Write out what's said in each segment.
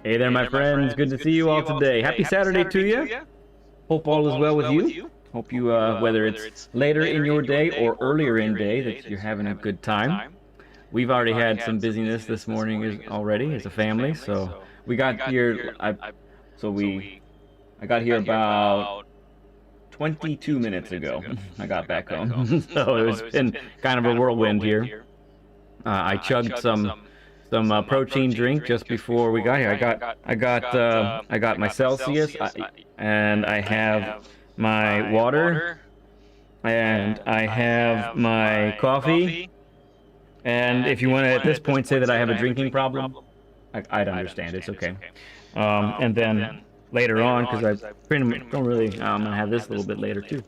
Hey there, my friends. Good to see you all today. Happy Saturday to you. Hope all is well with you. Hope you, whether it's later in your day or earlier in day, that you're having a good time. We've already had some busyness this morning already as a family, so we got here. I got here about 22 minutes ago. I got back home, so it's been kind of a whirlwind here. I chugged some protein drink just before we got here. I got my Celsius, and I have my water, and I have my coffee. And if you want to at this point say that I have a drinking problem, I'd understand. It's okay. And then later on, because I don't really, I'm gonna have this a little bit later too.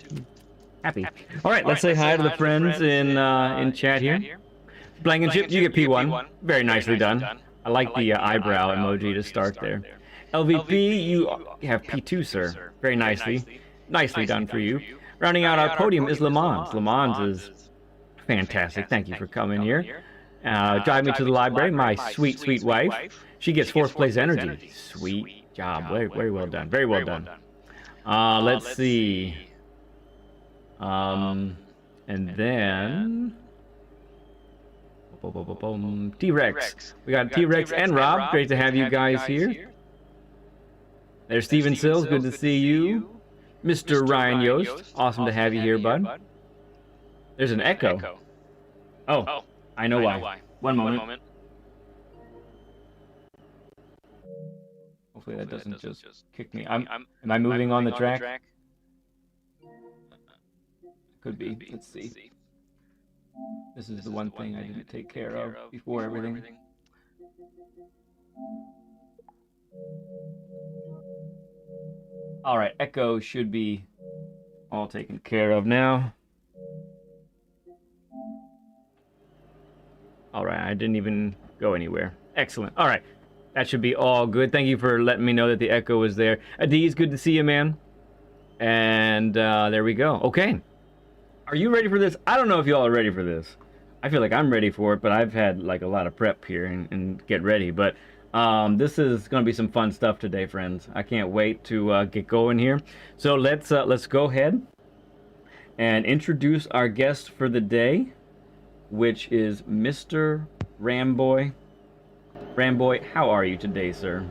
Happy. All right, let's say hi to the friends in chat here. Blankenship, you get P1. Very nicely done. I like the eyebrow emoji to start there. LVP, you have P2, sir. Very nicely. Nicely done for you. Rounding out our podium is Le Mans. Le Mans is fantastic. Thank you for coming here. Drive me to the library. My sweet, sweet wife. She gets fourth place energy. Sweet job. Very well done. Very well done. Let's see. And then T-Rex. We got T-Rex and Rob. Great to have you guys here. There's Steven Sills. Good to see you. Mr. Ryan Yost. Awesome to have you here, bud. There's an echo. Oh, I know why. One moment. Hopefully that doesn't just kick me. Am I moving on the track? Could be. Let's see. This is the one thing I didn't take care of before everything. All right, echo should be all taken care of now. All right, I didn't even go anywhere. Excellent. All right, that should be all good. Thank you for letting me know that the echo was there. Adiz, good to see you, man. And there we go. Okay. Are you ready for this? I don't know if y'all are ready for this. I feel like I'm ready for it, but I've had like a lot of prep here and get ready. But this is going to be some fun stuff today, friends. I can't wait to get going here. So let's go ahead and introduce our guest for the day, which is Mr. Ramboi. Ramboi, how are you today, sir?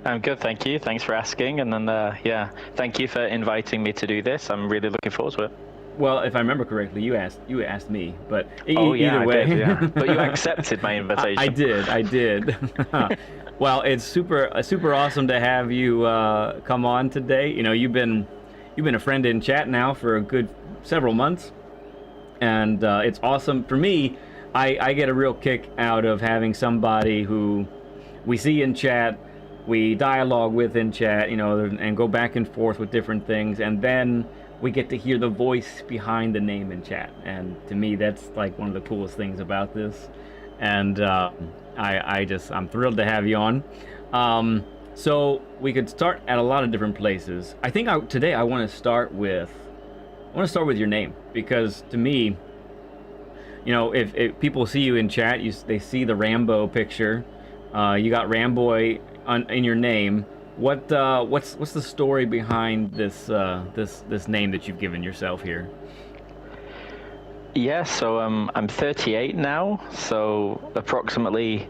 I'm good, thank you. Thanks for asking. And then, yeah, thank you for inviting me to do this. I'm really looking forward to it. Well, if I remember correctly, you asked me, but oh, yeah, either way. I did, yeah. But you accepted my invitation. I did. Well, it's super awesome to have you come on today. You know, you've been a friend in chat now for a good several months, and it's awesome for me. I get a real kick out of having somebody who we see in chat, we dialogue with in chat, you know, and go back and forth with different things, and then we get to hear the voice behind the name in chat. And to me, that's like one of the coolest things about this. And I'm thrilled to have you on. So we could start at a lot of different places. I think today I want to start with your name, because to me, you know, if people see you in chat, they see the Rambo picture. You got Ramboi in your name. What's the story behind this name that you've given yourself here? Yeah, so I'm 38 now, so approximately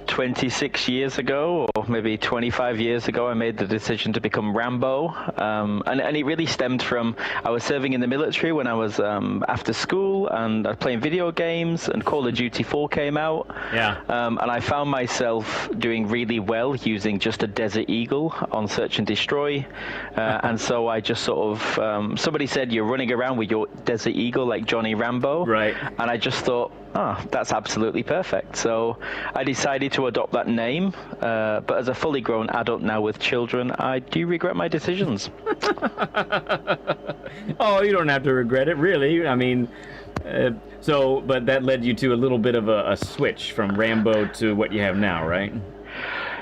26 years ago, or maybe 25 years ago, I made the decision to become Rambo, and it really stemmed from, I was serving in the military when I was after school, and I was playing video games, and Call of Duty 4 came out, yeah, and I found myself doing really well using just a Desert Eagle on Search and Destroy, and so I just sort of, somebody said, you're running around with your Desert Eagle like Johnny Rambo, right, and I just thought, that's absolutely perfect. So I decided to adopt that name, but as a fully grown adult now with children, I do regret my decisions. Oh, you don't have to regret it, really. I mean, but that led you to a little bit of a switch from Rambo to what you have now, right?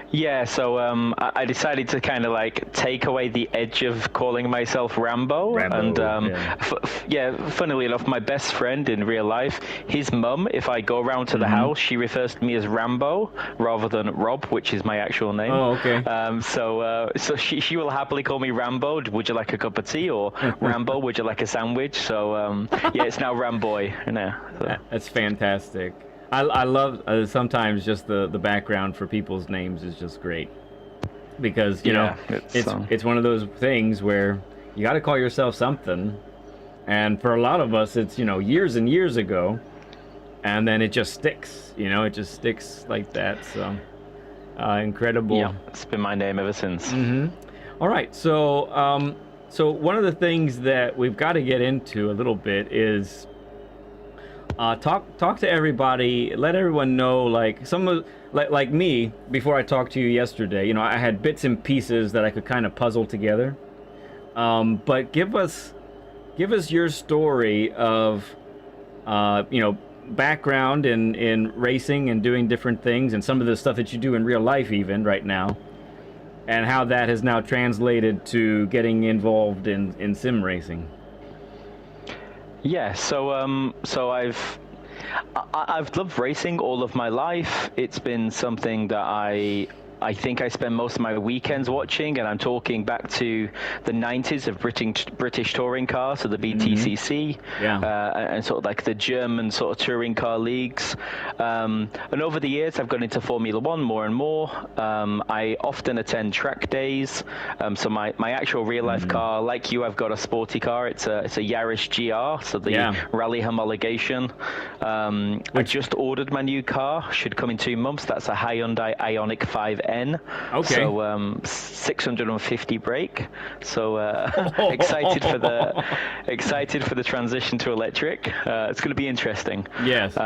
Yeah, so I decided to kind of like take away the edge of calling myself Rambo. And Yeah. yeah, funnily enough, my best friend in real life, his mum, if I go around to the house, she refers to me as Rambo rather than Rob, which is my actual name. Oh, okay. So she will happily call me Rambo. Would you like a cup of tea? Or Rambo, would you like a sandwich? So yeah, it's now Ramboi. That's fantastic. I love sometimes just the background for people's names is just great because you know it's one of those things where you got to call yourself something, and for a lot of us it's years and years ago, and then it just sticks. It just sticks like that. So incredible. Yeah, it's been my name ever since. All right, so so one of the things that we've got to get into a little bit is. Talk to everybody. Let everyone know, like me. Before I talked to you yesterday, I had bits and pieces that I could kind of puzzle together. But give us your story of, background in racing and doing different things, and some of the stuff that you do in real life, even right now, and how that has now translated to getting involved in sim racing. Yeah, so I've loved racing all of my life. It's been something that I think I spend most of my weekends watching, and I'm talking back to the 90s of British touring cars, so the BTCC, and sort of like the German sort of touring car leagues. And over the years, I've gone into Formula One more and more. I often attend track days. So my actual real life car, like you, I've got a sporty car. It's a Yaris GR, so the rally homologation. I just ordered my new car. Should come in 2 months. That's a Hyundai Ioniq 5N. Okay. So 650 brake. So excited for the transition to electric. It's going to be interesting. Yes.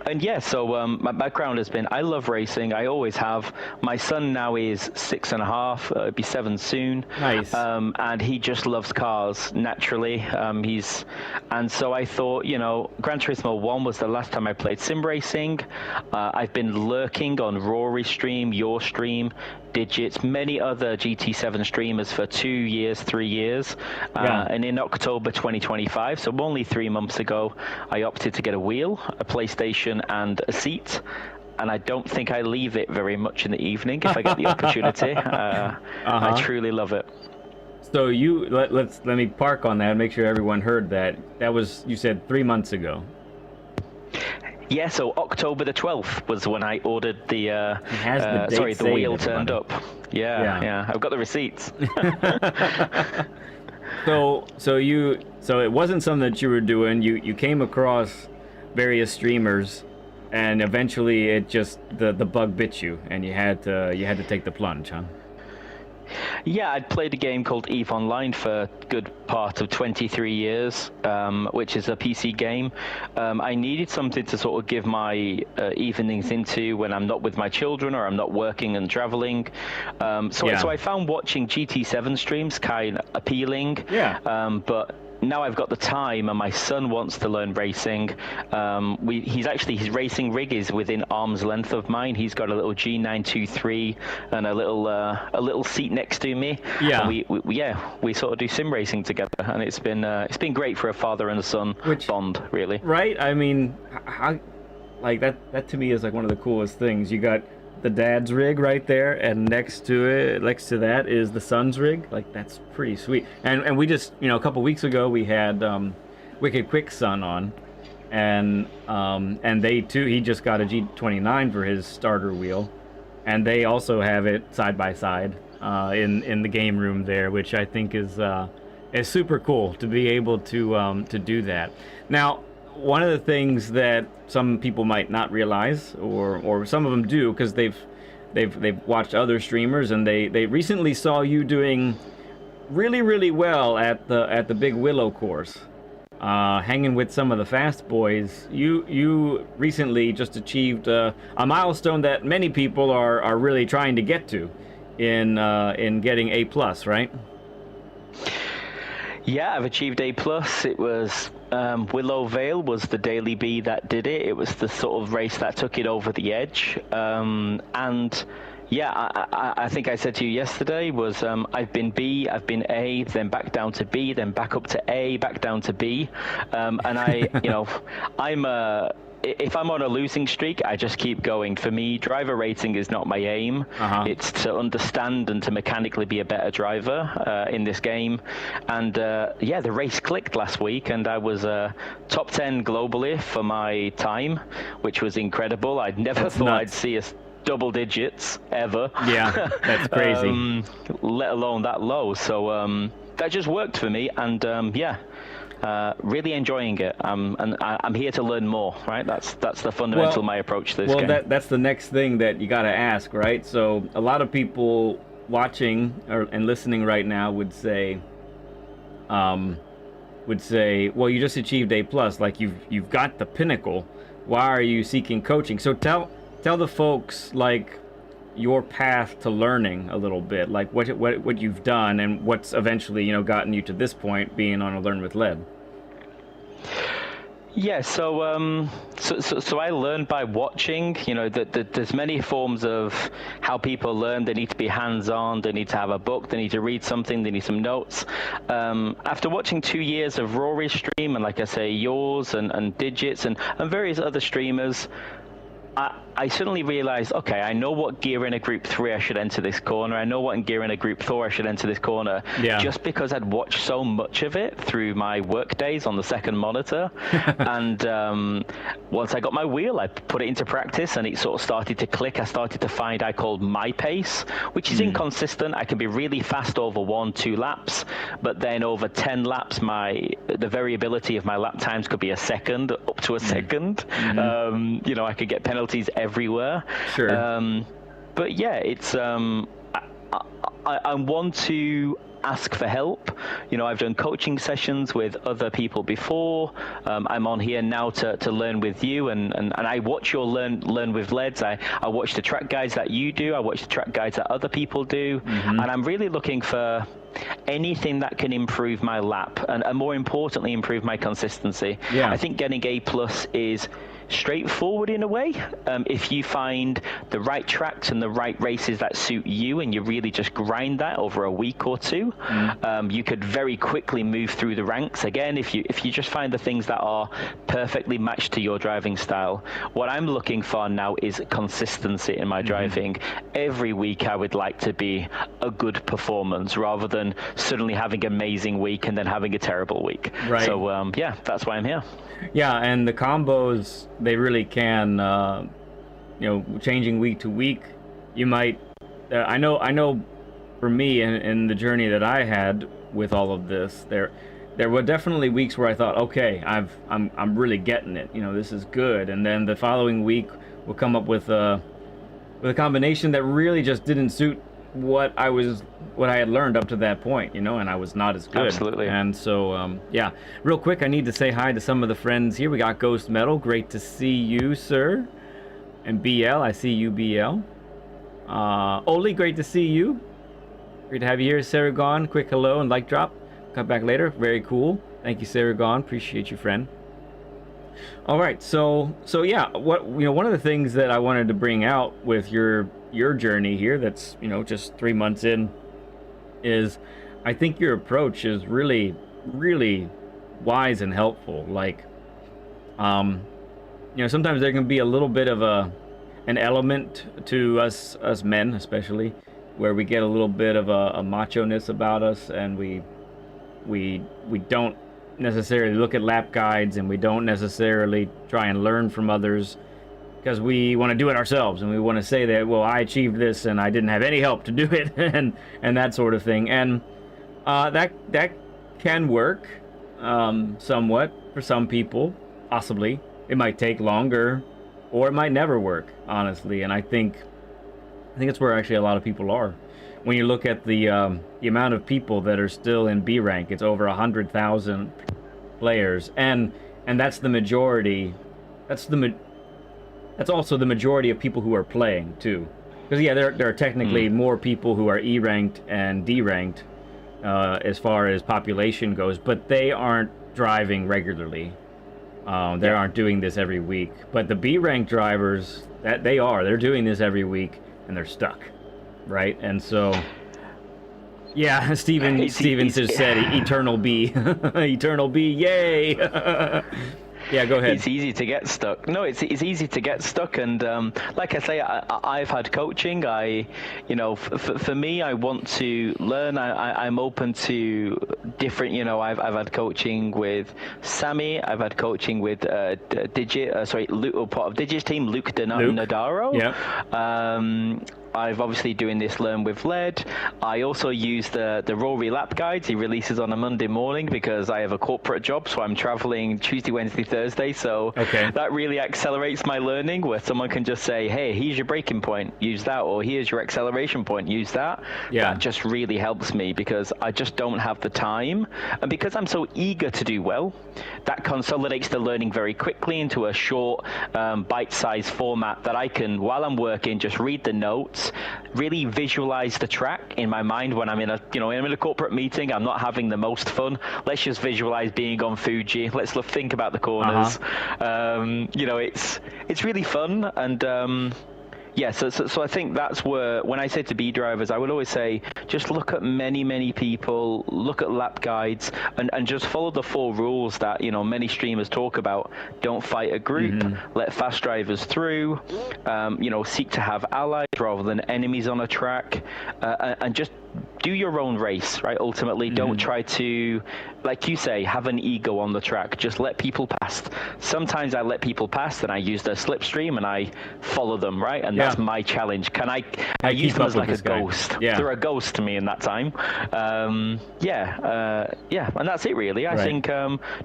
And yeah, so my background has been, I love racing. I always have. My son now is 6.5. It'll be 7 soon. Nice. And he just loves cars naturally. And so I thought, Gran Turismo 1 was the last time I played sim racing. I've been lurking on Rory's stream, your stream, Digits, many other GT7 streamers for 2 years, 3 years. And in October 2025, so only 3 months ago, I opted to get a wheel, a PlayStation, and a seat. And I don't think I leave it very much in the evening if I get the opportunity. I truly love it. So let me park on that and make sure everyone heard that. That was, you said, 3 months ago. Yeah, so October the 12th was when I ordered the the wheel turned up. Yeah, I've got the receipts. So it wasn't something that you were doing. You came across various streamers, and eventually it just the bug bit you, and you had to take the plunge, huh? Yeah, I'd played a game called EVE Online for a good part of 23 years, which is a PC game. I needed something to sort of give my evenings into when I'm not with my children or I'm not working and traveling. So I found watching GT7 streams kind of appealing. But now I've got the time, and my son wants to learn racing. His racing rig is within arm's length of mine. He's got a little G923 and a little seat next to me. And we sort of do sim racing together, and it's been great for a father and a son bond, really. Right? I mean, how, like that to me is like one of the coolest things. You got the dad's rig right there, and next to that is the son's rig. Like, that's pretty sweet. And we just, a couple weeks ago we had Wicked Quick Son on, and they too, he just got a G29 for his starter wheel, and they also have it side by side in the game room there, which I think is super cool to be able to do that. Now, one of the things that some people might not realize, or some of them do, because they've watched other streamers, and they recently saw you doing really, really well at the Big Willow course, hanging with some of the fast boys. You recently just achieved a milestone that many people are really trying to get to in getting A+, right? Yeah, I've achieved A+. It was Willow Vale was the Daily B that did it. It was the sort of race that took it over the edge. And Yeah, I think I said to you yesterday was I've been B, I've been A, then back down to B, then back up to A, back down to B, and I'm if I'm on a losing streak, I just keep going. For me, driver rating is not my aim. It's to understand and to mechanically be a better driver in this game. And yeah, the race clicked last week, and I was top 10 globally for my time, which was incredible. I'd never thought I'd see us double digits ever. Yeah, that's crazy. Let alone that low. So that just worked for me, and yeah. Really enjoying it, and I'm here to learn more. Right, that's the fundamental my approach to this game. Well, that's the next thing that you got to ask, right? So a lot of people watching and listening right now would say, well, you just achieved A+, like you've got the pinnacle. Why are you seeking coaching? So tell the folks like your path to learning a little bit, like what you've done and what's eventually gotten you to this point, being on a Learn with Led. Yeah, so I learned by watching. There's many forms of how people learn. They need to be hands-on. They need to have a book. They need to read something. They need some notes. After watching 2 years of Rory's stream, and like I say, yours and Digits and various other streamers, I suddenly realized, okay, I know what gear in a Group 3 I should enter this corner. I know what gear in a Group 4 I should enter this corner. Yeah. Just because I'd watched so much of it through my work days on the second monitor. And once I got my wheel, I put it into practice, and it sort of started to click. I started to find I called my pace, which is inconsistent. I can be really fast over 1-2 laps, but then over 10 laps, the variability of my lap times could be a second, up to a second. I could get penalties everywhere. Sure. But yeah, it's I want to ask for help. I've done coaching sessions with other people before. I'm on here now to learn with you, and I watch your learn with Leds. I watch the track guides that you do. I watch the track guides that other people do, and I'm really looking for anything that can improve my lap and more importantly improve my consistency. I think getting A+ is straightforward in a way. If you find the right tracks and the right races that suit you, and you really just grind that over a week or two, you could very quickly move through the ranks. Again, if you just find the things that are perfectly matched to your driving style. What I'm looking for now is consistency in my driving. Every week I would like to be a good performance rather than suddenly having an amazing week and then having a terrible week. Right. So yeah, that's why I'm here. Yeah, and the combos, they really can, changing week to week. You might, I know for me in the journey that I had with all of this, there were definitely weeks where I thought, okay, I'm really getting it. This is good. And then the following week we'll come up with a combination that really just didn't suit what I had learned up to that point, and I was not as good. Absolutely. And so, yeah. Real quick, I need to say hi to some of the friends here. We got Ghost Metal. Great to see you, sir. And BL, I see you, BL. Oli, great to see you. Great to have you here. Saragon, quick hello and like drop. Come back later. Very cool. Thank you, Saragon. Appreciate you, friend. All right, so yeah, one of the things that I wanted to bring out with your journey here, that's just 3 months in, is I think your approach is really, really wise and helpful. Like, sometimes there can be a little bit of an element to us men, especially, where we get a little bit of a macho-ness about us, and we don't necessarily look at lap guides, and we don't necessarily try and learn from others because we want to do it ourselves, and we want to say that, well, I achieved this and I didn't have any help to do it, and that sort of thing. And that can work somewhat for some people. Possibly it might take longer, or it might never work, honestly. And I think it's where actually a lot of people are. When you look at the amount of people that are still in B rank, it's over 100,000 players, and that's the majority. That's also the majority of people who are playing too. Because yeah, there are technically more people who are E ranked and D ranked as far as population goes, but they aren't driving regularly. They aren't doing this every week. But the B ranked drivers, they're doing this every week, and they're stuck. right? And so, yeah, Stevens just said eternal B, eternal B, yay! Yeah, go ahead. It's easy to get stuck. No, it's easy to get stuck, and like I say, I've had coaching. For me, I want to learn. I'm open to different. I've had coaching with Sammy. I've had coaching with part of Digit's team, Luke Nadaro. Yeah. I've obviously doing this Learn with Lead. I also use the Rory lap guides. He releases on a Monday morning because I have a corporate job, so I'm traveling Tuesday, Wednesday, Thursday. So that really accelerates my learning, where someone can just say, hey, here's your braking point, use that, or here's your acceleration point, use that. Yeah. That just really helps me because I just don't have the time. And because I'm so eager to do well, that consolidates the learning very quickly into a short bite-sized format that I can, while I'm working, just read the notes, really visualize the track in my mind when I'm in a corporate meeting. I'm not having the most fun. Let's just visualize being on Fuji. Let's think about the corners. It's really fun, and so I think that's where, when I say to B drivers, I would always say, just look at many people, look at lap guides, and just follow the 4 rules that, many streamers talk about. Don't fight a group, let fast drivers through, seek to have allies rather than enemies on a track, and just do your own race, right? Ultimately, don't try to, like you say, have an ego on the track. Just let people pass. Sometimes I let people pass, and I use their slipstream, and I follow them, right? And that's my challenge. I use them as like a ghost. Yeah. They're a ghost to me in that time. And that's it, really. I think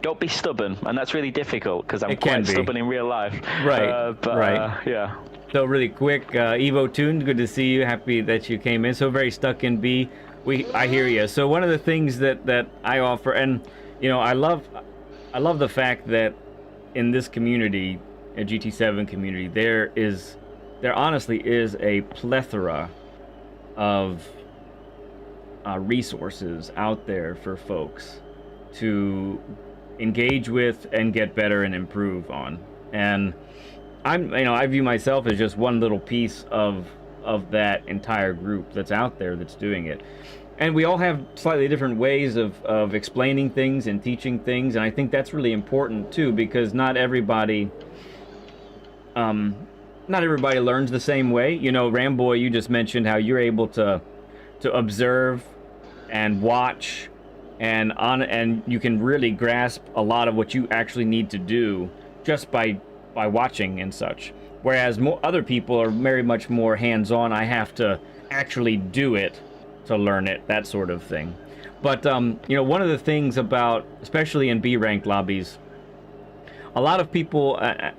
don't be stubborn, and that's really difficult because I'm quite stubborn in real life. Right. Yeah. So really quick, Evo Tuned, good to see you. Happy that you came in. So very stuck in B. I hear you. So one of the things that I offer, and I love the fact that in this community, a GT7 community, there honestly is a plethora of resources out there for folks to engage with and get better and improve on. And I view myself as just one little piece of that entire group that's out there that's doing it. And we all have slightly different ways of explaining things and teaching things, and I think that's really important too, because not everybody learns the same way. Ramboi, you just mentioned how you're able to observe and watch, and you can really grasp a lot of what you actually need to do just by watching and such. Whereas other people are very much more hands-on. I have to actually do it to learn it, that sort of thing. But one of the things about, especially in B-ranked lobbies, a lot of people, I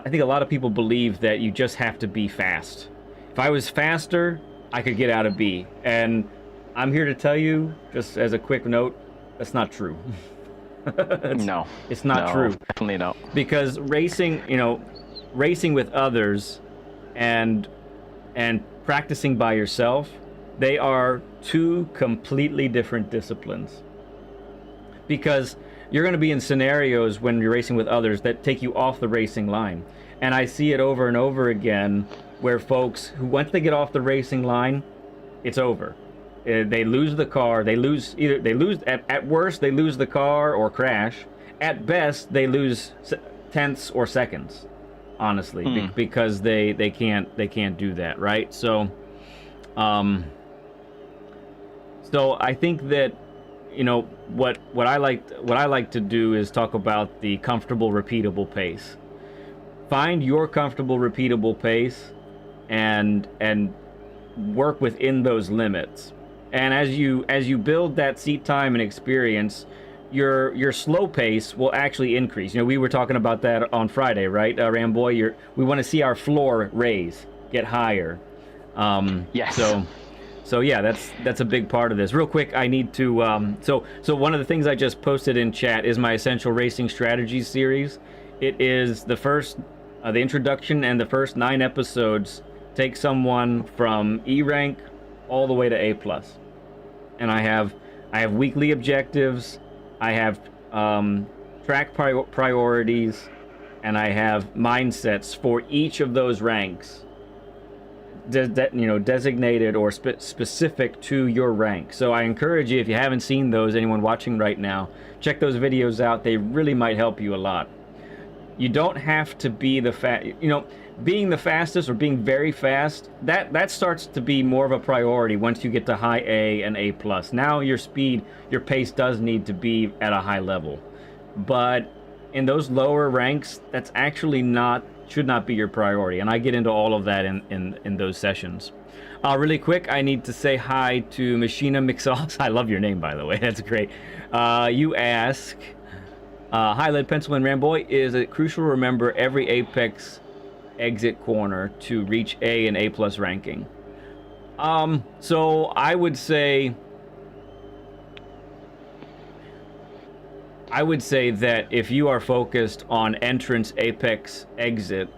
think a lot of people believe that you just have to be fast. If I was faster, I could get out of B. And I'm here to tell you, just as a quick note, that's not true. It's not true. Definitely not. Because racing with others and practicing by yourself, they are 2 completely different disciplines. Because you're going to be in scenarios when you're racing with others that take you off the racing line. And I see it over and over again where folks who, once they get off the racing line, it's over. They lose the car. At worst, they lose the car or crash. At best, they lose tenths or seconds, honestly, because they can't do that, right? So I think that what I like to do is talk about the comfortable, repeatable pace. Find your comfortable, repeatable pace, and work within those limits. And as you build that seat time and experience, your slow pace will actually increase. We were talking about that on Friday, right, Ramboi? We want to see our floor raise, get higher. Yes. So yeah, that's a big part of this. Real quick, I need to. So one of the things I just posted in chat is my Essential Racing Strategies series. It is the introduction and the first 9 episodes take someone from E rank all the way to A+. And I have weekly objectives, I have track priorities, and I have mindsets for each of those ranks designated or specific to your rank. So I encourage you, if you haven't seen those, anyone watching right now, check those videos out. They really might help you a lot. You don't have to be being the fastest or being very fast, that starts to be more of a priority once you get to high A and A+. Now your speed, your pace does need to be at a high level. But in those lower ranks, that's actually should not be your priority. And I get into all of that in those sessions. Really quick, I need to say hi to Machina Mixos. I love your name, by the way. That's great. You ask, hi, Lead Pencil and Ramboi, is it crucial to remember every Apex exit corner to reach A and A+ ranking? So I would say that if you are focused on entrance, apex, exit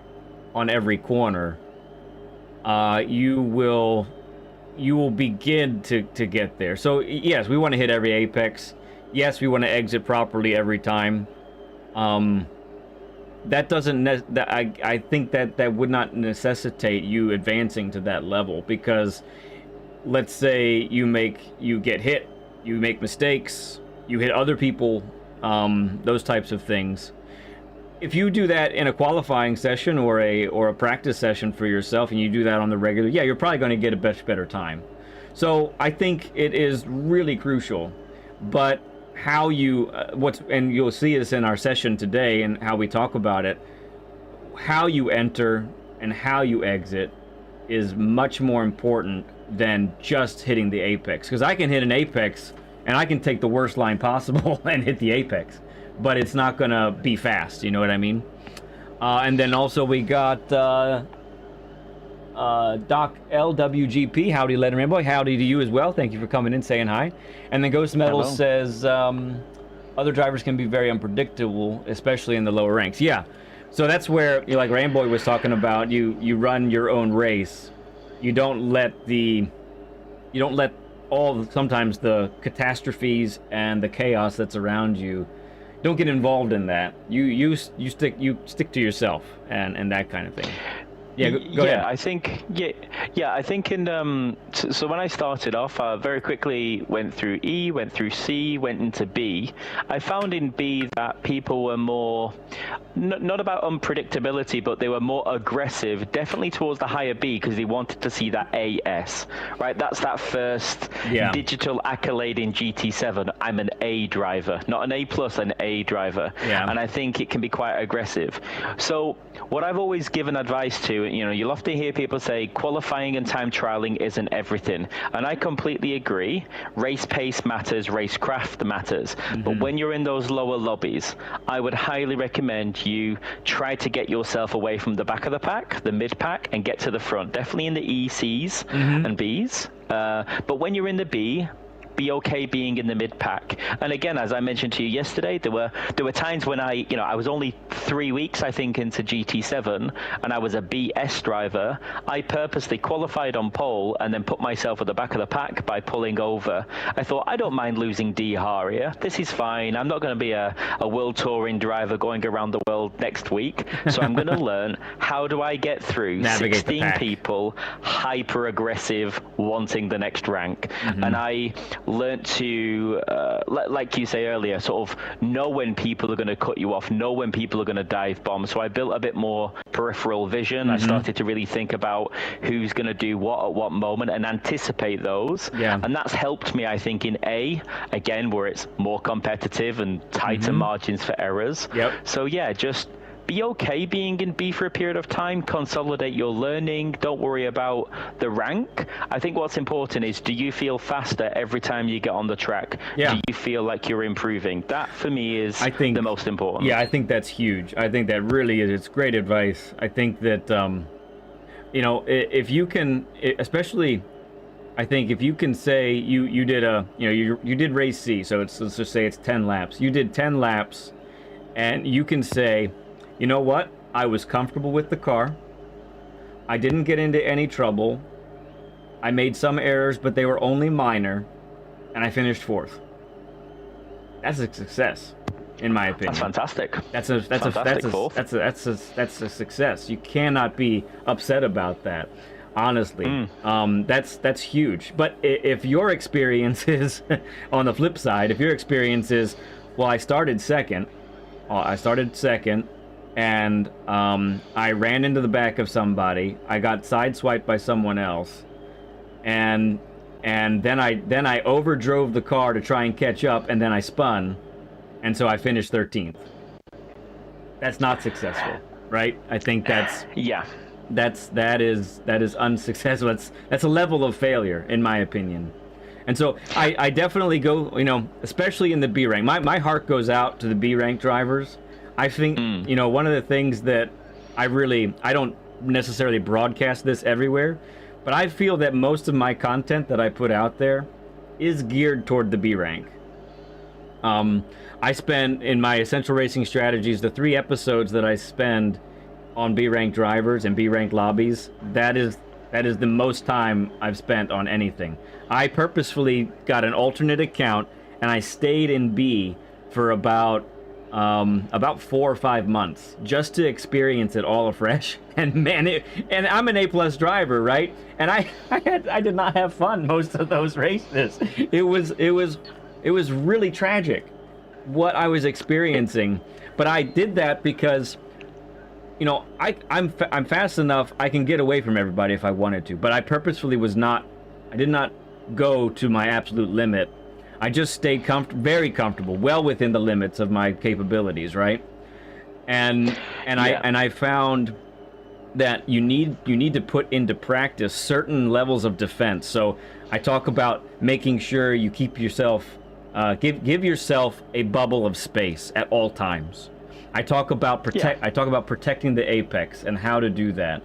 on every corner, you will begin to get there. So yes, we want to hit every apex. Yes, we want to exit properly every time. That doesn't. I think that would not necessitate you advancing to that level, because let's say you get hit, you make mistakes, you hit other people, those types of things. If you do that in a qualifying session or a practice session for yourself, and you do that on the regular, yeah, you're probably going to get a much better time. So I think it is really crucial, but how you and you'll see this in our session today and how we talk about it, how you enter and how you exit is much more important than just hitting the apex. Because I can hit an apex and I can take the worst line possible and hit the apex, but it's not gonna be fast, you know what I mean? And then also we got Doc LWGP, howdy Lead and Ramboi, howdy to you as well, thank you for coming in, saying hi. And then Ghost Metal says, other drivers can be very unpredictable, especially in the lower ranks. Yeah, so that's where, like Ramboi was talking about, you run your own race. You don't let sometimes the catastrophes and the chaos that's around you, don't get involved in that. You stick to yourself and that kind of thing. Yeah, go ahead. I think in so when I started off, I very quickly went through E, went through C, went into B. I found in B that people were more not about unpredictability, but they were more aggressive, definitely towards the higher B, because they wanted to see that AS, right? That's that first digital accolade in GT7. I'm an A driver, not an A+, an A driver. Yeah. And I think it can be quite aggressive. So what I've always given advice to, you'll often hear people say qualifying and time trialing isn't everything. And I completely agree. Race pace matters, race craft matters. Mm-hmm. But when you're in those lower lobbies, I would highly recommend you try to get yourself away from the back of the pack, the mid pack, and get to the front. Definitely in the E, Cs and Bs. But when you're in the B, be okay being in the mid pack. And again, as I mentioned to you yesterday, there were times when I was only 3 weeks, I think, into GT7, and I was a BS driver. I purposely qualified on pole and then put myself at the back of the pack by pulling over. I thought, I don't mind losing D Haria. This is fine. I'm not going to be a world touring driver going around the world next week. So I'm going to learn, how do I get through 16 people, hyper aggressive, wanting the next rank? And I learned to, like you say earlier, sort of know when people are going to cut you off, know when people are going to dive bomb. So I built a bit more peripheral vision. I started to really think about who's going to do what at what moment and anticipate those. Yeah. And that's helped me, I think, in A, again, where it's more competitive and tighter margins for errors. Yep. So yeah, just be okay being in B for a period of time, consolidate your learning, don't worry about the rank. I think what's important is, do you feel faster every time you get on the track? Yeah. Do you feel like you're improving? That for me is the most important. Yeah, I think that's huge. I think that really is, it's great advice. I think that, if you can, especially, I think if you can say you did you did race C, so let's just say it's 10 laps. You did 10 laps and you can say, you know what? I was comfortable with the car. I didn't get into any trouble. I made some errors, but they were only minor, and I finished 4th. That's a success, in my opinion. That's fantastic. That's a success. You cannot be upset about that. honestly. That's huge. But if your experience is, on the flip side, if your experience is, well, I started second, and I ran into the back of somebody, I got sideswiped by someone else, and then I overdrove the car to try and catch up, and then I spun, and so I finished 13th. That's not successful, right? I think that's that is unsuccessful. That's a level of failure, in my opinion. And so I definitely go, especially in the B rank. My heart goes out to the B rank drivers. I think one of the things that I don't necessarily broadcast this everywhere, but I feel that most of my content that I put out there is geared toward the B rank. I spend, in my Essential Racing Strategies, the 3 episodes that I spend on B rank drivers and B rank lobbies, that is the most time I've spent on anything. I purposefully got an alternate account, and I stayed in B for about 4 or 5 months just to experience it all afresh. And man, and I'm an A+ driver, right? And I did not have fun most of those races. It was really tragic what I was experiencing. But I did that because I'm fast enough, I can get away from everybody if I wanted to. But I purposefully I did not go to my absolute limit. I just stayed very comfortable, well within the limits of my capabilities, right? And I found that you need to put into practice certain levels of defense. So I talk about making sure you keep yourself, give yourself a bubble of space at all times. I talk about protecting the apex and how to do that.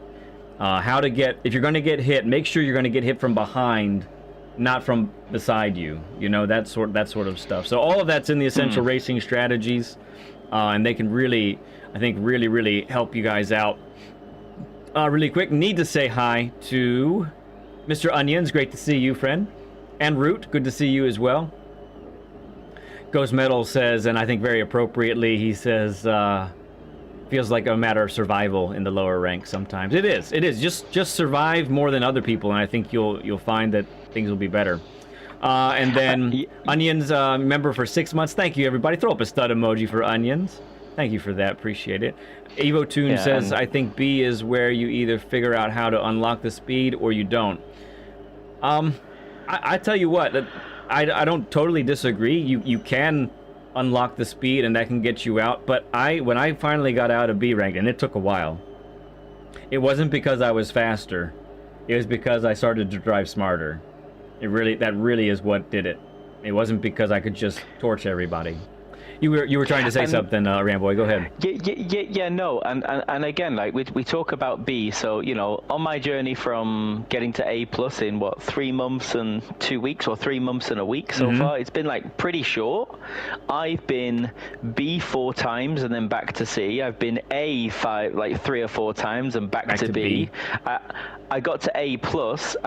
If you're going to get hit, make sure you're going to get hit from behind, not from beside you. That sort of stuff. So all of that's in the Essential Racing Strategies, and they can really, I think, really help you guys out. Really quick, need to say hi to Mr. Onions. Great to see you, friend. And Root, good to see you as well. Ghost Metal says, and I think very appropriately, he says, feels like a matter of survival in the lower ranks sometimes. It is. Just survive more than other people, and I think you'll find that things will be better. And then Onions, member for 6 months. Thank you, everybody. Throw up a stud emoji for Onions. Thank you for that. Appreciate it. Evo Tune says, I think B is where you either figure out how to unlock the speed or you don't. I tell you what, I don't totally disagree. You can unlock the speed and that can get you out, but when I finally got out of B rank, and it took a while, it wasn't because I was faster, it was because I started to drive smarter. That really is what did it. It wasn't because I could just torch everybody. You were trying to say something, Ramboi. Go ahead. No, and again, like we talk about B. So on my journey from getting to A+ in 3 months and 2 weeks, or 3 months and a week so far, it's been like pretty short. I've been B 4 times and then back to C. I've been A 3 or 4 times and back to B. I got to A+, but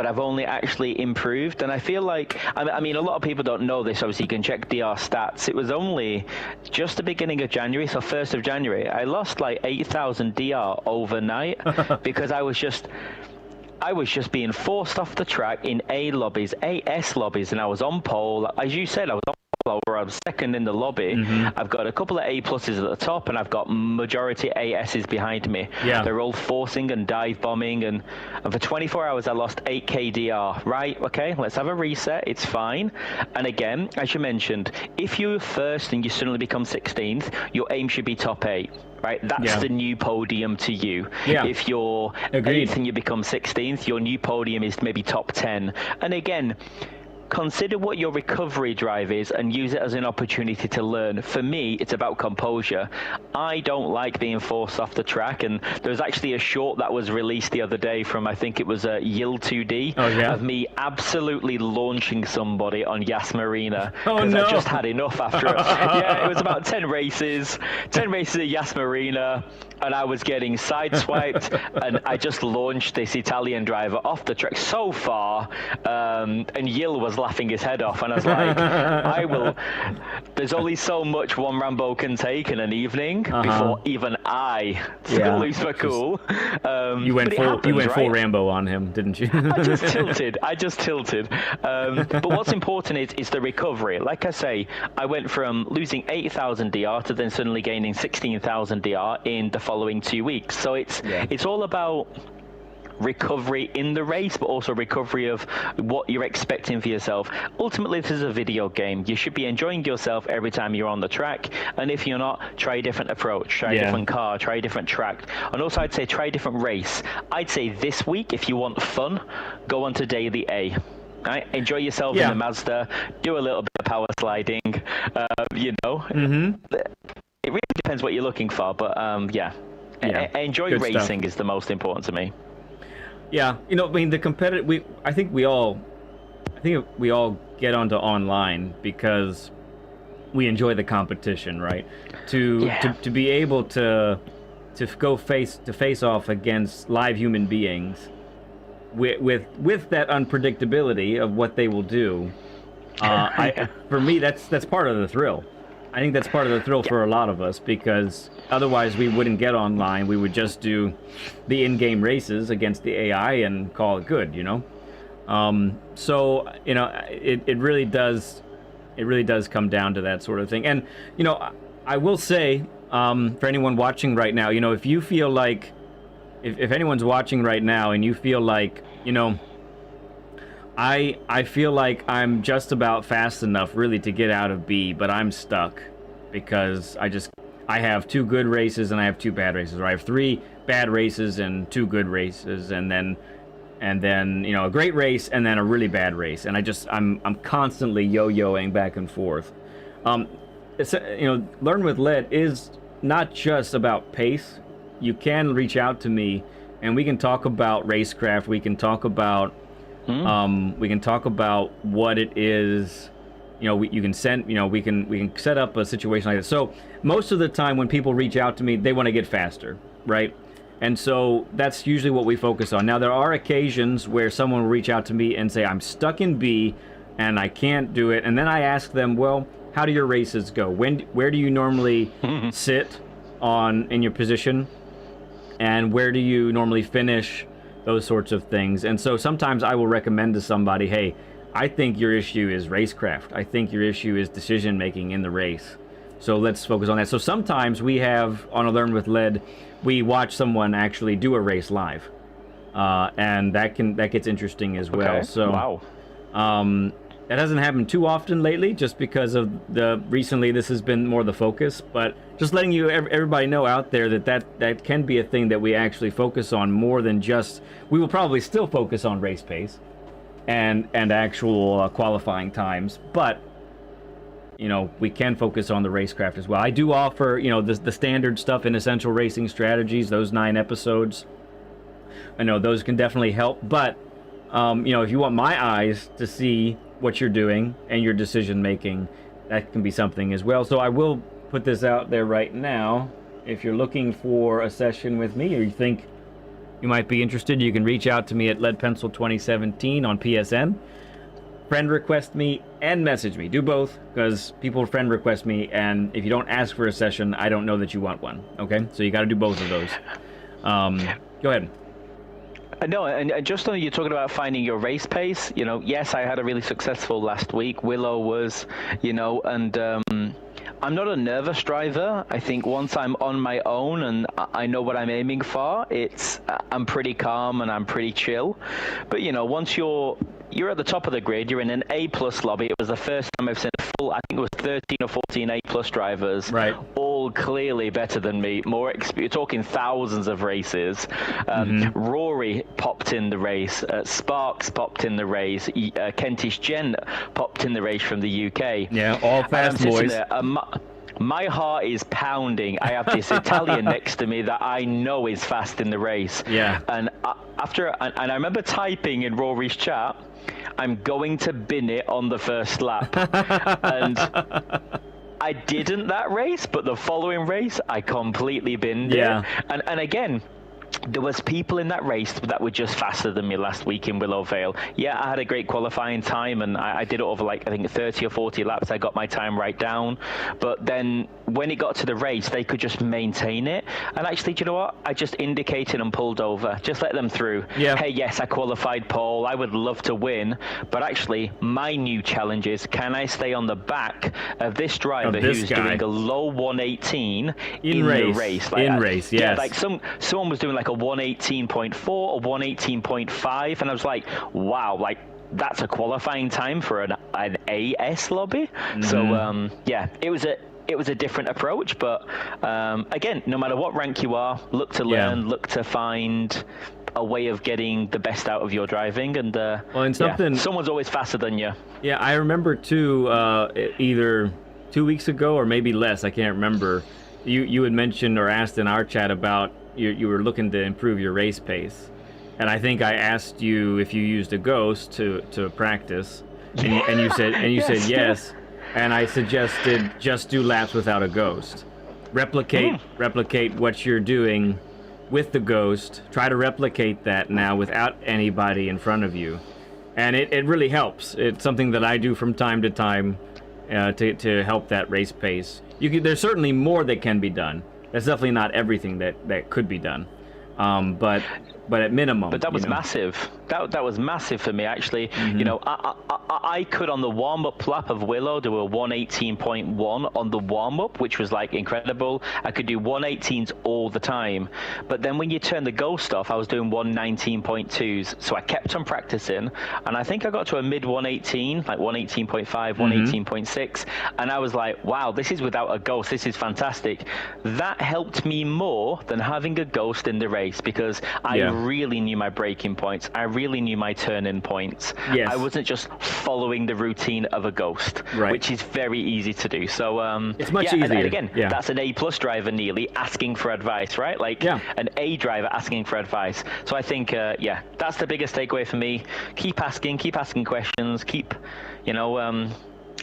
I've only actually improved, and I feel like I mean a lot of people don't know this. Obviously, you can check DR stats. It was only just the beginning of January, so 1st of January, I lost like 8,000 DR overnight because I was just being forced off the track in A lobbies, AS lobbies, and I was on pole. As you said, I was on pole, where I was second in the lobby. I've got a couple of A+ at the top, and I've got majority ASs behind me. Yeah. They're all forcing and dive bombing, and for 24 hours I lost 8k DR. Right, okay, let's have a reset, it's fine. And again, as you mentioned, if you're first and you suddenly become 16th, your aim should be top 8. Right, that's the new podium to you. Yeah. If you're 8th and you become 16th, your new podium is maybe top 10. And again, consider what your recovery drive is and use it as an opportunity to learn. For me, it's about composure. I don't like being forced off the track, and there was actually a short that was released the other day from, I think it was Yield2D, of me absolutely launching somebody on Yas Marina, because I just had enough after it. Yeah, it was about 10 races of Yas Marina. and I was getting sideswiped, and I just launched this Italian driver off the track so far, and Yil was laughing his head off, and I was like, there's only so much one Rambo can take in an evening before even I lose my cool. You went full Rambo on him, didn't you? I just tilted. But what's important is the recovery. Like I say, I went from losing 8,000 DR to then suddenly gaining 16,000 DR in the following 2 weeks. So it's all about recovery in the race, but also recovery of what you're expecting for yourself. Ultimately, this is a video game. You should be enjoying yourself every time you're on the track, and if you're not, try a different approach, try a different car, try a different track, and also I'd say try a different race. I'd say this week, if you want fun, go on to Daily A. Right? Enjoy yourself in the Mazda, do a little bit of power sliding, It really depends what you're looking for, but enjoy Good racing stuff. is the most important to me. Yeah, I mean, the competitive. I think we all get onto online because we enjoy the competition, right? To be able to go face off against live human beings with that unpredictability of what they will do. For me, that's part of the thrill. I think that's part of the thrill for a lot of us, because otherwise we wouldn't get online. We would just do the in-game races against the AI and call it good, So, it really does come down to that sort of thing. And, I will say, for anyone watching right now, if you feel like, if anyone's watching right now and you feel like, I feel like I'm just about fast enough really to get out of B, but I'm stuck because I have 2 good races and I have 2 bad races, or I have 3 bad races and 2 good races, and then a great race and then a really bad race, and I'm constantly yo-yoing back and forth. Learn with Lead is not just about pace. You can reach out to me and we can talk about racecraft. We can talk about what it is. You can send. We can set up a situation like this. So most of the time when people reach out to me, they want to get faster, right? And so that's usually what we focus on. Now there are occasions where someone will reach out to me and say, I'm stuck in B and I can't do it. And then I ask them, well, how do your races go? Where do you normally sit in your position? And where do you normally finish? Those sorts of things. And so sometimes I will recommend to somebody, hey, I think your issue is racecraft. I think your issue is decision making in the race. So let's focus on that. So sometimes we have, on a Learn with Lead, we watch someone actually do a race live. And that gets interesting as well. Okay. So that hasn't happened too often lately, just because of recently this has been more the focus, but just letting everybody know out there that can be a thing that we actually focus on more than just, we will probably still focus on race pace and actual qualifying times, but we can focus on the racecraft as well. I do offer, the standard stuff in Essential Racing Strategies, those 9 episodes. I know those can definitely help, but if you want my eyes to see what you're doing and your decision making, that can be something as well. So I will put this out there right now. If you're looking for a session with me, or you think you might be interested, you can reach out to me at leadpencil2017 on PSN. Friend request me and message me. Do both, because people friend request me, and if you don't ask for a session, I don't know that you want one. Okay, so you got to do both of those. Go ahead. No, and just on you're talking about finding your race pace, yes, I had a really successful last week. Willow was, and I'm not a nervous driver. I think once I'm on my own and I know what I'm aiming for, I'm pretty calm and I'm pretty chill. But, once you're at the top of the grid, you're in an A-plus lobby. It was the first time I've seen a full, I think it was 13 or 14 A-plus drivers, right, all clearly better than me, more experience, talking thousands of races. Rory popped in the race, Sparks popped in the race, Kentish Jen popped in the race from the UK. Yeah, all fast boys. There, my heart is pounding. I have this Italian next to me that I know is fast in the race. Yeah. And I remember typing in Rory's chat, I'm going to bin it on the first lap. And I didn't that race, but the following race, I completely binned it. And again, there was people in that race that were just faster than me last week in Willow Vale. Yeah, I had a great qualifying time, and I did it over like, I think 30 or 40 laps. I got my time right down. But then when it got to the race, they could just maintain it. And actually, do you know what? I just indicated and pulled over. Just let them through. Yeah. Hey, yes, I qualified pole. I would love to win. But actually, my new challenge is, can I stay on the back of this driver who's doing a low 118 in the race? Like, in race, yes. Yeah, like someone was doing like a 118.4 or 118.5, and I was like, wow, like that's a qualifying time for an AS lobby. So yeah, it was a different approach, but again, no matter what rank you are, look to learn, look to find a way of getting the best out of your driving, and someone's always faster than you. Yeah, I remember too, either 2 weeks ago or maybe less, I can't remember, you had mentioned or asked in our chat about you were looking to improve your race pace, and I think I asked you if you used a ghost to practice, and you said said yes, and I suggested just do laps without a ghost, replicate what you're doing with the ghost, try to replicate that now without anybody in front of you, and it really helps. It's something that I do from time to time to help that race pace. There's certainly more that can be done. That's definitely not everything that could be done, but at minimum. But that was massive. That was massive for me, actually. You know, I could on the warm-up lap of Willow do a 118.1 on the warm-up, which was like incredible. I could do 118s all the time, but then when you turn the ghost off, I was doing 119.2s. So I kept on practicing, and I think I got to a mid 118, like 118.5, 118.6, and I was like, wow, this is without a ghost. This is fantastic. That helped me more than having a ghost in the race, because I really knew my braking points. I really knew my turn-in points. Yes. I wasn't just following the routine of a ghost, which is very easy to do. So it's much easier. And again, that's an A+ driver nearly asking for advice, right? Like an A driver asking for advice. So I think, that's the biggest takeaway for me. Keep asking questions. Keep,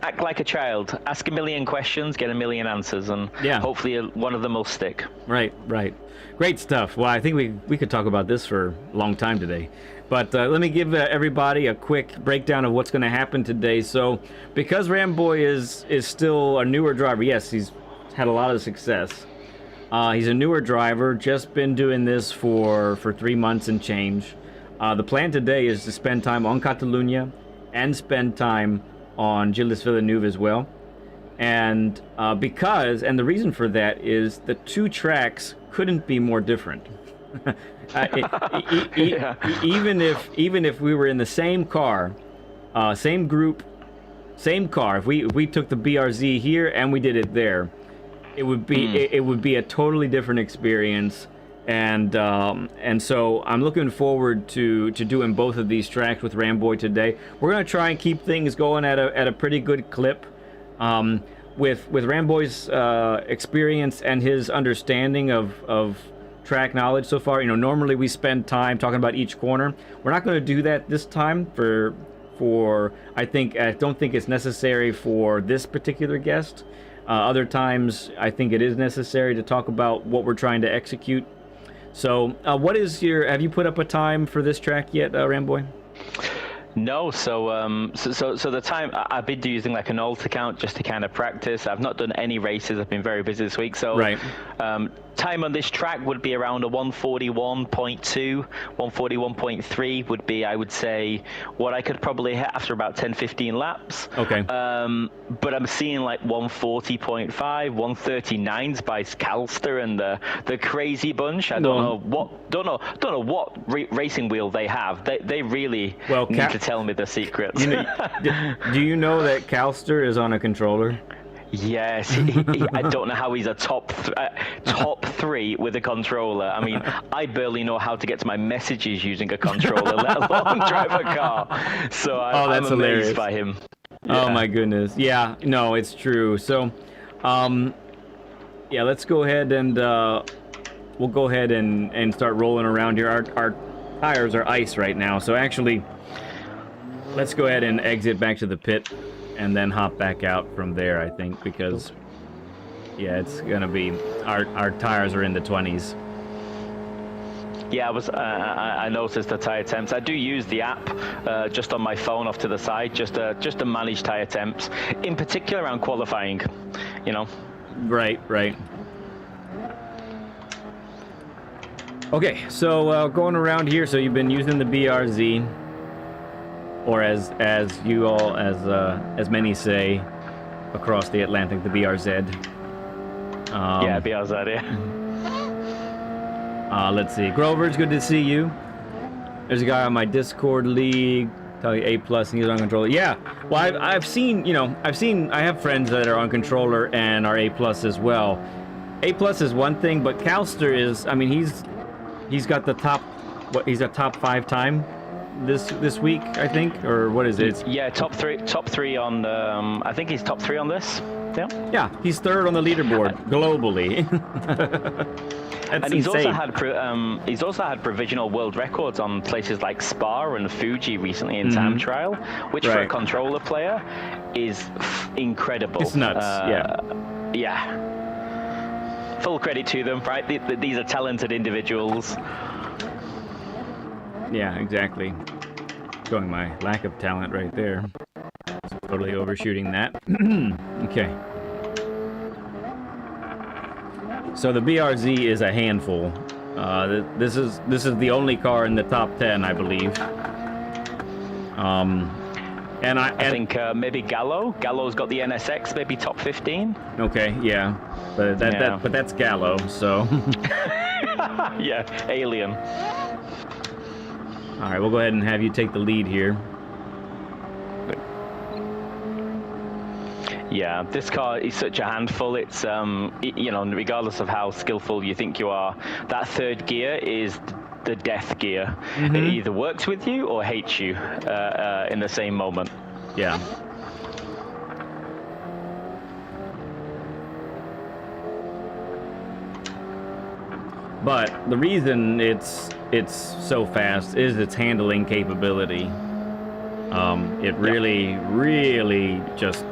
act like a child. Ask a million questions, get a million answers, and hopefully one of them will stick. Right. Great stuff. Well, I think we could talk about this for a long time today. But let me give everybody a quick breakdown of what's going to happen today. So, because Ramboi is still a newer driver, yes, he's had a lot of success. He's a newer driver, just been doing this for 3 months and change. The plan today is to spend time on Catalunya and spend time on Gilles Villeneuve as well. And the reason for that is the two tracks couldn't be more different. Even if we were in the same car, same group, same car, if we took the BRZ here and we did it there, it would be a totally different experience. And so I'm looking forward to doing both of these tracks with Ramboi today. We're gonna try and keep things going at a pretty good clip. With Ramboi's experience and his understanding of track knowledge so far, normally we spend time talking about each corner. We're not going to do that this time for I don't think it's necessary for this particular guest. Other times I think it is necessary to talk about what we're trying to execute. So have you put up a time for this track yet, Ramboi? No, so the time I've been using like an alt account just to kind of practice. I've not done any races. I've been very busy this week. So time on this track would be around a 141.2, 141.3 would be, I would say, what I could probably hit after about 10-15 laps. Okay. But I'm seeing like 140.5, 139s by Calster and the crazy bunch. I don't know what racing wheel they have. They really need to tell me the secrets. Do you know that Calster is on a controller? Yes, I don't know how he's a top three with a controller. I mean, I barely know how to get to my messages using a controller, let alone drive a car. So I'm amazed by him. Yeah. Oh my goodness. Yeah, no, it's true. So, let's go ahead and we'll go ahead and start rolling around here. Our tires are ice right now, so actually, let's go ahead and exit back to the pit and then hop back out from there, I think, because Yeah, it's gonna be our tires are in the 20s. Yeah, I noticed the tire temps. I do use the app just on my phone off to the side, just to manage tire temps, in particular around qualifying. You know. Right. Okay, so going around here, so you've been using the BRZ, or as you all as many say across the Atlantic, the BRZ. Yeah, BRZ. Yeah. Let's see. Grover, it's good to see you. There's a guy on my Discord league. Tell you A+, and he's on controller. Yeah. Well, I've seen, I have friends that are on controller and are A+ as well. A+ is one thing, but Calster is, I mean, he's got the top, he's a top 5 time this week, I think, or what is it? Yeah, top three on, I think he's top 3 on this. Yeah. Yeah, he's 3rd on the leaderboard globally. And he's also had provisional world records on places like Spa and Fuji recently in time trial, which for a controller player is incredible. It's nuts. Yeah. Full credit to them, right? These are talented individuals. Yeah, exactly. Showing my lack of talent right there. Totally overshooting that. Okay. So the BRZ is a handful. This is the only car in the top 10, I believe. And I think maybe Gallo's got the NSX, maybe top 15. Okay, yeah, but but that's Gallo, so. Yeah, alien. All right, we'll go ahead and have you take the lead here. Yeah, this car is such a handful. It's, regardless of how skillful you think you are, that 3rd gear is the death gear. It either works with you or hates you in the same moment. Yeah. But the reason it's so fast is its handling capability. It really just.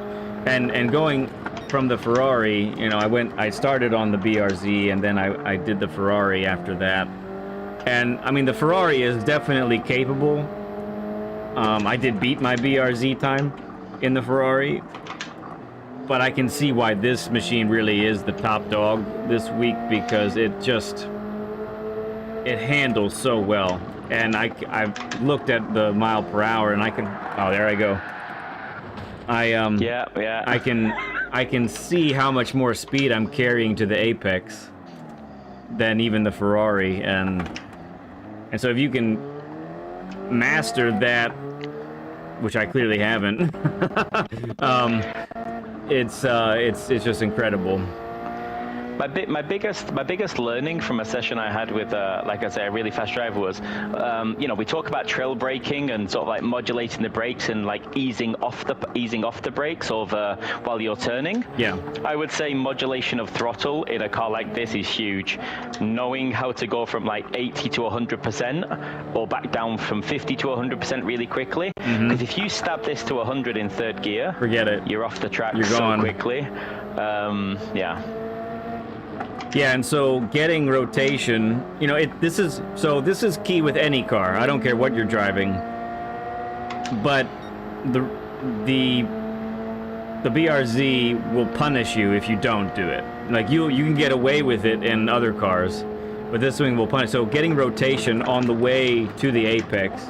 And going from the Ferrari, I started on the BRZ and then I did the Ferrari after that. And I mean, the Ferrari is definitely capable. I did beat my BRZ time in the Ferrari, but I can see why this machine really is the top dog this week, because it handles so well. And I've looked at the mile per hour and oh, there I go. Yeah. I can see how much more speed I'm carrying to the apex than even the Ferrari, and so if you can master that, which I clearly haven't, it's just incredible. My biggest learning from a session I had with, like I say, a really fast driver was, we talk about trail braking and sort of like modulating the brakes and like easing off the brakes over while you're turning. Yeah. I would say modulation of throttle in a car like this is huge. Knowing how to go from like 80 to 100% or back down from 50 to 100% really quickly. Because if you stab this to 100 in 3rd gear, forget it. You're off the track so quickly. Yeah, and so getting rotation, this is key with any car. I don't care what you're driving. But the BRZ will punish you if you don't do it. Like you can get away with it in other cars, but this thing will punish. So getting rotation on the way to the apex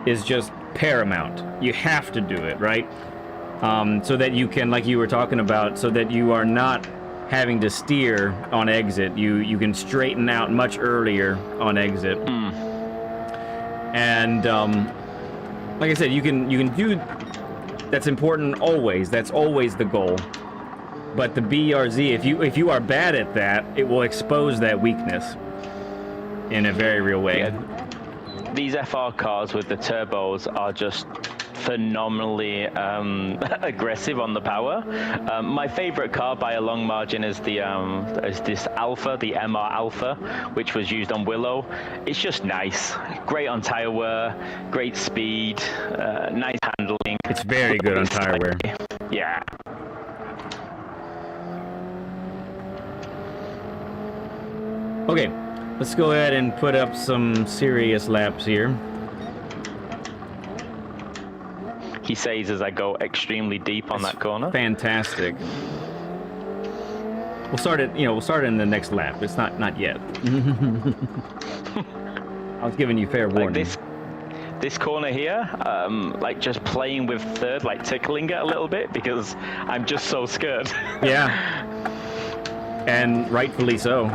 is just paramount. You have to do it, right? So that you can, like you were talking about, so that you are not having to steer on exit. You can straighten out much earlier on exit. And like I said, you can do. That's important always. That's always the goal. But the BRZ, if you are bad at that, it will expose that weakness in a very real way. Yeah. These FR cars with the turbos are just phenomenally aggressive on the power. My favorite car by a long margin is this Alpha, the MR Alpha, which was used on Willow. It's just nice. Great on tire wear, great speed, nice handling. It's very good on tire wear. Yeah. Okay, let's go ahead and put up some serious laps here. He says as I go extremely deep on that corner. Fantastic. We'll start it. We'll start it in the next lap. It's not yet. I was giving you fair warning. Like this corner here, like just playing with third, like tickling it a little bit because I'm just so scared. Yeah, and rightfully so.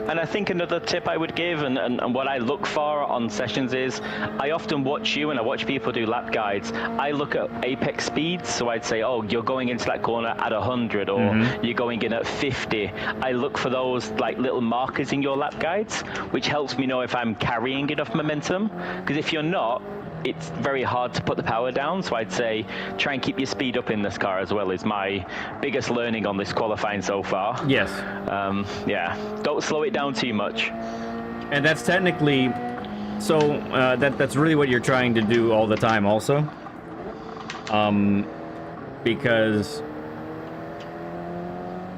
And I think another tip I would give and what I look for on sessions is I often watch you and I watch people do lap guides. I look at apex speeds, so I'd say, oh, you're going into that corner at 100 or you're going in at 50. I look for those like little markers in your lap guides, which helps me know if I'm carrying enough momentum. Because if you're not, it's very hard to put the power down, so I'd say try and keep your speed up in this car as well is my biggest learning on this qualifying so far. Yes. Yeah, don't slow it down too much. And that's technically, so that's really what you're trying to do all the time also. Because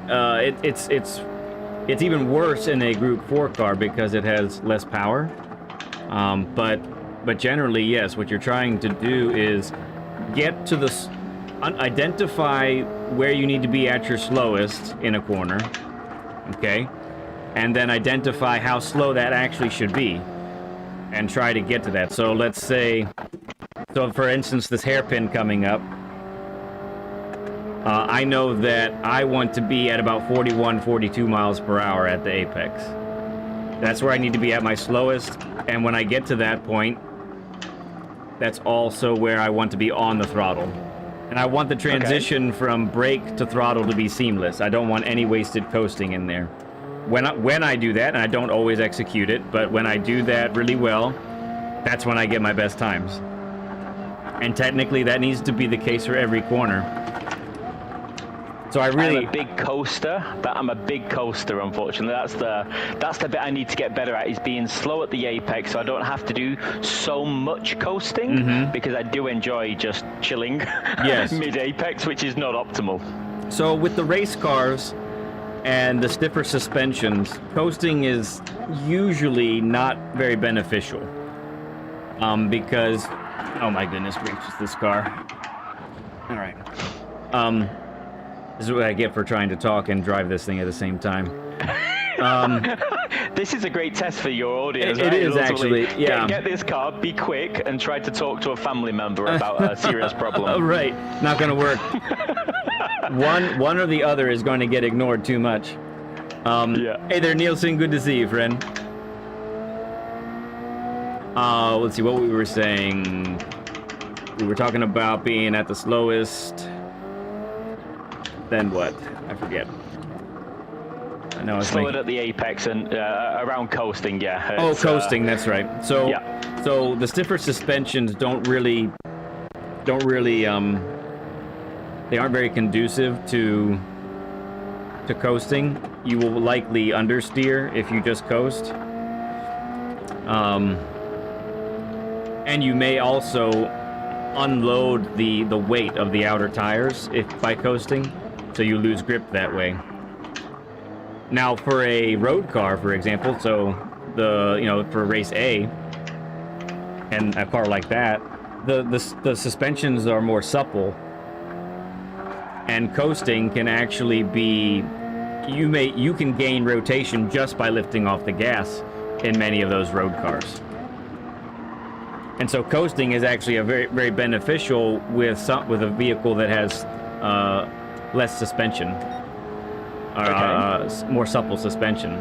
it's even worse in a Group 4 car because it has less power. But generally, yes, what you're trying to do is get to identify where you need to be at your slowest in a corner, okay? And then identify how slow that actually should be and try to get to that. So let's say, for instance, this hairpin coming up, I know that I want to be at about 41, 42 miles per hour at the apex. That's where I need to be at my slowest, and when I get to that point, that's also where I want to be on the throttle. And I want the transition from brake to throttle to be seamless. I don't want any wasted coasting in there. When I do that, and I don't always execute it, but when I do that really well, that's when I get my best times. And technically, that needs to be the case for every corner. So I'm a big coaster, but I'm a big coaster, unfortunately. That's the bit I need to get better at, is being slow at the apex, so I don't have to do so much coasting, because I do enjoy just chilling mid-apex, which is not optimal. So with the race cars and the stiffer suspensions, coasting is usually not very beneficial. Because, oh my goodness gracious, this car. All right. This is what I get for trying to talk and drive this thing at the same time. This is a great test for your audience. It is actually, yeah. Get this car, be quick, and try to talk to a family member about a serious problem. Right, not going to work. One or the other is going to get ignored too much. Hey there, Nielsen. Good to see you, friend. Let's see what we were saying. We were talking about being at the slowest. Then what? I forget. I know. Slow it at the apex and around coasting, yeah. Oh, coasting. That's right. So, so the stiffer suspensions don't really. They aren't very conducive to coasting. You will likely understeer if you just coast. And you may also unload the weight of the outer tires by coasting. So you lose grip that way. Now, for a road car, for example, so for race A, and a car like that, the suspensions are more supple, and coasting can actually be, you can gain rotation just by lifting off the gas in many of those road cars. And so coasting is actually a very, very beneficial with a vehicle that has less suspension, more supple suspension.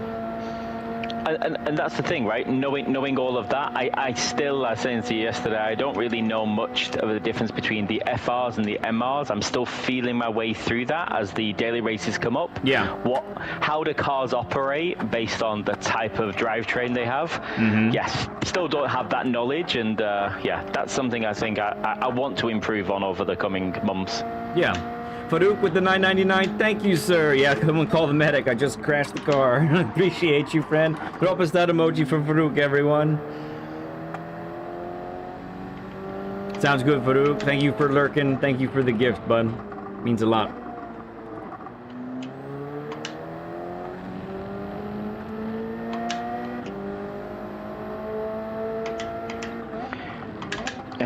And that's the thing, right? Knowing all of that, I still, I was saying to you yesterday, I don't really know much of the difference between the FRs and the MRs. I'm still feeling my way through that as the daily races come up. Yeah. How do cars operate based on the type of drivetrain they have? Yes, still don't have that knowledge, and that's something I think I want to improve on over the coming months. Yeah. Farouk with the $9.99. Thank you, sir. Yeah, come and call the medic. I just crashed the car. Appreciate you, friend. Drop us that emoji for Farouk, everyone. Sounds good, Farouk. Thank you for lurking. Thank you for the gift, bud. Means a lot.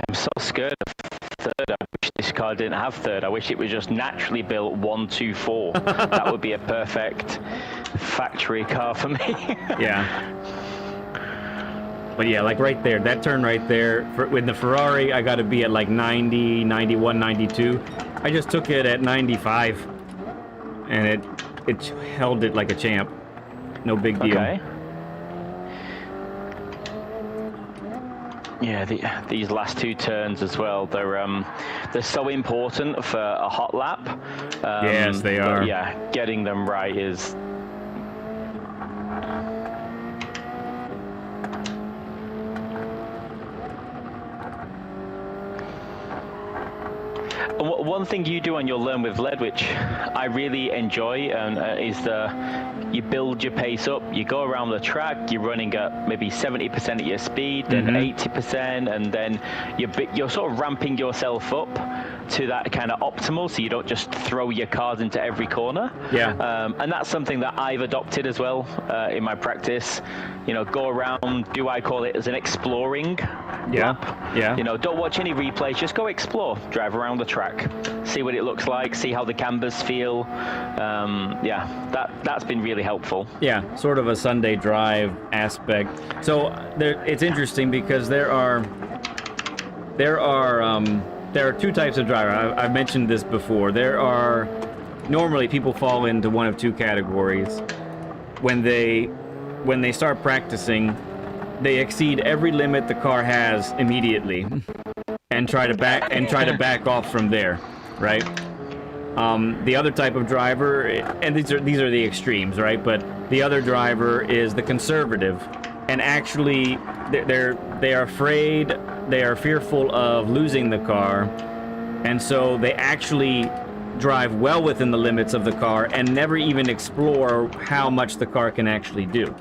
I'm so scared of third. I wish this car didn't have third. I wish it was just naturally built 1, 2, 4. That would be a perfect factory car for me. Yeah. But yeah, like right there, that turn right there, with the Ferrari, I got to be at like 90, 91, 92. I just took it at 95, and it held it like a champ. No big deal. Okay. Yeah, these last 2 turns as well, they're so important for a hot lap. Yes, they are. Yeah, getting them right is... One thing you do on your Learn with Lead, which I really enjoy, is you build your pace up. You go around the track, you're running at maybe 70% of your speed, then 80%, and then you're sort of ramping yourself up to that kind of optimal, so you don't just throw your cars into every corner. Yeah. And that's something that I've adopted as well in my practice. You know, go around, I call it as an exploring lap. Yeah. You know, don't watch any replays, just go explore. Drive around the track, see what it looks like, see how the cambers feel. Yeah, that's been really helpful. Yeah, sort of a Sunday drive aspect. So it's interesting because there are 2 types of driver. I've mentioned this before. Normally people fall into one of 2 categories. When they start practicing, they exceed every limit the car has immediately, and try to back off from there, right? The other type of driver, and these are the extremes, right? But the other driver is the conservative, and actually they are afraid, they are fearful of losing the car, and so they actually drive well within the limits of the car and never even explore how much the car can actually do.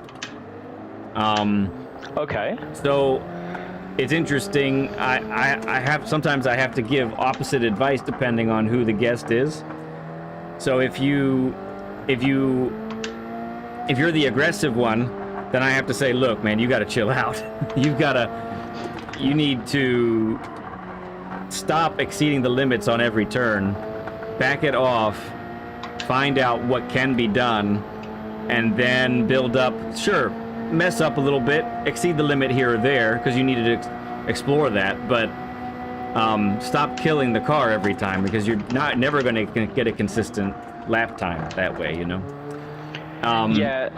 Okay. So it's interesting. Sometimes I have to give opposite advice depending on who the guest is. So if you're the aggressive one, then I have to say, look, man, you got to chill out. You need to stop exceeding the limits on every turn, back it off, find out what can be done, and then build up. Sure, mess up a little bit, exceed the limit here or there because you needed to explore that, but stop killing the car every time, because you're never going to get a consistent lap time that way, you know. Yeah,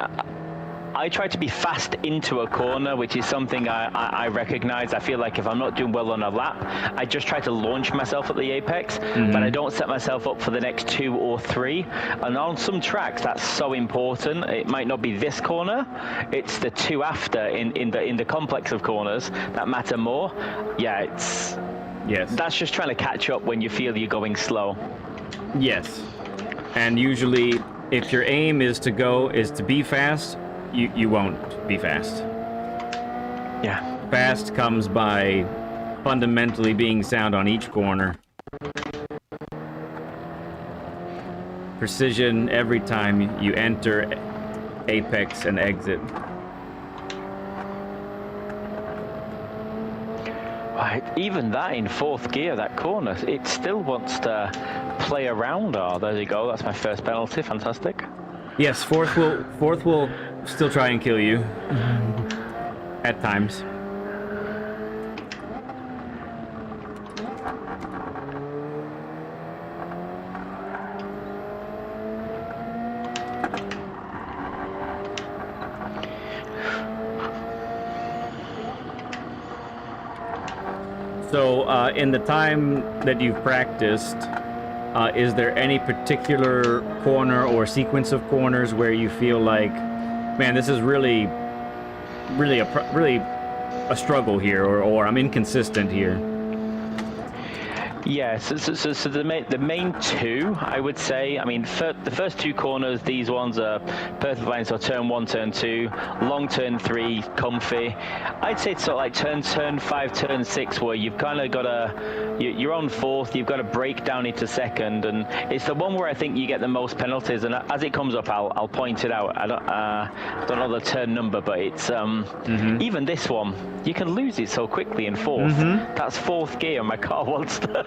I try to be fast into a corner, which is something I recognize. I feel like if I'm not doing well on a lap, I just try to launch myself at the apex, but I don't set myself up for the next 2 or 3. And on some tracks, that's so important. It might not be this corner, it's the 2 after in the complex of corners that matter more. Yeah, that's just trying to catch up when you feel you're going slow. Yes, and usually if your aim is to be fast, you won't be fast. Yeah. Fast comes by fundamentally being sound on each corner. Precision every time you enter apex and exit. Right, even that in 4th gear, that corner, it still wants to play around. Oh, there you go. That's my first penalty. Fantastic. Yes, fourth will still try and kill you at times. So, in the time that you've practiced, is there any particular corner or sequence of corners where you feel like, man, this is really a struggle here, or I'm inconsistent here? Yeah, so the main two, I would say, I mean, the first two corners, these ones are perfect fine. So turn 1, turn 2, long turn 3, comfy. I'd say it's sort of like turn 5, turn 6, where you've kind of got to, you're on fourth, you've got to break down into second, and it's the one where I think you get the most penalties. And as it comes up, I'll point it out. I don't know the turn number, but it's even this one, you can lose it so quickly in fourth. That's fourth gear, and my car wants to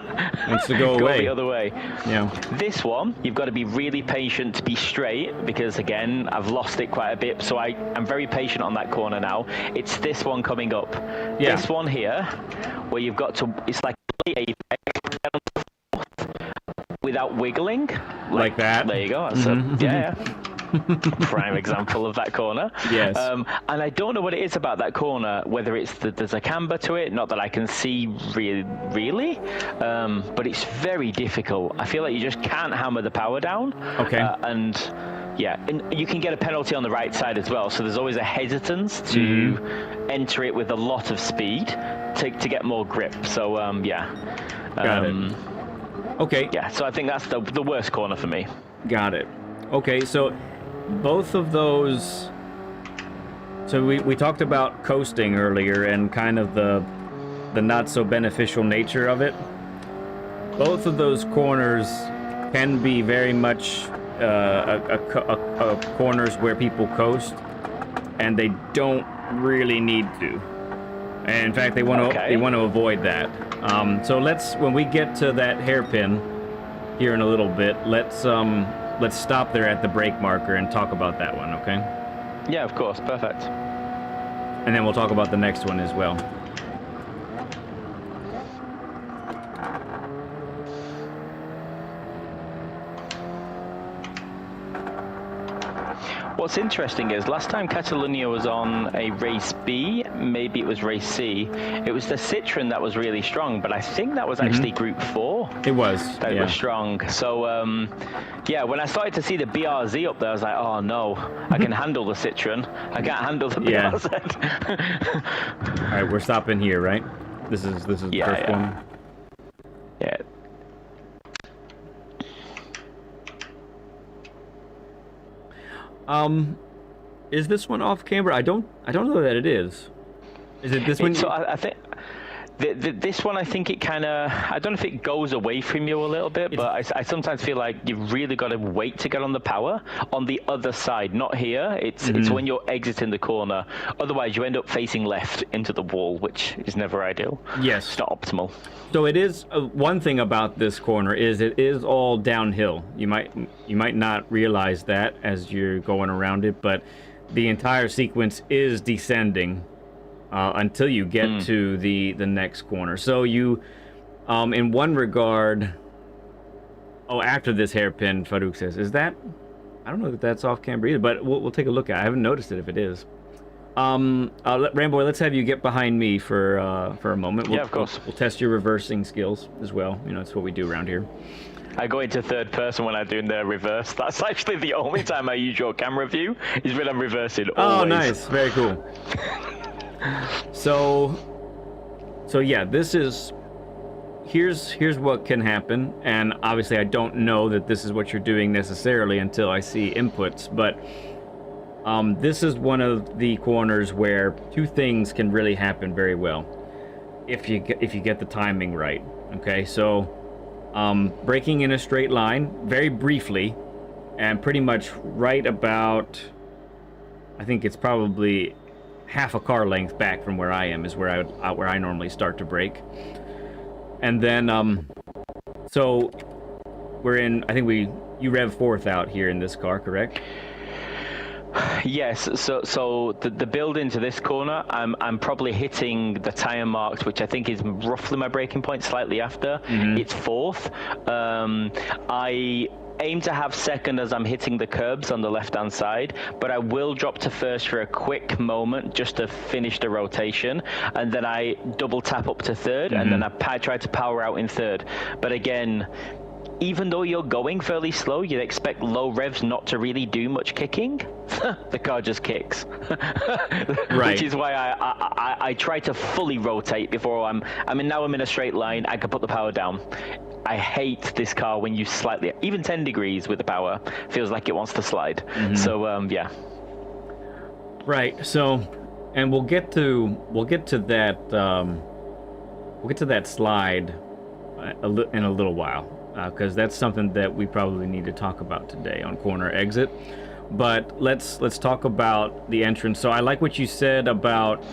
go away. The other way. Yeah. This one, you've got to be really patient to be straight, because again, I've lost it quite a bit, so I'm very patient on that corner now. It's this one coming up. Yeah. This one here, where you've got to, it's like apex without wiggling. Like that. There you go. Yeah. Prime example of that corner. Yes. And I don't know what it is about that corner, whether it's there's a camber to it, not that I can see really, but it's very difficult. I feel like you just can't hammer the power down. Okay. And you can get a penalty on the right side as well, so there's always a hesitance to enter it with a lot of speed to get more grip. So Got it. Okay. Yeah, so I think that's the worst corner for me. Got it. Okay, so both of those, so we talked about coasting earlier and kind of the not so beneficial nature of it. Both of those corners can be very much corners where people coast, and they don't really need to. And in fact, they want to avoid that. So when we get to that hairpin here in a little bit, let's stop there at the brake marker and talk about that one, okay? Yeah, of course. Perfect. And then we'll talk about the next one as well. What's interesting is last time Catalunya was on a race B, maybe it was race C, it was the Citroen that was really strong, but I think that was actually Group 4. It was. That was strong. So, when I started to see the BRZ up there, I was like, oh no, I can handle the Citroen. I can't handle the BRZ. All right, we're stopping here, right? This is the first one. Yeah. Is this one off camera? I don't know that it is. Is it this one? So I think this one, I think it kind of, I don't know if it goes away from you a little bit, but I sometimes feel like you've really got to wait to get on the power on the other side, not here. It's when you're exiting the corner. Otherwise, you end up facing left into the wall, which is never ideal. Yes. It's not optimal. So it is, one thing about this corner is it is all downhill. You might not realize that as you're going around it, but the entire sequence is descending until you get to the next corner. So you, in one regard, after this hairpin, Farouk says, is that, I don't know that that's off camera either, but we'll take a look at it. I haven't noticed it if it is. Ramboi, let's have you get behind me for a moment. Yeah, of course. We'll test your reversing skills as well. You know, that's what we do around here. I go into third person when I'm doing the reverse. That's actually the only time I use your camera view, is when I'm reversing. Always. Oh, nice. Very cool. So yeah, here's what can happen, and obviously I don't know that this is what you're doing necessarily until I see inputs, but this is one of the corners where two things can really happen very well if you get the timing right. Okay, so braking in a straight line very briefly, and pretty much right about, I think it's probably half a car length back from where I am is where I normally start to brake. And then so we're in, I think you rev fourth out here in this car, correct? Yes, so the build into this corner, I'm probably hitting the tire marks, which I think is roughly my braking point, slightly after. It's fourth. I aim to have second as I'm hitting the curbs on the left hand side, but I will drop to first for a quick moment just to finish the rotation, and then I double tap up to third, and then I try to power out in third. But again, even though you're going fairly slow, you'd expect low revs not to really do much kicking. The car just kicks. Right. Which is why I try to fully rotate before now I'm in a straight line. I can put the power down. I hate this car when you slightly, even 10 degrees with the power, feels like it wants to slide. So yeah. Right. So, and we'll get to that slide in a little while, because that's something that we probably need to talk about today on Corner Exit. But let's talk about the entrance. So I like what you said about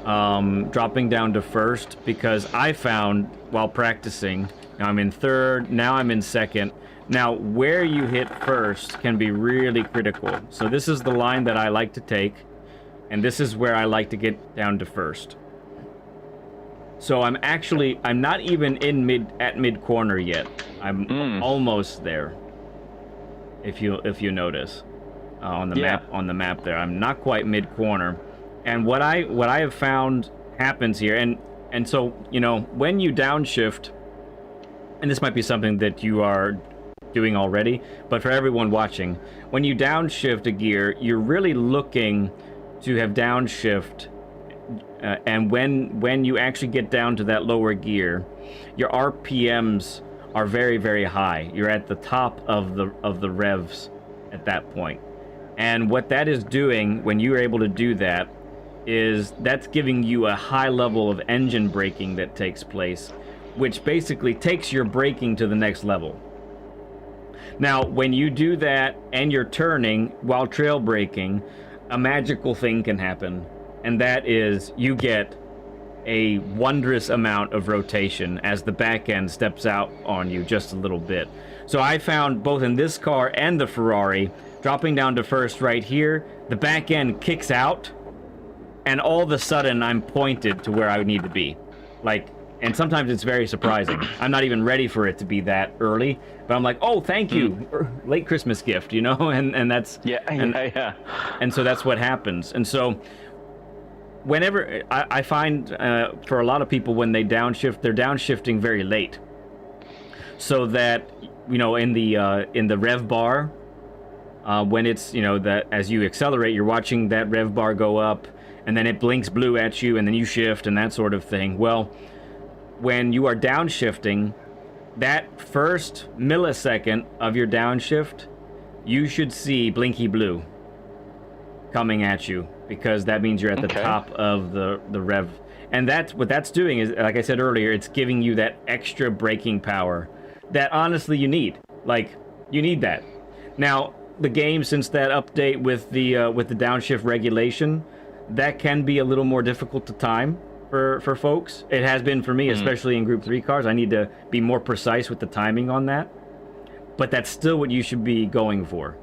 dropping down to first, because I found while practicing, I'm in third, now I'm in second. Now, where you hit first can be really critical. So this is the line that I like to take, and this is where I like to get down to first. So I'm not even at mid corner yet. I'm almost there. If you notice on the map there, I'm not quite mid corner. And what I have found happens here, and so when you downshift, and this might be something that you are doing already, but for everyone watching, when you downshift a gear, you're really looking to have downshift. And when you actually get down to that lower gear, your RPMs are very, very high. You're at the top of the revs at that point. And what that is doing when you're able to do that is that's giving you a high level of engine braking that takes place, which basically takes your braking to the next level. Now, when you do that and you're turning while trail braking, a magical thing can happen. And that is, you get a wondrous amount of rotation as the back end steps out on you just a little bit. So I found both in this car and the Ferrari, dropping down to first right here, the back end kicks out, and all of a sudden I'm pointed to where I would need to be. And sometimes it's very surprising. I'm not even ready for it to be that early, but I'm like, oh, thank you, late Christmas gift, and that's yeah. And so that's what happens. And so whenever I find for a lot of people, when they downshift, they're downshifting very late, so that in the rev bar, when it's that as you accelerate, you're watching that rev bar go up, and then it blinks blue at you, and then you shift and that sort of thing. Well, when you are downshifting, that first millisecond of your downshift, you should see blinky blue coming at you, because that means you're at the top of the rev. And that's what that's doing is, like I said earlier, it's giving you that extra braking power that honestly you need. You need that. Now, the game, since that update with the downshift regulation, that can be a little more difficult to time for folks. It has been for me, especially in Group 3 cars. I need to be more precise with the timing on that. But that's still what you should be going for.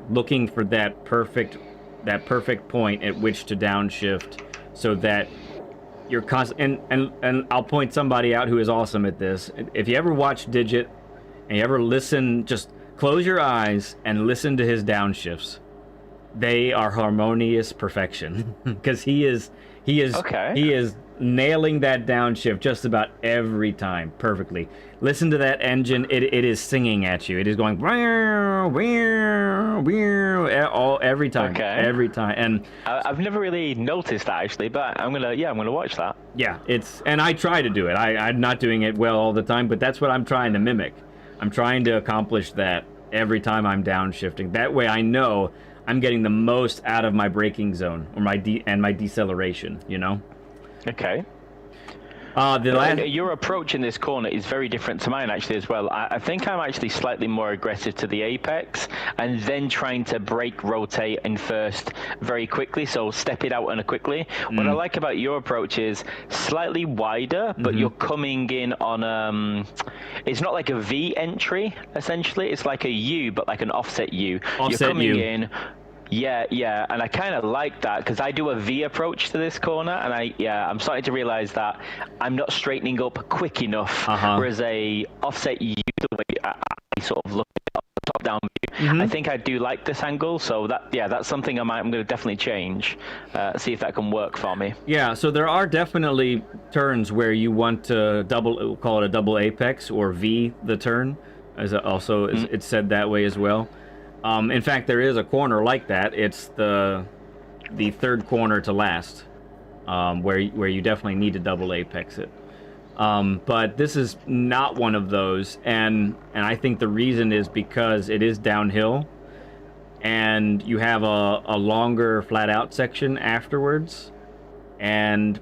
Looking for that perfect point at which to downshift, so that you're constant. And I'll point somebody out who is awesome at this. If you ever watch Digit and you ever listen, just close your eyes and listen to his downshifts. They are harmonious perfection, because he is nailing that downshift just about every time perfectly. Listen to that engine; it is singing at you. It is going every time, every time. And I've never really noticed that actually, but I'm gonna watch that. Yeah, and I try to do it. I'm not doing it well all the time, but that's what I'm trying to mimic. I'm trying to accomplish that every time I'm downshifting. That way, I know I'm getting the most out of my braking zone or my deceleration. Okay. Your approach in this corner is very different to mine actually as well. I think I'm actually slightly more aggressive to the apex, and then trying to brake rotate in first very quickly, so step it out and quickly. What I like about your approach is slightly wider, but you're coming in on it's not like a V entry essentially, it's like a U, but like an offset U. You're coming in. Yeah, and I kind of like that, because I do a V approach to this corner, and I'm starting to realize that I'm not straightening up quick enough, whereas a offset U, the way I sort of look at the top-down view, I think I do like this angle, so that's something I'm going to definitely change, see if that can work for me. Yeah, so there are definitely turns where you want to call it a double apex, or V the turn, as it's said that way as well. In fact, there is a corner like that. It's the third corner to last, where you definitely need to double apex it. But this is not one of those, and I think the reason is because it is downhill, and you have a longer flat out section afterwards, and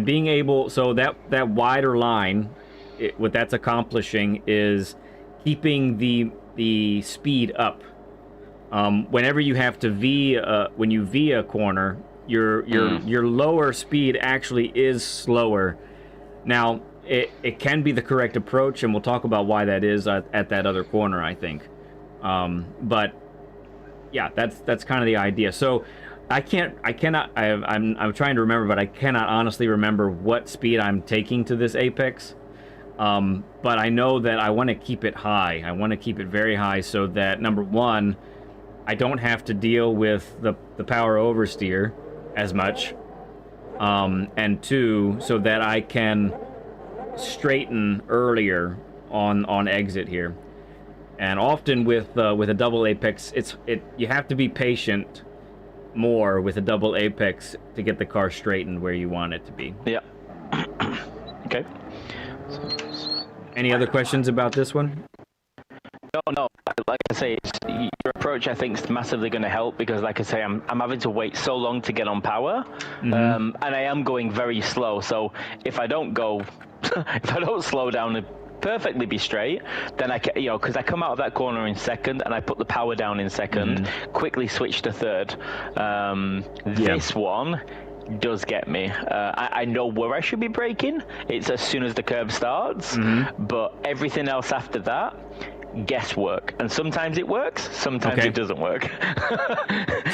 being able, so that wider line, what that's accomplishing is keeping the speed up. Whenever you have to when you V a corner, your lower speed actually is slower. Now, it can be the correct approach, and we'll talk about why that is at that other corner, I think. But yeah, that's kind of the idea. So I'm trying to remember, but I cannot honestly remember what speed I'm taking to this apex. But I know that I want to keep it high. I want to keep it very high so that, number one, I don't have to deal with the power oversteer as much. And two, so that I can straighten earlier on exit here. And often with a double apex, you have to be patient more with a double apex to get the car straightened where you want it to be. Yeah. Okay. Any other questions about this one? No. Like I say, your approach I think is massively going to help, because, like I say, I'm having to wait so long to get on power, and I am going very slow. So if I don't slow down and perfectly be straight, then I can, because I come out of that corner in second and I put the power down in second, quickly switch to third. This one does get me. I know where I should be braking. It's as soon as the curve starts, but everything else after that, guesswork. And sometimes it works, sometimes it doesn't work.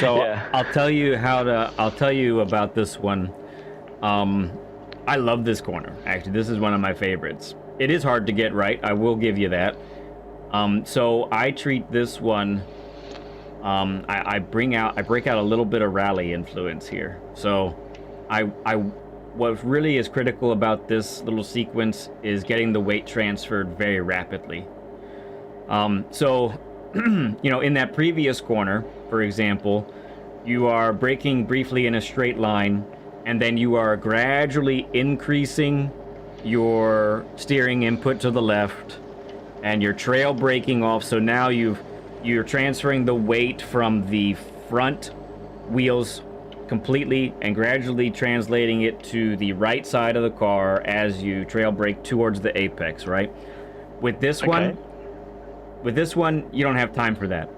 So yeah. I'll tell you about this one. I love this corner. Actually, this is one of my favorites. It is hard to get right, I will give you that. So I treat this one, I break out a little bit of rally influence here. So what really is critical about this little sequence is getting the weight transferred very rapidly. So in that previous corner, for example, you are braking briefly in a straight line, and then you are gradually increasing your steering input to the left, and you're trail braking off. So now you're transferring the weight from the front wheels completely and gradually translating it to the right side of the car as you trail brake towards the apex, right? With this one, you don't have time for that.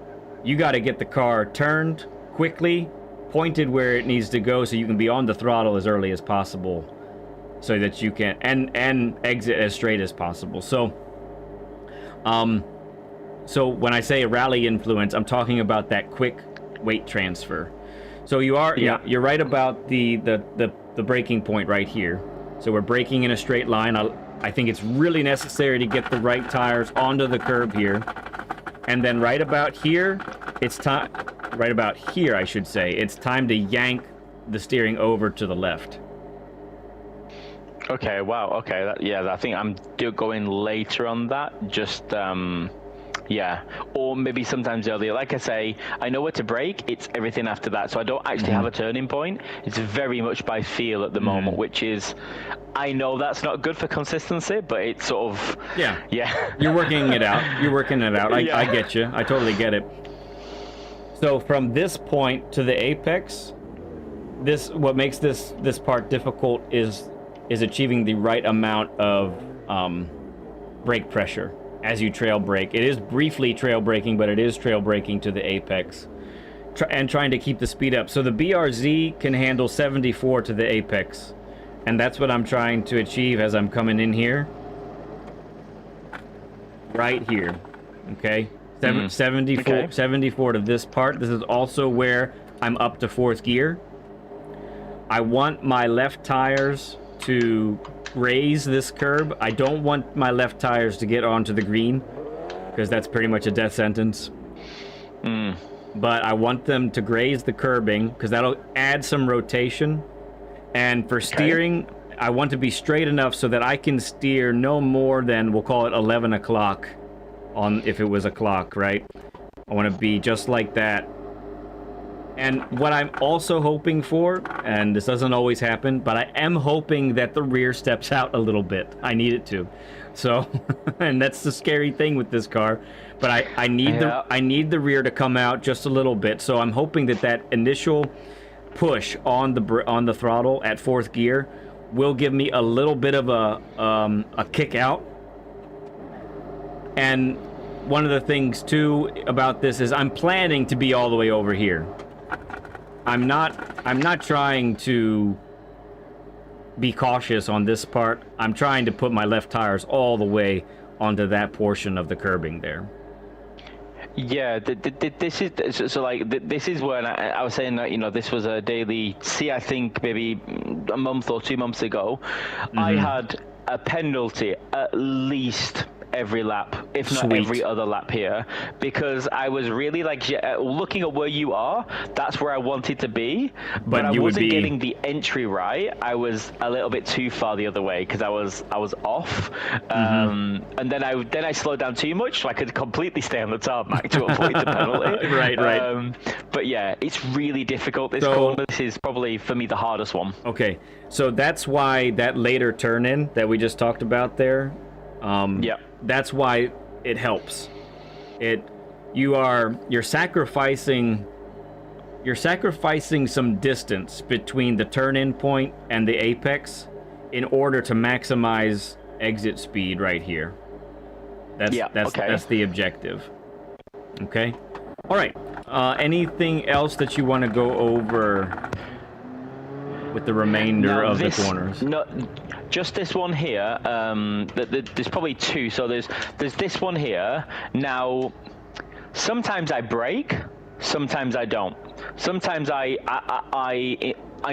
You got to get the car turned quickly, pointed where it needs to go, so you can be on the throttle as early as possible, so that you can and exit as straight as possible. So when I say rally influence, I'm talking about that quick weight transfer. So you're right about the braking point right here. So we're braking in a straight line. I think it's really necessary to get the right tires onto the curb here. And then right about here, it's time to yank the steering over to the left. Okay, wow, okay, I think I'm going later on that, just, or maybe sometimes earlier. Like I say, I know where to brake, it's everything after that, so I don't actually have a turning point. It's very much by feel at the moment, which is, I know that's not good for consistency, but it's sort of... Yeah. You're working it out. I get you. I totally get it. So from this point to the apex, what makes this part difficult is achieving the right amount of brake pressure as you trail brake. It is briefly trail braking, but it is trail braking to the apex, and trying to keep the speed up. So the BRZ can handle 74 to the apex, and that's what I'm trying to achieve as I'm coming in here. Right here, okay? 74 to this part. This is also where I'm up to fourth gear. I want my left tires to raise this curb. I don't want my left tires to get onto the green, because that's pretty much a death sentence. But I want them to graze the curbing because that'll add some rotation. And for steering, I want to be straight enough so that I can steer no more than, we'll call it 11 o'clock on if it was a clock, right? I want to be just like that. And what I'm also hoping for, and this doesn't always happen, but I am hoping that the rear steps out a little bit. I need it to. So, and that's the scary thing with this car. But I need the rear to come out just a little bit. So I'm hoping that that initial push on the throttle at 4th gear will give me a little bit of a kick out. And one of the things too about this is I'm planning to be all the way over here. I'm not trying to be cautious on this part. I'm trying to put my left tires all the way onto that portion of the curbing there. Yeah, this is so like this is when I was saying that, you know, this was a daily. See, I think maybe a month or 2 months ago, I had a penalty at least every lap, if not every other lap here, because I was really like looking at where you are. That's where I wanted to be, but I wasn't getting the entry right. I was a little bit too far the other way because I was off, and then I slowed down too much, so I could completely stay on the tarmac to avoid the penalty. Right. But yeah, it's really difficult. This corner, this is probably for me the hardest one. Okay, so that's why that later turn in that we just talked about there. That's why it helps. You're sacrificing some distance between the turn-in point and the apex in order to maximize exit speed right here. That's the objective. Okay. All right. Anything else that you want to go over with the remainder of the corners? No, just this one here. There's probably two. So there's this one here. Now, sometimes I brake, sometimes I don't. Sometimes I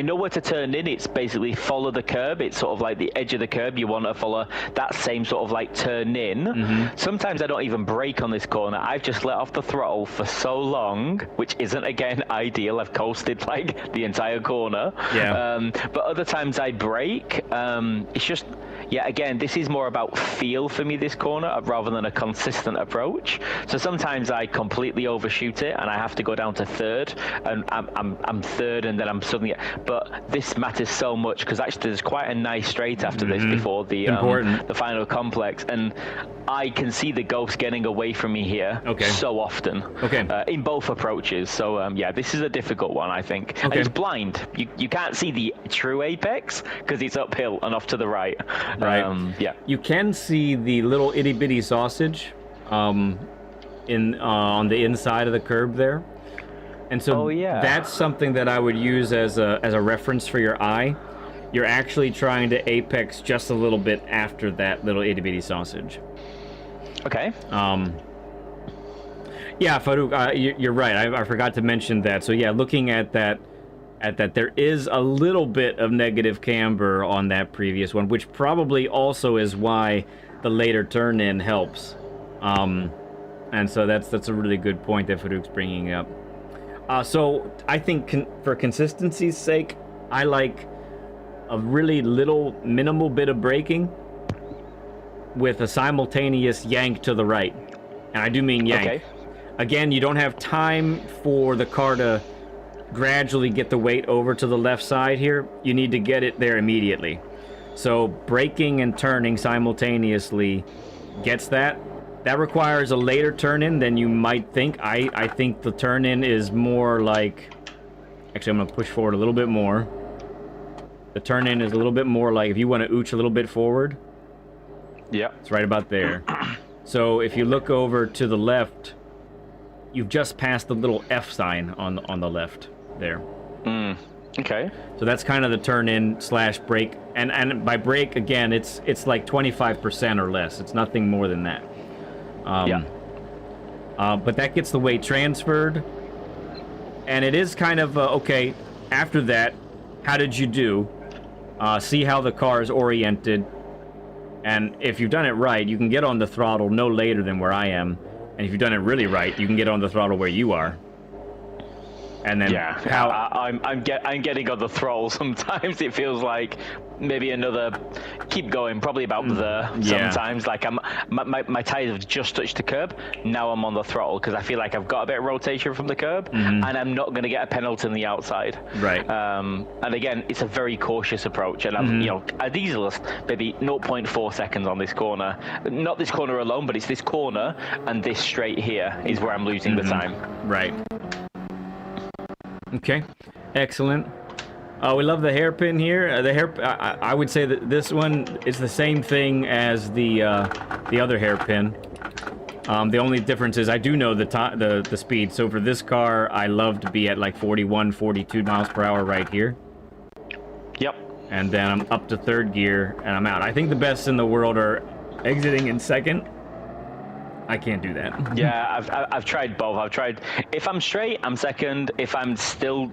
know where to turn in. It's basically follow the curb. It's sort of like the edge of the curb. You want to follow that same sort of like turn in. Sometimes I don't even brake on this corner. I've just let off the throttle for so long, which isn't, again, ideal. I've coasted like the entire corner. But other times I brake. It's just, again, this is more about feel for me, this corner, rather than a consistent approach. So sometimes I completely overshoot it and I have to go down to third, and I'm third, and then I'm suddenly. But this matters so much because actually there's quite a nice straight after this before the final complex, and I can see the ghost getting away from me here so often in both approaches. So this is a difficult one, I think. And it's blind. You can't see the true apex because it's uphill and off to the right. You can see the little itty bitty sausage on the inside of the curb there. And so that's something that I would use as a reference for your eye. You're actually trying to apex just a little bit after that little itty bitty sausage. Okay. Farouk, you're right. I forgot to mention that. So yeah, looking at that, there is a little bit of negative camber on that previous one, which probably also is why the later turn in helps. And so that's a really good point that Farouk's bringing up. So I think for consistency's sake, I like a really minimal bit of braking with a simultaneous yank to the right. And I do mean yank. Okay. Again, you don't have time for the car to gradually get the weight over to the left side here. You need to get it there immediately. So braking and turning simultaneously gets that. That requires a later turn-in than you might think. I think the turn-in is more like... Actually, I'm going to push forward a little bit more. The turn-in is a little bit more like if you want to ooch a little bit forward. Yeah. It's right about there. So if you look over to the left, you've just passed the little F sign on the left there. Okay. So that's kind of the turn-in / brake. And by brake, again, it's like 25% or less. It's nothing more than that. But that gets the weight transferred, and it is kind of okay. After that, how did you do? See how the car is oriented, and if you've done it right, you can get on the throttle no later than where I am, And if you've done it really right, you can get on the throttle where you are. And then I'm getting on the throttle sometimes. It feels like maybe another keep going, probably about there sometimes. Like my tires have just touched the curb. Now I'm on the throttle because I feel like I've got a bit of rotation from the curb, and I'm not going to get a penalty on the outside. Right. And again, it's a very cautious approach, and I'm I'd easily maybe 0.4 seconds on this corner. Not this corner alone, but it's this corner and this straight here is where I'm losing the time. Right. Okay, excellent. We love the hairpin here. I would say that this one is the same thing as the other hairpin. The only difference is I do know the speed. So for this car, I love to be at like 41, 42 miles per hour right here. Yep. And then I'm up to third gear and I'm out. I think the best in the world are exiting in second. I can't do that. Yeah, I've tried both. I've tried, if I'm straight, I'm second. If I'm still,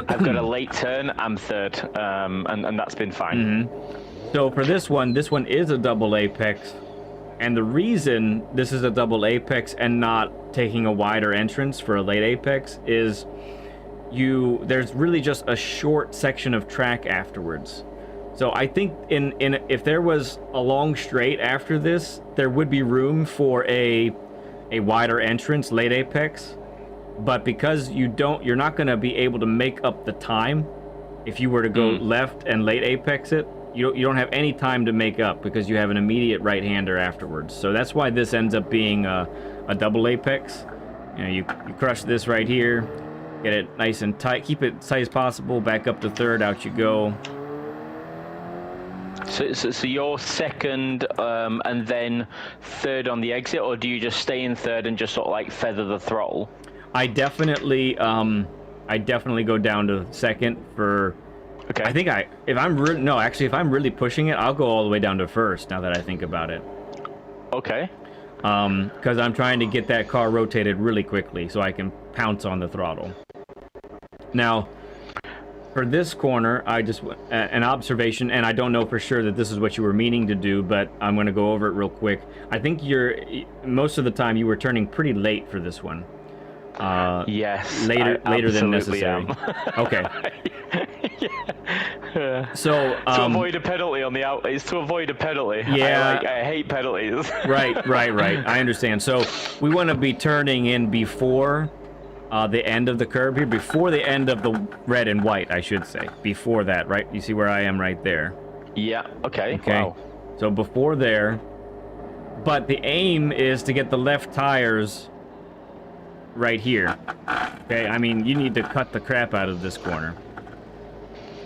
I've got a late turn, I'm third. And that's been fine. So for this one is a double apex. And the reason this is a double apex and not taking a wider entrance for a late apex is there's really just a short section of track afterwards. So I think if there was a long straight after this, there would be room for a wider entrance late apex, but because you're not going to be able to make up the time if you were to go left and late apex it. You don't have any time to make up because you have an immediate right-hander afterwards. So that's why this ends up being a double apex. You crush this right here, get it nice and tight, keep it tight as possible, back up to third, out you go. So you're second and then third on the exit, or do you just stay in third and just sort of like feather the throttle? I definitely go down to second for. Okay. I think if I'm really pushing it, I'll go all the way down to first. Now that I think about it. Okay. Because I'm trying to get that car rotated really quickly so I can pounce on the throttle. Now. For this corner, an observation, and I don't know for sure that this is what you were meaning to do, but I'm going to go over it real quick. I think most of the time you were turning pretty late for this one. Yes. Later than necessary. Okay. Yeah. So to avoid a penalty on the out, it's to avoid a penalty. Yeah. I hate penalties. Right. I understand. So we want to be turning in before. The end of the curb here, before the end of the red and white, I should say. Before that, right? You see where I am right there? Yeah, okay. Wow. So before there, but the aim is to get the left tires right here. Okay, I mean, you need to cut the crap out of this corner.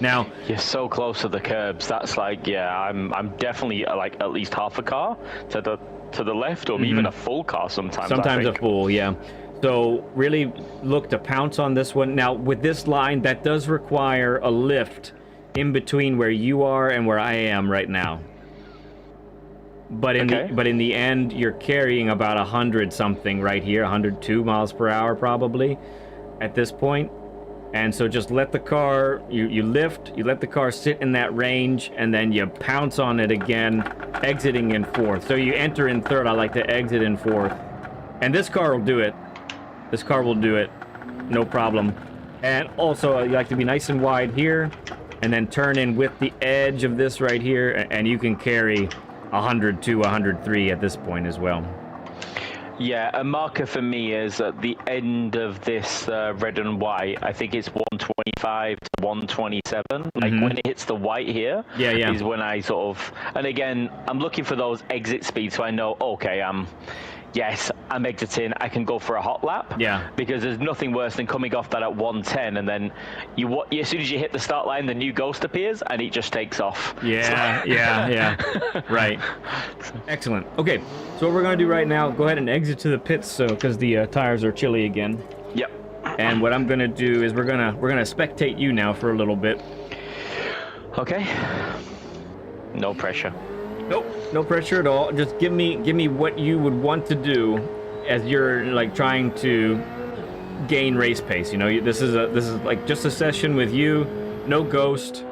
Now... You're so close to the curbs, that's like, yeah, I'm definitely like at least half a car to the left, or even a full car sometimes. Sometimes a full, yeah. So really look to pounce on this one. Now with this line, that does require a lift in between where you are and where I am right now. But in the end, you're carrying about 100 something right here, 102 miles per hour probably at this point. And so just let the car, you lift, you let the car sit in that range, and then you pounce on it again, exiting in fourth. So you enter in third, I like to exit in fourth. And this car will do it. This car will do it, no problem. And also, you like to be nice and wide here, and then turn in with the edge of this right here, and you can carry 102, 103 at this point as well. Yeah, a marker for me is at the end of this red and white. I think it's 125 to 127. Like when it hits the white here, is when I sort of. And again, I'm looking for those exit speeds, so I know, okay, Yes, I'm exiting. I can go for a hot lap. Yeah. Because there's nothing worse than coming off that at 110, and then as soon as you hit the start line, the new ghost appears, and it just takes off. Yeah. Right. Excellent. Okay, so what we're gonna do right now? Go ahead and exit to the pits, because the tires are chilly again. Yep. And what I'm gonna do is we're gonna spectate you now for a little bit. Okay. No pressure. Nope, no pressure at all. Just give me what you would want to do as you're like trying to gain race pace. You know, this is like just a session with you, no ghost.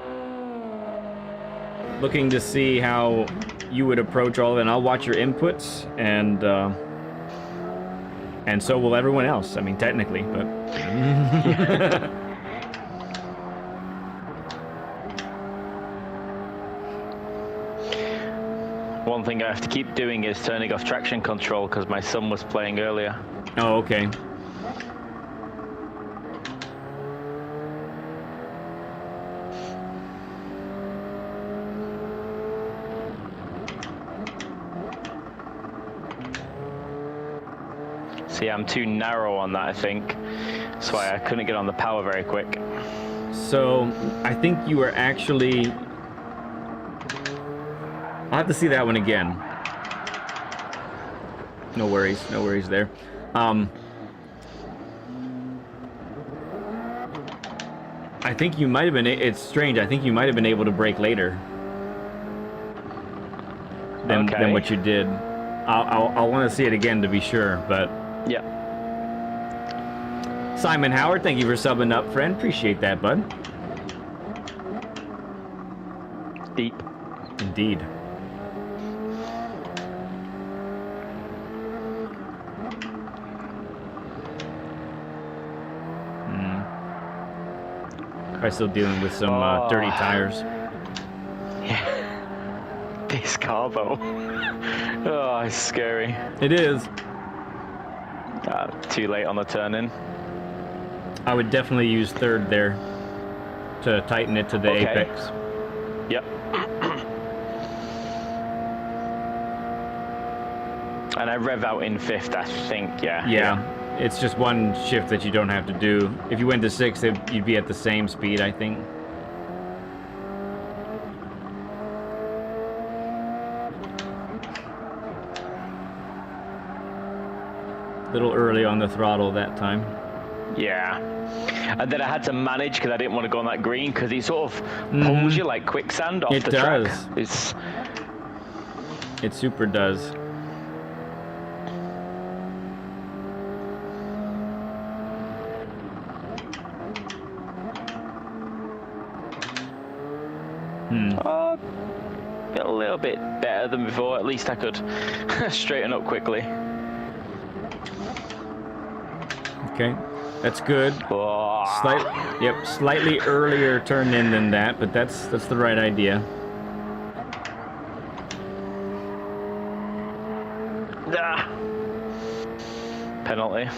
Looking to see how you would approach all of it. And I'll watch your inputs and And so will everyone else. I mean, technically, but... One thing I have to keep doing is turning off traction control because my son was playing earlier. Oh, okay. See, I'm too narrow on that, I think. That's why I couldn't get on the power very quick. So, I think you were actually... I'll have to see that one again. No worries there. I think you might have been... It's strange, I think you might have been able to brake later than what you did. I'll want to see it again to be sure, but... Yeah. Simon Howard, thank you for subbing up, friend. Appreciate that, bud. Deep. Indeed. I'm still dealing with some dirty tires. Yeah. This car, though. Oh, it's scary. It is. Too late on the turn-in. I would definitely use third there to tighten it to the apex. Yep. And I rev out in fifth, I think, Yeah. It's just one shift that you don't have to do. If you went to sixth, you'd be at the same speed, I think. A little early on the throttle that time. Yeah. And then I had to manage because I didn't want to go on that green because he sort of pulls you like quicksand off the track. It does. It super does. A little bit better than before. At least I could straighten up quickly. Okay, that's good. Oh. Slightly earlier turn in than that, but that's the right idea. Penalty.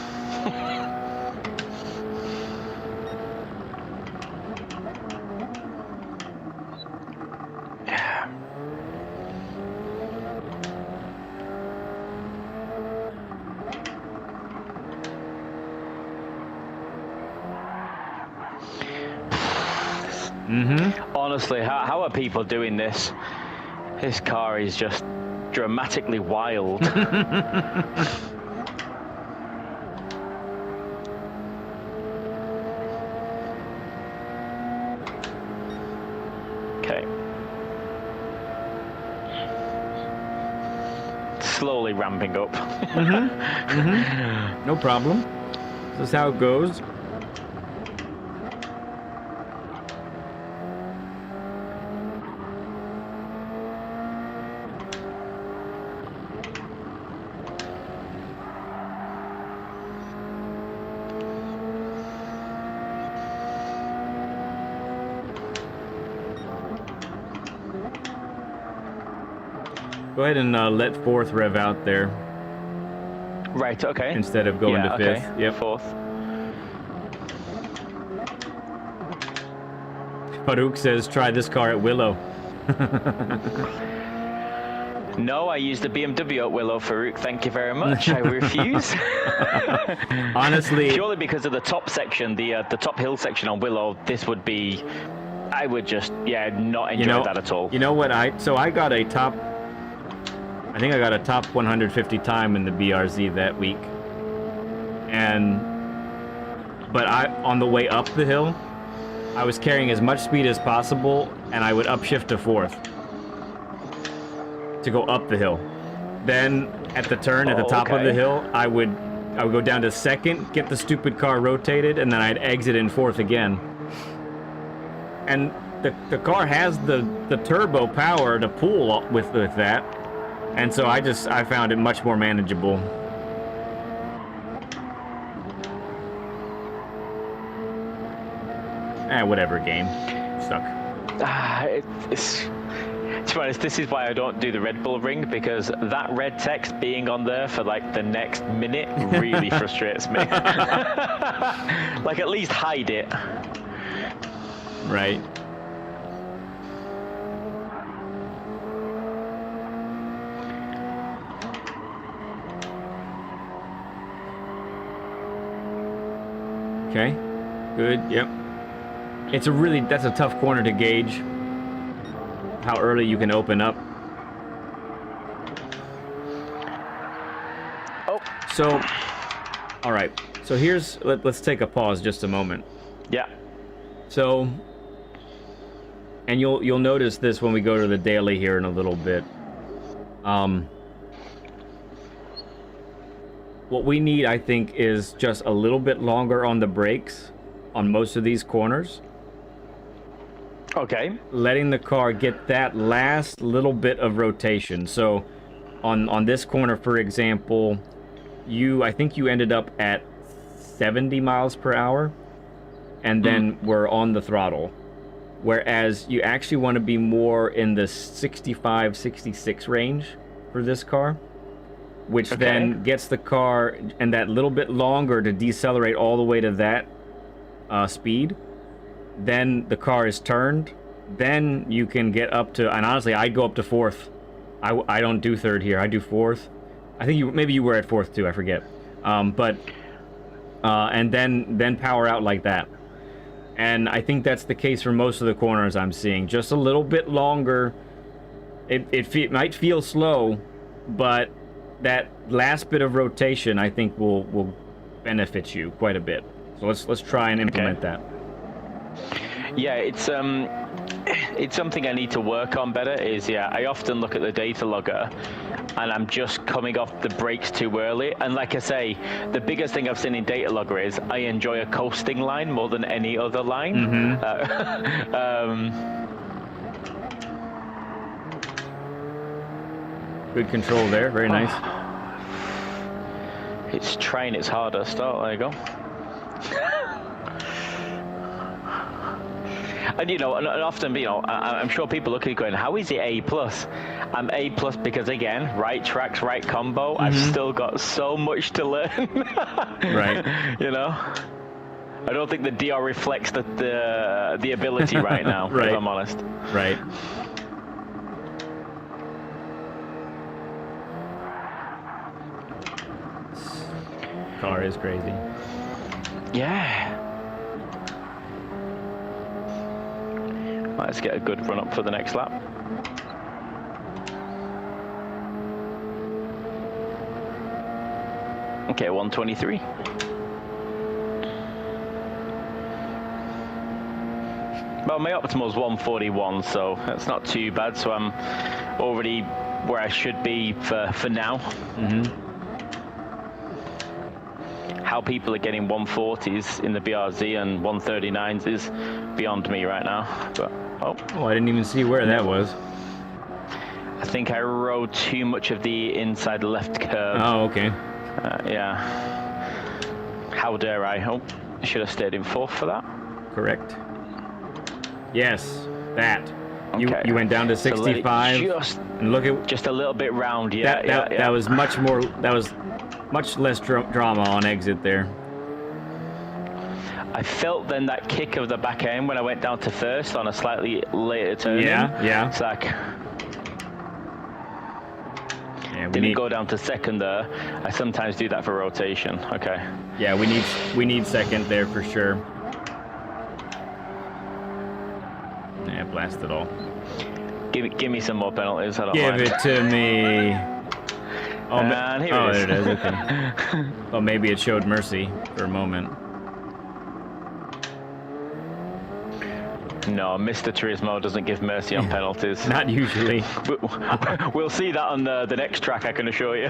Honestly, how are people doing this? This car is just dramatically wild. Okay. Slowly ramping up. No problem. This is how it goes. Go ahead and let fourth rev out there. Right, okay. Instead of going to fifth. Okay. Yep. Fourth. Farouk says, try this car at Willow. No, I used the BMW at Willow, Farouk. Thank you very much. I refuse. Honestly, purely because of the top section, the top hill section on Willow, this would be... I would just, not enjoy that at all. You know what? I got a top... I think I got a top 150 time in the BRZ that week. But on the way up the hill, I was carrying as much speed as possible, and I would upshift to fourth to go up the hill. Then at the turn at the top of the hill, I would go down to second, get the stupid car rotated, and then I'd exit in fourth again. And the car has the turbo power to pull with that. And so I found it much more manageable. Whatever, game. Stuck. To be honest, this is why I don't do the Red Bull ring, because that red text being on there for like the next minute really frustrates me. Like, at least hide it. Right. Okay, good, yep. That's a tough corner to gauge how early you can open up. Oh. So, all right, so let's take a pause just a moment. Yeah. So, and you'll notice this when we go to the daily here in a little bit. What we need, I think, is just a little bit longer on the brakes on most of these corners. Okay. Letting the car get that last little bit of rotation. So on this corner, for example, I think you ended up at 70 miles per hour and then we're on the throttle. Whereas you actually want to be more in the 65, 66 range for this car, which then gets the car and that little bit longer to decelerate all the way to that speed. Then the car is turned. Then you can get up to, and honestly, I'd go up to fourth. I don't do third here. I do fourth. I think maybe you were at fourth too. I forget. And then power out like that. And I think that's the case for most of the corners I'm seeing. Just a little bit longer. It might feel slow, but that last bit of rotation, I think, will benefit you quite a bit. So let's try and implement that. Yeah, it's something I need to work on better. I often look at the data logger, and I'm just coming off the brakes too early. And like I say, the biggest thing I've seen in data logger is I enjoy a coasting line more than any other line. Good control there, very nice. It's trying its hardest. Oh, there you go. And and often, I'm sure people look at it going, how is it A+? I'm A+ because, again, right tracks, right combo. I've still got so much to learn. Right. I don't think the DR reflects the ability right now, right. if I'm honest. Right. Car is crazy. Yeah. Let's get a good run up for the next lap. Okay, 123. Well, my optimal is 141, so that's not too bad. So I'm already where I should be for now. How people are getting 140s in the BRZ and 139s is beyond me right now. But I didn't even see where that was. I think I rode too much of the inside left curve. Oh, okay. Yeah. How dare I? I should have stayed in fourth for that. Correct. Yes, that. Okay. You went down to 65. So and look at just a little bit round. That was much more. That was much less drama on exit there. I felt then that kick of the back end when I went down to first on a slightly later turn. Yeah. It's like, yeah, didn't go down to second there. I sometimes do that for rotation. Okay. Yeah, we need second there for sure. Yeah, blast it all. Give me some more penalties. I don't mind. Give it to me. Oh, and here it is. There it is. Okay. Well, maybe it showed mercy for a moment. No, Mr. Turismo doesn't give mercy on penalties. Not usually. We'll see that on the next track, I can assure you.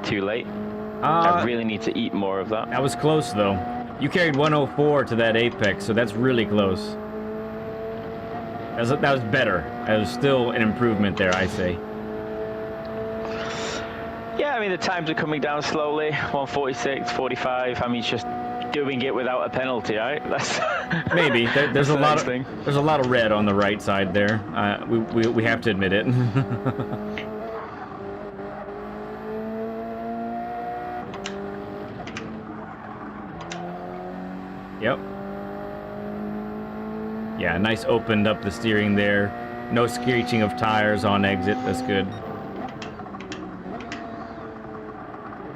Too late. I really need to eat more of that. That was close, though. You carried 104 to that apex, so that's really close. That was better. That was still an improvement there, I say. Yeah, I mean, the times are coming down slowly. 1:46, 45. I mean, it's just doing it without a penalty, right? That's maybe there's a lot of thing. there's a lot of red on the right side there. We have to admit it. Yep. Yeah, nice opened up the steering there. No screeching of tires on exit. That's good.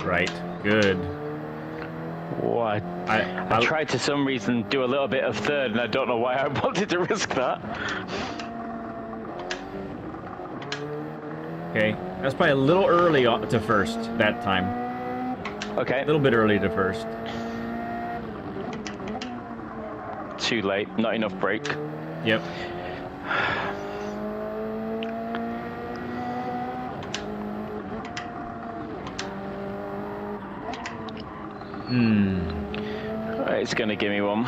Right. Good. Oh, I tried to some reason do a little bit of third, and I don't know why I wanted to risk that. Okay. That's probably a little early to first that time. Okay. A little bit early to first. Too late. Not enough brake. Yep. It's going to give me one.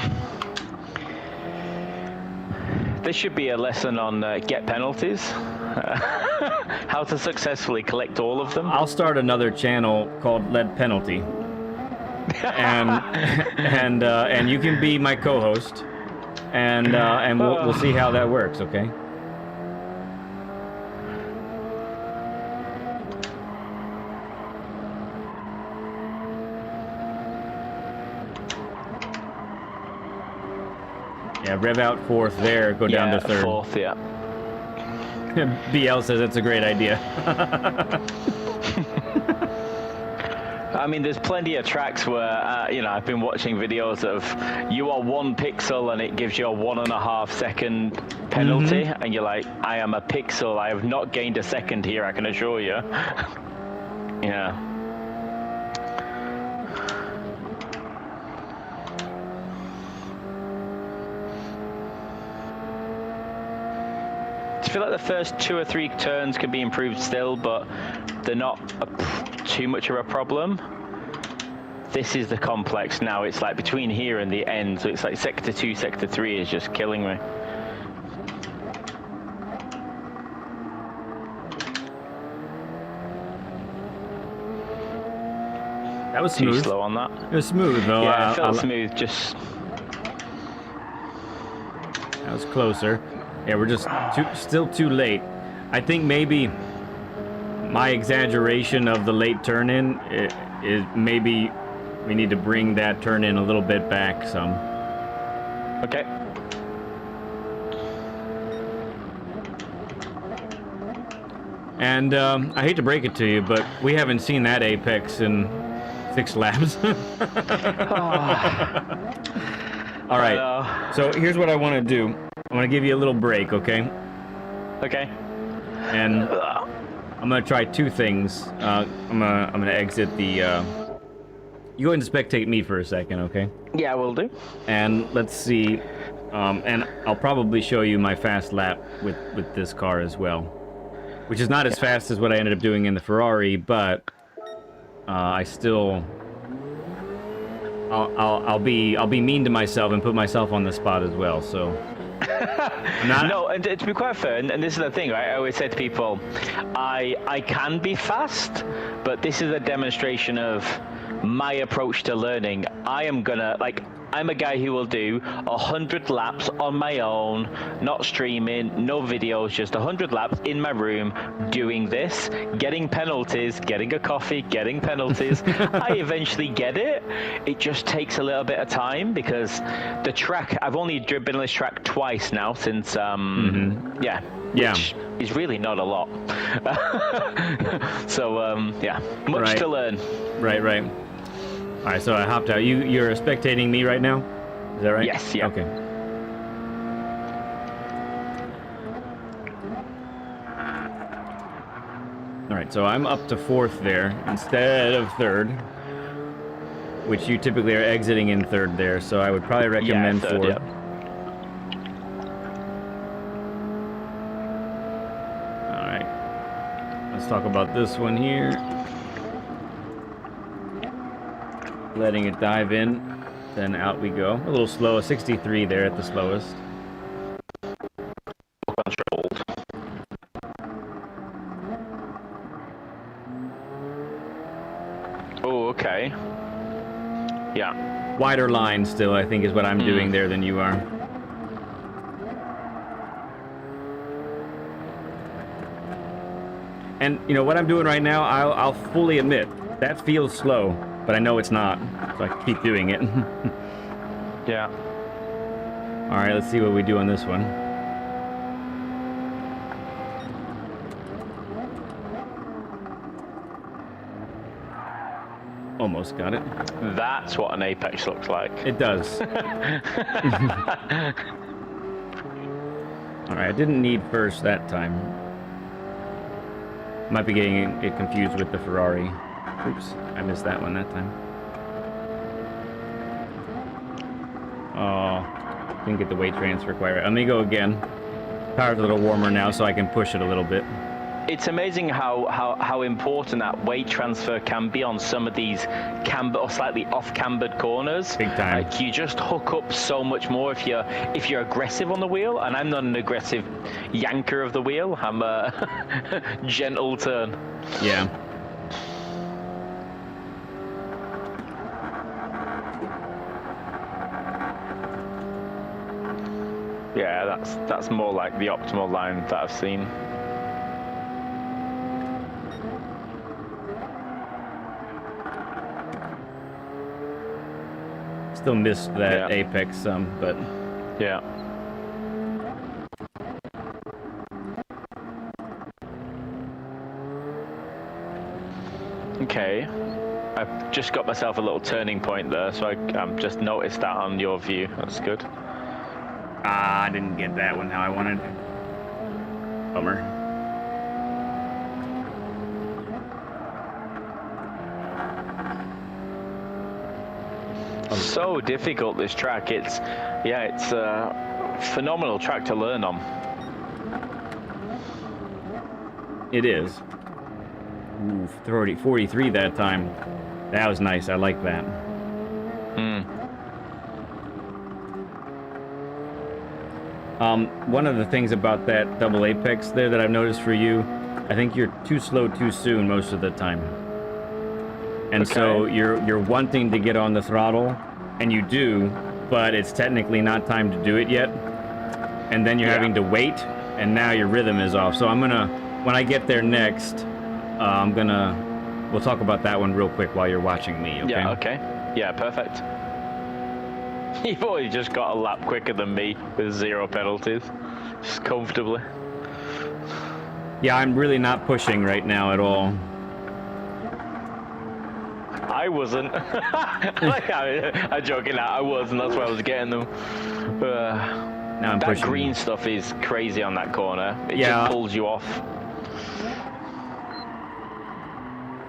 This should be a lesson on get penalties. How to successfully collect all of them. I'll start another channel called Lead Penalty. and you can be my co-host. And we'll see how that works, okay? Yeah, rev out fourth there, go down to third. Fourth, yeah. BL says it's a great idea. I mean, there's plenty of tracks where, you know, I've been watching videos of you are 1 pixel and it gives you a 1.5 second penalty, and you're like, I am a pixel, I have not gained a second here, I can assure you. Yeah. I feel like the first 2 or 3 turns can be improved still, but they're not too much of a problem. This is the complex now. It's like between here and the end, so it's like sector 2, sector 3 is just killing me. That was smooth. Too slow on that. It was smooth though. Yeah, it felt smooth. Just that was closer. Yeah, we're just still too late. I think maybe my exaggeration of the late turn in is maybe we need to bring that turn in a little bit back some. Okay. And I hate to break it to you, but we haven't seen that apex in 6 laps. All right. So here's what I want to do. I want to give you a little break, okay? Okay. And I'm gonna try 2 things. I'm gonna exit the. You go ahead and spectate me for a second, okay? Yeah, will do. And let's see. And I'll probably show you my fast lap with this car as well, which is not as fast as what I ended up doing in the Ferrari, but I still. I'll be mean to myself and put myself on the spot as well. So. No, and to be quite fair, and this is the thing, right? I always say to people, I can be fast, but this is a demonstration of my approach to learning. I am gonna, like, I'm a guy who will do 100 laps on my own, not streaming, no videos, just 100 laps in my room doing this, getting penalties, getting a coffee, getting penalties. I eventually get it. It just takes a little bit of time because the track, I've only been on this track twice now since, yeah, which is really not a lot. So, yeah, much to learn. Right. All right, so I hopped out. You're spectating me right now? Is that right? Yes, yeah. Okay. All right, so I'm up to 4th there instead of 3rd, which you typically are exiting in 3rd there, so I would probably recommend 4th. Yeah. All right. Let's talk about this one here. Letting it dive in, then out we go. A little slow, 63 there at the slowest. Controlled. Yeah. Wider line still, I think, is what I'm doing there than you are. And, you know, what I'm doing right now, I'll fully admit, that feels slow, but I know it's not, so I keep doing it. Yeah. All right, let's see what we do on this one. Almost got it. That's what an apex looks like. It does. All right, I didn't need first that time. Might be getting it confused with the Ferrari. Oops, I missed that one that time. Oh, didn't get the weight transfer quite right. Let me go again. Power's a little warmer now, so I can push it a little bit. It's amazing how important that weight transfer can be on some of these camber or slightly off-cambered corners. Big time. Like, you just hook up so much more if you're aggressive on the wheel, and I'm not an aggressive yanker of the wheel. I'm a gentle turn. Yeah. Yeah, that's more like the optimal line that I've seen. Still missed that apex some, but... Yeah. Okay. I've just got myself a little turning point there, so I just noticed that on your view. That's good. Ah, I didn't get that one how I wanted. Bummer. So difficult, this track. It's a phenomenal track to learn on. It is. Ooh, 43 that time. That was nice. I like that. One of the things about that double apex there that I've noticed for you, I think you're too slow too soon most of the time. And so you're wanting to get on the throttle, and you do, but it's technically not time to do it yet. And then you're having to wait, and now your rhythm is off. So I'm gonna, when I get there next, we'll talk about that one real quick while you're watching me, okay? Yeah, okay. Yeah, perfect. You've already just got a lap quicker than me with 0 penalties. Just comfortably. Yeah, I'm really not pushing right now at all. I wasn't. I'm joking now. I wasn't. That's why I was getting them. Now I'm pushing. That green stuff is crazy on that corner. It just pulls you off.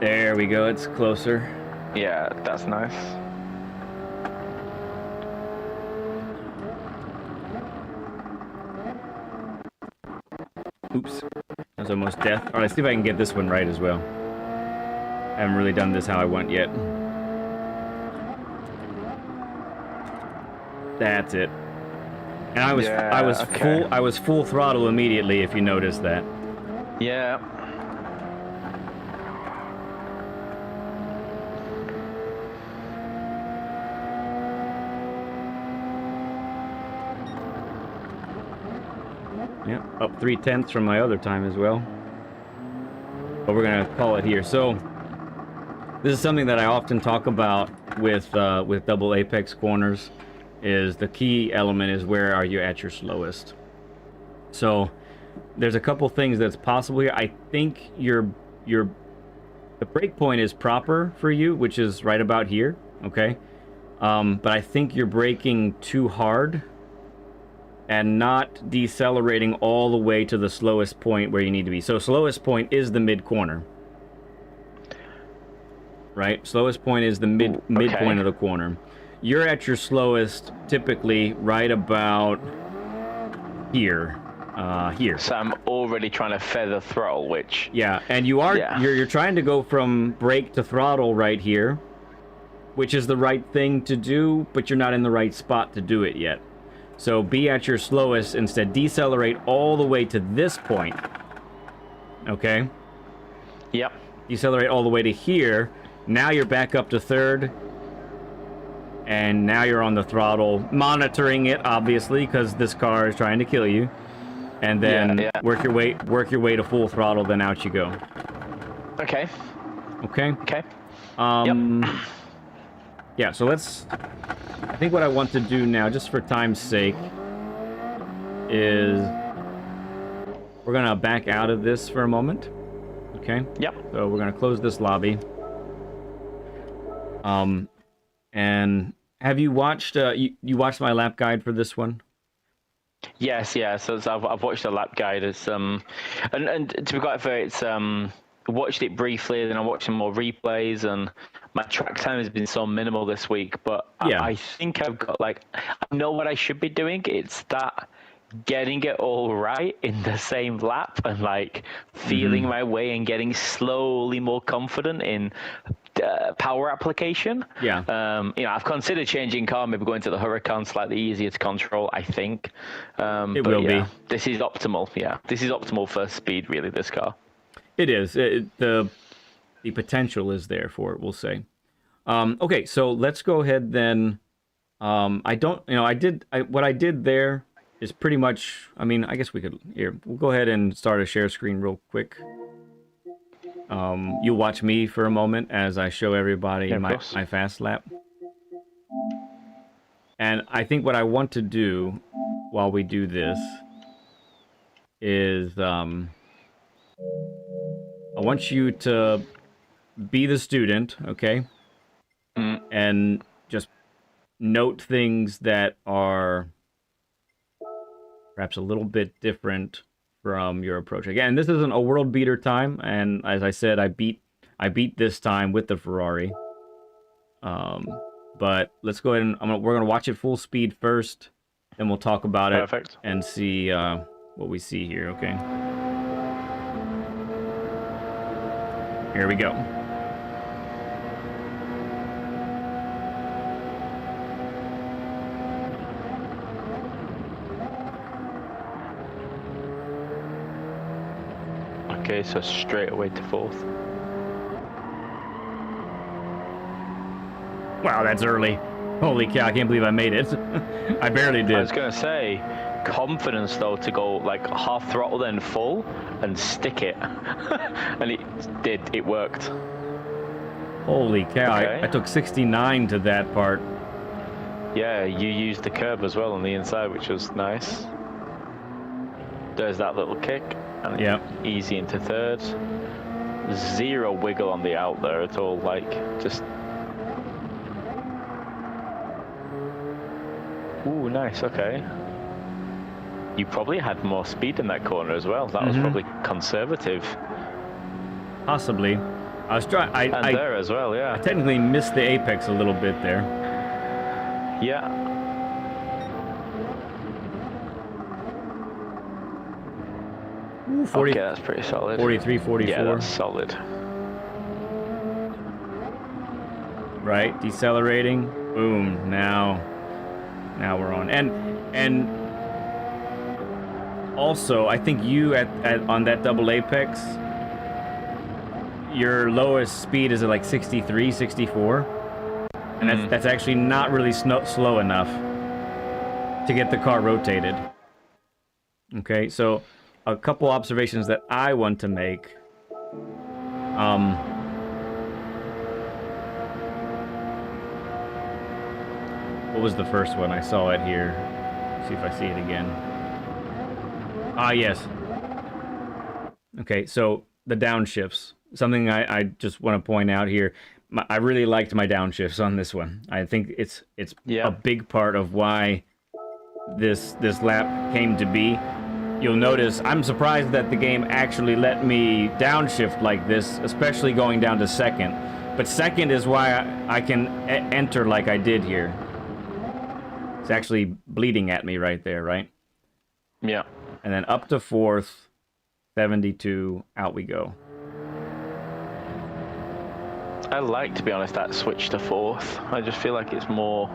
There we go. It's closer. Yeah, that's nice. Oops. That was almost death. All right, let's see if I can get this one right as well. I haven't really done this how I want yet. That's it. And I was full throttle immediately, if you noticed that. Yeah. Yep, up 3/10 from my other time as well. But we're gonna call it here. So this is something that I often talk about with double apex corners. Is the key element is where are you at your slowest. So there's a couple things that's possible here. I think the brake point is proper for you, which is right about here, okay? But I think you're braking too hard and not decelerating all the way to the slowest point where you need to be. So slowest point is the mid corner. Right? Slowest point is the midpoint of the corner. You're at your slowest typically right about here. Here. So I'm already trying to feather throttle, which... Yeah, and you're trying to go from brake to throttle right here, which is the right thing to do, but you're not in the right spot to do it yet. So be at your slowest, instead decelerate all the way to this point. Okay? Yep. Decelerate all the way to here. Now you're back up to third. and now you're on the throttle, monitoring it, obviously, because this car is trying to kill you. And then work your way to full throttle, then out you go. Okay. Okay? Okay. Yeah, so I think what I want to do now, just for time's sake, is we're going to back out of this for a moment. Okay? Yep. So we're going to close this lobby. And have you watched, you watched my lap guide for this one? Yes, yeah. So I've watched the lap guide. It's and to be quite fair, it's watched it briefly, then I watched some more replays, and my track time has been so minimal this week. But I think I've got I know what I should be doing. It's that getting it all right in the same lap and feeling my way and getting slowly more confident in power application. Yeah. I've considered changing car, maybe going to the Huracan, slightly easier to control, I think. It will be. This is optimal. Yeah, this is optimal for speed, really, this car. It is. The potential is there for it, we'll say. Okay, so let's go ahead then. What I did there is pretty much, I mean, I guess we'll go ahead and start a share screen real quick. You'll watch me for a moment as I show everybody my fast lap. And I think what I want to do while we do this is I want you to be the student, okay? And just note things that are perhaps a little bit different from your approach. Again, this isn't a world beater time, and as I said, I beat this time with the Ferrari. But let's go ahead and we're gonna watch it full speed first, then we'll talk about it and see what we see here. Okay. Here we go. Okay, so straight away to fourth. Wow, that's early. Holy cow, I can't believe I made it. I barely did. I was going to say, confidence though to go half throttle then full and stick it. And it worked. Holy cow, okay. I took 69 to that part. Yeah, you used the curb as well on the inside, which was nice. There's that little kick. And easy into third. Zero wiggle on the out there at all, just... Ooh, nice, okay. You probably had more speed in that corner as well. That was probably conservative. Possibly. I was trying... And there as well, yeah. I technically missed the apex a little bit there. Yeah. Ooh, 40, okay, that's pretty solid. 43, 44. Yeah, that's solid. Right, decelerating. Boom. Now we're on. And also, I think you on that double apex, your lowest speed is at 63, 64. And that's actually not really slow enough to get the car rotated. Okay, so a couple observations that I want to make. What was the first one? I saw it here. Let's see if I see it again. Ah, yes. Okay, so the downshifts. Something I just want to point out here. I really liked my downshifts on this one. I think it's a big part of why this lap came to be. You'll notice I'm surprised that the game actually let me downshift like this, especially going down to second. But second is why I can enter like I did here. It's actually bleeding at me right there, right? Yeah. And then up to fourth, 72, out we go. I like, to be honest, that switch to fourth. I just feel like it's more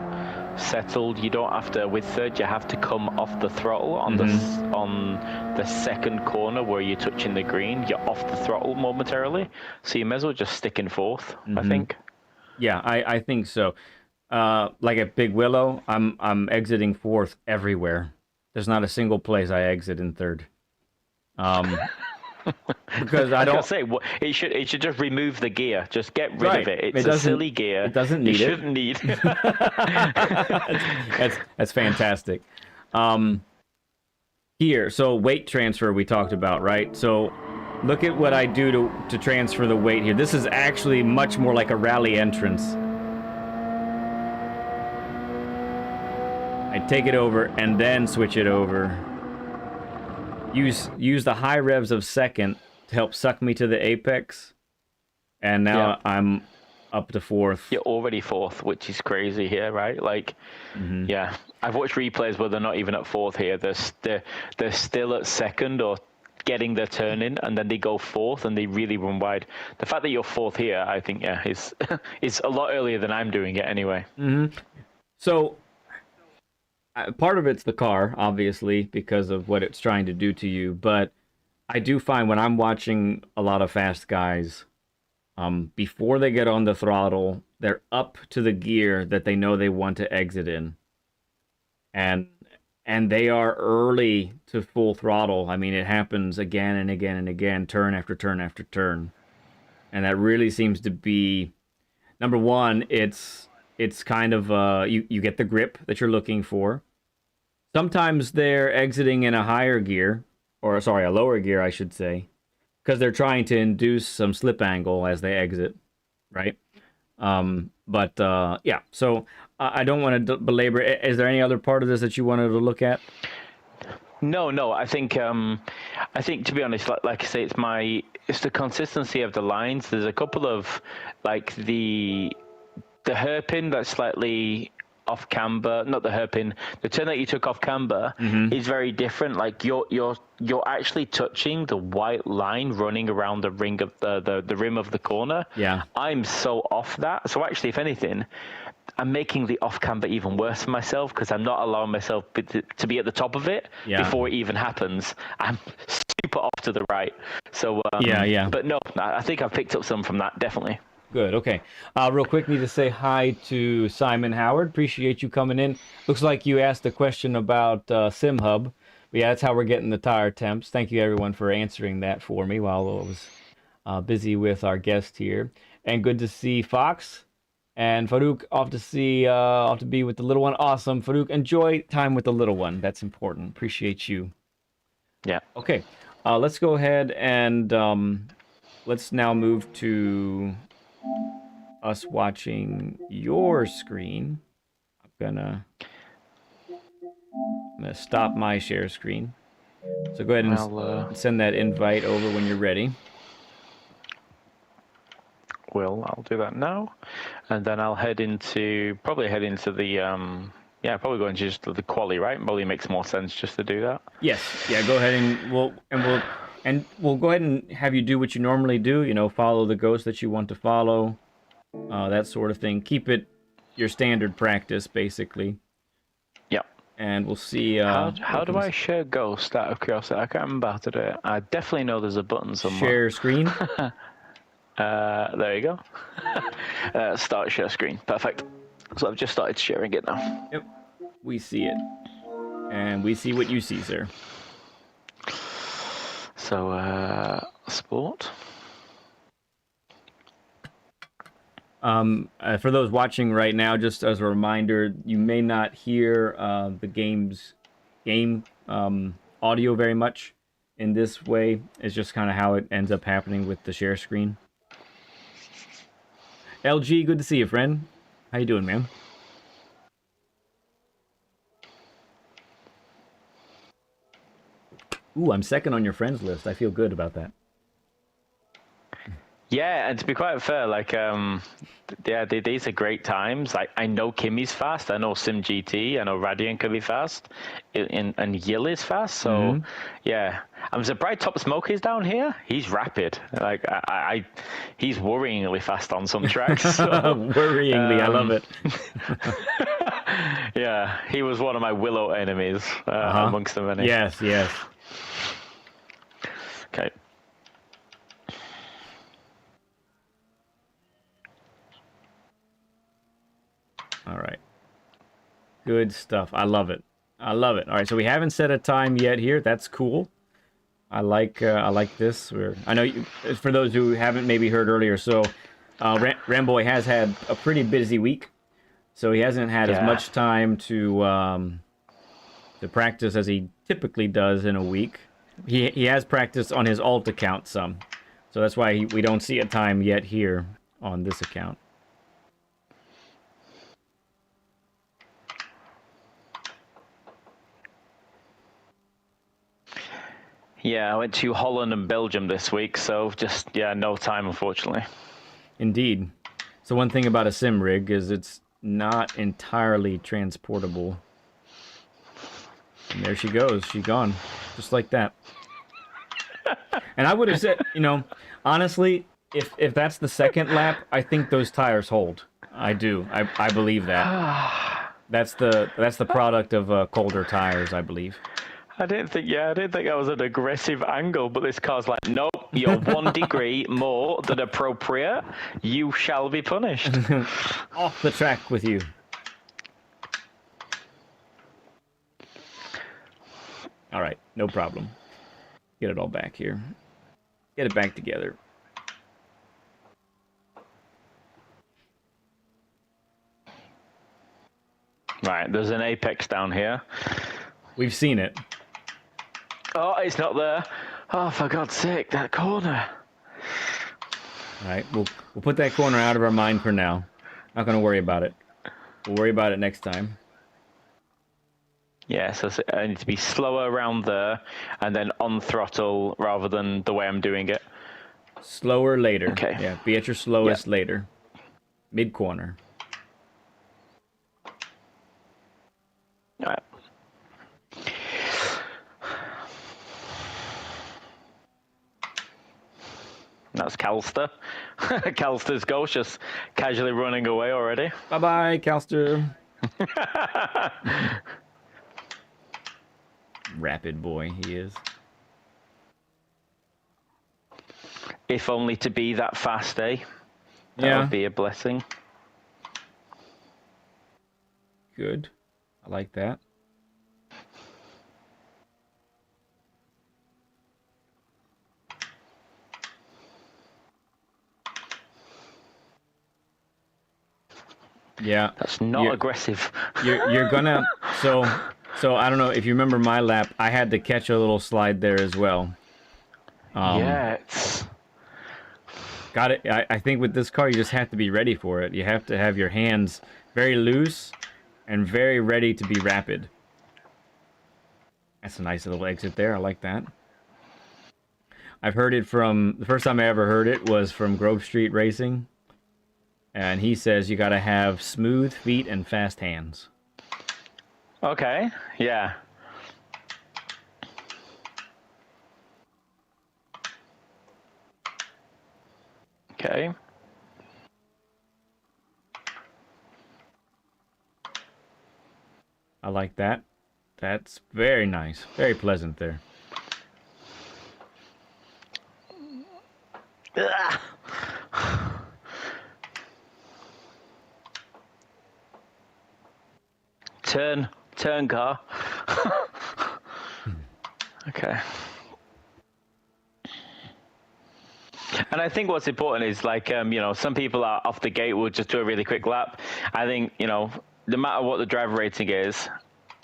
settled. You don't have to, with third, you have to come off the throttle on the second corner where you're touching the green. You're off the throttle momentarily, so you may as well just stick in fourth. I think. Yeah, I think so. like at Big Willow, I'm exiting fourth everywhere. There's not a single place I exit in third. Because I I was gonna don't. say it should just remove the gear. Just get rid Right. of it. It It's a doesn't. silly gear. It doesn't It need it. shouldn't need. That's fantastic. Here, so weight transfer we talked about, right? So look at what I do to transfer the weight here. This is actually much more like a rally entrance. I take it over and then switch it over. Use the high revs of second to help suck me to the apex. And now I'm up to fourth. You're already fourth, which is crazy here, right? Like, yeah, I've watched replays where they're not even at fourth here. They're still at second or getting their turn in, and then they go fourth and they really run wide. The fact that you're fourth here, I think, is is a lot earlier than I'm doing it anyway. So part of it's the car, obviously, because of what it's trying to do to you. But I do find when I'm watching a lot of fast guys, before they get on the throttle, they're up to the gear that they know they want to exit in. And they are early to full throttle. I mean, it happens again and again and again, turn after turn after turn. And that really seems to be, number one, it's kind of, you get the grip that you're looking for. Sometimes they're exiting in a higher gear, or sorry, a lower gear, I should say, because they're trying to induce some slip angle as they exit, right? Yeah, so I don't want to belabor. Is there any other part of this that you wanted to look at? No. I think to be honest, like I say, it's the consistency of the lines. There's a couple of like the hairpin that's slightly off camber, not the hairpin. The turn that you took off camber is very different. Like you're actually touching the white line running around the ring of the rim of the corner. Yeah, I'm so off that. So actually, if anything, I'm making the off camber even worse for myself because I'm not allowing myself to be at the top of it before it even happens. I'm super off to the right. So yeah. But no, I think I've picked up some from that, definitely. Good. Okay. Real quick, need to say hi to Simon Howard. Appreciate you coming in. Looks like you asked a question about SimHub. But yeah, that's how we're getting the tire temps. Thank you everyone for answering that for me while I was busy with our guest here. And good to see Fox and Farouk off to be with the little one. Awesome, Farouk. Enjoy time with the little one. That's important. Appreciate you. Yeah. Okay. Let's go ahead and let's now move to us watching your screen. I'm gonna stop my share screen. So go ahead and send that invite over when you're ready. I'll do that now, and then I'll probably head into the probably go into just the quali, right? Probably makes more sense just to do that. Yes. Yeah. Go ahead and we'll go ahead and have you do what you normally do. You know, follow the ghost that you want to follow. That sort of thing. Keep it your standard practice, basically. Yeah. And we'll see. How do I share Ghost out of curiosity? I can't remember how to do it. I definitely know there's a button somewhere. Share screen. There you go. Start share screen. Perfect. So I've just started sharing it now. Yep. We see it. And we see what you see, sir. So, sport. For those watching right now, just as a reminder, you may not hear the game audio very much in this way. It's just kind of how it ends up happening with the share screen. LG, good to see you, friend. How you doing, man? Ooh, I'm second on your friends list. I feel good about that. Yeah, and to be quite fair, like, these are great times. I know Kimmy's fast. I know SimGT. I know Radian can be fast, and Yil is fast. So, yeah, I'm surprised Top Smoke is down here. He's rapid. Like, he's worryingly fast on some tracks. So, worryingly, I love it. Yeah, he was one of my Willow enemies amongst the many. Yes. Okay. All right. Good stuff. I love it. I love it. All right, so we haven't set a time yet here. That's cool. I like this. I know for those who haven't maybe heard earlier, so Ramboi has had a pretty busy week, so he hasn't had as much time to practice as he typically does in a week. He has practiced on his alt account some, so that's why we don't see a time yet here on this account. Yeah, I went to Holland and Belgium this week, so just, no time, unfortunately. Indeed. So one thing about a sim rig is it's not entirely transportable. And there she goes. She's gone. Just like that. And I would have said, honestly, if that's the second lap, I think those tires hold. I do. I believe that. That's the product of colder tires, I believe. I didn't think that was an aggressive angle, but this car's like, nope, you're 1 degree more than appropriate. You shall be punished. Off the track with you. All right, no problem. Get it all back here. Get it back together. Right, there's an apex down here. We've seen it. Oh, it's not there. Oh, for God's sake, that corner. All right, we'll put that corner out of our mind for now. Not going to worry about it. We'll worry about it next time. Yeah, so I need to be slower around there and then on throttle rather than the way I'm doing it. Slower later. Okay. Yeah, be at your slowest later. Mid-corner. All right. That's Calster. Calster's ghost just casually running away already. Bye-bye, Calster. Rapid boy, he is. If only to be that fast, eh? That would be a blessing. Good. I like that. Yeah. That's not aggressive. You're gonna so I don't know if you remember my lap, I had to catch a little slide there as well. It's got it. I think with this car you just have to be ready for it. You have to have your hands very loose and very ready to be rapid. That's a nice little exit there. I like that. I've heard it from the first time I ever heard it was from Grove Street Racing. And he says you got to have smooth feet and fast hands. Okay, yeah. Okay. I like that. That's very nice. Very pleasant there. Turn car. Okay. And I think what's important is like, some people are off the gate will just do a really quick lap. I think, no matter what the driver rating is,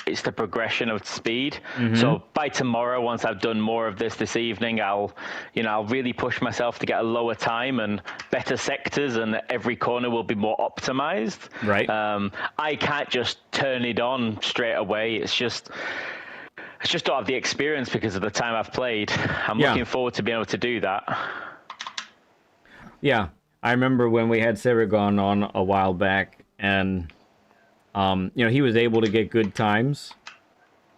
it's the progression of speed. Mm-hmm. So by tomorrow, once I've done more of this evening, I'll really push myself to get a lower time and better sectors, and every corner will be more optimized. Right. I can't just turn it on straight away. It's just don't have the experience because of the time I've played. I'm looking forward to being able to do that. Yeah, I remember when we had Saragon on a while back, and he was able to get good times.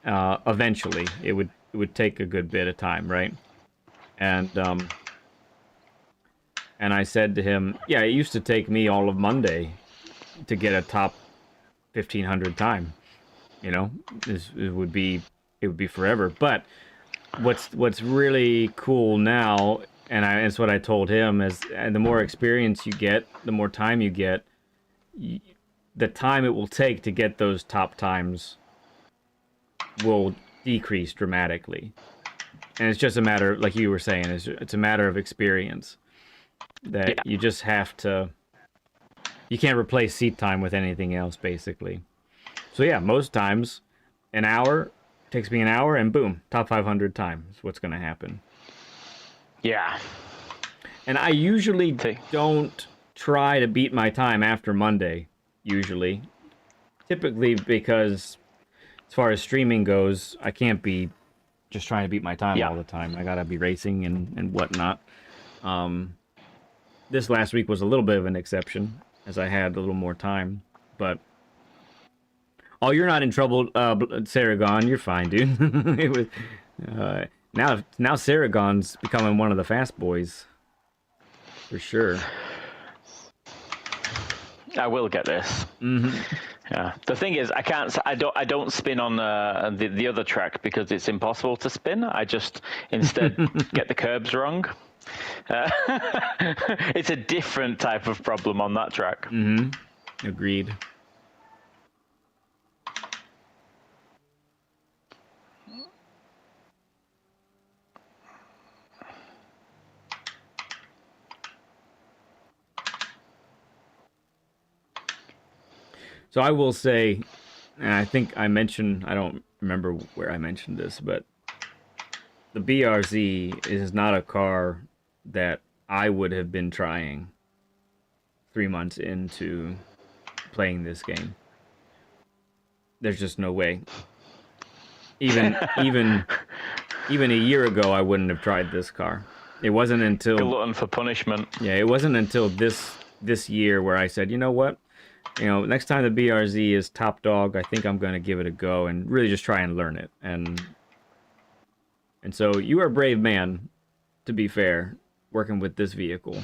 Eventually, it would take a good bit of time, right? And I said to him, "Yeah, it used to take me all of Monday to get a top 1500 time. It would be forever." But what's really cool now, and it's what I told him, is and the more experience you get, the more time you get. the time it will take to get those top times will decrease dramatically. And it's just a matter, like you were saying, it's a matter of experience. That you just have to... You can't replace seat time with anything else, basically. So yeah, most times, an hour, takes me an hour, and boom, top 500 times what's going to happen. Yeah. And I usually don't try to beat my time after Monday, usually. Typically because, as far as streaming goes, I can't be just trying to beat my time all the time. I gotta be racing and whatnot. This last week was a little bit of an exception, as I had a little more time. But, oh, you're not in trouble, Saragon. You're fine, dude. It was, now Saragon's becoming one of the fast boys. For sure. I will get this. Mm-hmm. Yeah. The thing is, I don't spin on the other track because it's impossible to spin. I just instead get the curbs wrong. It's a different type of problem on that track. Mm-hmm. Agreed. So I will say, and I think I mentioned, I don't remember where I mentioned this, but the BRZ is not a car that I would have been trying 3 months into playing this game. There's just no way. Even a year ago, I wouldn't have tried this car. It wasn't until... Glutton for punishment. Yeah, it wasn't until this year where I said, you know what? You know, next time the BRZ is top dog, I think I'm going to give it a go and really just try and learn it. And so you are a brave man, to be fair, working with this vehicle.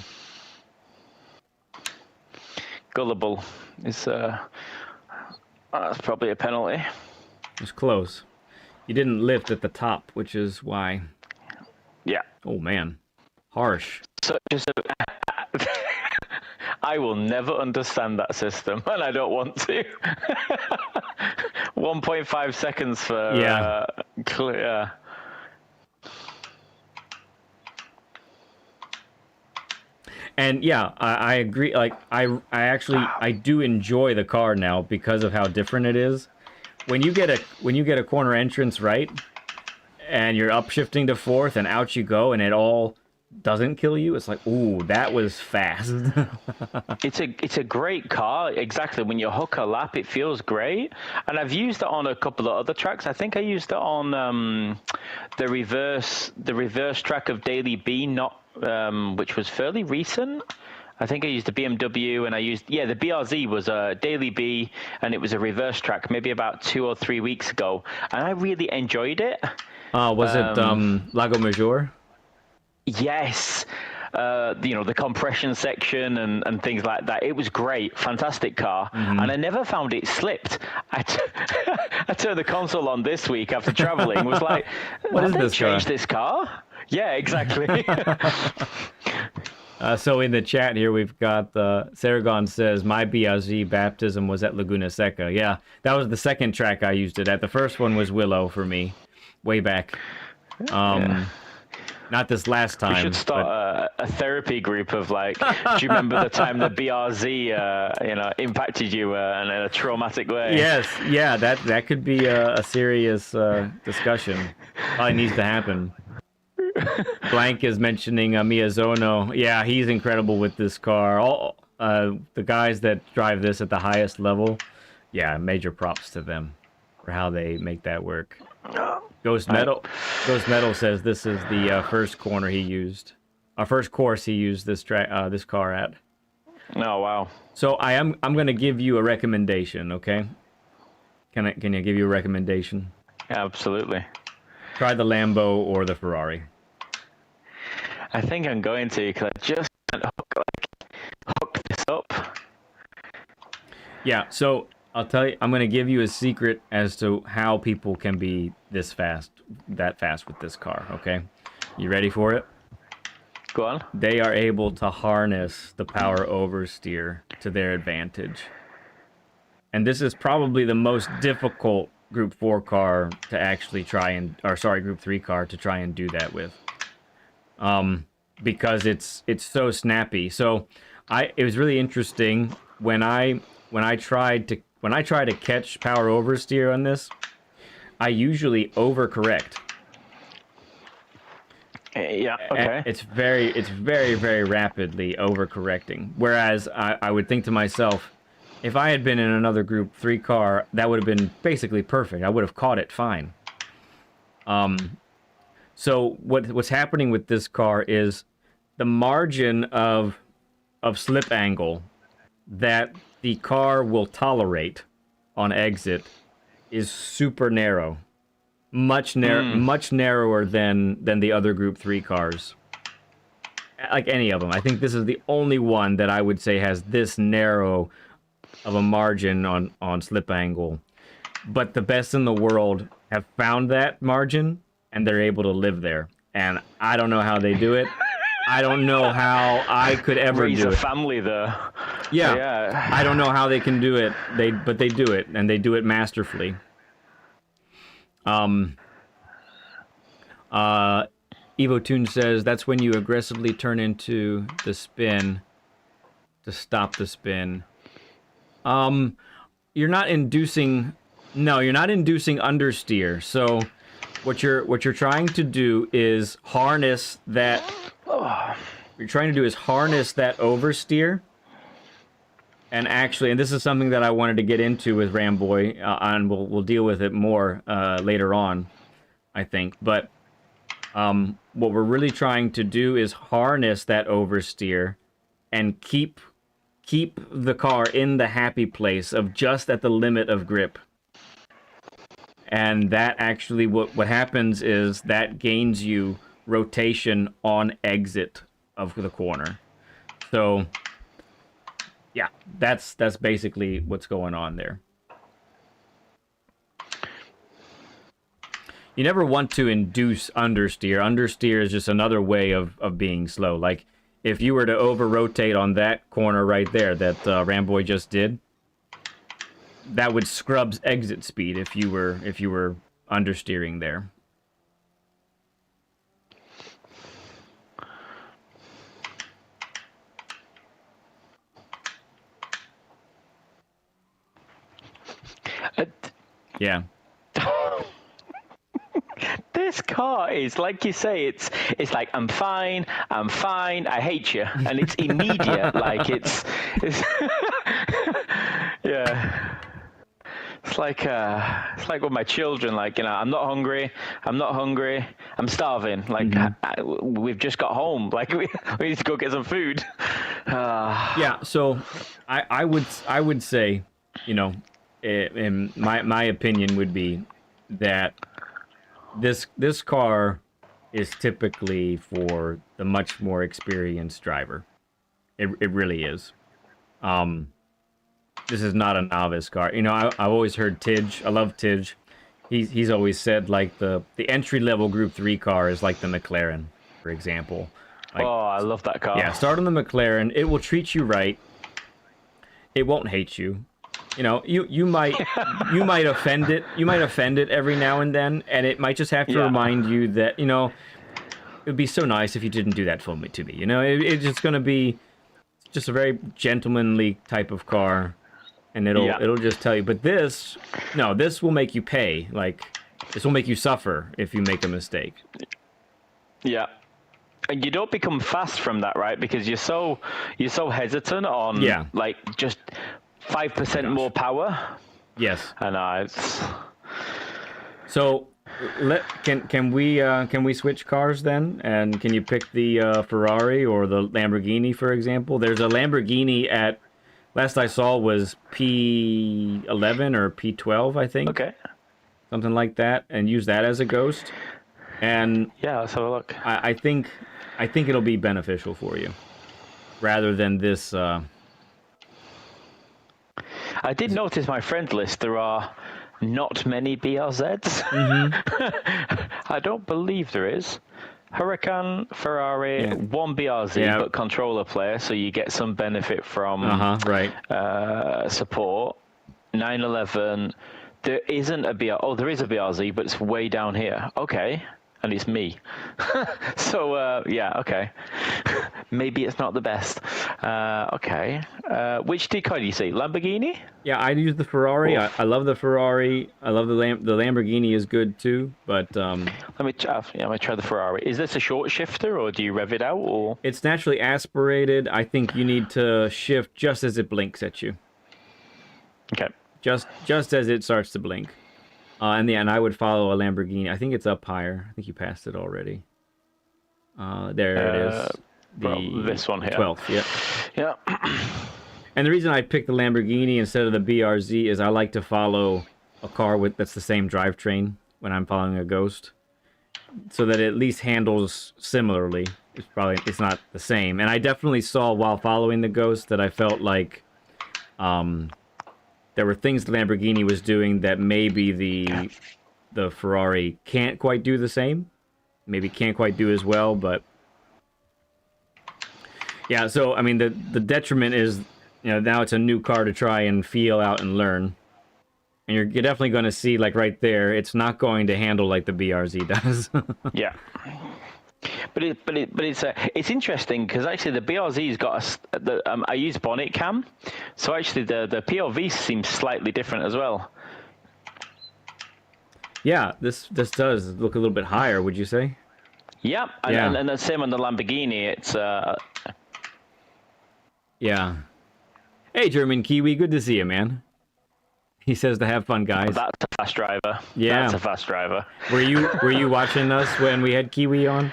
Gullible is that's probably a penalty. It's close. You didn't lift at the top, which is why. Yeah. Oh man, harsh. So just. I will never understand that system, and I don't want to. 1.5 seconds for clear. And yeah, I agree. Like I actually I do enjoy the car now because of how different it is. When you get a corner entrance right, and you're upshifting to fourth, and out you go, and it all doesn't kill you, it's like, ooh, that was fast. It's a great car. Exactly. When you hook a lap, it feels great. And I've used it on a couple of other tracks. I think I used it on the reverse track of Daily B, which was fairly recent. I think I used the BMW, and I used the BRZ was a Daily B, and it was a reverse track maybe about 2 or 3 weeks ago, and I really enjoyed it. Was it Lago Maggiore? Yes, the compression section and things like that. It was great, fantastic car, and I never found it slipped. I turned the console on this week after traveling. Was like, what is this changed this car? Yeah, exactly. So in the chat here, we've got Saragon says, my BRZ baptism was at Laguna Seca. Yeah, that was the second track I used it at. The first one was Willow for me, way back. Not this last time. We should start a therapy group of like, do you remember the time the BRZ, impacted you in a traumatic way? Yes, yeah, that could be a serious discussion. Probably needs to happen. Blank is mentioning Miyazono. Yeah, he's incredible with this car. All the guys that drive this at the highest level, yeah, major props to them for how they make that work. Ghost Metal says this is the first corner he used, first course he used this car at. Oh wow! So I'm going to give you a recommendation, okay? Can I give you a recommendation? Absolutely. Try the Lambo or the Ferrari. I think I'm going to, because I just can't hook this up. Yeah, so I'll tell you, I'm going to give you a secret as to how people can be that fast with this car, okay? You ready for it? Go on. They are able to harness the power oversteer to their advantage. And this is probably the most difficult Group 4 car to actually try and, or sorry, Group 3 car to try and do that with. Because it's so snappy. So it was really interesting when I try to catch power oversteer on this, I usually overcorrect. Yeah, okay. It's very, very rapidly overcorrecting. Whereas I would think to myself, if I had been in another Group 3 car, that would have been basically perfect. I would have caught it fine. So what's happening with this car is the margin of slip angle that the car will tolerate on exit is super narrow. Much narrower than the other Group 3 cars. Like any of them. I think this is the only one that I would say has this narrow of a margin on slip angle. But the best in the world have found that margin, and they're able to live there. And I don't know how they do it. I don't know how I could ever Raise do a it. family there. Yeah. I don't know how they can do it. But they do it, and they do it masterfully. Evo Toon says that's when you aggressively turn into the spin to stop the spin. You're not inducing understeer. So what you're trying to do is harness that oversteer. And actually, and this is something that I wanted to get into with Ramboi, and we'll deal with it more later on, I think. But what we're really trying to do is harness that oversteer and keep the car in the happy place of just at the limit of grip. And that actually, what happens is that gains you rotation on exit of the corner. So yeah, that's basically what's going on there. You never want to induce understeer. Understeer is just another way of being slow. Like, if you were to over-rotate on that corner right there that Ramboi just did, that would scrub exit speed if you were understeering there. Yeah. This car is, like you say, it's like, I'm fine, I hate you. And it's immediate, like it's yeah. It's like with my children, like, you know, I'm not hungry, I'm starving. Like, we've just got home. Like, we need to go get some food. Yeah, so I would say, you know, in my opinion would be that this car is typically for the much more experienced driver. It really is. This is not a novice car. You know, I've always heard Tidge. I love Tidge. He's always said, like, the entry-level Group 3 car is like the McLaren, for example. Like, oh, I love that car. Yeah, start on the McLaren. It will treat you right. It won't hate you. You know, you might offend it. You might offend it every now and then, and it might just have to remind you that, you know, it would be so nice if you didn't do that to me. You know, it's just going to be just a very gentlemanly type of car, and it'll just tell you. But this will make you pay. Like, this will make you suffer if you make a mistake. Yeah. And you don't become fast from that, right? Because you're so hesitant on like just 5% more power. Yes. And it's... So can we switch cars then? And can you pick the Ferrari or the Lamborghini, for example? There's a Lamborghini at, last I saw was P11 or P12, I think. Okay. Something like that, and use that as a ghost. And yeah, let's have a look. I think it'll be beneficial for you, rather than this. I did notice my friend list. There are not many BRZs. I don't believe there is. Huracan, Ferrari, one BRZ, but controller player, so you get some benefit from support. 911. There isn't a BR. Oh, there is a BRZ, but it's way down here. Okay, and it's me. So yeah, okay. Maybe it's not the best. Okay. Which decoy do you see? Lamborghini? Yeah, I use the Ferrari. I love the Ferrari. I love the Lamborghini is good too. But let me try the Ferrari. Is this a short shifter, or do you rev it out, or? It's naturally aspirated. I think you need to shift just as it blinks at you. Okay. Just as it starts to blink. And I would follow a Lamborghini. I think it's up higher. I think you passed it already. There it is. This one here. 12th, yeah. Yeah. And the reason I picked the Lamborghini instead of the BRZ is I like to follow a car that's the same drivetrain when I'm following a Ghost, so that it at least handles similarly. It's not the same. And I definitely saw while following the Ghost that I felt like there were things the Lamborghini was doing that maybe the Ferrari can't quite do the same. Maybe can't quite do as well, but yeah, so I mean the detriment is, now it's a new car to try and feel out and learn. And you're definitely going to see, like right there, it's not going to handle like the BRZ does. Yeah. But it's interesting because actually the BRZ's got I use bonnet cam, so actually the POV seems slightly different as well. Yeah, this does look a little bit higher, would you say? Yeah, and the same on the Lamborghini. It's yeah. Hey, German Kiwi, good to see you, man. He says to have fun, guys. That's a fast driver. Yeah, that's a fast driver. Were you watching us when we had Kiwi on?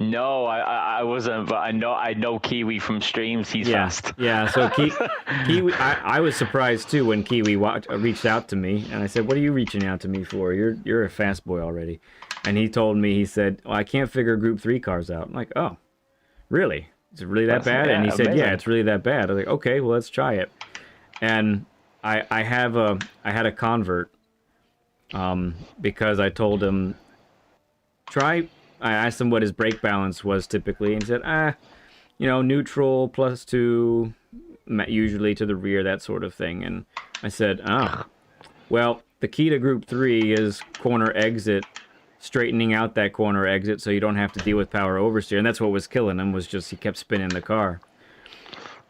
No, I wasn't, but I know Kiwi from streams. He's fast. Yeah, so Kiwi, I was surprised too when Kiwi reached out to me, and I said, "What are you reaching out to me for? You're a fast boy already." And he told me, he said, "Well, I can't figure Group 3 cars out." I'm like, "Oh, really? Is it really that bad?" Yeah, and he said, amazing. "Yeah, it's really that bad." I was like, "Okay, well, let's try it." And I had a convert because I told him I asked him what his brake balance was typically, and he said, neutral +2, usually to the rear, that sort of thing. And I said, oh, well, the key to Group 3 is corner exit, straightening out that corner exit so you don't have to deal with power oversteer. And that's what was killing him, was just he kept spinning the car.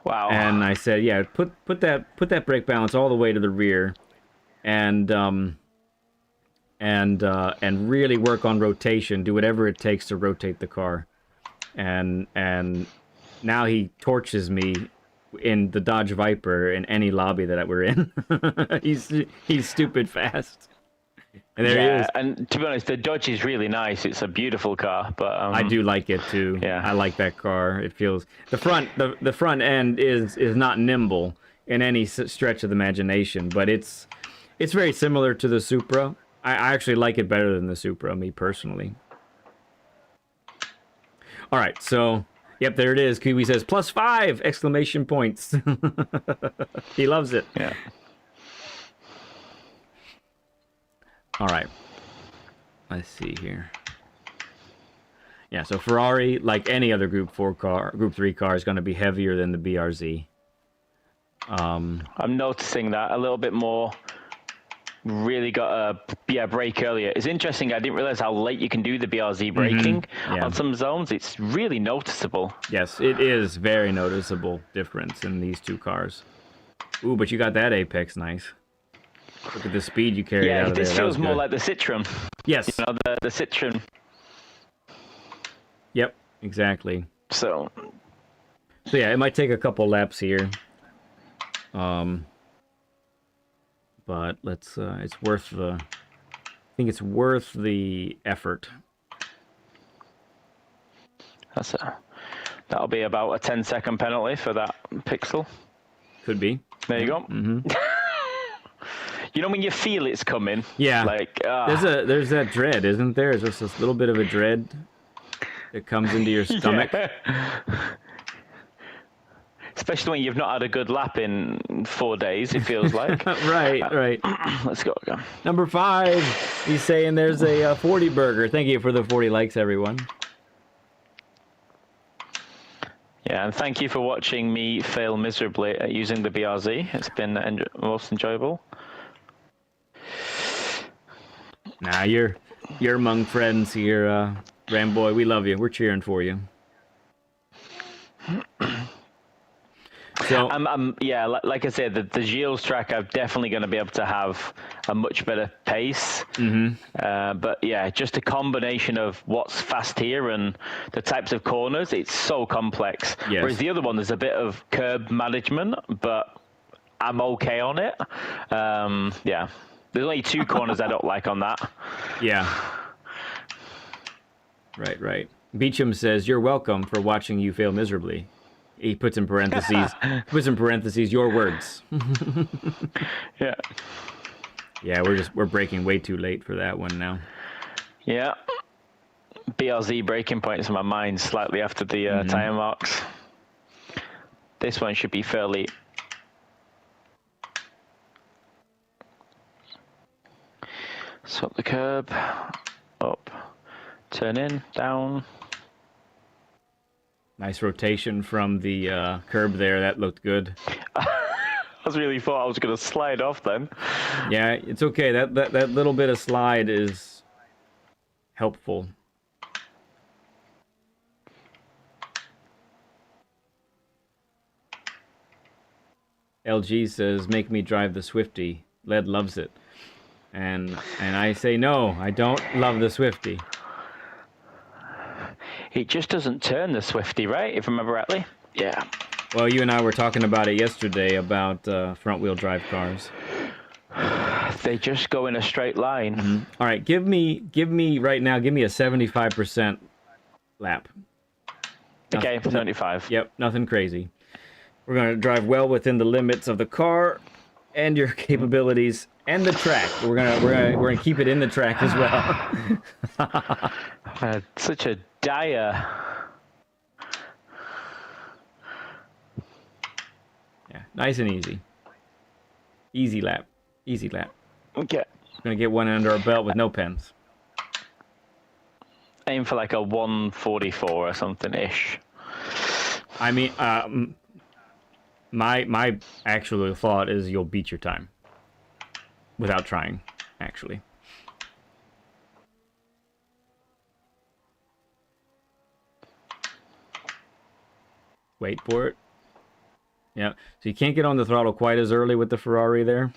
Wow. And I said, yeah, put that brake balance all the way to the rear, and really work on rotation. Do whatever it takes to rotate the car. And now he torches me in the Dodge Viper in any lobby that we're in. he's stupid fast. And there he is. And to be honest, the Dodge is really nice. It's a beautiful car, but I do like it too. Yeah. I like that car. It feels the front end is not nimble in any stretch of the imagination, but it's very similar to the Supra. I actually like it better than the Supra, me personally. All right, so yep, there it is. Kiwi says +5 exclamation points. He loves it. Yeah. All right. Let's see here. Yeah, so Ferrari, like any other Group 3 car, is going to be heavier than the BRZ. I'm noticing that a little bit more. Really got a brake earlier. It's interesting. I didn't realize how late you can do the BRZ braking on some zones. It's really noticeable. Yes, it is very noticeable difference in these two cars. Ooh, but you got that apex nice. Look at the speed you carried out of there. Yeah, this feels more like the Citroen. Yes. The Citroen. Yep, exactly. So yeah, it might take a couple laps here. But let's it's worth I think it's worth the effort. That'll be about a 10-second penalty for that pixel. Could be. There you go. Mm-hmm. You know when you feel it's coming? Yeah. Like there's that dread, isn't there? There's just this little bit of a dread that comes into your stomach. Yeah. Especially when you've not had a good lap in 4 days, it feels like. Right. Let's go again. Number 5, he's saying there's a 40 burger. Thank you for the 40 likes, everyone. Yeah, and thank you for watching me fail miserably at using the BRZ. It's been most enjoyable. Nah, you're among friends here, Ramboi. We love you. We're cheering for you. So yeah, like I said, the Gilles track, I'm definitely going to be able to have a much better pace. But yeah, just a combination of what's fast here and the types of corners, it's so complex. Yes. Whereas the other one, there's a bit of curb management, but I'm okay on it. Yeah, there's only 2 corners I don't like on that. Yeah. Right. Beecham says, "You're welcome for watching you fail miserably." He puts in parentheses, your words. Yeah. Yeah, we're breaking way too late for that one now. Yeah. BRZ breaking points in my mind slightly after the tire marks. This one should be fairly... Swap the curb. Up. Turn in. Down. Nice rotation from the curb there. That looked good. I really thought I was going to slide off then. Yeah, it's okay. That little bit of slide is helpful. LG says, "Make me drive the Swifty. Led loves it." And I say, no, I don't love the Swifty. It just doesn't turn the Swifty, right? If I remember rightly. Yeah. Well, you and I were talking about it yesterday about front-wheel drive cars. They just go in a straight line. All right, give me right now. Give me a 75% lap. Okay, 75. Yep, nothing crazy. We're gonna drive well within the limits of the car and your capabilities and the track. We're gonna keep it in the track as well. Such a dire. Yeah, nice and easy. Easy lap. Easy lap. Okay. We're gonna get one under our belt with no pens. Aim for like a 144 or something ish. I mean, my actual thought is you'll beat your time without trying, actually. Wait for it. Yeah, so you can't get on the throttle quite as early with the Ferrari there.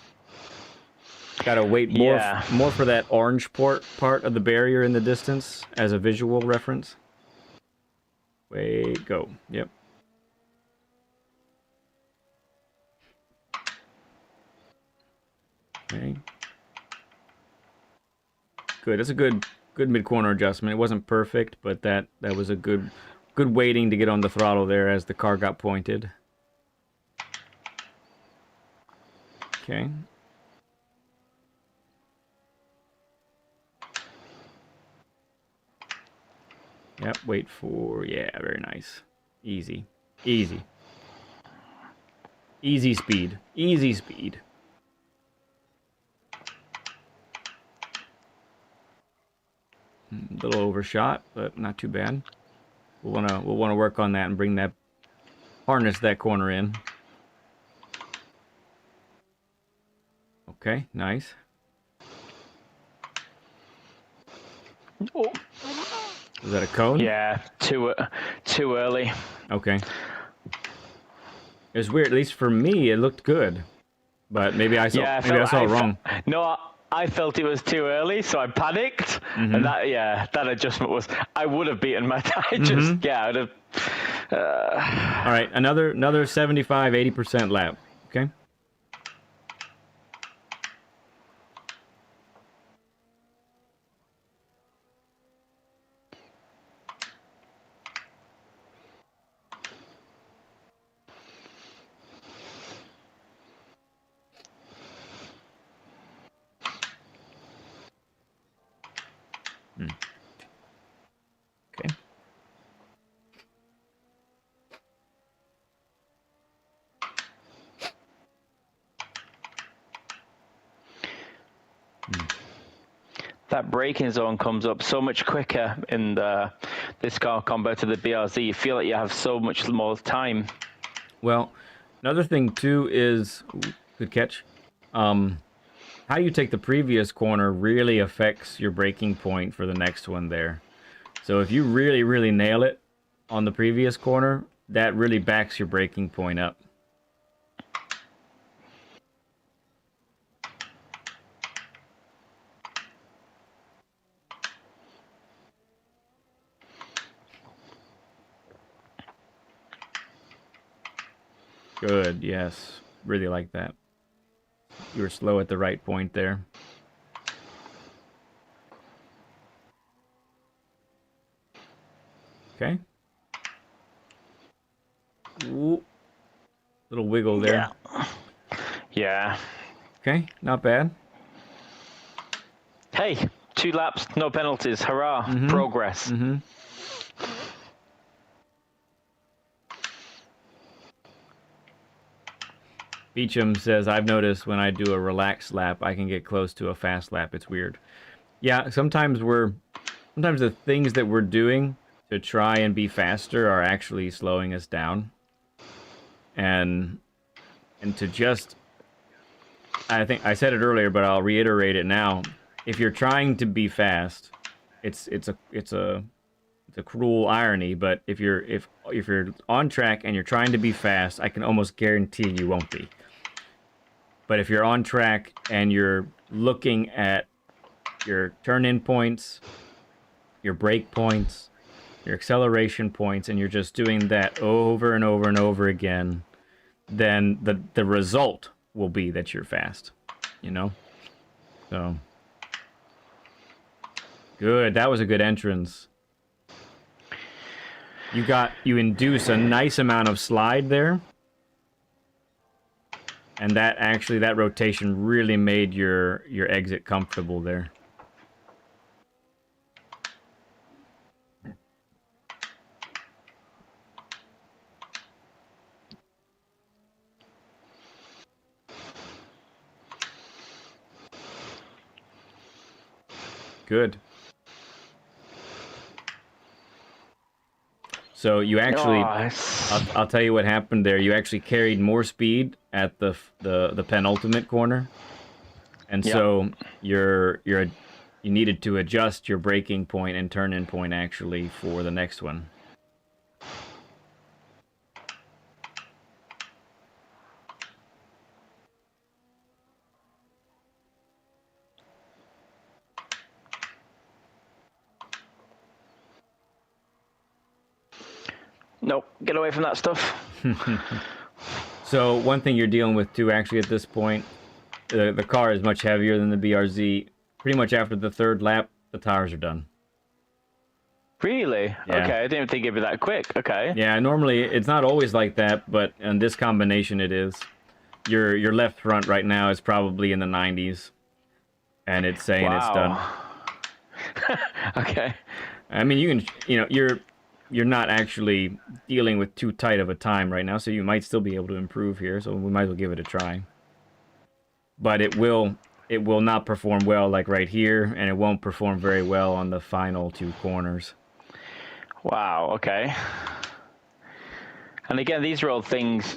Gotta wait more, more for that orange part of the barrier in the distance as a visual reference. Wait, go. Yep. Okay. Good. That's a good mid-corner adjustment. It wasn't perfect, but that was a good waiting to get on the throttle there as the car got pointed. Okay. Yep, wait for, yeah, very nice. Easy. Easy. Easy speed. Easy speed. A little overshot, but not too bad. We'll wanna work on that and bring that, harness that corner in. Okay, nice. Oh. Is that a cone? Yeah, too early. Okay. It was weird. At least for me, it looked good, but maybe I saw it wrong. No, I felt it was too early, so I panicked, and that adjustment was. I would have beaten my time. I would have. All right, another 75-80% lap. Okay. Okay. That braking zone comes up so much quicker in the this car compared to the BRZ? You feel like you have so much more time. Well, another thing too is, good catch. How you take the previous corner really affects your braking point for the next one there. So if you really, really nail it on the previous corner, that really backs your braking point up. Good, yes. Really like that. You were slow at the right point there. Okay. Ooh. Little wiggle there. Yeah. Okay, not bad. Hey, 2 laps, no penalties. Hurrah. Progress. Beecham says, I've noticed when I do a relaxed lap, I can get close to a fast lap. It's weird. Yeah, sometimes the things that we're doing to try and be faster are actually slowing us down. And to just, I think I said it earlier, but I'll reiterate it now. If you're trying to be fast, it's a cruel irony, but if you're on track and you're trying to be fast, I can almost guarantee you won't be. But if you're on track and you're looking at your turn-in points, your brake points, your acceleration points, and you're just doing that over and over and over again, then the result will be that you're fast, you know? So, good. That was a good entrance. You induce a nice amount of slide there. And that rotation really made your exit comfortable there. Good. So you actually, I'll tell you what happened there. You actually carried more speed at the penultimate corner, and so you needed to adjust your braking point and turn-in point actually for the next one. Nope, get away from that stuff. So one thing you're dealing with too, actually, at this point, the car is much heavier than the BRZ. Pretty much after the third lap, the tires are done. Really? Yeah. Okay, I didn't think it'd be that quick. Okay. Yeah, normally it's not always like that, but in this combination it is. Your left front right now is probably in the 90s, and it's saying it's done. Okay. I mean, you're not actually dealing with too tight of a time right now, so you might still be able to improve here, so we might as well give it a try. But it will not perform well like right here, and it won't perform very well on the final 2 corners. Wow, okay. And again, these are all things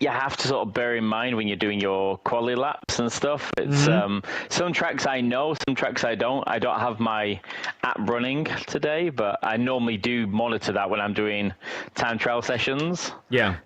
you have to sort of bear in mind when you're doing your quali laps and stuff. It's some tracks I know, some tracks I don't. I don't have my app running today, but I normally do monitor that when I'm doing time trial sessions. Yeah.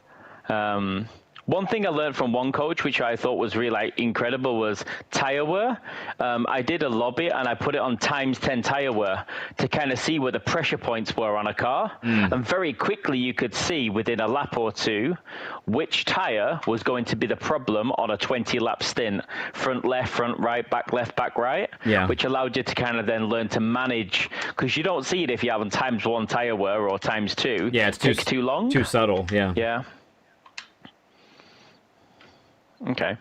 One thing I learned from one coach, which I thought was really incredible, was tire wear. I did a lobby and I put it on ×10 tire wear to kind of see where the pressure points were on a car. And very quickly you could see within a lap or two which tire was going to be the problem on a 20-lap stint. Front left, front right, back left, back right. Yeah. Which allowed you to kind of then learn to manage, because you don't see it if you have ×1 tire wear or ×2. Yeah, it takes too long. Too subtle, yeah. Yeah. Okay.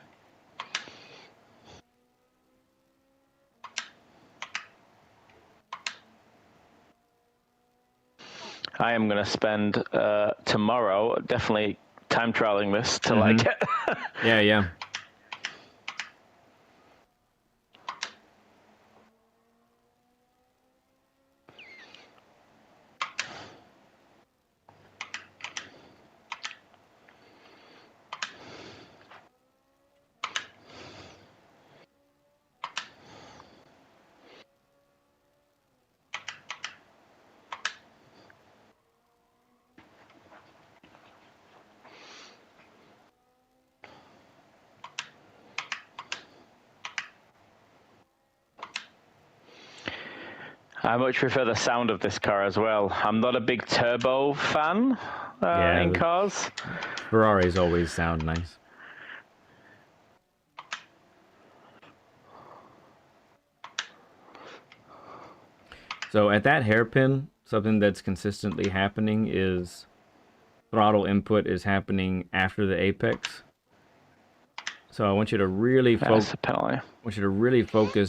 I am going to spend tomorrow definitely time trialing this till I get. Yeah. I much prefer the sound of this car as well. I'm not a big turbo fan in cars. Ferraris always sound nice. So at that hairpin, something that's consistently happening is throttle input is happening after the apex. So I want you to really focus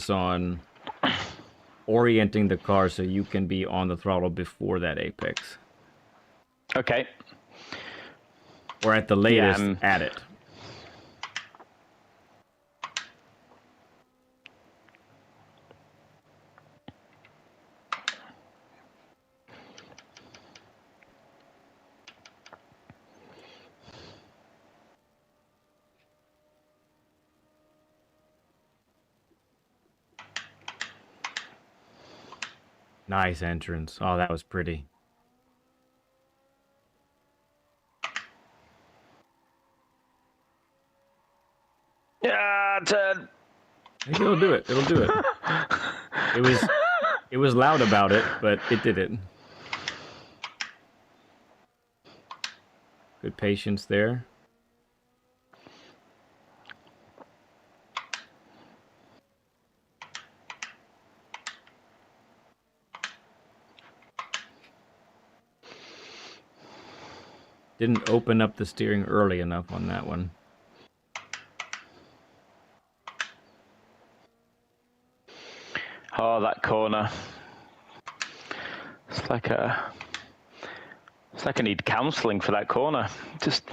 on orienting the car so you can be on the throttle before that apex. Okay. Or at the latest, at it. Nice entrance. Oh, that was pretty. Yeah, turn. I think it'll do it. It'll do it. It was loud about it, but it did it. Good patience there. Didn't open up the steering early enough on that one. Oh, that corner. It's like I need counselling for that corner. Just.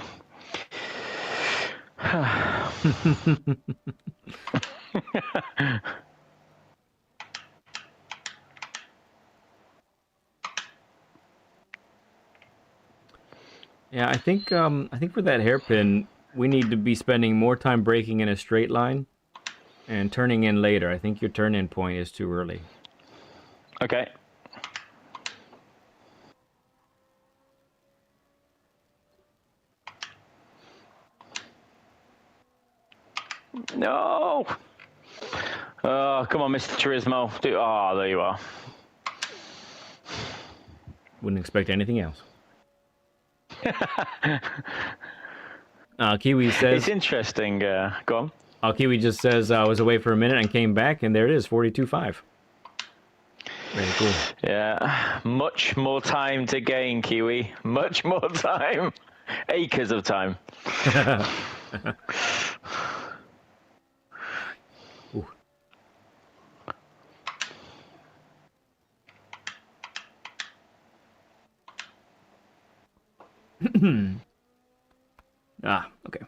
Yeah, I think for that hairpin, we need to be spending more time braking in a straight line and turning in later. I think your turn-in point is too early. Okay. No. Oh, come on, Mr. Turismo. Oh, there you are. Wouldn't expect anything else. Kiwi says... It's interesting. Go on. Kiwi just says, I was away for a minute and came back, and there it is, 42.5. Very cool. Yeah, much more time to gain, Kiwi. Much more time. Acres of time. Okay.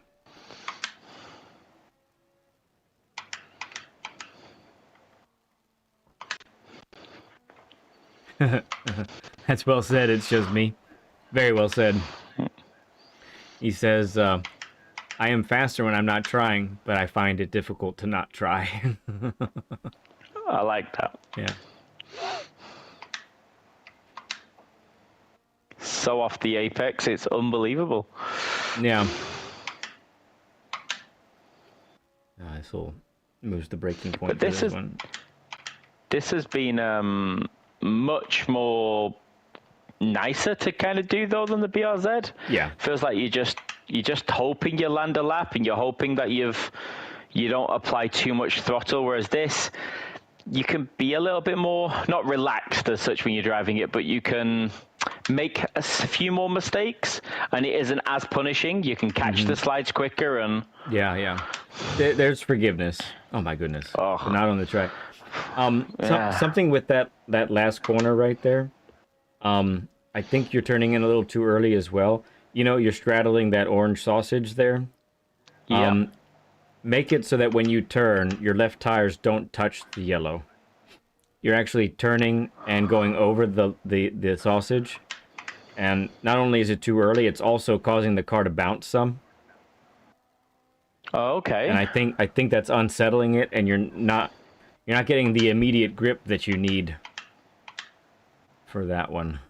That's well said. It's just me. Very well said. He says, I am faster when I'm not trying, but I find it difficult to not try. I like that. Yeah. So off the apex, it's unbelievable. Yeah. This will moves the breaking point. But this has been much more nicer to kind of do though than the BRZ. Yeah. Feels like you're just hoping you land a lap and you're hoping that you don't apply too much throttle. Whereas this, you can be a little bit more not relaxed as such when you're driving it, but you can make a few more mistakes and it isn't as punishing. You can catch the slides quicker and yeah. There's forgiveness. Oh my goodness. Oh. But not on the track. Something with that last corner right there. I think you're turning in a little too early as well. You know, you're straddling that orange sausage there. Yeah. Make it so that when you turn, your left tires don't touch the yellow. You're actually turning and going over the sausage. And not only is it too early, it's also causing the car to bounce some. Oh, okay. And I think that's unsettling it, and you're not getting the immediate grip that you need for that one.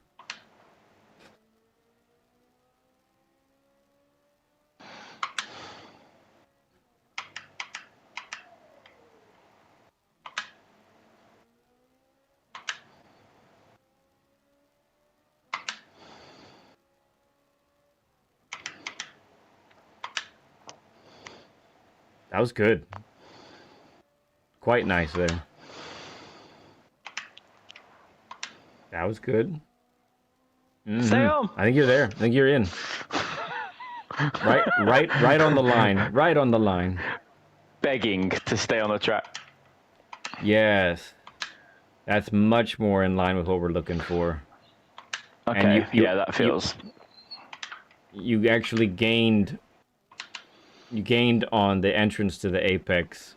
That was good. Quite nice there. That was good. Stay on. I think you're there. I think you're in. Right on the line. Right on the line. Begging to stay on the track. Yes. That's much more in line with what we're looking for. Okay, yeah, that feels... You actually gained... You gained on the entrance to the apex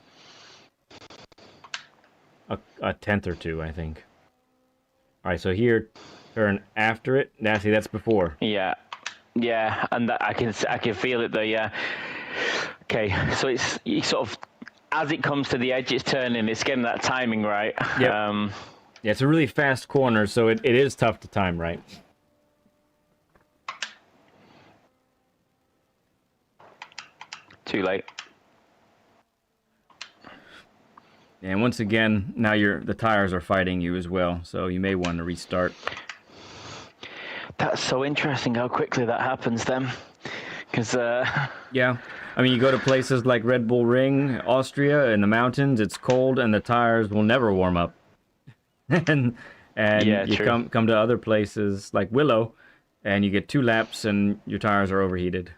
a tenth or two, I think. All right, so here, turn after it. See, that's before. Yeah, and that, I can feel it though. Yeah. Okay, so it's sort of as it comes to the edge, it's turning. It's getting that timing right. Yeah. Yeah, it's a really fast corner, so it is tough to time right. Too late. And once again, now the tires are fighting you as well, so you may want to restart. That's so interesting how quickly that happens then. Because yeah, I mean, you go to places like Red Bull Ring, Austria, in the mountains, it's cold and the tires will never warm up. and yeah, you true. come to other places like Willow, and you get 2 laps and your tires are overheated.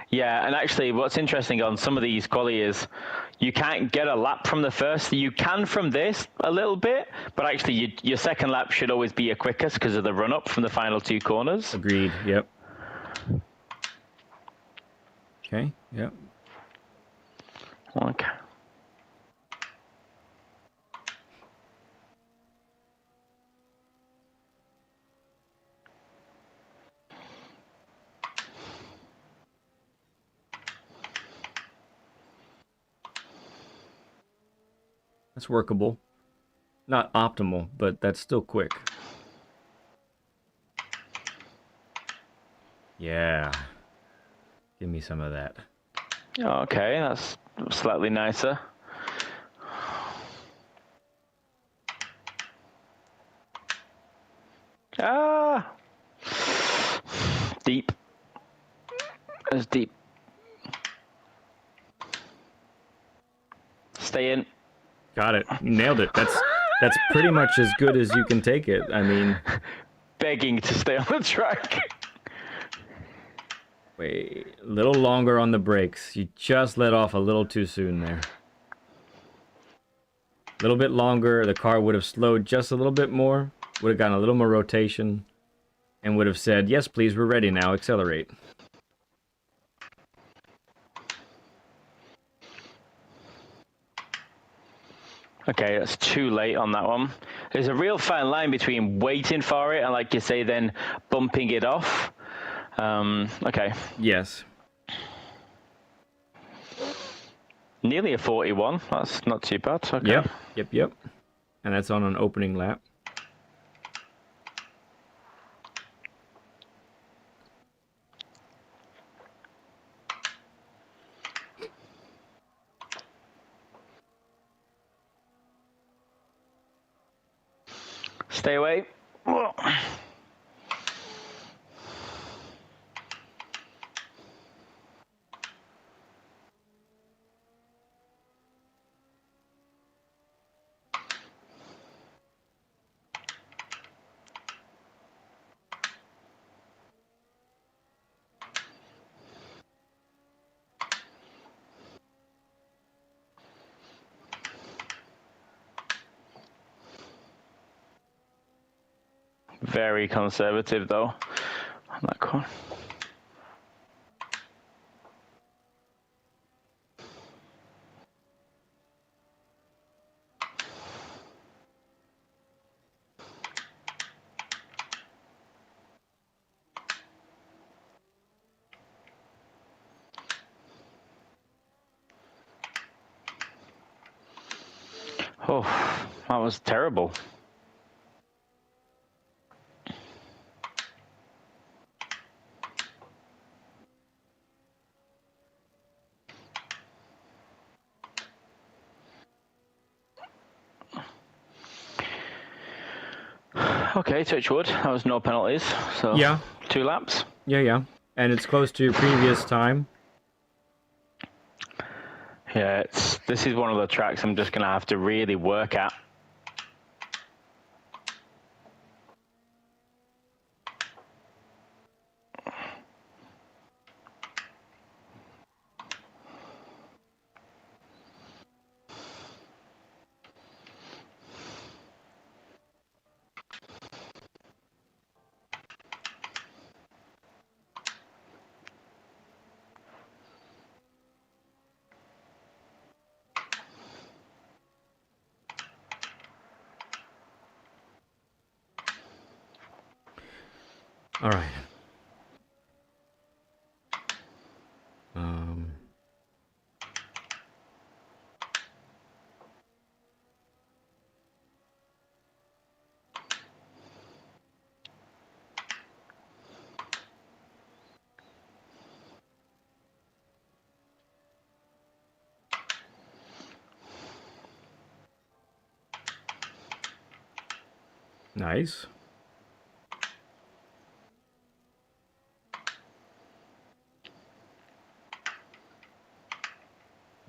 Yeah, and actually what's interesting on some of these quali is you can't get a lap from the first. You can from this a little bit, but actually your second lap should always be your quickest because of the run-up from the final 2 corners. Agreed, yep. Okay, yep. Okay. That's workable. Not optimal, but that's still quick. Yeah. Give me some of that. Okay, that's slightly nicer. Ah! Deep. That's deep. Stay in. Got it. You nailed it. That's pretty much as good as you can take it. I mean... Begging to stay on the track. Wait, a little longer on the brakes. You just let off a little too soon there. A little bit longer, the car would have slowed just a little bit more, would have gotten a little more rotation, and would have said, yes, please, we're ready now, accelerate. Okay, that's too late on that one. There's a real fine line between waiting for it and, like you say, then bumping it off. Okay. Yes. Nearly a 41. That's not too bad. Okay. Yep. And that's on an opening lap. Stay away. Whoa. Very conservative, though, on that corner. Oh, that was terrible. Okay, touch wood. That was no penalties. So Yeah. 2 laps. Yeah. And it's close to previous time. Yeah, this is one of the tracks I'm just going to have to really work at. All right. Nice.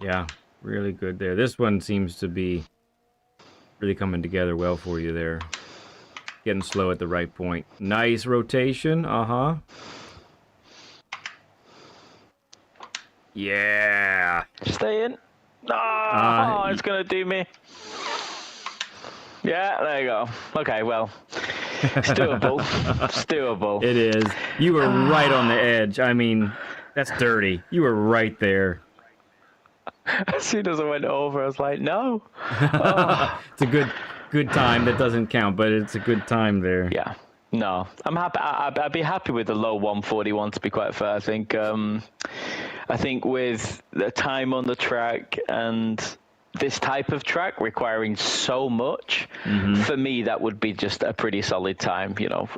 Yeah, really good there. This one seems to be really coming together well for you there. Getting slow at the right point. Nice rotation. Uh-huh. Yeah. Stay in. Oh, it's going to do me. Yeah, there you go. Okay, well, it's doable. It's doable. It is. You were right on the edge. I mean, that's dirty. You were right there. As soon as I went over, I was like, no. It's a good time. That doesn't count, but it's a good time there. Yeah. No, I'm happy. I'd be happy with the low 141, to be quite fair. I think with the time on the track and this type of track requiring so much, for me, that would be just a pretty solid time, you know.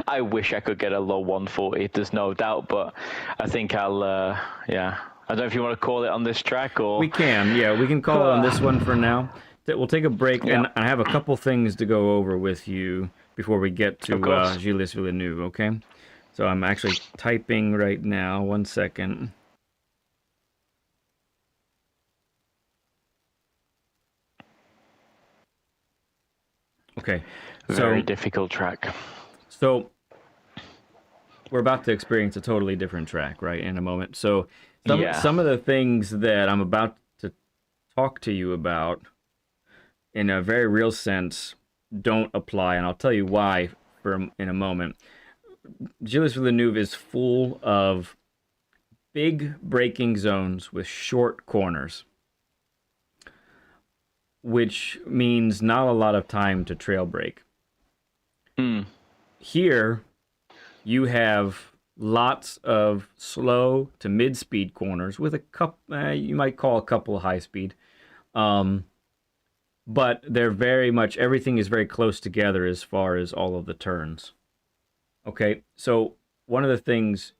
I wish I could get a low 140, there's no doubt, but I think I'll, yeah. I don't know if you want to call it on this track or... We can, yeah. We can call it on this one for now. We'll take a break, Yeah. and I have a couple things to go over with you before we get to Gilles Villeneuve, okay? So I'm actually typing right now. 1 second. Okay. Very difficult track. So we're about to experience a totally different track, right, in a moment. So some of the things that I'm about to talk to you about in a very real sense don't apply, and I'll tell you why in a moment. Gilles Villeneuve is full of big braking zones with short corners, which means not a lot of time to trail brake. Here, you have lots of slow to mid-speed corners with a couple, you might call a couple of high-speed. But they're very much, everything is very close together as far as all of the turns. Okay, so one of the things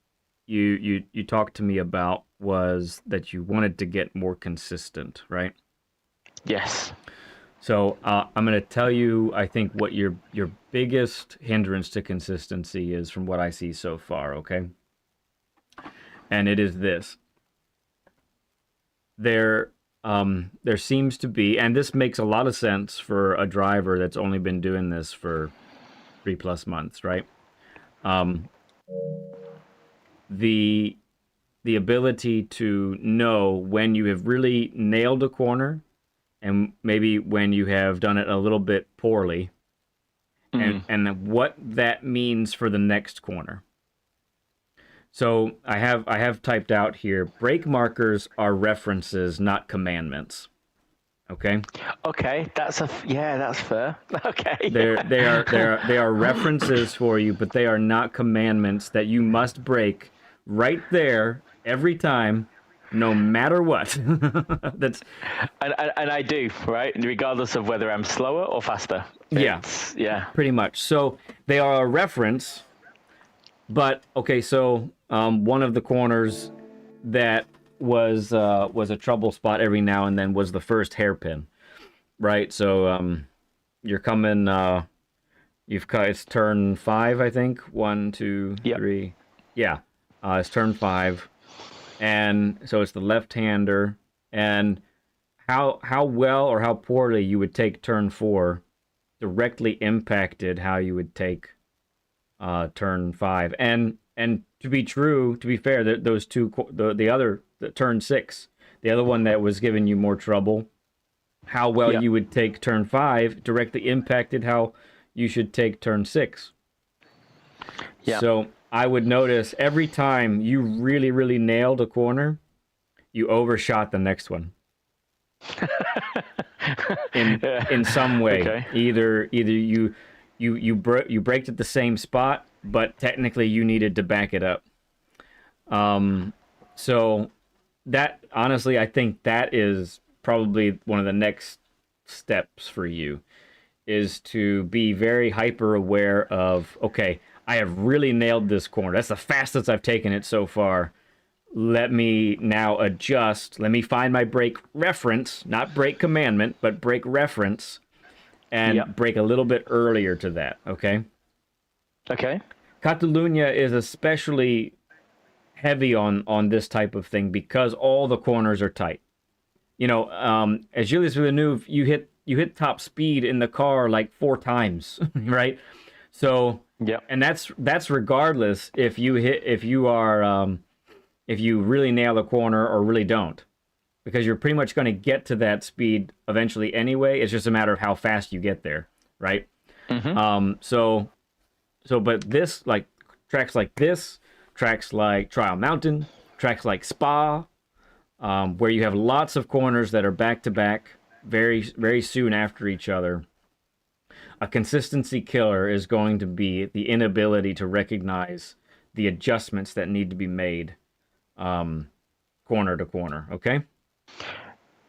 you talked to me about was that you wanted to get more consistent, right? Yes. So I'm going to tell you, I think, what your biggest hindrance to consistency is from what I see so far, okay? And it is this. There seems to be, and this makes a lot of sense for a driver that's only been doing this for 3+ months, right? The ability to know when you have really nailed a corner and maybe when you have done it a little bit poorly, and what that means for the next corner. So I have typed out here, brake markers are references, not commandments. Okay? Okay, that's fair. Okay. They are references for you, but they are not commandments that you must brake right there every time, no matter what. That's and I do, right? Regardless of whether I'm slower or faster. Yeah, pretty much. So they are a reference, but okay. So one of the corners that was a trouble spot every now and then was the first hairpin, right? So you're coming. It's turn 5, I think. 1, 2, 3. Yeah, it's turn 5. and so it's the left-hander. And how well or how poorly you would take turn 4 directly impacted how you would take turn 5. And to be fair, those two, the turn 6, the other one that was giving you more trouble, how well you would take turn 5 directly impacted how you should take turn 6. Yeah. So I would notice every time you really, really nailed a corner, you overshot the next one. in some way. Okay. Either you braked at the same spot, but technically you needed to back it up. So that, honestly, I think that is probably one of the next steps for you, is to be very hyper aware of, okay, I have really nailed this corner. That's the fastest I've taken it so far. Let me now adjust. Let me find my brake reference, not brake commandment, but brake reference, and brake a little bit earlier to that, okay? Okay. Catalunya is especially heavy on this type of thing because all the corners are tight. You know, as Julius Villeneuve, you hit top speed in the car like 4 times, right? So, and that's regardless if you really nail a corner or really don't, because you're pretty much going to get to that speed eventually anyway. It's just a matter of how fast you get there, right? But this, like tracks like this, tracks like Trial Mountain, tracks like Spa, where you have lots of corners that are back to back, very, very soon after each other. A consistency killer is going to be the inability to recognize the adjustments that need to be made corner to corner, okay?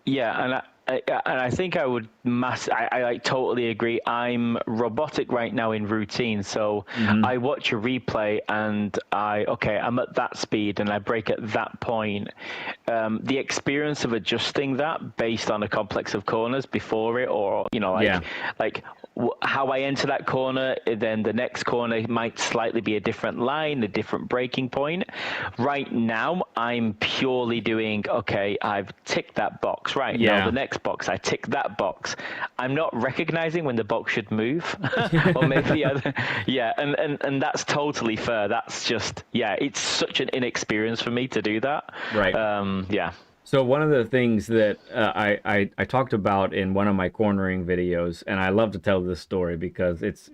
Yeah, and I think I would I like totally agree. I'm robotic right now in routine, so I watch a replay and I'm at that speed and I brake at that point. The experience of adjusting that based on a complex of corners before it, or like how I enter that corner, then the next corner might slightly be a different line, a different braking point. Right now, I'm purely doing, okay, I've ticked that box. Right, now the next box, I tick that box. I'm not recognizing when the box should move. Or maybe and that's totally fair. That's just, it's such an inexperience for me to do that. Right. So one of the things that I talked about in one of my cornering videos, and I love to tell this story because it's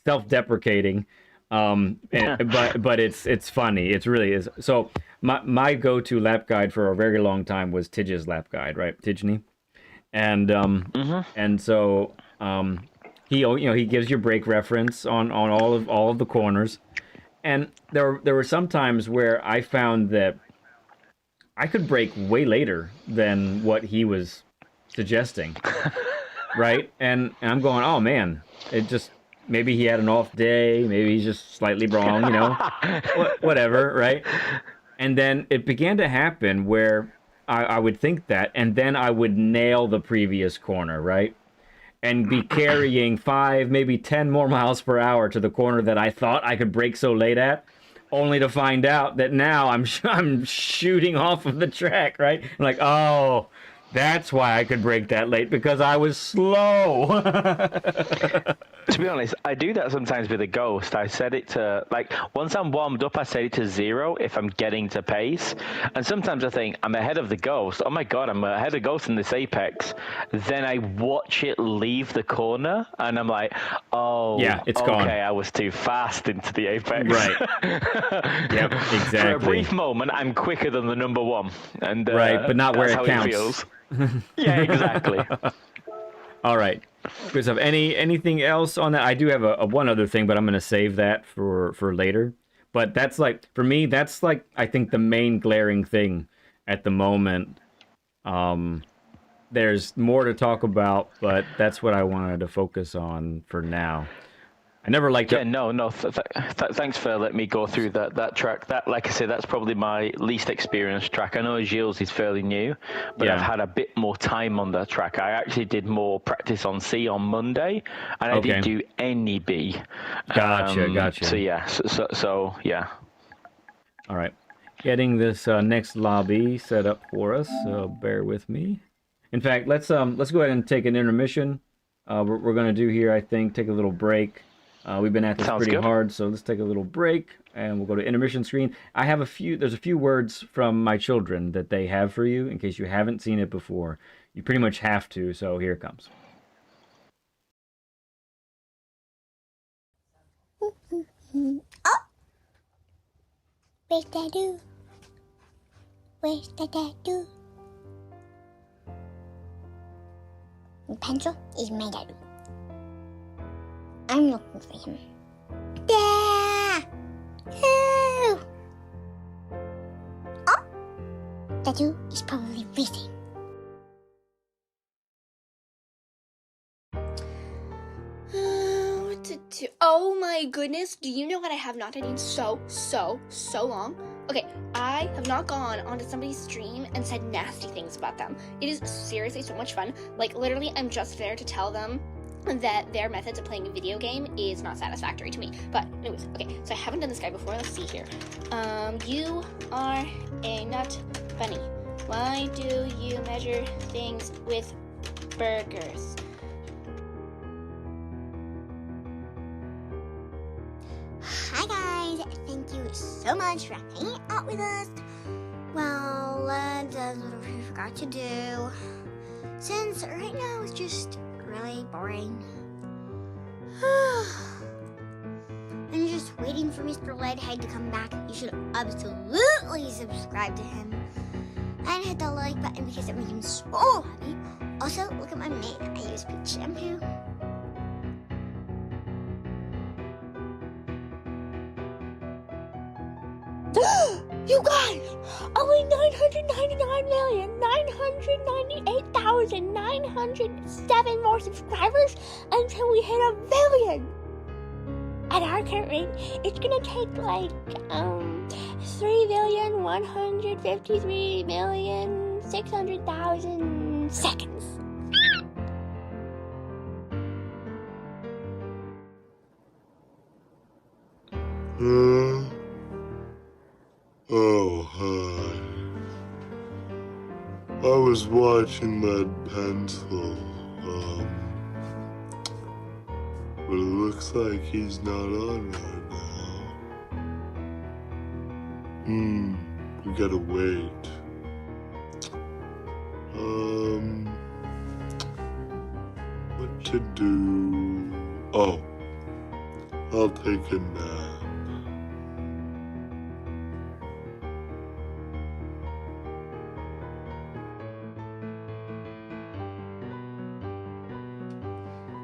self-deprecating, but it's funny. It really is. So my go-to lap guide for a very long time was Tidge's lap guide, right? Tidgeny, and so he gives you brake reference on all of the corners, and there were some times where I found that I could brake way later than what he was suggesting, right? And I'm going, oh man, it just, maybe he had an off day, maybe he's just slightly wrong, whatever, right? And then it began to happen where I would think that, and then I would nail the previous corner, right? And be carrying 5, maybe 10 more miles per hour to the corner that I thought I could brake so late at, only to find out that now I'm shooting off of the track, right? I'm like, oh, that's why I could brake that late, because I was slow. To be honest, I do that sometimes with a Ghost. I set it to, like, once I'm warmed up, I set it to 0 if I'm getting to pace. And sometimes I think, I'm ahead of the Ghost. Oh my God, I'm ahead of Ghost in this apex. Then I watch it leave the corner, and I'm like, oh, yeah, it's gone. Okay, I was too fast into the apex. Right. Yep, exactly. For a brief moment, I'm quicker than the number 1. And right, but not where it counts. It feels. Yeah, exactly. All right. Chris, anything else on that? I do have a one other thing, but I'm going to save that for later. But that's like, for me, that's like, I think the main glaring thing at the moment. There's more to talk about, but that's what I wanted to focus on for now. I never liked it. Yeah, no. Thanks for letting me go through that track. That, like I said, that's probably my least experienced track. I know Gilles is fairly new, but I've had a bit more time on that track. I actually did more practice on C on Monday, and I didn't do any B. Gotcha. So yeah. So yeah. All right. getting this next lobby set up for us, so bear with me. In fact, let's go ahead and take an intermission. We're going to do here, I think, take a little break. We've been at this Sounds pretty good. hard, so let's take a little break, and we'll go to intermission screen. There's a few words from my children that they have for you, in case you haven't seen it before. You pretty much have to, so here it comes. Oh! Where's Dadoo? Where's the Dadoo? The pencil is my Dadoo. I'm looking for him. There! Oh! Oh! Dadoo is probably racing. What to do? Oh my goodness, do you know what I have not done in so long? Okay, I have not gone onto somebody's stream and said nasty things about them. It is seriously so much fun. Like, literally, I'm just there to tell them that their methods of playing a video game is not satisfactory to me. But anyways, okay, so I haven't done this guy before. Let's see here. You are a nut bunny. Why do you measure things with burgers? Hi guys, thank you so much for hanging out with us. Well, let's do what we forgot to do. Since right now it's just really boring. And you're just waiting for Mr. Leadhead to come back. You should absolutely subscribe to him. And hit the like button because it makes him so happy. Also, look at my mane. I use peach shampoo. You guys! Only 999,998,907 more subscribers until we hit 1 billion! At our current rate, it's gonna take like 3,153,600,000 seconds. Oh, hi. I was watching Lead Pencil, but it looks like he's not on right now. We gotta wait. What to do? Oh, I'll take a nap.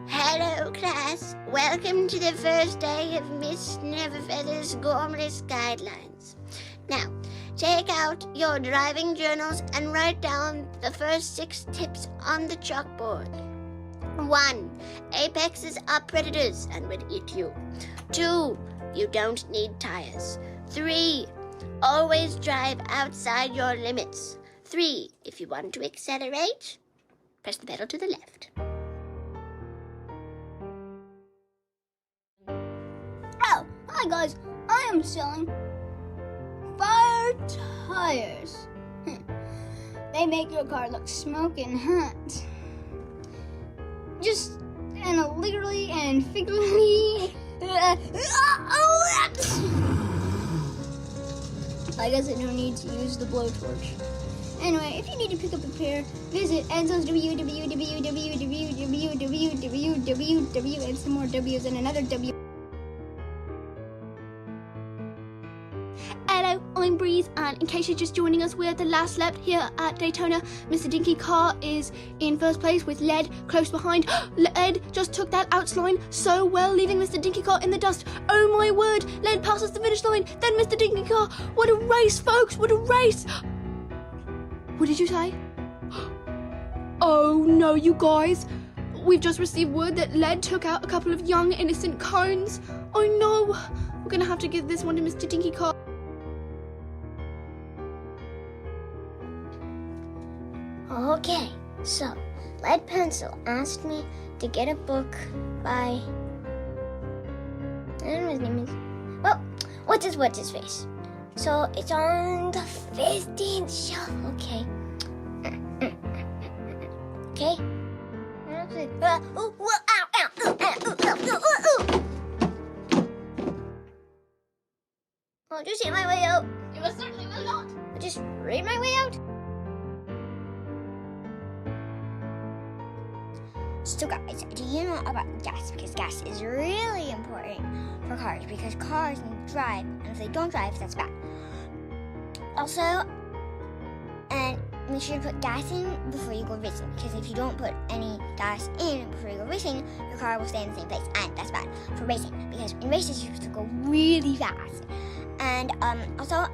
Hello class, welcome to the first day of Miss Neverfeather's Gormless Guidelines. Now, take out your driving journals and write down the first 6 tips on the chalkboard. 1. Apexes are predators and will eat you. 2. You don't need tires. 3. Always drive outside your limits. 3. If you want to accelerate, press the pedal to the left. Oh, hi guys, I am selling fire tires. They make your car look smoking hot. Just literally and figuratively. I guess I don't need to use the blowtorch. Anyway, if you need to pick up a pair, visit Enzo's www and some more W's and another W. Hello, I'm Breeze, and in case you're just joining us, we're the last lap here at Daytona. Mr. Dinky Car is in first place with Led close behind. Led just took that outline so well, leaving Mr. Dinky Car in the dust. Oh my word, Led passes the finish line, then Mr. Dinky Car. What a race, folks, what a race! What did you say? Oh no, you guys. We've just received word that Led took out a couple of young, innocent cones. Oh no, we're gonna have to give this one to Mr. Dinky Car. Okay, so Lead Pencil asked me to get a book by, I don't know his name is, well, what's his face? So it's on the 15th shelf. Okay. Okay. I'll just hit my way out. You most certainly will not. I'll just read my way out. So guys, do you know about gas? Because gas is really important for cars, because cars need to drive, and if they don't drive, that's bad. Also, and make sure to put gas in before you go racing, because if you don't put any gas in before you go racing, your car will stay in the same place, and that's bad for racing, because in races you have to go really fast. And also,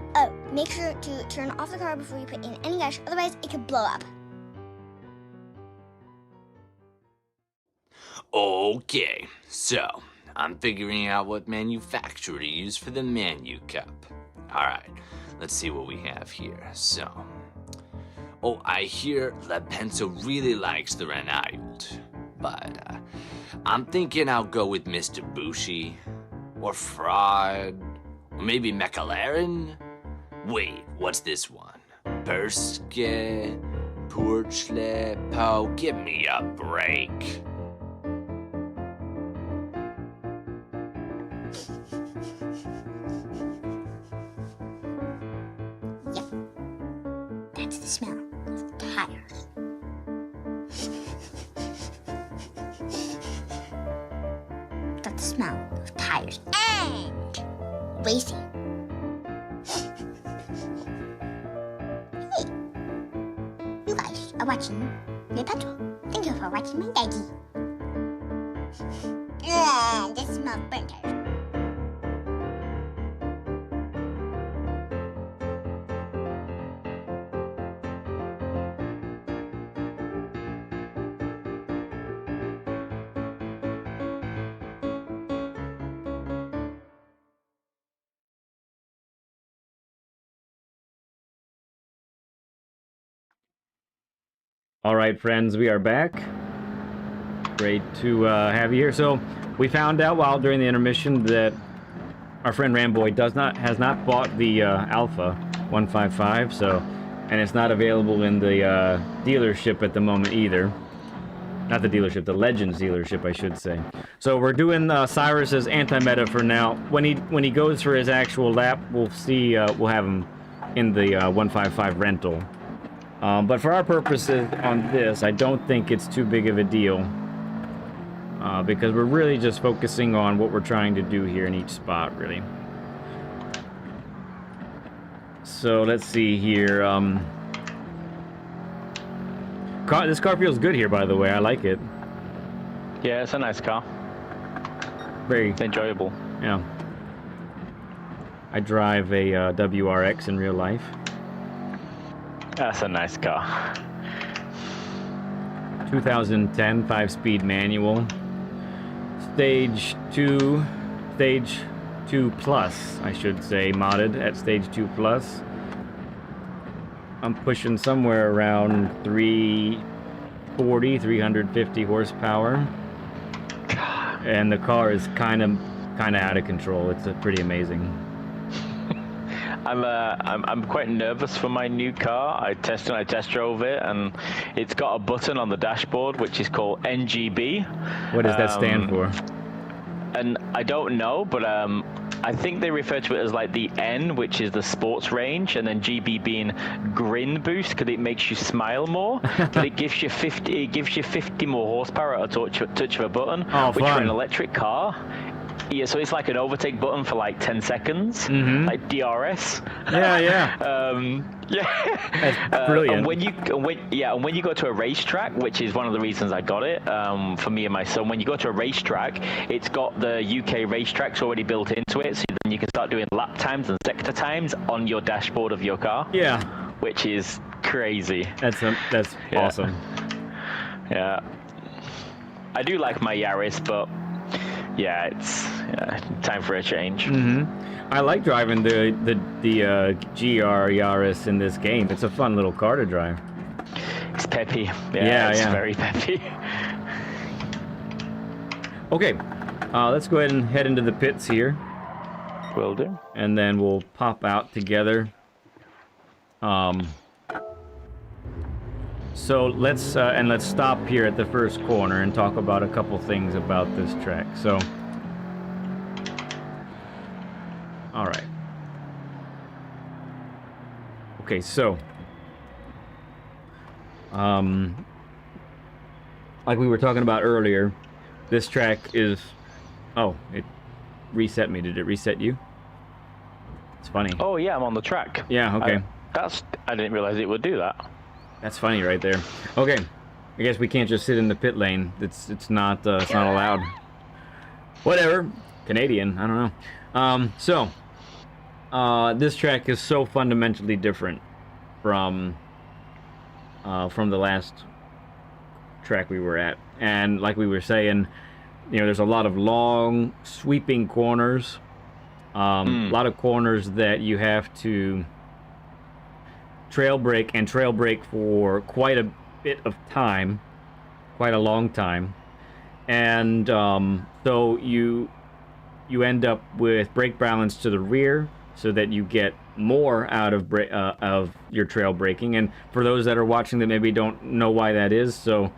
make sure to turn off the car before you put in any gas, otherwise it could blow up. Okay, so I'm figuring out what manufacturer to use for the Manu Cup. Alright, let's see what we have here. So, oh, I hear that Penso really likes the Renault, but I'm thinking I'll go with Mr. Bushi, or Fraud, or maybe McLaren? Wait, what's this one? Perske, Porchle, Po, give me a break. That's the smell of tires. That's the smell of tires and racing. Hey, you guys are watching my petrol. Thank you for watching my daddy. The smell of burnt tires. All right, friends, we are back. Great to have you here. So we found out while during the intermission that our friend Ramboi has not bought the Alpha 155, so, and it's not available in the dealership at the moment either. Not the dealership, the Legends dealership, I should say. So we're doing Cyrus's anti-meta for now. When he goes for his actual lap, we'll see. We'll have him in the 155 rental. But for our purposes on this, I don't think it's too big of a deal. Because we're really just focusing on what we're trying to do here in each spot, really. So let's see here. This car feels good here, by the way. I like it. Yeah, it's a nice car. Very enjoyable. Yeah. I drive a WRX in real life. That's a nice car. 2010 5-speed manual. Stage 2 plus, I should say, modded at stage 2 plus. I'm pushing somewhere around 350 horsepower. And the car is kind of out of control. It's pretty amazing. I'm quite nervous for my new car. I test drove it, and it's got a button on the dashboard which is called NGB. What does that stand for? And I don't know, but I think they refer to it as like the N, which is the sports range, and then GB being grin boost because it makes you smile more. But it gives you 50 more horsepower at a touch of a button, which for an electric car. Yeah, so it's like an overtake button for like 10 seconds, like DRS. Yeah. Yeah. That's brilliant. And when you go to a racetrack, which is one of the reasons I got it for me and my son, when you go to a racetrack, it's got the UK racetracks already built into it, so then you can start doing lap times and sector times on your dashboard of your car. Yeah. Which is crazy. That's awesome. Yeah. I do like my Yaris, but yeah, it's time for a change. I like driving the GR Yaris in this game. It's a fun little car to drive. It's peppy. It's very peppy. Okay, let's go ahead and head into the pits here. Will do. And then we'll pop out together. So let's stop here at the first corner and talk about a couple things about this track. So, all right. Okay, so, like we were talking about earlier, this track is, oh, it reset me. Did it reset you? It's funny. Oh yeah, I'm on the track. Yeah, okay. I didn't realize it would do that. That's funny right there. Okay, I guess we can't just sit in the pit lane. It's not allowed. Whatever. Canadian, I don't know. This track is so fundamentally different from the last track we were at. And like we were saying, you know, there's a lot of long, sweeping corners. A lot of corners that you have to trail brake for quite a bit of time, quite a long time. And so you end up with brake balance to the rear so that you get more out of your trail braking. And for those that are watching that maybe don't know why that is, so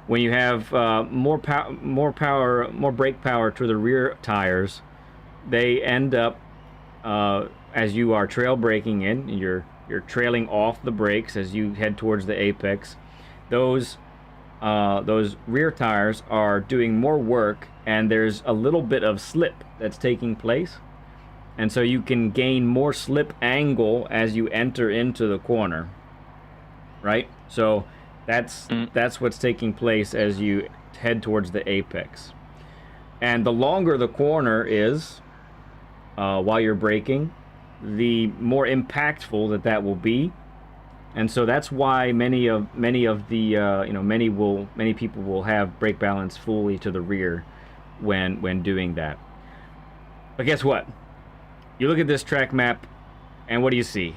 when you have more brake power to the rear tires, they end up as you are trail braking in, you're trailing off the brakes as you head towards the apex. Those rear tires are doing more work, and there's a little bit of slip that's taking place, and so you can gain more slip angle as you enter into the corner, right? So that's what's taking place as you head towards the apex. And the longer the corner is while you're braking, the more impactful that will be. And so that's why many people will have brake balance fully to the rear when doing that. But guess what? You look at this track map, and what do you see?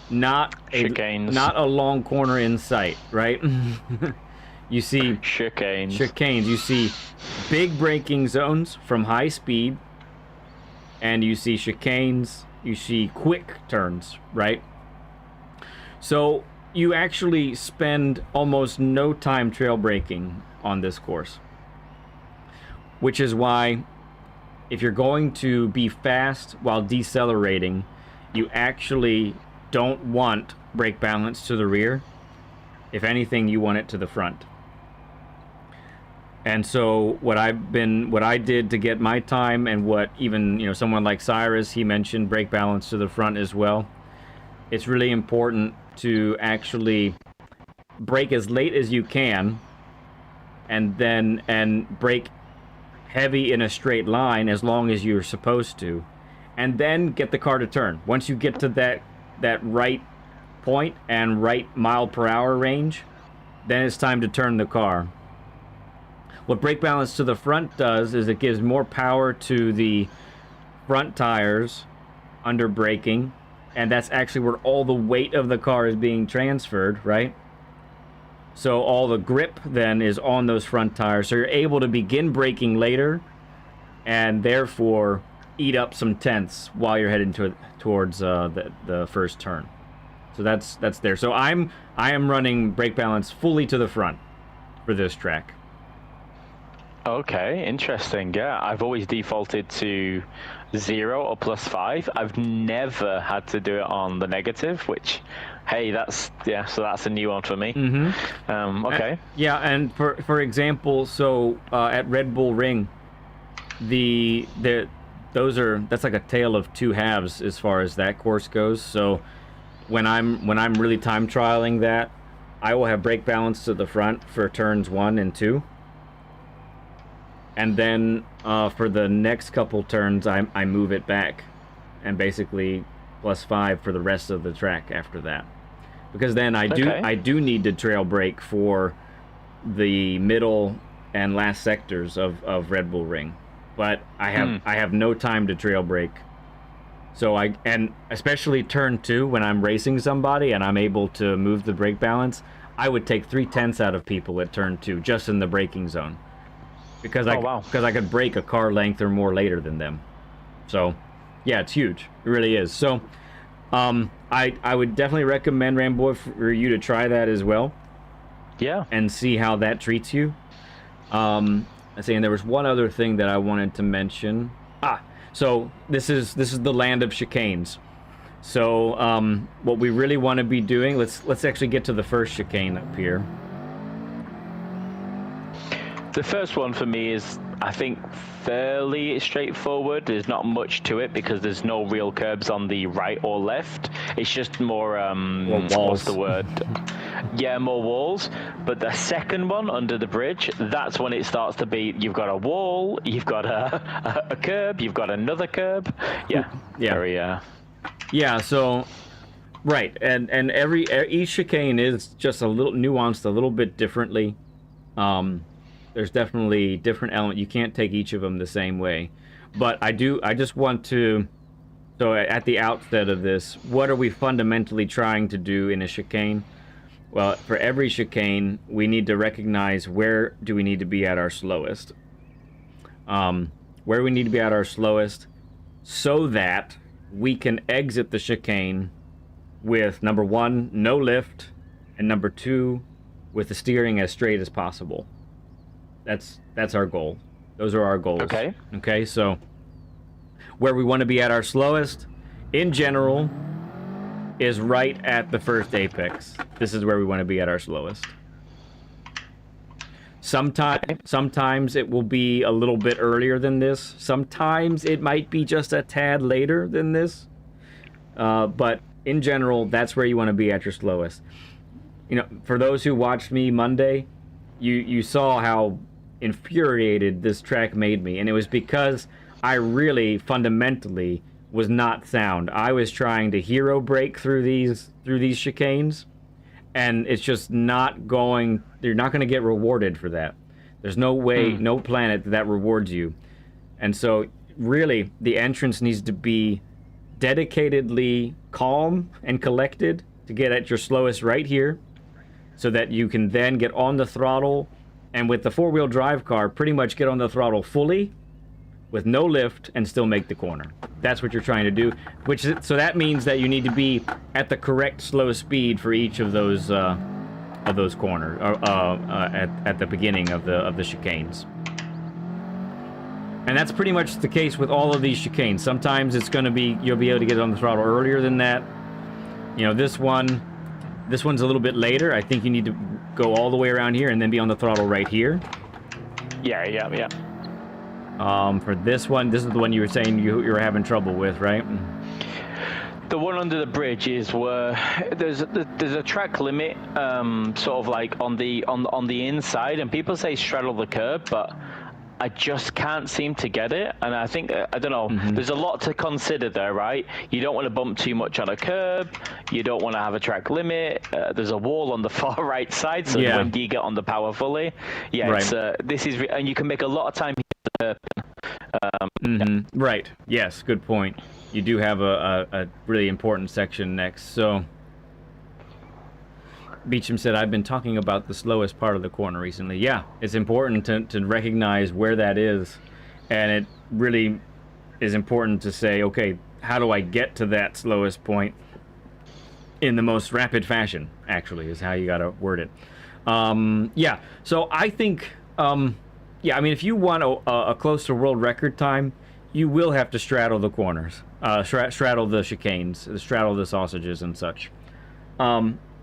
Not a long corner in sight, right? You see chicanes. You see big braking zones from high speed, and you see chicanes. You see quick turns, right? So you actually spend almost no time trail braking on this course, which is why if you're going to be fast while decelerating, you actually don't want brake balance to the rear. If anything, you want it to the front. And so what I did to get my time, and what even someone like Cyrus, he mentioned brake balance to the front as well. It's really important to actually brake as late as you can, and brake heavy in a straight line as long as you're supposed to, and then get the car to turn. Once you get to that right point and right mile per hour range, then it's time to turn the car. What brake balance to the front does is it gives more power to the front tires under braking, and that's actually where all the weight of the car is being transferred, right? So all the grip then is on those front tires, so you're able to begin braking later and therefore eat up some tenths while you're heading towards the first turn. So that's there. So I am running brake balance fully to the front for this track. Okay, interesting. Yeah, I've always defaulted to 0 or +5. I've never had to do it on the negative, which, hey, so that's a new one for me. Mm-hmm. Okay. Yeah, and for example, so at Red Bull Ring, that's like a tale of two halves as far as that course goes. So when I'm really time trialing that, I will have brake balance to the front for turns 1 and 2. And then for the next couple turns, I move it back, and basically +5 for the rest of the track after that, because then I do need to trail brake for the middle and last sectors of Red Bull Ring, but I have no time to trail brake. So and especially turn 2 when I'm racing somebody and I'm able to move the brake balance, I would take 3/10 out of people at turn 2 just in the braking zone. Because I could brake a car length or more later than them. So, yeah, it's huge. It really is. So, I would definitely recommend Ramboi for you to try that as well. Yeah. And see how that treats you. Let's see, and there was one other thing that I wanted to mention. So this is the land of chicanes. So what we really want to be doing, let's actually get to the first chicane up here. The first one for me is, I think, fairly straightforward. There's not much to it because there's no real curbs on the right or left. It's just more walls. What's the word? Yeah, more walls. But the second one under the bridge, that's when it starts to be, you've got a wall, you've got a curb, you've got another curb. Yeah. Very, Yeah, so right, and each chicane is just a little nuanced a little bit differently. There's definitely different elements. You can't take each of them the same way. But I just want to, so at the outset of this, what are we fundamentally trying to do in a chicane? Well, for every chicane, we need to recognize where do we need to be at our slowest. Where we need to be at our slowest so that we can exit the chicane with, number one, no lift, and number two, with the steering as straight as possible. That's our goal. Those are our goals. Okay, so where we want to be at our slowest, in general, is right at the first apex. This is where we want to be at our slowest. Sometimes it will be a little bit earlier than this. Sometimes it might be just a tad later than this. But in general, that's where you want to be at your slowest. You know, for those who watched me Monday, you saw how infuriated this track made me, and it was because I really fundamentally was not sound. I was trying to hero brake through these chicanes, and it's just not going. You're not going to get rewarded for that. There's no way, no planet that rewards you. And so really the entrance needs to be dedicatedly calm and collected to get at your slowest right here, so that you can then get on the throttle, and with the four-wheel drive car, pretty much get on the throttle fully with no lift and still make the corner. That's what you're trying to do. So that means that you need to be at the correct slow speed for each of those corners at the beginning of the chicanes. And that's pretty much the case with all of these chicanes. Sometimes it's going to be, you'll be able to get on the throttle earlier than that. You know, this one's a little bit later. I think you need to go all the way around here and then be on the throttle right here. Yeah. For this one, this is the one you were saying you were having trouble with, right? The one under the bridge is where there's a track limit, sort of like on the inside, and people say straddle the curb, but I just can't seem to get it, and I think, I don't know, there's a lot to consider there, right? You don't want to bump too much on a curb, you don't want to have a track limit, there's a wall on the far right side, so when do you get on the power fully? Yeah, right. And you can make a lot of time here. Right, yes, good point. You do have a really important section next, so... Beecham said, I've been talking about the slowest part of the corner recently. Yeah, it's important to recognize where that is, and it really is important to say, okay, how do I get to that slowest point in the most rapid fashion, actually, is how you got to word it. Yeah, so I think, yeah, I mean, if you want a close to world record time, you will have to straddle the corners, straddle the chicanes, straddle the sausages and such.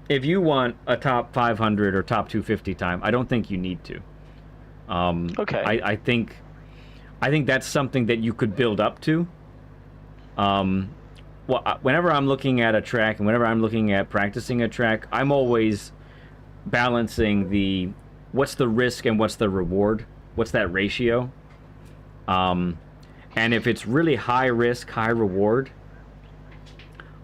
If you want a top 500 or top 250 time, I don't think you need to. Okay. I think that's something that you could build up to. Well, whenever I'm looking at a track and whenever I'm looking at practicing a track, I'm always balancing what's the risk and what's the reward. What's that ratio? And if it's really high risk, high reward,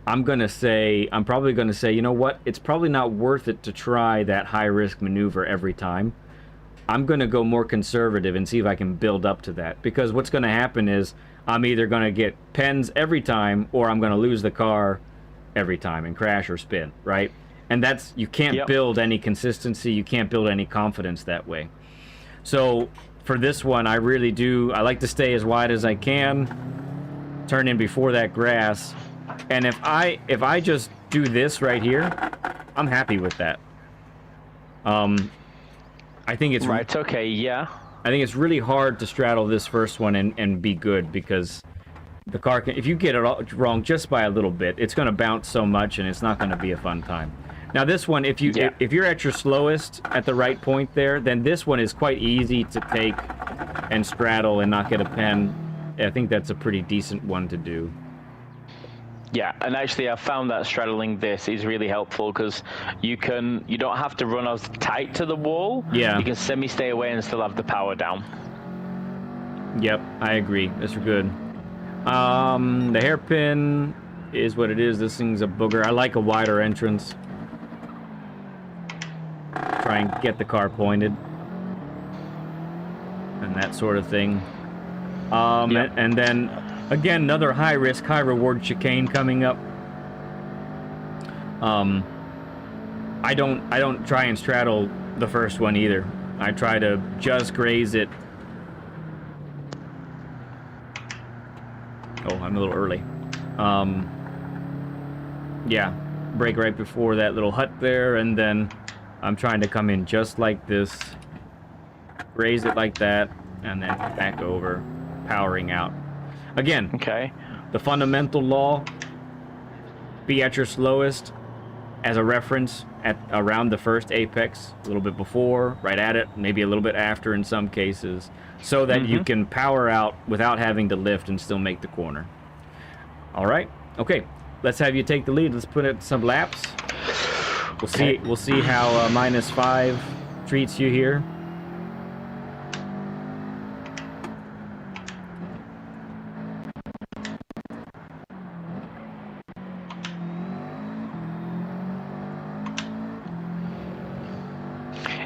I'm probably going to say, you know what? It's probably not worth it to try that high-risk maneuver every time. I'm going to go more conservative and see if I can build up to that. Because what's going to happen is I'm either going to get pens every time or I'm going to lose the car every time and crash or spin, right? And you can't build any consistency. You can't build any confidence that way. So for this one, I like to stay as wide as I can. turn in before that grass. And if I just do this right here, I'm happy with that. I think it's right. Okay, yeah. I think it's really hard to straddle this first one and be good, because the car can, if you get it all wrong just by a little bit, it's going to bounce so much and it's not going to be a fun time. Now this one, if you're at your slowest at the right point there, then this one is quite easy to take and straddle and not get a pen. I think that's a pretty decent one to do. Yeah, and actually I found that straddling this is really helpful, because you don't have to run as tight to the wall. Yeah. You can semi-stay away and still have the power down. Yep, I agree. That's good. The hairpin is what it is. This thing's a booger. I like a wider entrance. Try and get the car pointed. And that sort of thing. Yep. And then, again, another high-risk, high-reward chicane coming up. I don't try and straddle the first one either. I try to just graze it. Oh, I'm a little early. Yeah, brake right before that little hut there, and then I'm trying to come in just like this, raise it like that, and then back over, powering out. Again, Okay. the fundamental law, be at your slowest as a reference at around the first apex, a little bit before, right at it, maybe a little bit after in some cases, so that you can power out without having to lift and still make the corner. All right, okay, let's have you take the lead. Let's put it some laps. We'll see how -5 treats you here.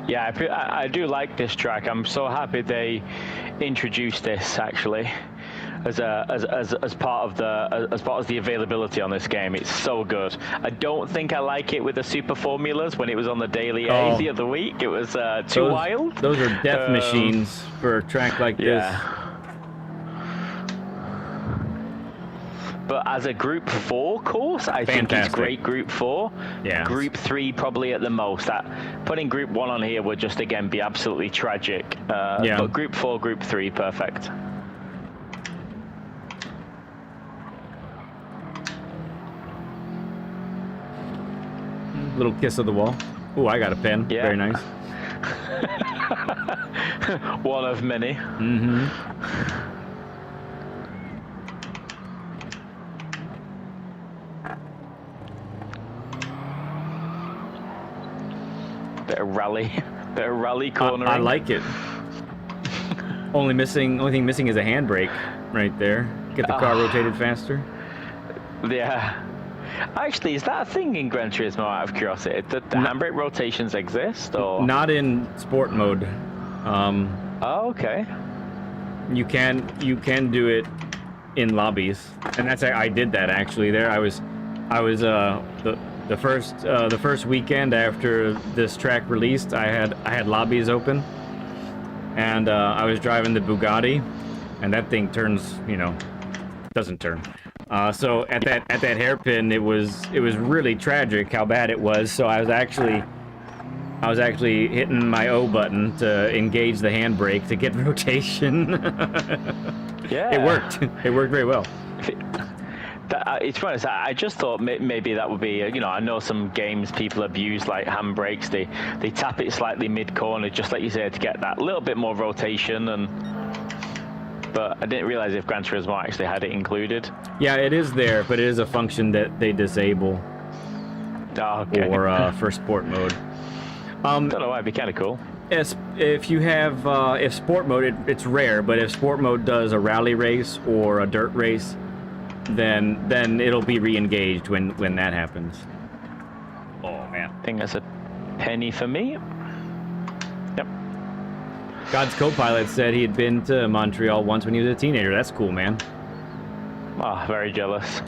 Yeah, I do like this track. I'm so happy they introduced this actually as part of the availability on this game. It's so good. I don't think I like it with the super formulas when it was on the daily A the other week. It was too wild. Those are death machines for a track like this. But as a Group 4 course, I think it's great Group 4. Yeah. Group 3 probably at the most. Putting Group 1 on here would just, again, be absolutely tragic. But Group 4, Group 3, perfect. Little kiss of the wall. Oh, I got a pen. Yeah. Very nice. One of many. Mm-hmm. Bit of rally cornering. I like it. Only thing missing is a handbrake right there. Get the car rotated faster. Yeah. Actually, is that a thing in Gran Turismo, out of curiosity? The handbrake rotations exist, or not in sport mode? Oh, okay. You can do it in lobbies, and I did that actually. There, I was the first weekend after this track released, I had lobbies open, and I was driving the Bugatti, and that thing turns, doesn't turn. So at that hairpin, it was really tragic how bad it was. So I was actually hitting my O button to engage the handbrake to get rotation. Yeah, it worked. It worked very well. It's funny. I just thought maybe that would be, I know some games people abuse like handbrakes. They tap it slightly mid corner, just like you said, to get that little bit more rotation. But I didn't realize if Gran Turismo actually had it included. Yeah, it is there, but it is a function that they disable for sport mode. Don't know why. It'd be kind of cool. If you have if sport mode, it's rare, but if sport mode does a rally race or a dirt race, then it'll be re-engaged when that happens. Oh man, I think that's a penny for me. Yep. God's co-pilot said he had been to Montreal once when he was a teenager. That's cool, man. Oh, very jealous.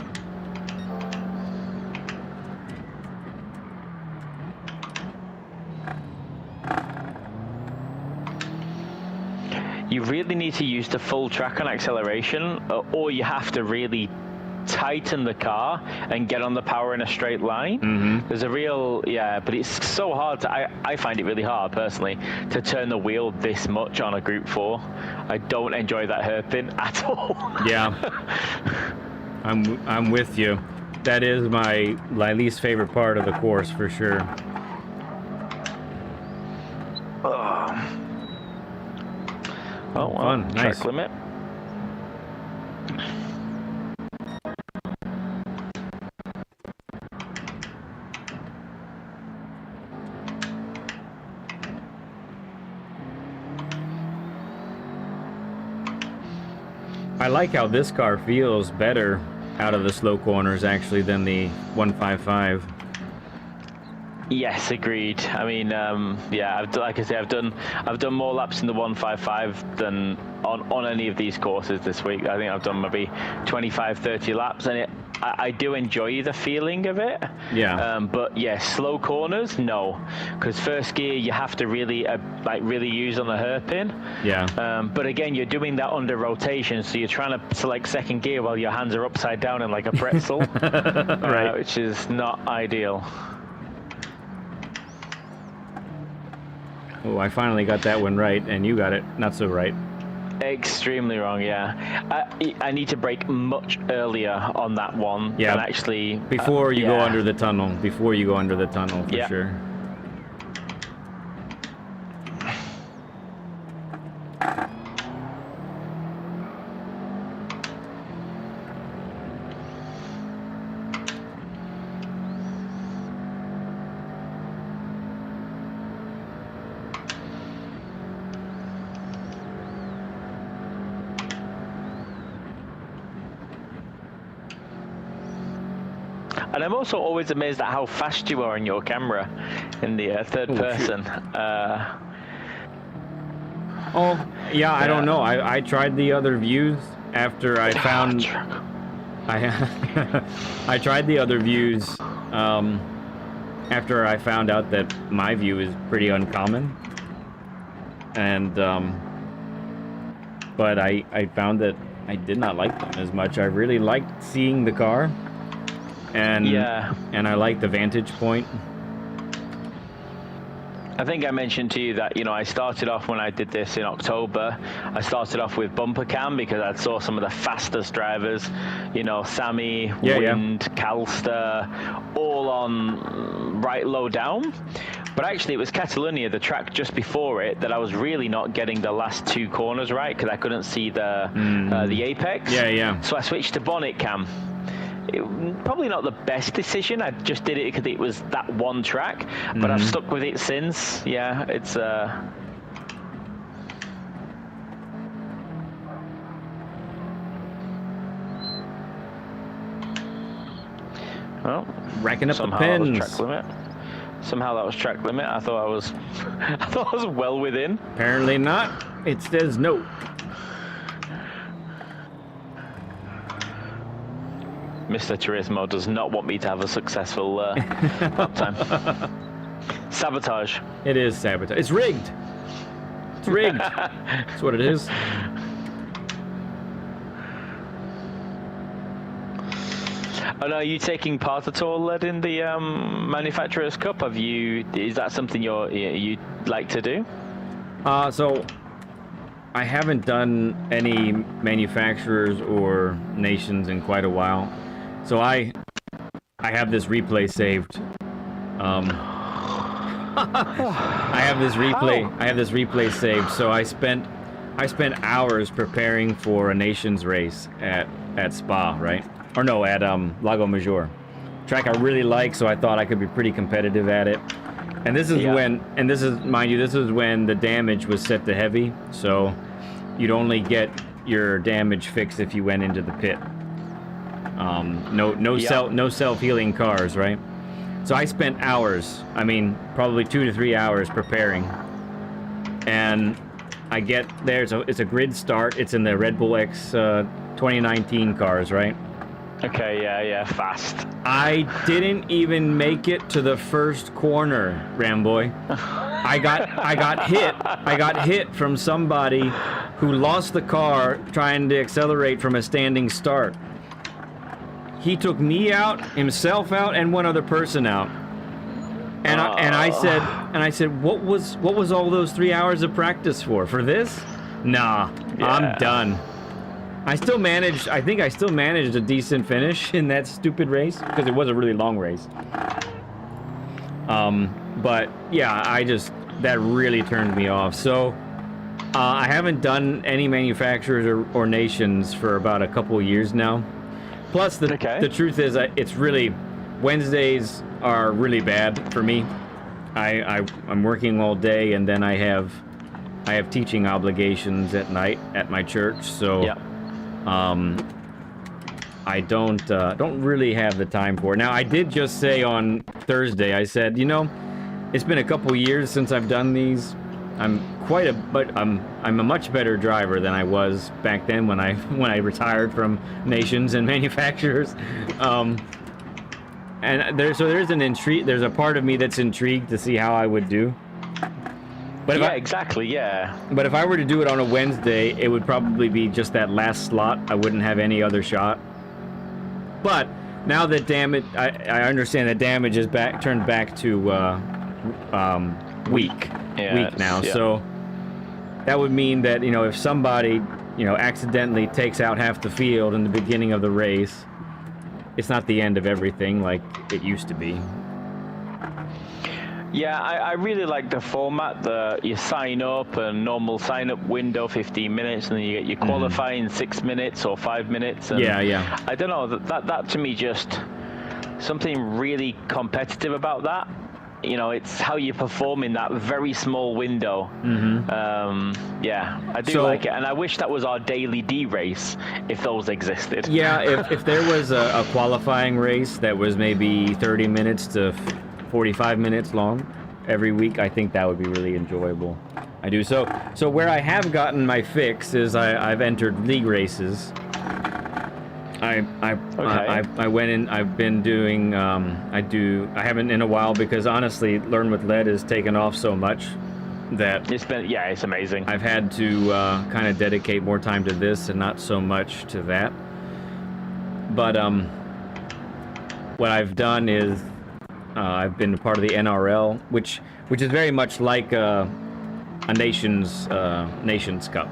you really need to use the full track on acceleration, or you have to really tighten the car and get on the power in a straight line. There's a real, but it's so hard to, I find it really hard personally to turn the wheel this much on a Group 4. I don't enjoy that hairpin at all. Yeah. I'm with you. That is my least favorite part of the course for sure. Oh, well, fun. Nice. Track limit. I like how this car feels better out of the slow corners actually than the 155. Yes, agreed. I mean, yeah, like I say, I've done more laps in the 155 than on any of these courses this week. I think I've done maybe 25, 30 laps, and I do enjoy the feeling of it. Yeah. But yeah, slow corners, no, because first gear you have to really really use on the hairpin. Yeah. But again, you're doing that under rotation, so you're trying to select second gear while your hands are upside down in like a pretzel, Right. which is not ideal. Oh, I finally got that one right, and you got it not so right. Extremely wrong, yeah. I need to brake much earlier on that one. Yeah. And actually, Before you go yeah. under the tunnel. Before you go under the tunnel, for Yeah. sure. And I'm also always amazed at how fast you are on your camera in the third person. Oh, yeah, I don't know. I tried the other views after I found... I tried the other views after I found out that my view is pretty uncommon. And, but I found that I did not like them as much. I really liked seeing the car. And I like the vantage point. I think I mentioned to you that, I started off when I did this in October. I started off with bumper cam because I saw some of the fastest drivers, Sammy, Wind, Calster, all on right low down. But actually, it was Catalunya, the track just before it, that I was really not getting the last two corners right because I couldn't see the apex. Yeah. So I switched to bonnet cam. Probably not the best decision. I just did it because it was that one track, but I've stuck with it since. Yeah, it's well, racking up the somehow pins. That was track limit. Somehow that was track limit. I thought I was well within. Apparently not. It says no. Mr. Turismo does not want me to have a successful lap time. Sabotage. It is sabotage. It's rigged. It's rigged. That's what it is. And are you taking part at all, Led, in the Manufacturers Cup? Is that something you'd like to do? So I haven't done any manufacturers or nations in quite a while. So I have this replay saved. I have this replay saved. So I spent hours preparing for a nations race at Spa, right? Or no, at Lago Maggiore. Track I really like, so I thought I could be pretty competitive at it. And this is mind you, this is when the damage was set to heavy, so you'd only get your damage fixed if you went into the pit. No self-healing cars, right? So I spent hours, probably 2 to 3 hours preparing. And I get there, so it's a grid start. It's in the Red Bull X 2019 cars, right? Okay, yeah, fast. I didn't even make it to the first corner, Ramboi. I got hit from somebody who lost the car trying to accelerate from a standing start. He took me out, himself out, and one other person out. And I said, what was all those 3 hours of practice for? For this? Nah, Yeah. I'm done. I think I still managed a decent finish in that stupid race because it was a really long race. But yeah, that really turned me off. So I haven't done any manufacturers or nations for about a couple of years now. Plus, the truth is, it's really, Wednesdays are really bad for me. I'm working all day, and then I have teaching obligations at night at my church. So, I don't really have the time for it. Now, I did just say on Thursday, I said, you know, it's been a couple years since I've done these. I'm a much better driver than I was back then when I retired from nations and manufacturers. And there's a part of me that's intrigued to see how I would do. But exactly. But if I were to do it on a Wednesday, it would probably be just that last slot. I wouldn't have any other shot. But now that I understand that damage is turned back to weak now. Yeah. So that would mean that, you know, if somebody, you know, accidentally takes out half the field in the beginning of the race, it's not the end of everything like it used to be. Yeah, I really like the format. You sign up, a normal sign-up window, 15 minutes, and then you get your qualifying 6 minutes or 5 minutes. And yeah. I don't know, that to me just something really competitive about that. You know, it's how you perform in that very small window. Yeah, I do like it, and I wish that was our daily D race if those existed. Yeah, if there was a qualifying race that was maybe 30 minutes to 45 minutes long every week, I think that would be really enjoyable. I do. So where I have gotten my fix is I've entered league races. I went in. I've been doing. I haven't in a while because honestly, Learn with Lead has taken off so much that it's amazing. I've had to kind of dedicate more time to this and not so much to that. But what I've done is I've been a part of the NRL, which is very much like a Nations Cup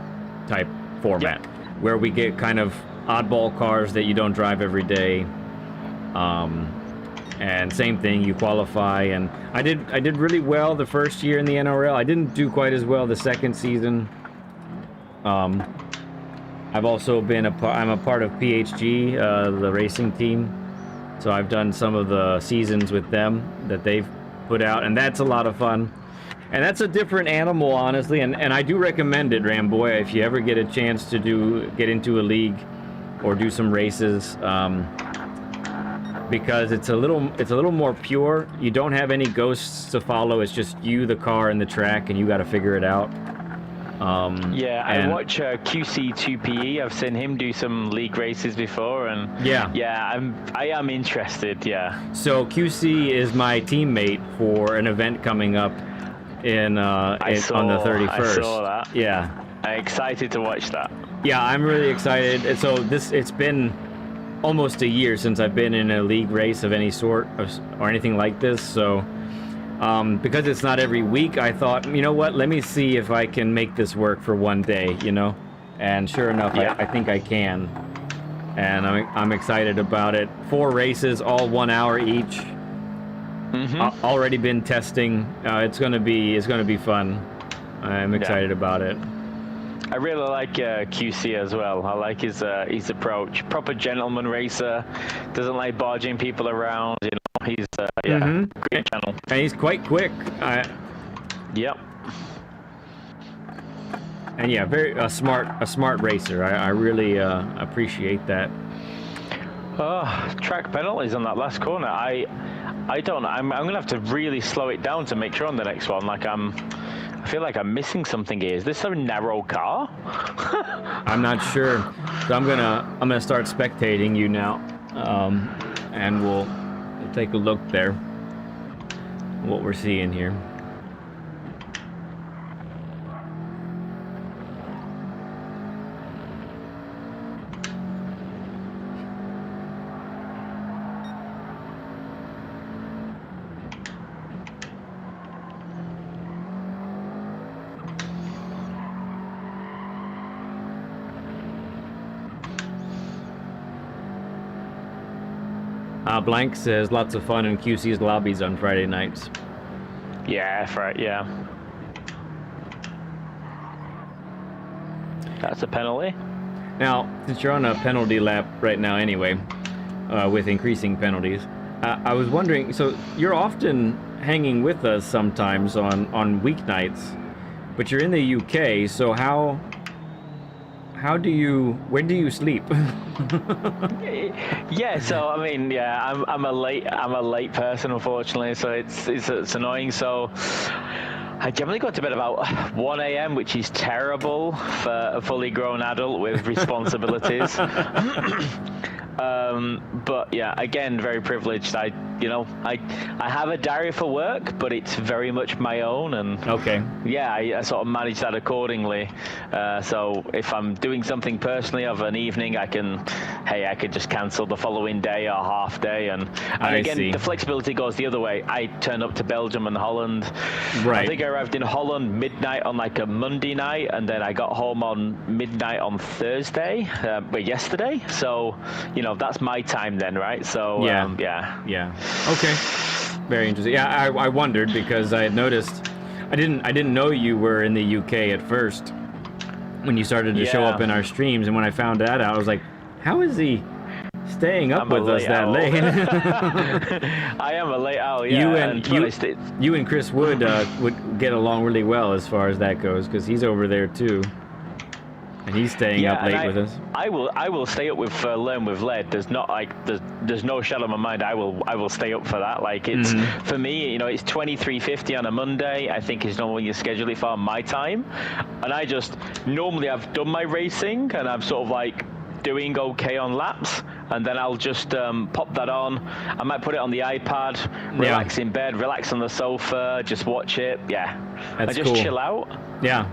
type format, where we get kind of oddball cars that you don't drive every day, and same thing, you qualify. And I did really well the first year in the NRL. I didn't do quite as well the second season. I've also been I'm a part of PHG, the racing team, so I've done some of the seasons with them that they've put out, and that's a lot of fun. And that's a different animal, honestly, and I do recommend it, Ramboi, if you ever get a chance to get into a league or do some races, because it's a little more pure. You don't have any ghosts to follow. It's just you, the car, and the track, and you got to figure it out. I watch QC2PE. I've seen him do some league races before, and I am interested. Yeah. So QC is my teammate for an event coming up on the 31st. I saw that. Yeah. I'm excited to watch that. Yeah, I'm really excited. And so it's been almost a year since I've been in a league race of any sort or anything like this. So because it's not every week, I thought, you know what, let me see if I can make this work for one day, you know? And sure enough, I think I can. And I'm excited about it. 4 races, all 1 hour each. Already been testing. It's gonna be fun. I'm excited about it. I really like QC as well. I like his approach. Proper gentleman racer. Doesn't like barging people around. You know, he's great channel. And he's quite quick. Yep. And yeah, a smart racer. I really appreciate that. Track penalties on that last corner. I don't know. I'm gonna have to really slow it down to make sure on the next one. I feel like I'm missing something here. Is this a narrow car? I'm not sure. So I'm gonna start spectating you now, and we'll take a look there. What we're seeing here. Blank says lots of fun in QC's lobbies on Friday nights. Yeah, right. Yeah. That's a penalty. Now, since you're on a penalty lap right now anyway, with increasing penalties, I was wondering, so you're often hanging with us sometimes on weeknights, but you're in the UK, so when do you sleep? Yeah, so I mean, yeah, I'm a late person, unfortunately, so it's annoying. So I generally go to bed about 1 a.m., which is terrible for a fully grown adult with responsibilities. But yeah, again, very privileged. I have a diary for work, but it's very much my own, and Okay. yeah, I sort of manage that accordingly. So if I'm doing something personally of an evening, I could just cancel the following day or half day, and again, see. the flexibility goes the other way. I turn up to Belgium and Holland. Right. I think I arrived in Holland midnight on like a Monday night, and then I got home on midnight on Thursday, yesterday. So, that's my time then, right? So, Yeah. Okay. Very interesting. Yeah, I wondered because I had noticed I didn't know you were in the UK at first when you started to show up in our streams, and when I found that out, I was like, how is he staying up with us that late? I am a late owl, yeah. You and Chris would get along really well as far as that goes, because he's over there too. And he's staying up late with us. I will stay up with Learn with Lead. There's no shadow in my mind. I will stay up for that. Like, it's for me, it's 23:50 on a Monday. I think is normally you schedule it for my time, and I just normally I've done my racing and I'm sort of like doing okay on laps, and then I'll just pop that on. I might put it on the iPad, relax in bed, relax on the sofa, just watch it. Yeah, that's just cool. chill out. Yeah,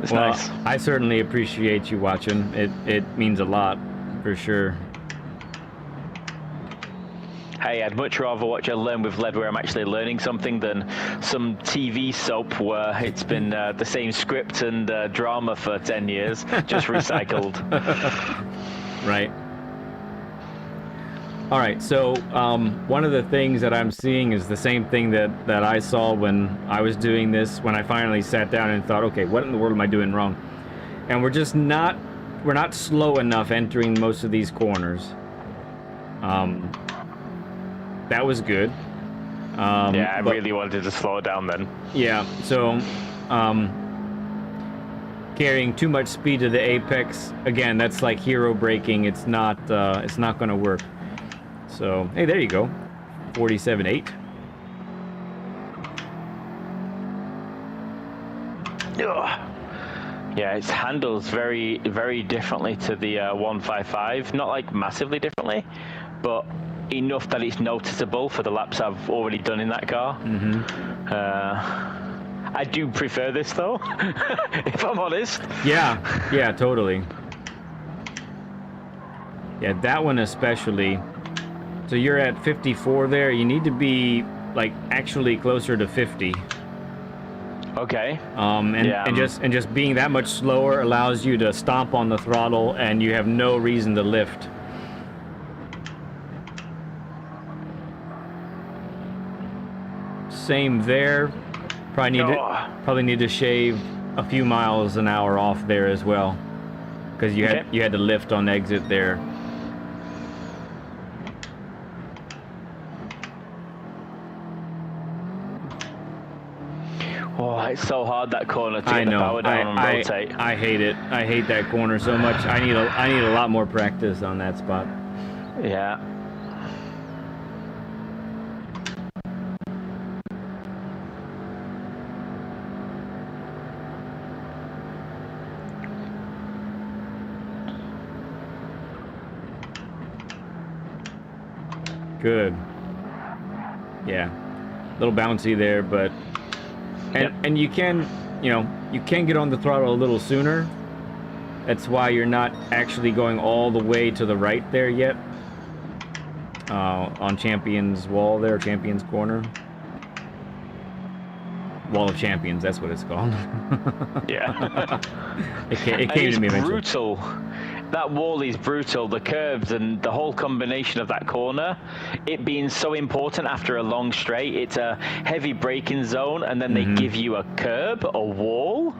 it's well, nice. I certainly appreciate you watching. It means a lot, for sure. Hey, I'd much rather watch a Learn with Lead where I'm actually learning something than some TV soap where it's been the same script and drama for 10 years, just recycled. Right. All right, so one of the things that I'm seeing is the same thing that I saw when I was doing this, when I finally sat down and thought, okay, what in the world am I doing wrong? And we're not slow enough entering most of these corners. That was good. I really wanted to slow it down then. Yeah, so carrying too much speed to the apex, again, that's like hero braking. It's not going to work. So, hey, there you go. 47.8. Yeah, it handles very, very differently to the 155. Not like massively differently, but enough that it's noticeable for the laps I've already done in that car. I do prefer this though, if I'm honest. Yeah, totally. Yeah, that one especially. So you're at 54 there. You need to be like actually closer to 50. Okay. And just being that much slower allows you to stomp on the throttle, and you have no reason to lift. Same there. Probably need to shave a few miles an hour off there as well, because you had to lift on exit there. Oh, it's so hard that corner to I get know. the power down and rotate. I hate it. I hate that corner so much. I need a lot more practice on that spot. Yeah. Good. Yeah. A little bouncy there, but and you can get on the throttle a little sooner. That's why you're not actually going all the way to the right there yet. On Champions Wall there, Champions Corner. Wall of Champions, that's what it's called. Yeah. it came to me eventually. that wall is brutal. The curves and the whole combination of that corner, it being so important after a long straight. It's a heavy braking zone, and then they give you a curb, a wall.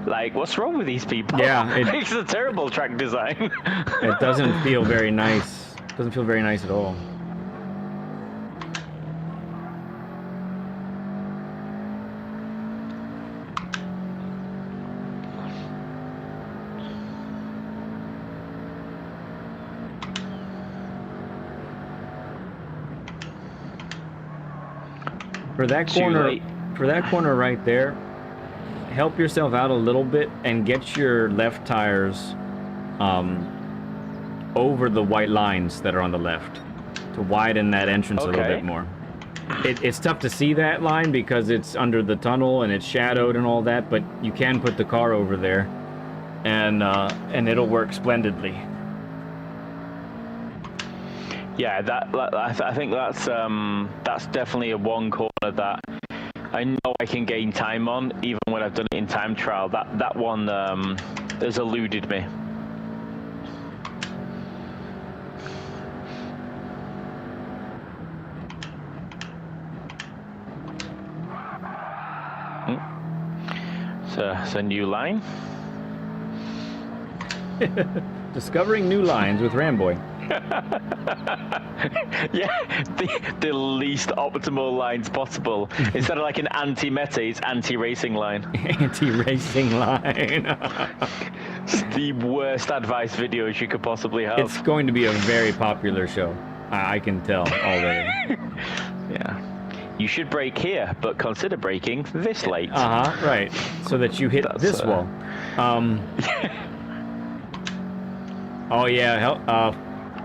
Like, what's wrong with these people? Yeah, it's a terrible track design. It doesn't feel very nice. Doesn't feel very nice at all. For that corner right there, help yourself out a little bit and get your left tires over the white lines that are on the left to widen that entrance a little bit more. It's tough to see that line because it's under the tunnel and it's shadowed and all that, but you can put the car over there and it'll work splendidly. Yeah, I think that's definitely a one corner that I know I can gain time on, even when I've done it in time trial. That one has eluded me. So it's a new line. Discovering new lines with Ramboi. Yeah, the least optimal lines possible. Instead of like an anti-meta, it's anti-racing line. Anti-racing line. It's the worst advice videos you could possibly have. It's going to be a very popular show. I can tell already. Yeah. You should brake here, but consider braking this late. Right. So that you hit this wall. Oh yeah,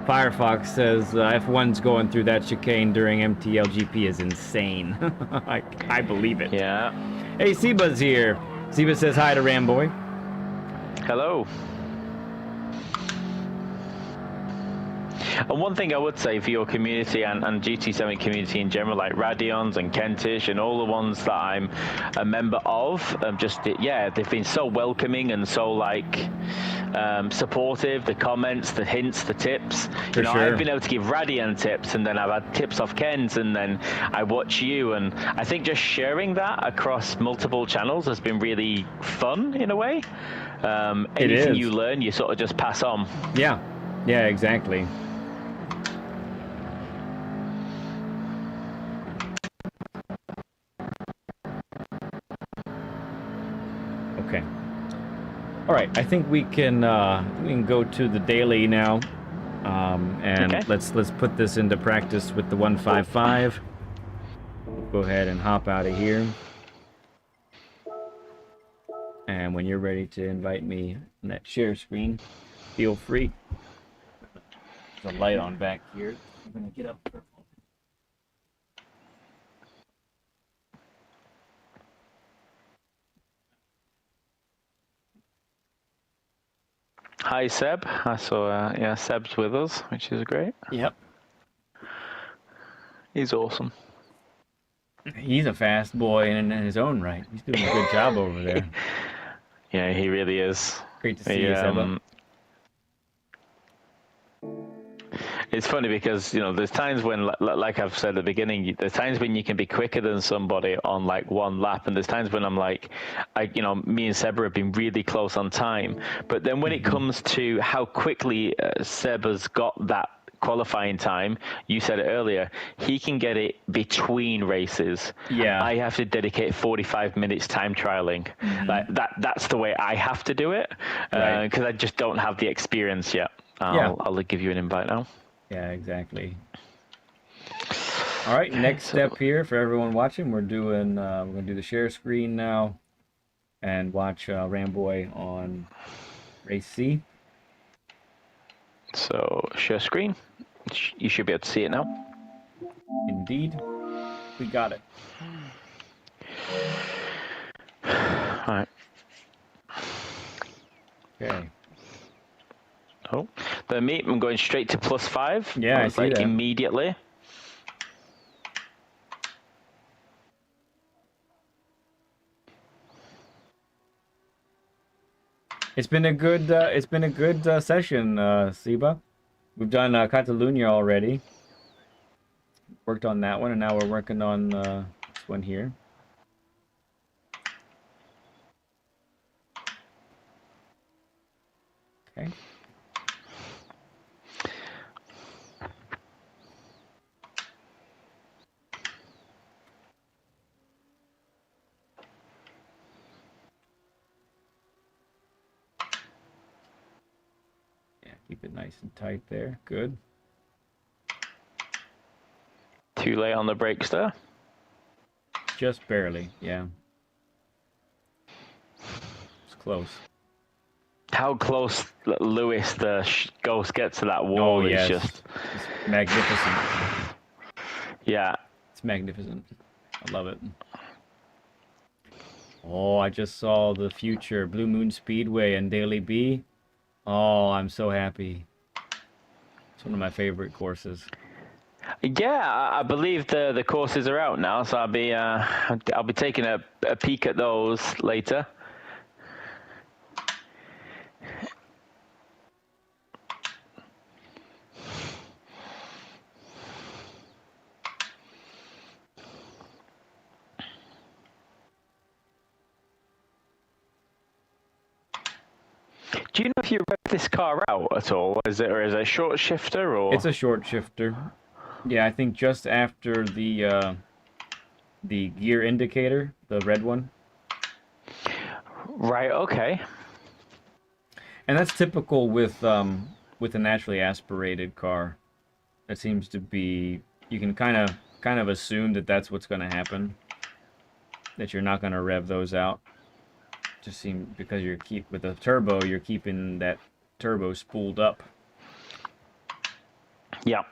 Firefox says F1's going through that chicane during MTLGP is insane. I believe it. Yeah. Hey, Seba's here. Seba says hi to Ramboi. Hello. And one thing I would say for your community and GT7 community in general, like Radions and Kentish and all the ones that I'm a member of, they've been so welcoming and so like supportive. The comments, the hints, the tips. For sure. I've been able to give Radian tips, and then I've had tips off Ken's, and then I watch you, and I think just sharing that across multiple channels has been really fun in a way. Anything you learn, you sort of just pass on. Yeah, exactly. Okay. All right, I think we can go to the daily now, and let's put this into practice with the 155. Go ahead and hop out of here, and when you're ready to invite me on that share screen, feel free. There's a light on back here. I'm gonna get up for a moment. Hi, Seb. I saw, Seb's with us, which is great. Yep. He's awesome. He's a fast boy in his own right. He's doing a good job over there. Yeah, he really is. Great to see you, Seb. It's funny because, there's times when, like I've said at the beginning, there's times when you can be quicker than somebody on like one lap, and there's times when I'm like, me and Seb have been really close on time. But then when it comes to how quickly Seb has got that qualifying time, you said it earlier, he can get it between races. Yeah. I have to dedicate 45 minutes time trialing. Like that's the way I have to do it, because I just don't have the experience yet. I'll give you an invite now. Yeah, exactly. All right, next step here for everyone watching, we're gonna do the share screen now and watch Ramboi on race C. So share screen. You should be able to see it now. Indeed, we got it. All right. Okay. Oh, the meet. I'm going straight to +5. Yeah, I see that. Immediately. It's been a good session, Siba. We've done Catalunya already. Worked on that one, and now we're working on this one here. Okay. Yeah, keep it nice and tight there. Good. Too late on the brakes there. Just barely, yeah. It's close. How close Lewis the ghost gets to that wall is just... It's magnificent. Yeah. It's magnificent. I love it. Oh, I just saw the future. Blue Moon Speedway and Daily B. Oh, I'm so happy. It's one of my favorite courses. Yeah, I believe the courses are out now, so I'll be taking a peek at those later. Do you know if you rev this car out at all? Is it a short shifter or? It's a short shifter. Yeah, I think just after the gear indicator, the red one. Right. Okay. And that's typical with a naturally aspirated car. That seems to be, you can kind of assume that that's what's going to happen. That you're not going to rev those out. Just seem because with the turbo, you're keeping that turbo spooled up. Yeah.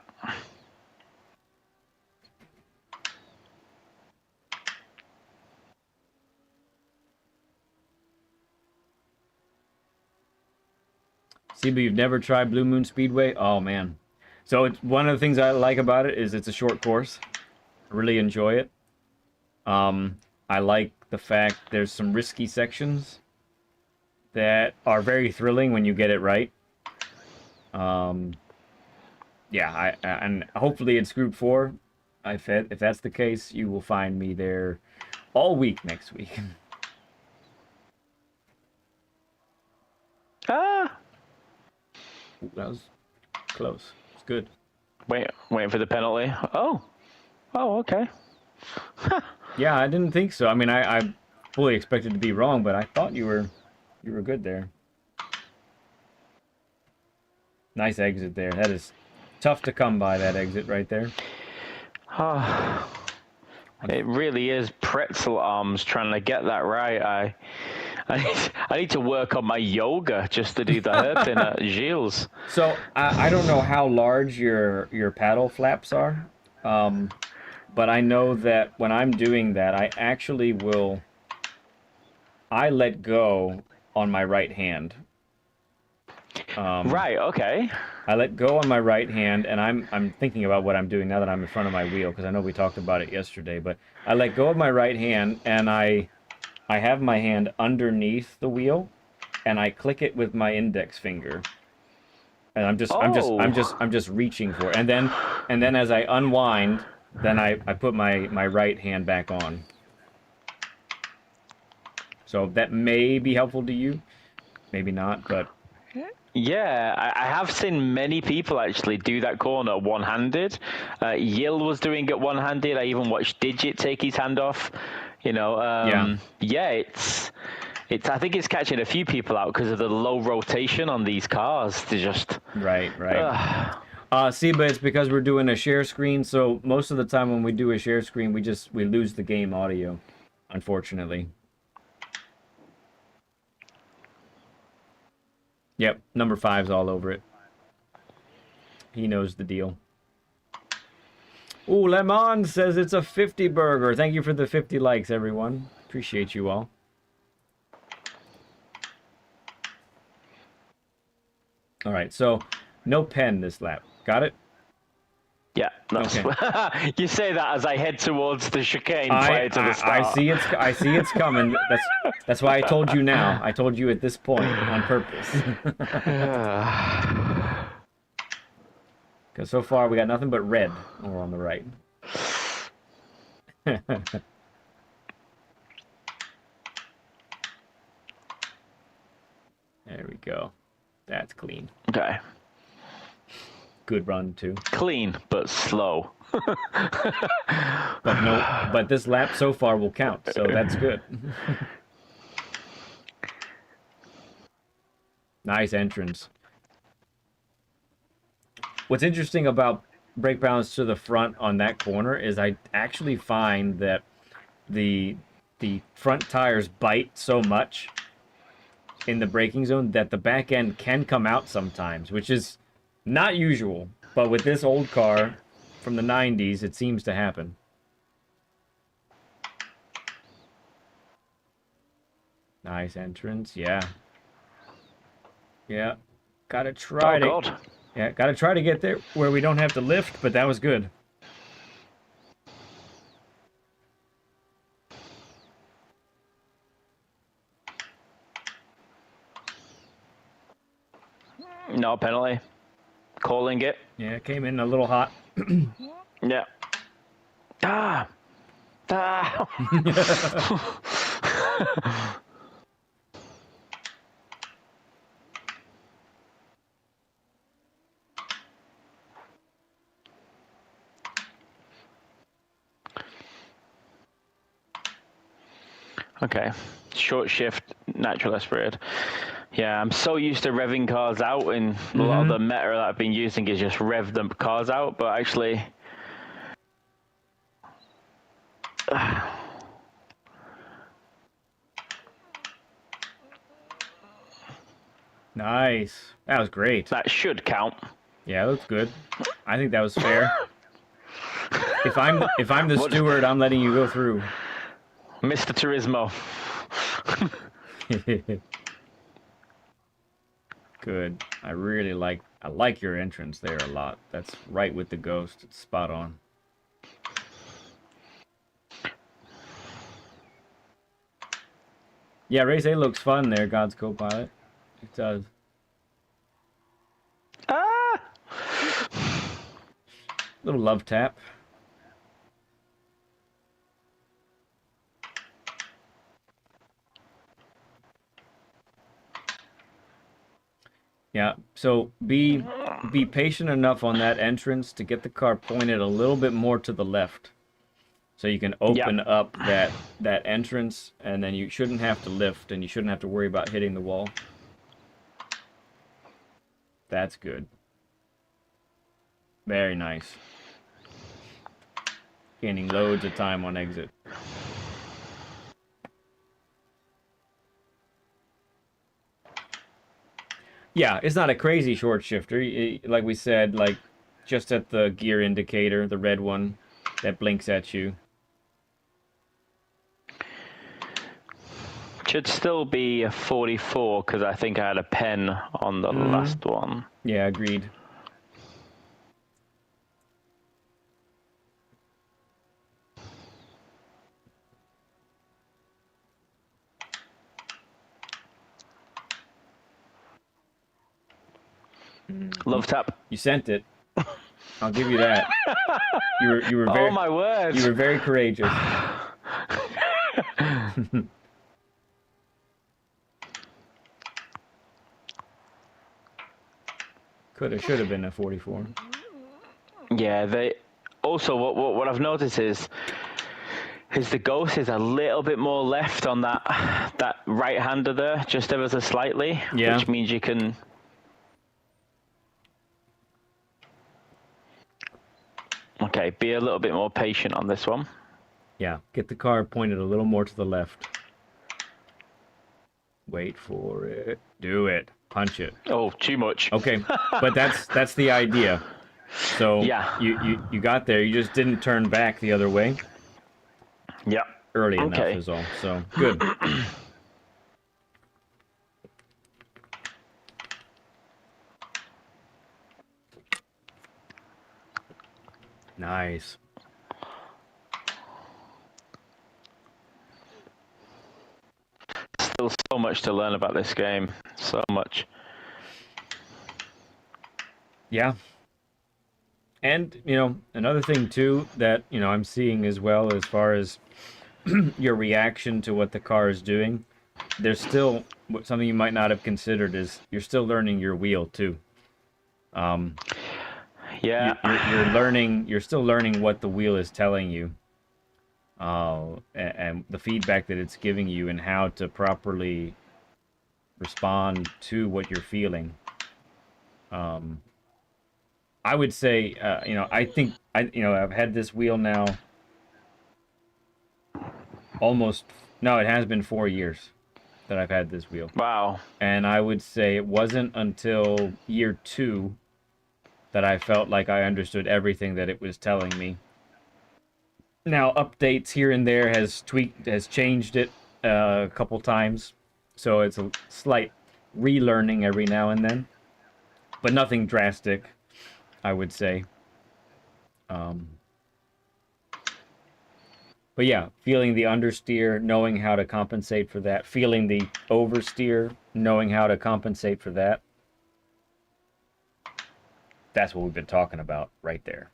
See, but you've never tried Blue Moon Speedway? Oh, man. So it's one of the things I like about it is it's a short course. I really enjoy it. I like the fact there's some risky sections that are very thrilling when you get it right. Yeah, and hopefully it's Group 4. If that's the case, you will find me there all week next week. Ah! Ooh, that was close. It's good. Waiting for the penalty. Oh, okay. Yeah, I didn't think so. I mean, I fully expected to be wrong, but I thought you were good there. Nice exit there. That is tough to come by, that exit right there. It really is pretzel arms trying to get that right. I need to work on my yoga just to do the hairpin at Gilles. So I don't know how large your paddle flaps are, but I know that when I'm doing that, I actually I let go on my right hand. Right. Okay. I let go on my right hand, and I'm thinking about what I'm doing now that I'm in front of my wheel, because I know we talked about it yesterday. But I let go of my right hand, and I have my hand underneath the wheel, and I click it with my index finger, and I'm just reaching for it. And then as I unwind, then I put my right hand back on. So that may be helpful to you, maybe not, but. Yeah, I have seen many people actually do that corner one-handed. Yil was doing it one-handed. I even watched Digit take his hand off. You know, yeah, it's. I think it's catching a few people out because of the low rotation on these cars. They just Right. See, but it's because we're doing a share screen. So most of the time when we do a share screen, we lose the game audio, unfortunately. Yep, number 5's all over it. He knows the deal. Ooh, Lemon says it's a 50 burger. Thank you for the 50 likes, everyone. Appreciate you all. All right, so no pen this lap. Got it? Yeah, that's Okay. you say that as I head towards the chicane prior to the start. I see it's coming. That's why I told you now. I told you at this point on purpose. Because so far we got nothing but red over on the right. There we go. That's clean. Okay. Good run too. Clean but slow. But this lap so far will count, so that's good. Nice entrance. What's interesting about brake balance to the front on that corner is I actually find that the front tires bite so much in the braking zone that the back end can come out sometimes, which is not usual. But with this old car from the 90s, it seems to happen. Nice entrance, yeah. Yeah, gotta try God. Yeah, gotta try to get there where we don't have to lift, but that was good. No penalty. Calling it. Yeah, it came in a little hot. Yeah. Ah. Ah. Okay. Short shift, natural aspirated. Yeah, I'm so used to revving cars out, and a lot of the meta that I've been using is just rev the cars out, but actually... Nice. That was great. That should count. Yeah, that's good. I think that was fair. If I'm the steward, I'm letting you go through. Mr. Turismo. Good. I like your entrance there a lot. That's right with the ghost. It's spot on. Yeah, Race A looks fun there, God's co-pilot. It does. Ah! Little love tap. Yeah, so be patient enough on that entrance to get the car pointed a little bit more to the left. So you can open up that entrance, and then you shouldn't have to lift, and you shouldn't have to worry about hitting the wall. That's good. Very nice. Gaining loads of time on exit. Yeah, it's not a crazy short shifter. Like we said, like just at the gear indicator, the red one that blinks at you. Should still be a 44 because I think I had a pen on the last one. Yeah, agreed. Love tap. You sent it. I'll give you that. You were very, oh my word! You were very courageous. Should have been a 44. Yeah, they also what I've noticed is the ghost is a little bit more left on that right hander there, just ever so slightly. Yeah. Which means you can. Okay, be a little bit more patient on this one. Yeah, get the car pointed a little more to the left. Wait for it. Do it. Punch it. Oh, too much. Okay, but that's the idea. So yeah, you got there. You just didn't turn back the other way. Yeah. Early enough is all. So good. Nice. Still so much to learn about this game. So much. Yeah. And, you know, another thing too that, you know, I'm seeing as well as far as your reaction to what the car is doing, there's still something you might not have considered is you're still learning your wheel too. Yeah. You're still learning what the wheel is telling you. And the feedback that it's giving you and how to properly respond to what you're feeling. I would say, you know, I've had this wheel now it has been 4 years that I've had this wheel. Wow. And I would say it wasn't until year 2 that I felt like I understood everything that it was telling me. Now, updates here and there has changed it a couple times. So it's a slight relearning every now and then. But nothing drastic, I would say. But yeah, feeling the understeer, knowing how to compensate for that. Feeling the oversteer, knowing how to compensate for that. That's what we've been talking about right there.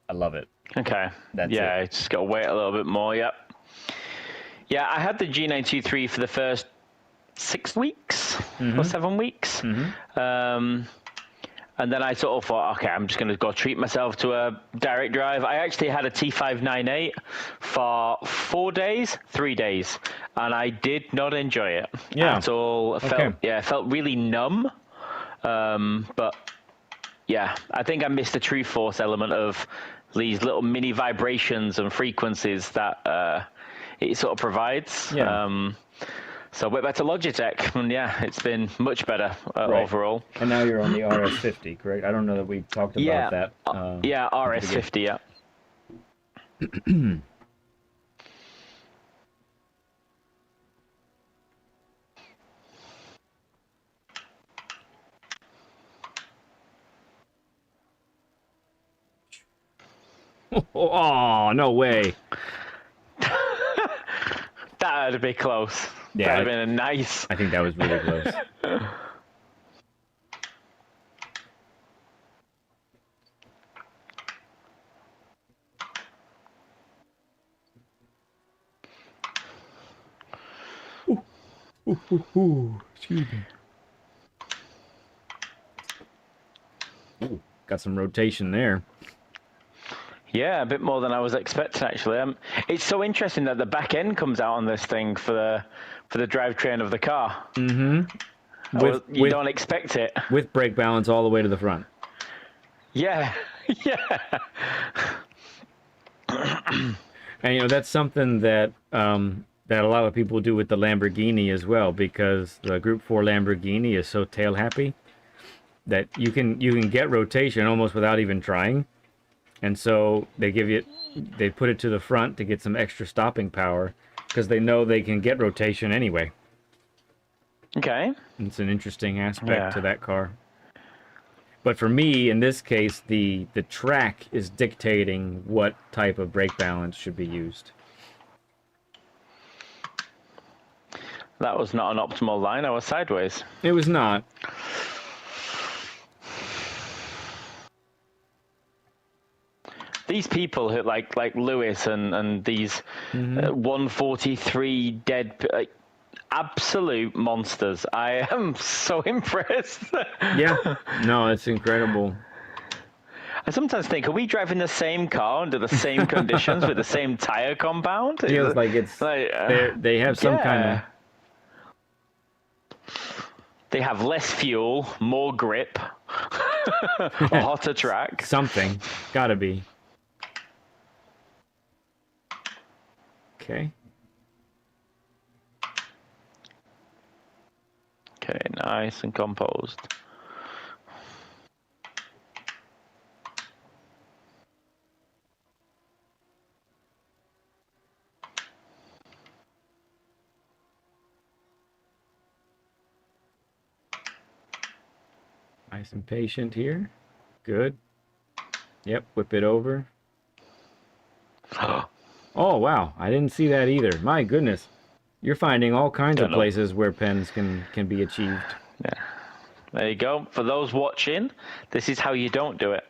I love it. Okay. That's yeah, it. Just got to wait a little bit more. Yep. Yeah, I had the G923 for the first 6 weeks or 7 weeks. And then I sort of thought, okay, I'm just going to go treat myself to a direct drive. I actually had a T598 for 4 days, 3 days, and I did not enjoy it at all. It felt really numb. But yeah, I think I missed the true force element of these little mini vibrations and frequencies that it sort of provides. Yeah. So went back to Logitech, and yeah, it's been much better overall. And now you're on the RS50, correct? I don't know that we talked about that. Yeah, RS50, yeah. Oh, no way. That would be close. Yeah, that would have been a nice. I think that was really close. Excuse me. Ooh, got some rotation there. Yeah, a bit more than I was expecting, actually. It's so interesting that the back end comes out on this thing for the drivetrain of the car. Mm-hmm. You don't expect it. With brake balance all the way to the front. Yeah, yeah. And, you know, that's something that that a lot of people do with the Lamborghini as well, because the Group 4 Lamborghini is so tail happy that you can get rotation almost without even trying. And so they put it to the front to get some extra stopping power because they know they can get rotation anyway. Okay. It's an interesting aspect to that car. But for me, in this case, the track is dictating what type of brake balance should be used. That was not an optimal line. I was sideways. It was not. These people who like Lewis and these 143 dead absolute monsters. I am so impressed. Yeah. No, it's incredible. I sometimes think, are we driving the same car under the same conditions with the same tire compound? It feels like it's they have some kind of. They have less fuel, more grip, a hotter track. Something. Gotta be. Okay. Okay, nice and composed. Nice and patient here. Good. Yep, whip it over. Oh, wow. I didn't see that either. My goodness. You're finding all kinds of Don't know. places where pens can be achieved. Yeah. There you go. For those watching, this is how you don't do it.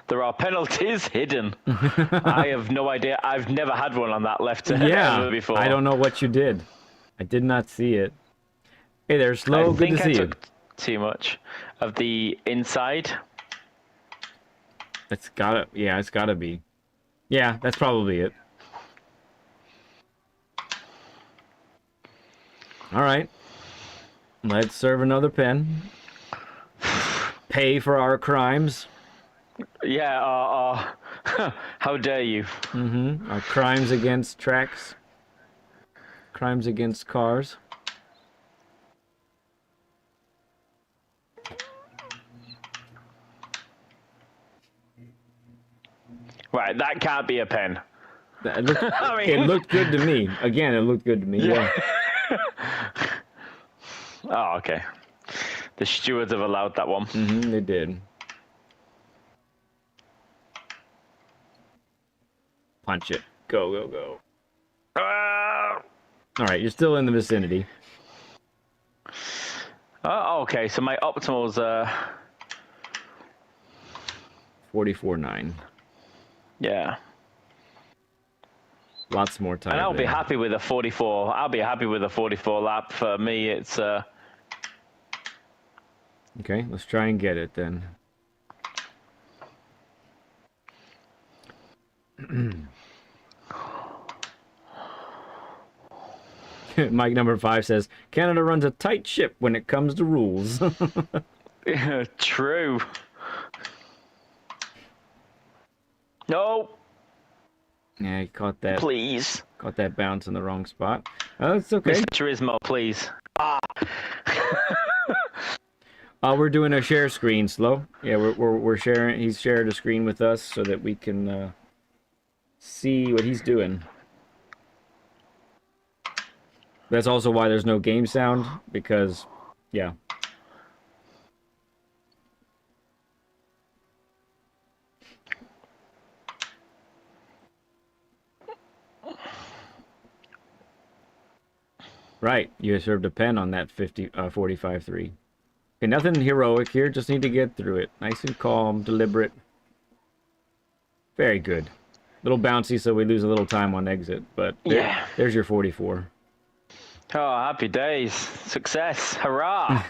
There are penalties hidden. I have no idea. I've never had one on that left ever before. I don't know what you did. I did not see it. Hey there, Slow. Good to see you. I took too much of the inside. It's gotta be. Yeah, that's probably it. All right. Let's serve another pen. Pay for our crimes. Yeah, how dare you? Our crimes against tracks. Crimes against cars. Right, that can't be a pen. It looked good to me. Again, it looked good to me. Yeah. Oh, okay. The stewards have allowed that one. They did. Punch it. Go, go, go. All right, you're still in the vicinity. Oh, okay. So my optimal's 44.9. Yeah. Lots more time. And I'll be happy with a 44. I'll be happy with a 44 lap. For me, it's Okay, let's try and get it then. Mike number 5 says, Canada runs a tight ship when it comes to rules. True. No. Yeah, he caught that. Please. Caught that bounce in the wrong spot. Oh, it's okay. Mr. Turismo, please. We're doing a share screen, Slow. Yeah, we're sharing. He's shared a screen with us so that we can see what he's doing. That's also why there's no game sound, because, yeah. Right, you served a pen on that 45-3. Okay, nothing heroic here, just need to get through it. Nice and calm, deliberate. Very good. Little bouncy, so we lose a little time on exit, but there's your 44. Oh, happy days. Success. Hurrah.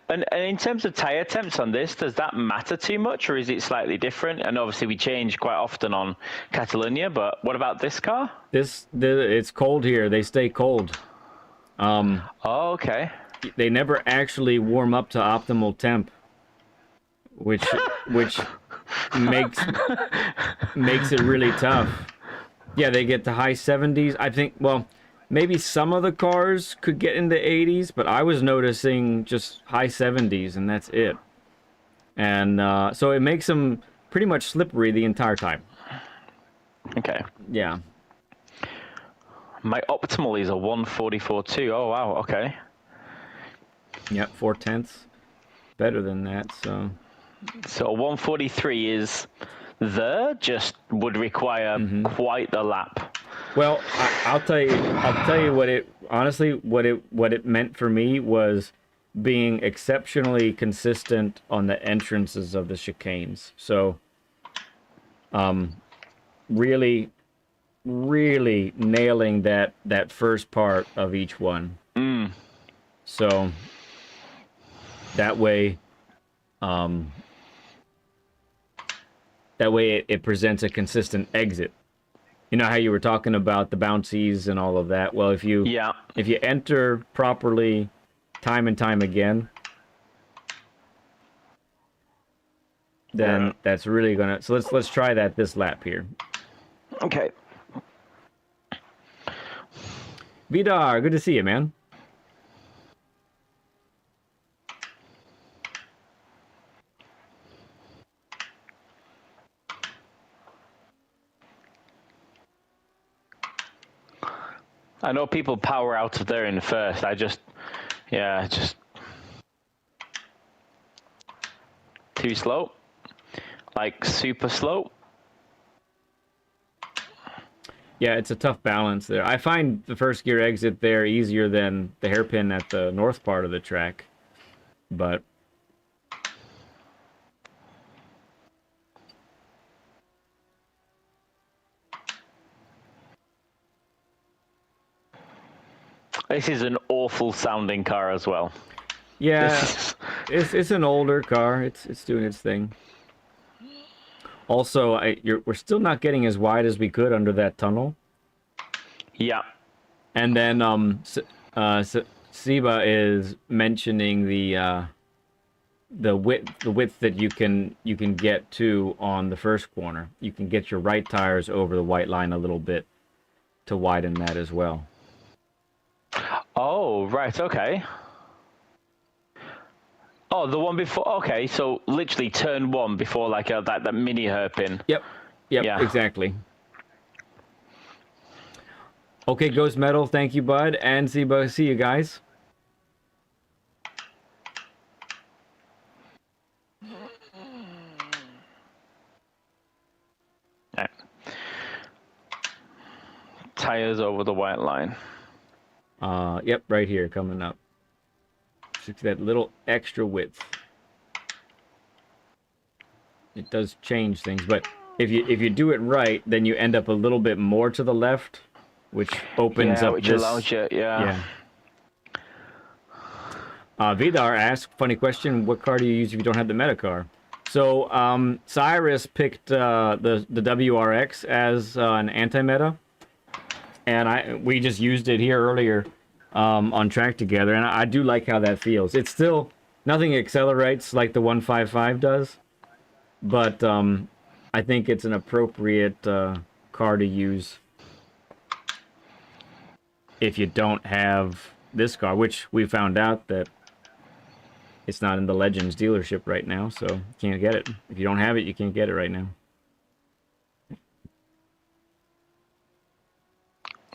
And in terms of tyre temps on this, does that matter too much, or is it slightly different? And obviously we change quite often on Catalunya, but what about this car? It's cold here. They stay cold. Oh, okay. They never actually warm up to optimal temp, which makes it really tough. Yeah, they get to high 70s. I think, well, maybe some of the cars could get into 80s, but I was noticing just high 70s, and that's it. And so it makes them pretty much slippery the entire time. Okay. Yeah. My optimal is a 144.2. Oh, wow. Okay. Yep, 4/10. Better than that, so... So 143 is just would require quite the lap. Well, I'll tell you what it honestly what it meant for me was being exceptionally consistent on the entrances of the chicanes. So really nailing that first part of each one. So that way it presents a consistent exit. You know how you were talking about the bouncies and all of that? Well, if you enter properly time and time again, then that's really gonna... So let's try that this lap here. Okay. Vidar, good to see you, man. I know people power out of there in first. Too slow. Like super slow. Yeah, it's a tough balance there. I find the first gear exit there easier than the hairpin at the north part of the track. But this is an awful sounding car as well. yeah, it's an older car. It's doing its thing. Also, we're still not getting as wide as we could under that tunnel. Yeah. And then Siba is mentioning the width that you can get to on the first corner. You can get your right tires over the white line a little bit to widen that as well. Oh, right, okay. Oh, the one before. Okay, so literally turn one before like that mini hairpin. Yep, yeah. Exactly. Okay, Ghost Metal, thank you, bud, and see you guys. Right. Tires over the white line. Yep, right here, coming up. Just that little extra width. It does change things, but if you do it right, then you end up a little bit more to the left, which opens up which this. Allows you, yeah. Vidar asked, funny question, what car do you use if you don't have the meta car? So Cyrus picked the WRX as an anti-meta, and we just used it here earlier on track together, and I do like how that feels. It's still, nothing accelerates like the 155 does, but I think it's an appropriate car to use if you don't have this car, which we found out that it's not in the Legends dealership right now, so you can't get it. If you don't have it, you can't get it right now.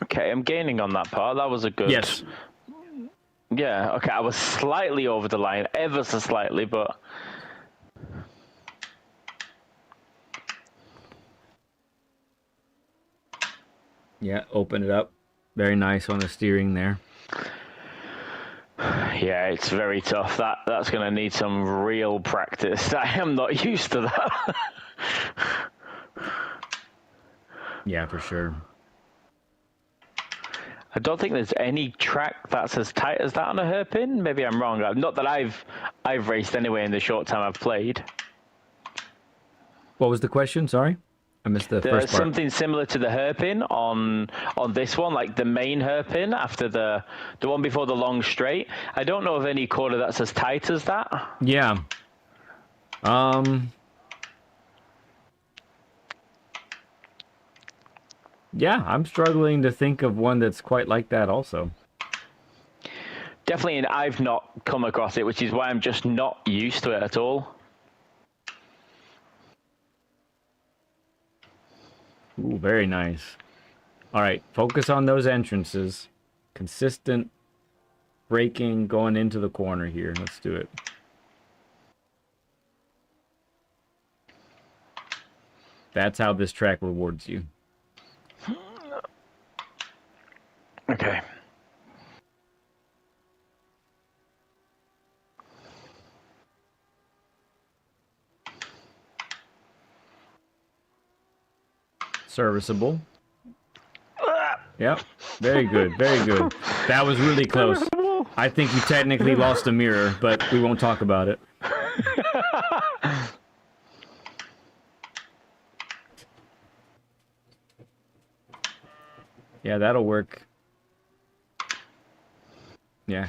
Okay, I'm gaining on that part. That was a good... Yes. Yeah, okay, I was slightly over the line, ever so slightly, but... Yeah, open it up. Very nice on the steering there. Yeah, it's very tough. That's going to need some real practice. I am not used to that. Yeah, for sure. I don't think there's any track that's as tight as that on a hairpin. Maybe I'm wrong. Not that I've raced anyway in the short time I've played. What was the question? Sorry, I missed the first part. Something similar to the hairpin on this one, like the main hairpin after the one before the long straight. I don't know of any corner that's as tight as that. Yeah. Yeah, I'm struggling to think of one that's quite like that also. Definitely, and I've not come across it, which is why I'm just not used to it at all. Ooh, very nice. All right, focus on those entrances. Consistent braking going into the corner here. Let's do it. That's how this track rewards you. Okay. Serviceable. Yep. Very good. Very good. That was really close. I think you technically lost a mirror, but we won't talk about it. Yeah, that'll work. Yeah.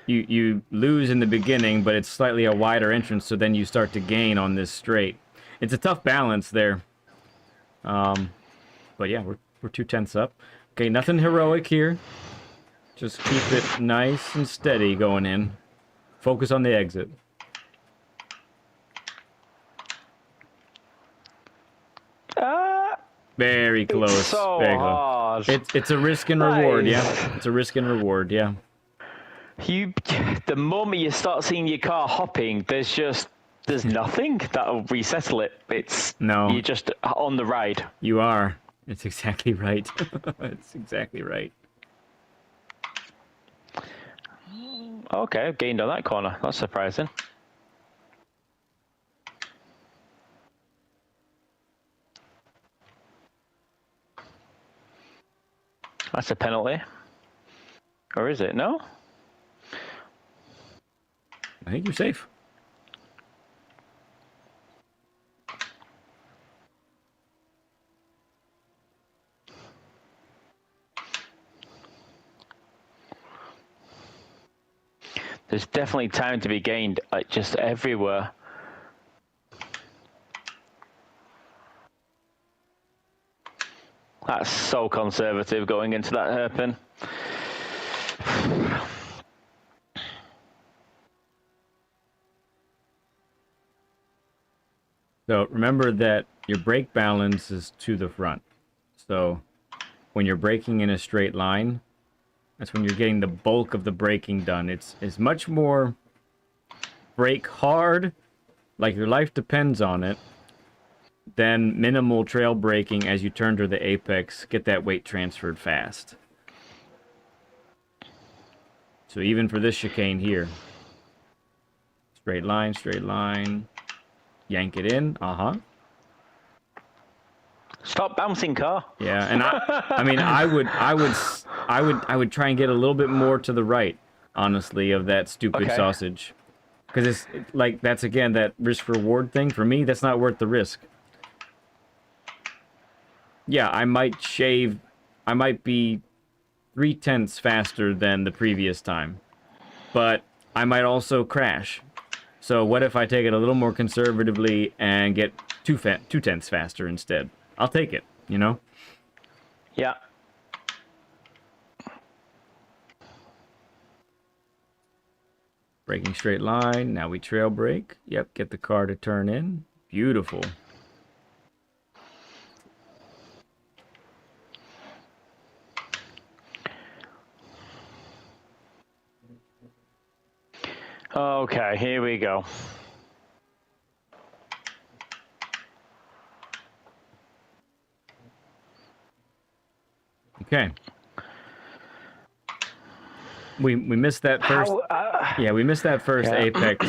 You lose in the beginning, but it's slightly a wider entrance, so then you start to gain on this straight. It's a tough balance there. But yeah, we're 2/10 up. Okay, nothing heroic here. Just keep it nice and steady going in. Focus on the exit. Very close. It's so very hard. close. It's a risk and reward, yeah. It's a risk and reward, yeah. The moment you start seeing your car hopping, there's just There's nothing that'll resettle it. It's No. You're just on the ride. You are. It's exactly right. It's exactly right. Okay, I've gained on that corner. That's surprising. That's a penalty. Or is it? No? I think you're safe. There's definitely time to be gained, like just everywhere. That's so conservative going into that hairpin. So remember that your brake balance is to the front. So when you're braking in a straight line, that's when you're getting the bulk of the braking done. It's much more brake hard, like your life depends on it, than minimal trail braking as you turn to the apex, get that weight transferred fast. So even for this chicane here, straight line, yank it in, Stop bouncing, car. Yeah, and I mean, I would try and get a little bit more to the right, honestly, of that stupid sausage, because it's like that's again that risk reward thing for me. That's not worth the risk. Yeah, I might be 0.3 faster than the previous time, but I might also crash. So what if I take it a little more conservatively and get 0.2 faster instead? I'll take it, you know? Yeah. Braking straight line. Now we trail brake. Yep, get the car to turn in. Beautiful. Okay, here we go. Okay. We missed that first. Yeah, we missed that first apex.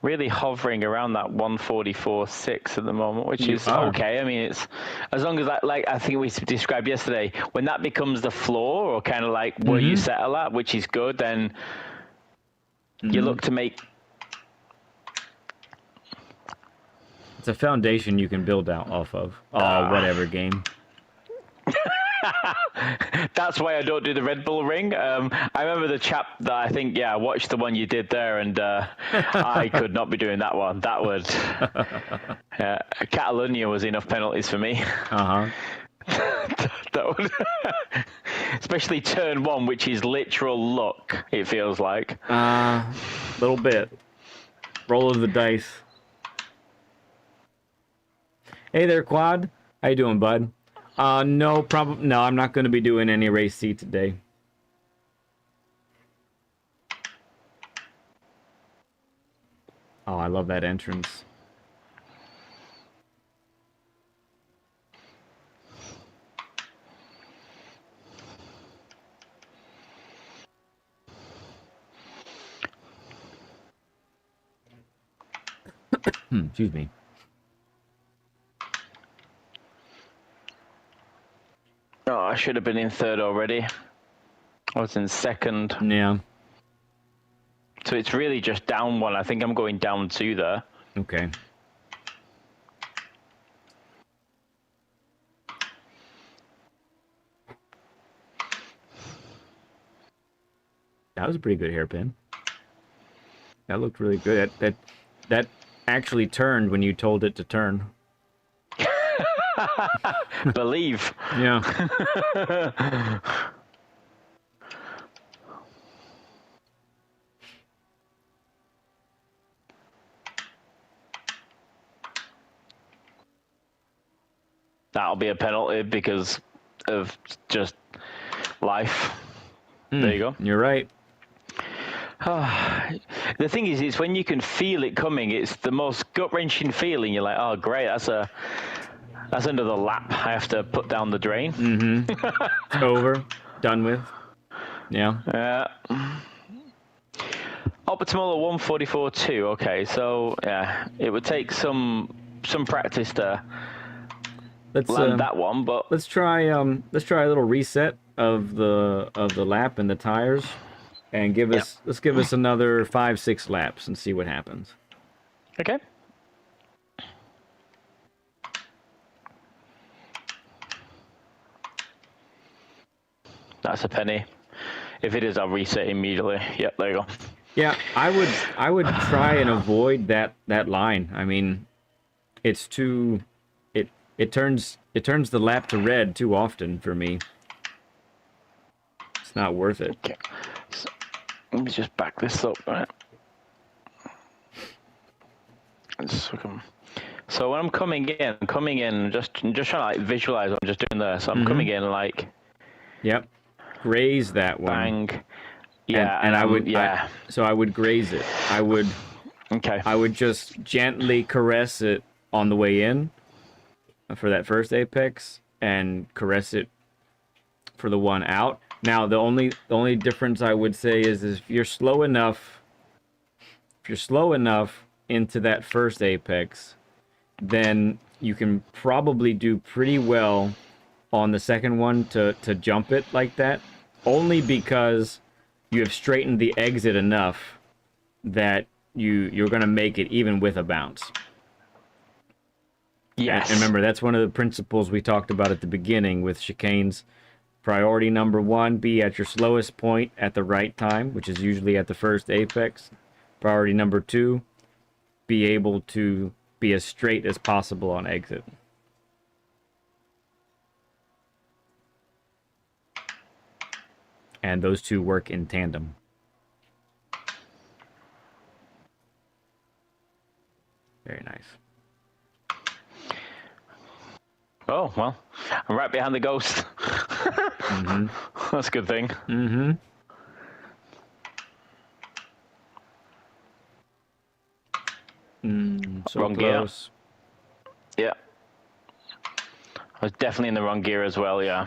Really hovering around that 144.6 at the moment, which is okay. I mean, it's as long as that, like I think we described yesterday, when that becomes the floor or kind of like where you settle at, which is good, then you look to make. It's a foundation you can build out off of. Oh, whatever game. That's why I don't do the Red Bull ring. I remember the chap that I think, I watched the one you did there, and I could not be doing that one. That would. Catalunya was enough penalties for me. Uh-huh. That would, especially turn one, which is literal luck, it feels like. Little bit. Roll of the dice. Hey there, Quad. How you doing, bud? No, I'm not going to be doing any race C today. Oh, I love that entrance. Excuse me. Oh, I should have been in third already. I was in second. Yeah. So it's really just down one. I think I'm going down two there. Okay. That was a pretty good hairpin. That looked really good. That actually turned when you told it to turn. Believe. Yeah. That'll be a penalty because of just life. There you go. You're right. The thing is, it's when you can feel it coming. It's the most gut-wrenching feeling. You're like, oh, great, that's another lap I have to put down the drain. It's over. Done with. Yeah. Optimal at 1:44.2. Okay, so yeah, it would take some practice to land that one, but let's try a little reset of the lap and the tires, and let's give us another 5-6 laps and see what happens. Okay. That's a penny. If it is, I'll reset immediately. Yep, there you go. Yeah, I would try and avoid that line. I mean, it's too it turns the lap to red too often for me. It's not worth it. Okay. So, let me just back this up, right? So when I'm coming in, just trying to like visualize what I'm just doing there. So I'm coming in like. Yep. Graze that one. Bang. Yeah, and I would so I would graze it. I would just gently caress it on the way in for that first apex and caress it for the one out. Now the only difference I would say is if you're slow enough into that first apex, then you can probably do pretty well on the second one to jump it like that, only because you have straightened the exit enough that you're going to make it even with a bounce. Yes. And remember, that's one of the principles we talked about at the beginning with chicanes. Priority number 1, be at your slowest point at the right time, which is usually at the first apex. Priority number 2, be able to be as straight as possible on exit. And those two work in tandem. Very nice. Oh, well, I'm right behind the ghost. That's a good thing. So wrong close. Gear. Yeah. I was definitely in the wrong gear as well, yeah.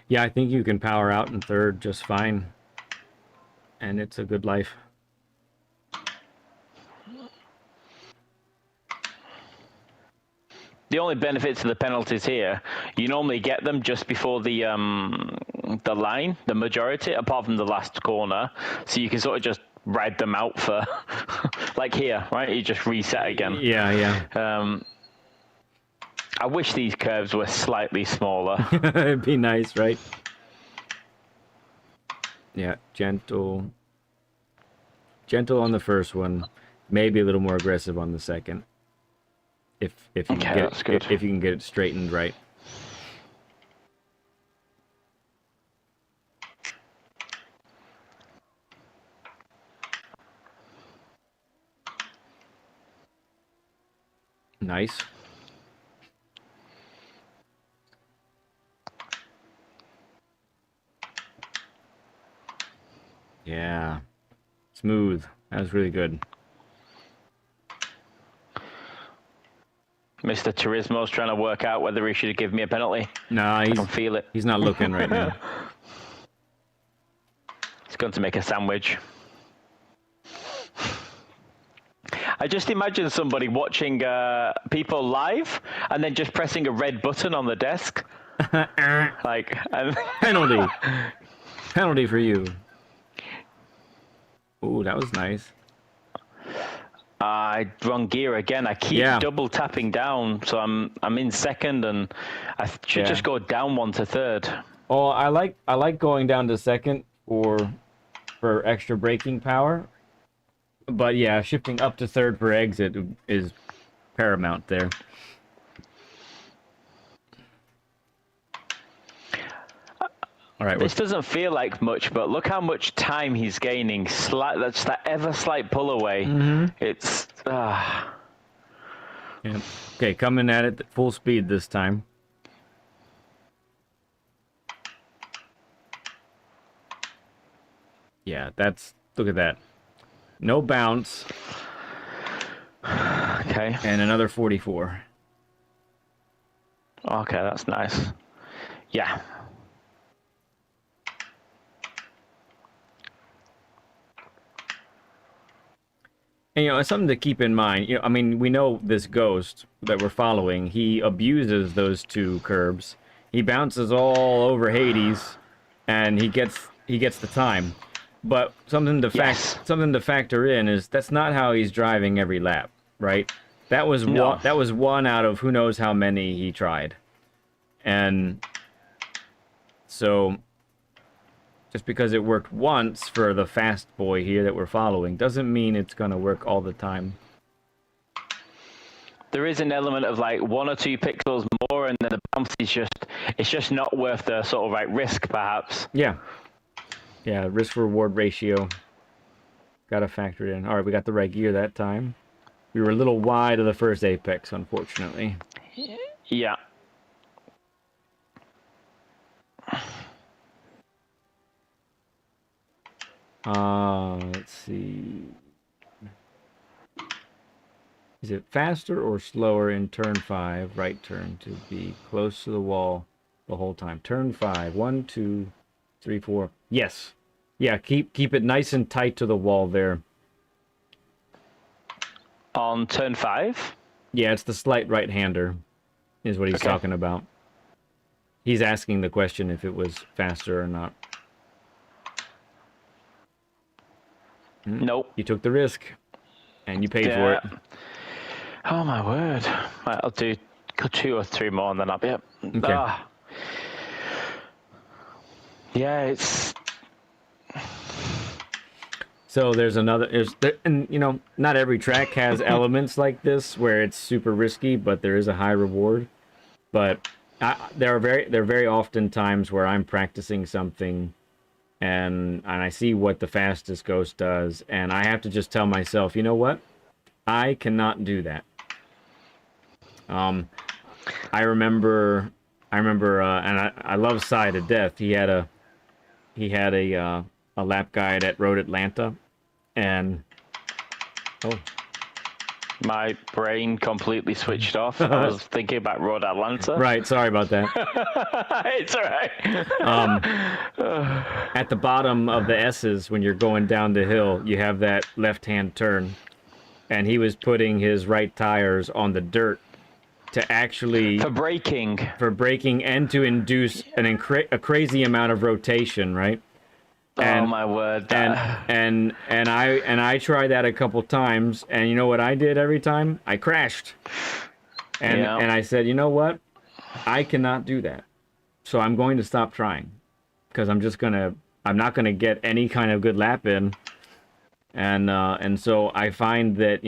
Yeah, I think you can power out in third just fine. And it's a good life. The only benefits of the penalties here, you normally get them just before the line, the majority, apart from the last corner. So you can sort of just ride them out for, like here, right? You just reset again. Yeah. I wish these curves were slightly smaller. It'd be nice, right? Yeah, gentle on the first one, maybe a little more aggressive on the second. If you can get it straightened right. Nice. Yeah. Smooth. That was really good. Mr. Turismo's trying to work out whether he should give me a penalty. Nah, I can feel it. He's not looking right now. He's going to make a sandwich. I just imagine somebody watching people live and then just pressing a red button on the desk. Like penalty. Penalty for you. Ooh, that was nice. Wrong gear again. I keep double tapping down, so I'm in second, and I should just go down one to third. Oh, I like going down to second for extra braking power, but yeah, shifting up to third for exit is paramount there. All right. This doesn't feel like much, but look how much time he's gaining. That's that ever slight pull away. It's. Yeah, Yeah. Okay, coming at it at full speed this time. Yeah, look at that. No bounce. Okay. And another 44. Okay, that's nice. Yeah. And, it's something to keep in mind. I mean, we know this ghost that we're following, he abuses those 2 curbs. He bounces all over Hades, and he gets the time. But something to factor in is that's not how he's driving every lap, right? That was one out of who knows how many he tried. And so just because it worked once for the fast boy here that we're following doesn't mean it's going to work all the time. There is an element of like 1 or 2 pixels more, and then the bounce is it's just not worth the sort of like risk, perhaps. Yeah. Yeah, risk-reward ratio. Got to factor it in. All right, we got the right gear that time. We were a little wide of the first apex, unfortunately. Yeah. Let's see. Is it faster or slower in turn 5, right turn, to be close to the wall the whole time? Turn 5, 1, 2, 3, 4. Yes. Yeah, keep it nice and tight to the wall there. On turn 5? Yeah, it's the slight right-hander, is what he's talking about. He's asking the question if it was faster or not. Nope. You took the risk, and you paid for it. Oh my word! Right, I'll do 2 or 3 more, and then I'll be up. Okay. Yeah, it's. So there's another, and not every track has elements like this where it's super risky, but there is a high reward. But there are very often times where I'm practicing something, and I see what the fastest ghost does, and I have to just tell myself, you know what? I cannot do that. I remember, and I love Cy to death. He had a lap guide at Road Atlanta, and my brain completely switched off. I was thinking about Road Atlanta. Right, sorry about that. It's all right. At the bottom of the S's, when you're going down the hill, you have that left-hand turn, and he was putting his right tires on the dirt to actually for braking and to induce a crazy amount of rotation, right? Oh my word! And I tried that a couple times, and you know what I did every time? I crashed. And I said, you know what? I cannot do that. So I'm going to stop trying, because I'm not gonna get any kind of good lap in. And so I find that,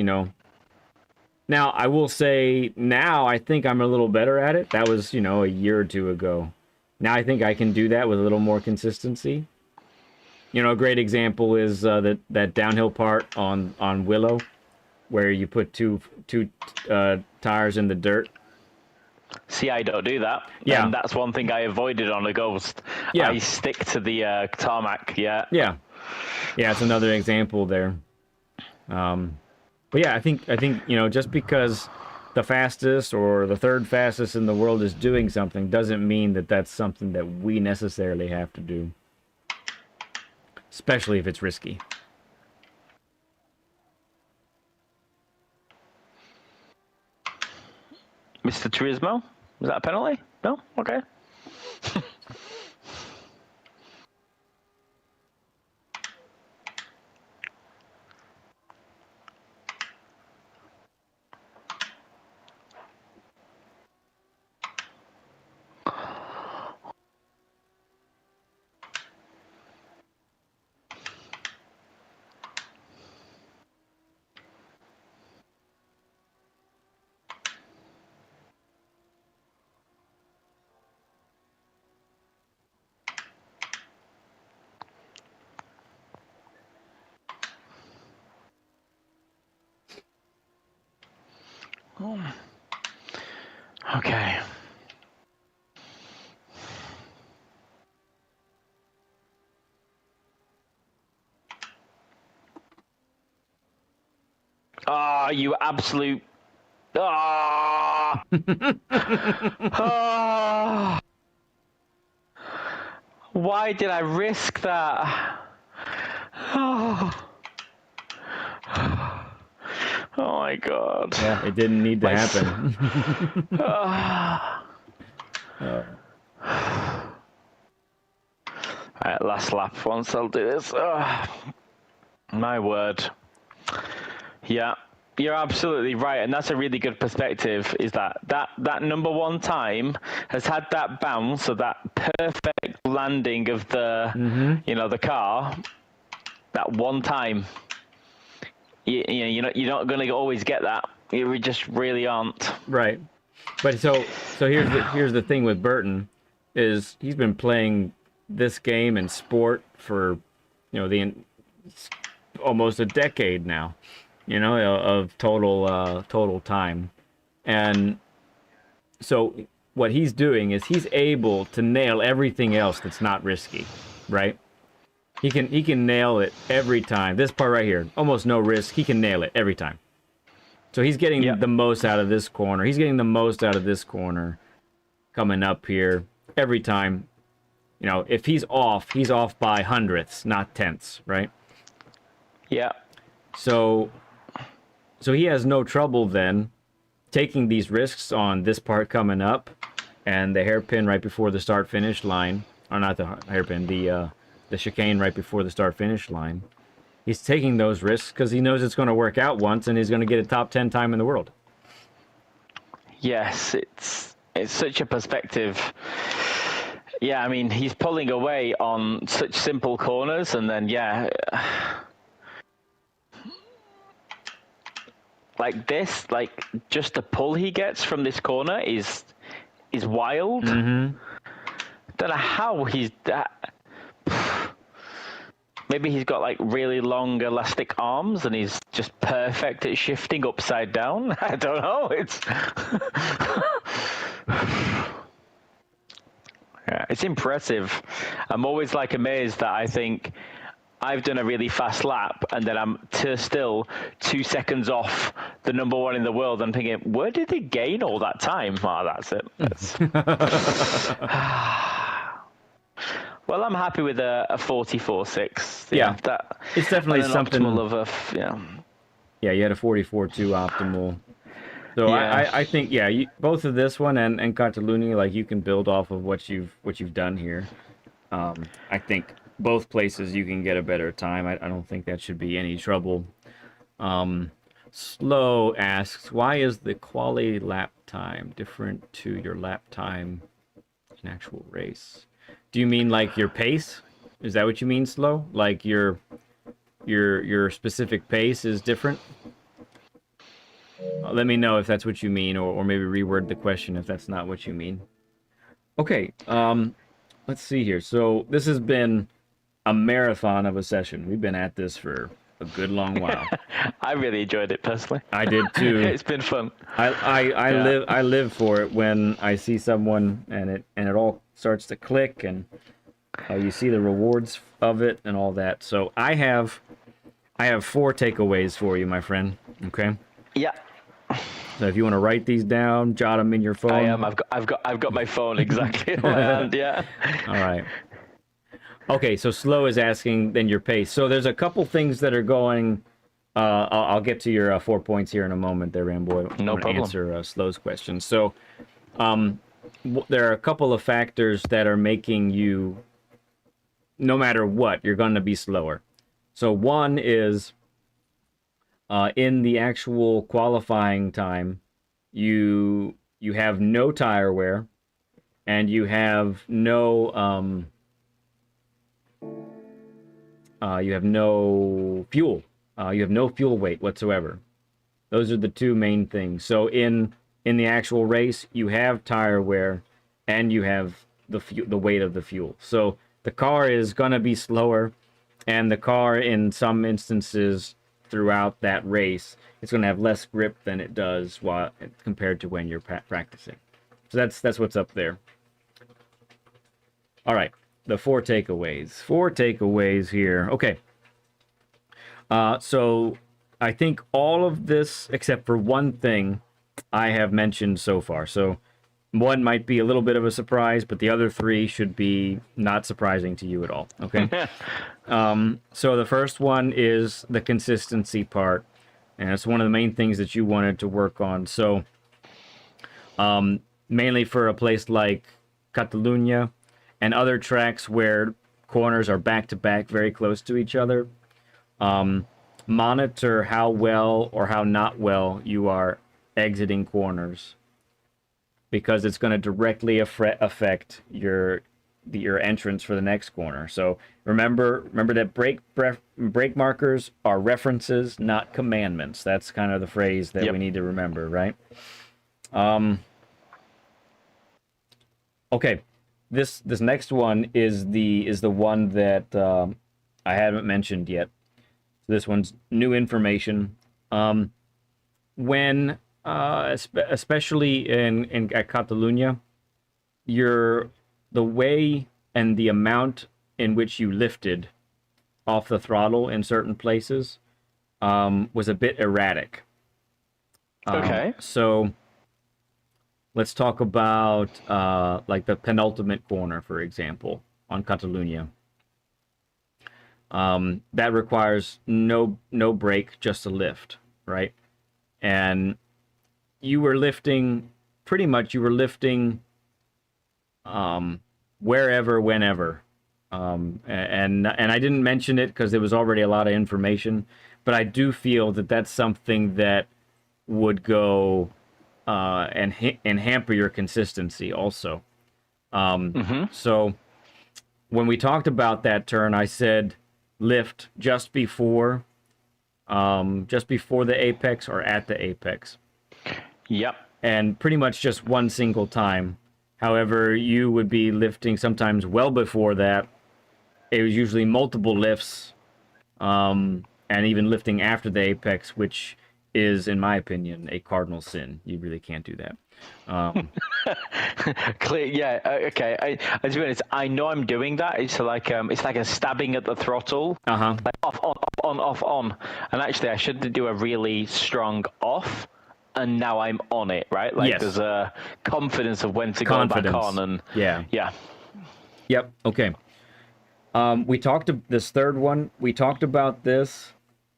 now I will say now I think I'm a little better at it. That was, a year or 2 ago. Now I think I can do that with a little more consistency. A great example is that downhill part on Willow, where you put two tires in the dirt. See, I don't do that. Yeah. And that's one thing I avoided on a Ghost. Yeah. I stick to the tarmac, yeah. Yeah. Yeah, it's another example there. But yeah, I think just because the fastest or the third fastest in the world is doing something doesn't mean that that's something that we necessarily have to do. Especially if it's risky. Mr. Turismo? Was that a penalty? No? Okay. Okay. Oh, you absolute... Oh! Oh! Why did I risk that? Oh, oh my god. Yeah, it didn't need to happen. Alright, last lap once I'll do this. My word. Yeah, you're absolutely right, and that's a really good perspective, is that number one time has had that bounce, or that perfect landing of the, the car, that one time. You're not going to always get that. You just really aren't. Right. But so here's the thing with Burton, is he's been playing this game and sport for, almost a decade now, of total time. And so what he's doing is he's able to nail everything else that's not risky, right? He can nail it every time. This part right here, almost no risk. He can nail it every time. So he's getting the most out of this corner. He's getting the most out of this corner coming up here every time. If he's off by hundredths, not tenths, right? Yeah. So he has no trouble then taking these risks on this part coming up and the hairpin right before the start-finish line. Or not the hairpin, the chicane right before the start-finish line. He's taking those risks because he knows it's going to work out once and he's going to get a top 10 time in the world. Yes, it's such a perspective. Yeah, I mean, he's pulling away on such simple corners, and then, like this, like just the pull he gets from this corner is wild. Don't know how he's that. Maybe he's got like really long elastic arms and he's just perfect at shifting upside down. I don't know. It's impressive. I'm always like amazed that I think I've done a really fast lap and then I'm still 2 seconds off the number one in the world. I'm thinking, where did they gain all that time? Oh, that's it. Well, I'm happy with a 44.6. Yeah, that it's definitely something. Yeah, you had a 44.2 optimal. So I think both of this one and Catalunya, like you can build off of what you've done here. I think both places you can get a better time. I don't think that should be any trouble. Slow asks, why is the quality lap time different to your lap time in actual race? Do you mean like your pace? Is that what you mean, Slow? Like your specific pace is different? Let me know if that's what you mean, or maybe reword the question if that's not what you mean. Okay, let's see here. So this has been a marathon of a session. We've been at this for a good long while. I really enjoyed it personally. I did too. It's been fun. I live for it when I see someone and it all starts to click and you see the rewards of it and all that. So I have 4 takeaways for you, my friend. Okay. Yeah. So if you want to write these down, jot them in your phone. I am. I've got my phone exactly in my hand. Yeah. All right. Okay, so Slow is asking then your pace. So there's a couple things that are going. I'll get to your 4 points here in a moment there, Ramboi. No problem. Answer Slow's question. So there are a couple of factors that are making you, no matter what, you're going to be slower. So one is in the actual qualifying time, you have no tire wear, and you have no fuel. You have no fuel weight whatsoever. Those are the 2 main things. So in the actual race, you have tire wear, and you have the weight of the fuel. So the car is gonna be slower, and the car in some instances throughout that race, it's gonna have less grip than it does compared to when you're practicing. So that's what's up there. All right, the 4 takeaways. 4 takeaways here. Okay. So I think all of this, except for one thing, I have mentioned so far. So one might be a little bit of a surprise, but the other 3 should be not surprising to you at all. Okay. So the first one is the consistency part, and it's one of the main things that you wanted to work on. So mainly for a place like Catalunya and other tracks where corners are back to back, very close to each other. Monitor how well or how not well you are exiting corners, because it's going to directly affect your entrance for the next corner. So remember that brake markers are references, not commandments. That's kind of the phrase that we need to remember, right? Okay, this next one is the one that I haven't mentioned yet. This one's new information. When especially at Catalunya, the way and the amount in which you lifted off the throttle in certain places was a bit erratic. Okay. So let's talk about like the penultimate corner, for example, on Catalunya. That requires no brake, just a lift, right? And you were lifting wherever, whenever. And I didn't mention it because there was already a lot of information, but I do feel that that's something that would go and hamper your consistency also. So when we talked about that turn, I said lift just before the apex or at the apex. Yep. And pretty much just one single time. However, you would be lifting sometimes well before that. It was usually multiple lifts, and even lifting after the apex, which is, in my opinion, a cardinal sin. You really can't do that. Clear, yeah. Okay. To be honest, I know I'm doing that. It's like a stabbing at the throttle. Like off, on. And actually, I should do a really strong off. And now I'm on it, right? Like there's a confidence of when to go back on, and yeah. Yep. Okay. We talked this third one. We talked about this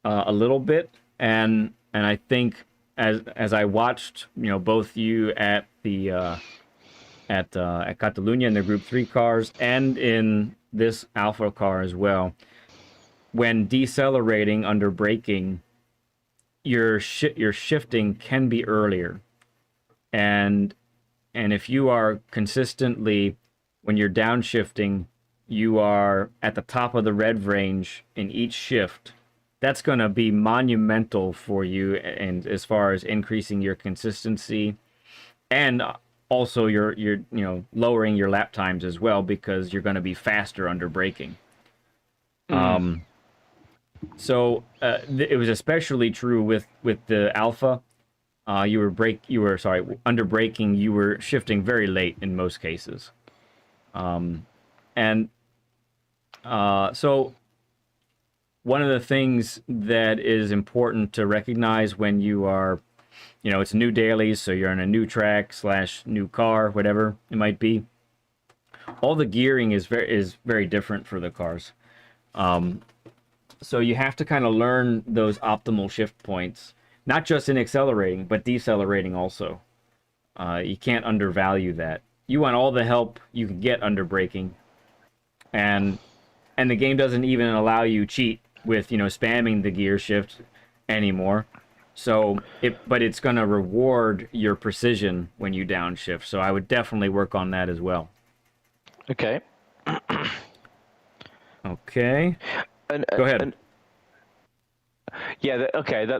a little bit, and I think as I watched, both you at the at Catalunya in the Group 3 cars and in this Alpha car as well, when decelerating under braking, your shifting can be earlier, and if you are consistently, when you're downshifting, you are at the top of the rev range in each shift, that's going to be monumental for you, and as far as increasing your consistency, and also you're lowering your lap times as well, because you're going to be faster under braking. So it was especially true with the Alpha. Under braking, you were shifting very late in most cases. So one of the things that is important to recognize when you are, it's new dailies, so you're on a new track / new car, whatever it might be. All the gearing is very different for the cars. So you have to kind of learn those optimal shift points, not just in accelerating, but decelerating also. You can't undervalue that. You want all the help you can get under braking, and the game doesn't even allow you cheat with spamming the gear shift anymore. So but it's going to reward your precision when you downshift. So I would definitely work on that as well. Okay. Okay. Go ahead.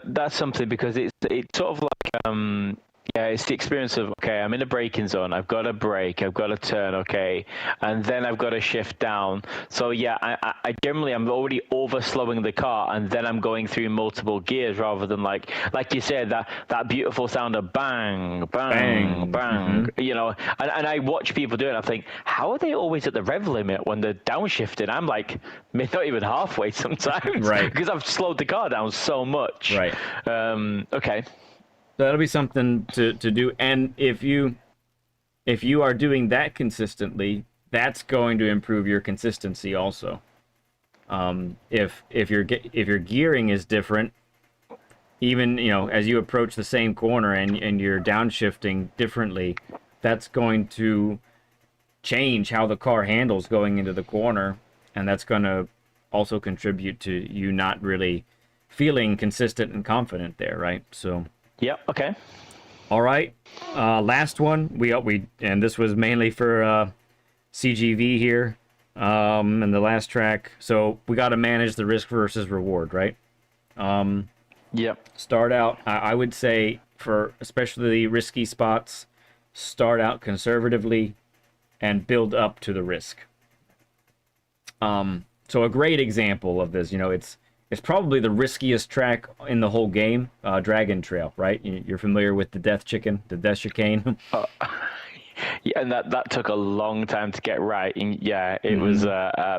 That's something, because it's sort of like Yeah, it's the experience of, okay, I'm in a braking zone, I've got to brake, I've got to turn, okay, and then I've got to shift down. So yeah, I generally, I'm already over slowing the car, and then I'm going through multiple gears rather than like you said, that beautiful sound of bang, bang, bang, you know, and I watch people do it, and I think, how are they always at the rev limit when they're downshifting? I'm like, not even halfway sometimes, right? Because I've slowed the car down so much, right? Okay. So that'll be something to do. And if you are doing that consistently, that's going to improve your consistency also. If your gearing is different, even, you know, as you approach the same corner and you're downshifting differently, that's going to change how the car handles going into the corner, and that's going to also contribute to you not really feeling consistent and confident there, right? So. Yep. Okay. All right. Last one. We and this was mainly for CGV here. And the last track. So we got to manage the risk versus reward, right? Yep. Start out. I would say for especially risky spots, start out conservatively and build up to the risk. So a great example of this, you know, it's probably the riskiest track in the whole game, Dragon Trail, right? You're familiar with the Death Chicane? Yeah, and that took a long time to get right. And yeah, it was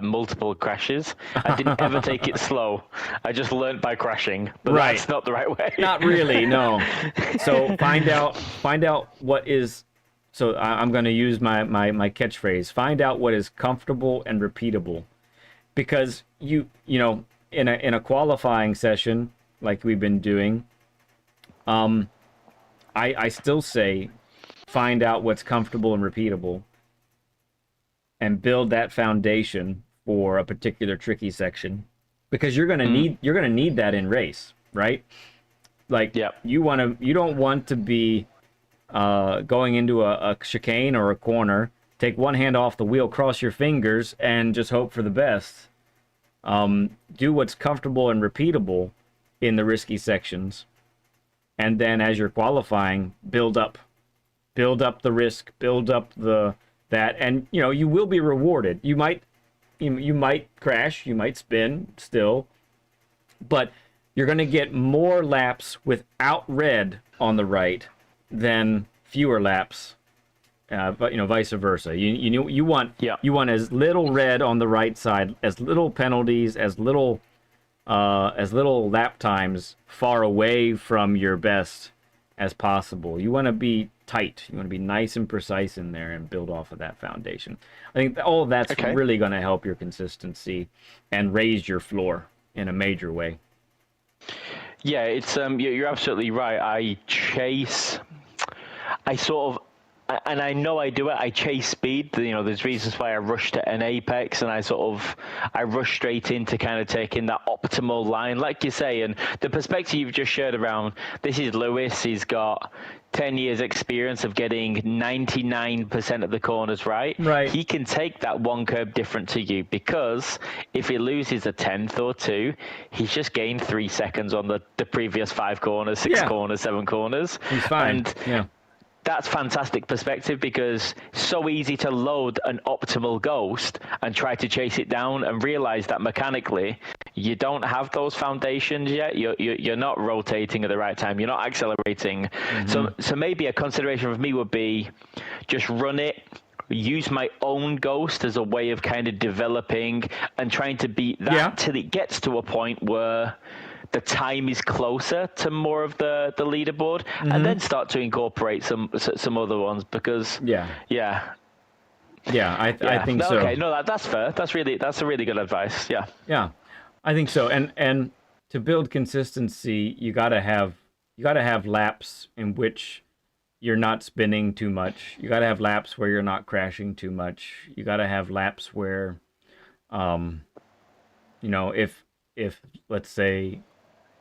multiple crashes. I didn't ever take it slow. I just learned by crashing, but that's not the right way. Not really, no. So find out what is. So I'm going to use my catchphrase. Find out what is comfortable and repeatable, because you know. In a qualifying session like we've been doing, I still say find out what's comfortable and repeatable and build that foundation for a particular tricky section, because you're gonna need that in race, right? Like, you don't want to be going into a chicane or a corner, take one hand off the wheel, cross your fingers, and just hope for the best. Do what's comfortable and repeatable in the risky sections, and then as you're qualifying, build up the risk, build up that, and you know, you will be rewarded. You might crash, you might spin still, but you're going to get more laps without red on the right than fewer laps. But you know, vice versa. You want as little red on the right side, as little penalties, as little lap times far away from your best as possible. You want to be tight. You want to be nice and precise in there and build off of that foundation. I think all of that's really going to help your consistency and raise your floor in a major way. Yeah, it's you're absolutely right. And I know I do it. I chase speed. You know, there's reasons why I rush to an apex, and I rush straight into kind of taking that optimal line, like you say. And the perspective you've just shared around, this is Lewis. He's got 10 years experience of getting 99% of the corners right. He can take that one curb different to you, because if he loses a 10th or 2, he's just gained 3 seconds on the previous 5 corners, 6 corners, 7 corners. He's fine. And that's fantastic perspective, because so easy to load an optimal ghost and try to chase it down and realize that mechanically you don't have those foundations yet. You're not rotating at the right time. You're not accelerating. So maybe a consideration for me would be just run it, use my own ghost as a way of kind of developing and trying to beat that till it gets to a point where the time is closer to more of the leaderboard, and then start to incorporate some other ones, because I think so. Okay, no, that's fair. That's a really good advice. Yeah, I think so. And to build consistency, you gotta have laps in which you're not spinning too much. You gotta have laps where you're not crashing too much. You gotta have laps where, you know, if let's say,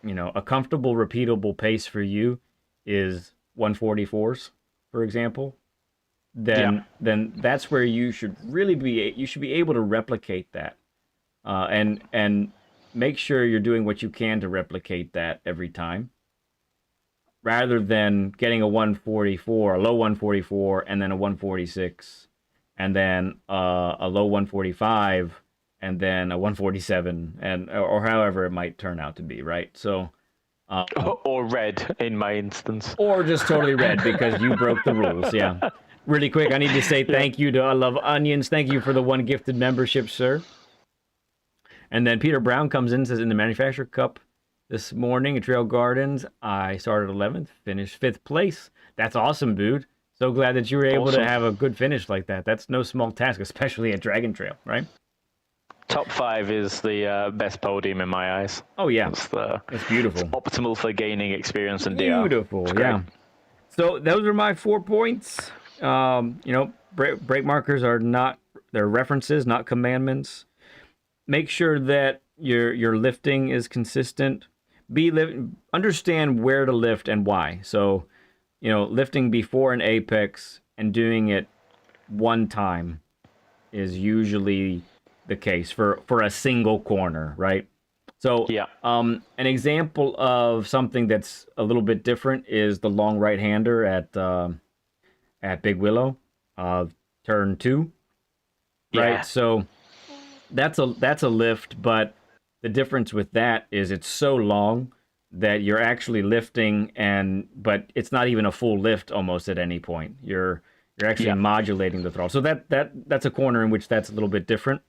you know, a comfortable, repeatable pace for you is 144s, for example, then that's where you should really be. You should be able to replicate that, and make sure you're doing what you can to replicate that every time. rather than getting a 144, a low 144, and then a 146, and then a low 145, and then a 147, and or however it might turn out to be, right? So, or red in my instance, or just totally red because you broke the rules. Yeah. Really quick, I need to say thank you to I Love Onions. Thank you for the 1 gifted membership, sir. And then Peter Brown comes in and says, in the Manufacturer Cup this morning at Trail Gardens, I started 11th, finished 5th place. That's awesome, dude. So glad that you were able to have a good finish like that. That's no small task, especially at Dragon Trail, right? Top 5 is the best podium in my eyes. Oh, yeah. It's beautiful. It's optimal for gaining experience and DR. Beautiful, yeah. So those are my 4 points. Brake markers are they're references, not commandments. Make sure that your lifting is consistent. Understand where to lift and why. So, lifting before an apex and doing it one time is usually the case for a single corner, right? So, an example of something that's a little bit different is the long right-hander at Big Willow, turn 2, right? Yeah. So that's a lift, but the difference with that is it's so long that you're actually lifting, but it's not even a full lift almost at any point. You're actually modulating the throttle. So that's a corner in which that's a little bit different.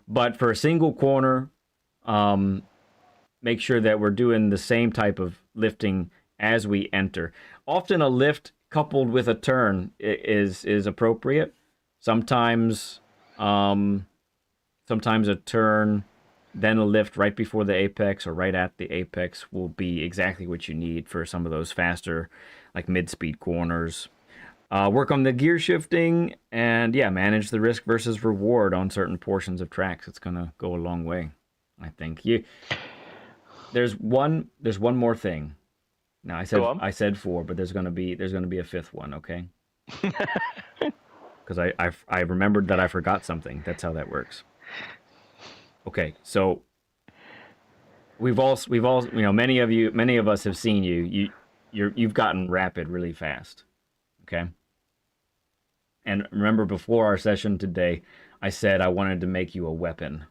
But for a single corner, make sure that we're doing the same type of lifting as we enter. Often a lift coupled with a turn is appropriate. Sometimes a turn, then a lift right before the apex or right at the apex will be exactly what you need for some of those faster, like mid-speed corners. Work on the gear shifting and manage the risk versus reward on certain portions of tracks. It's gonna go a long way, I think. There's one more thing. Now I said 4, but there's gonna be a 5th one, okay? Because I remembered that I forgot something. That's how that works. Okay, so we've all many of us have seen you've gotten rapid really fast, okay? And remember, before our session today, I said I wanted to make you a weapon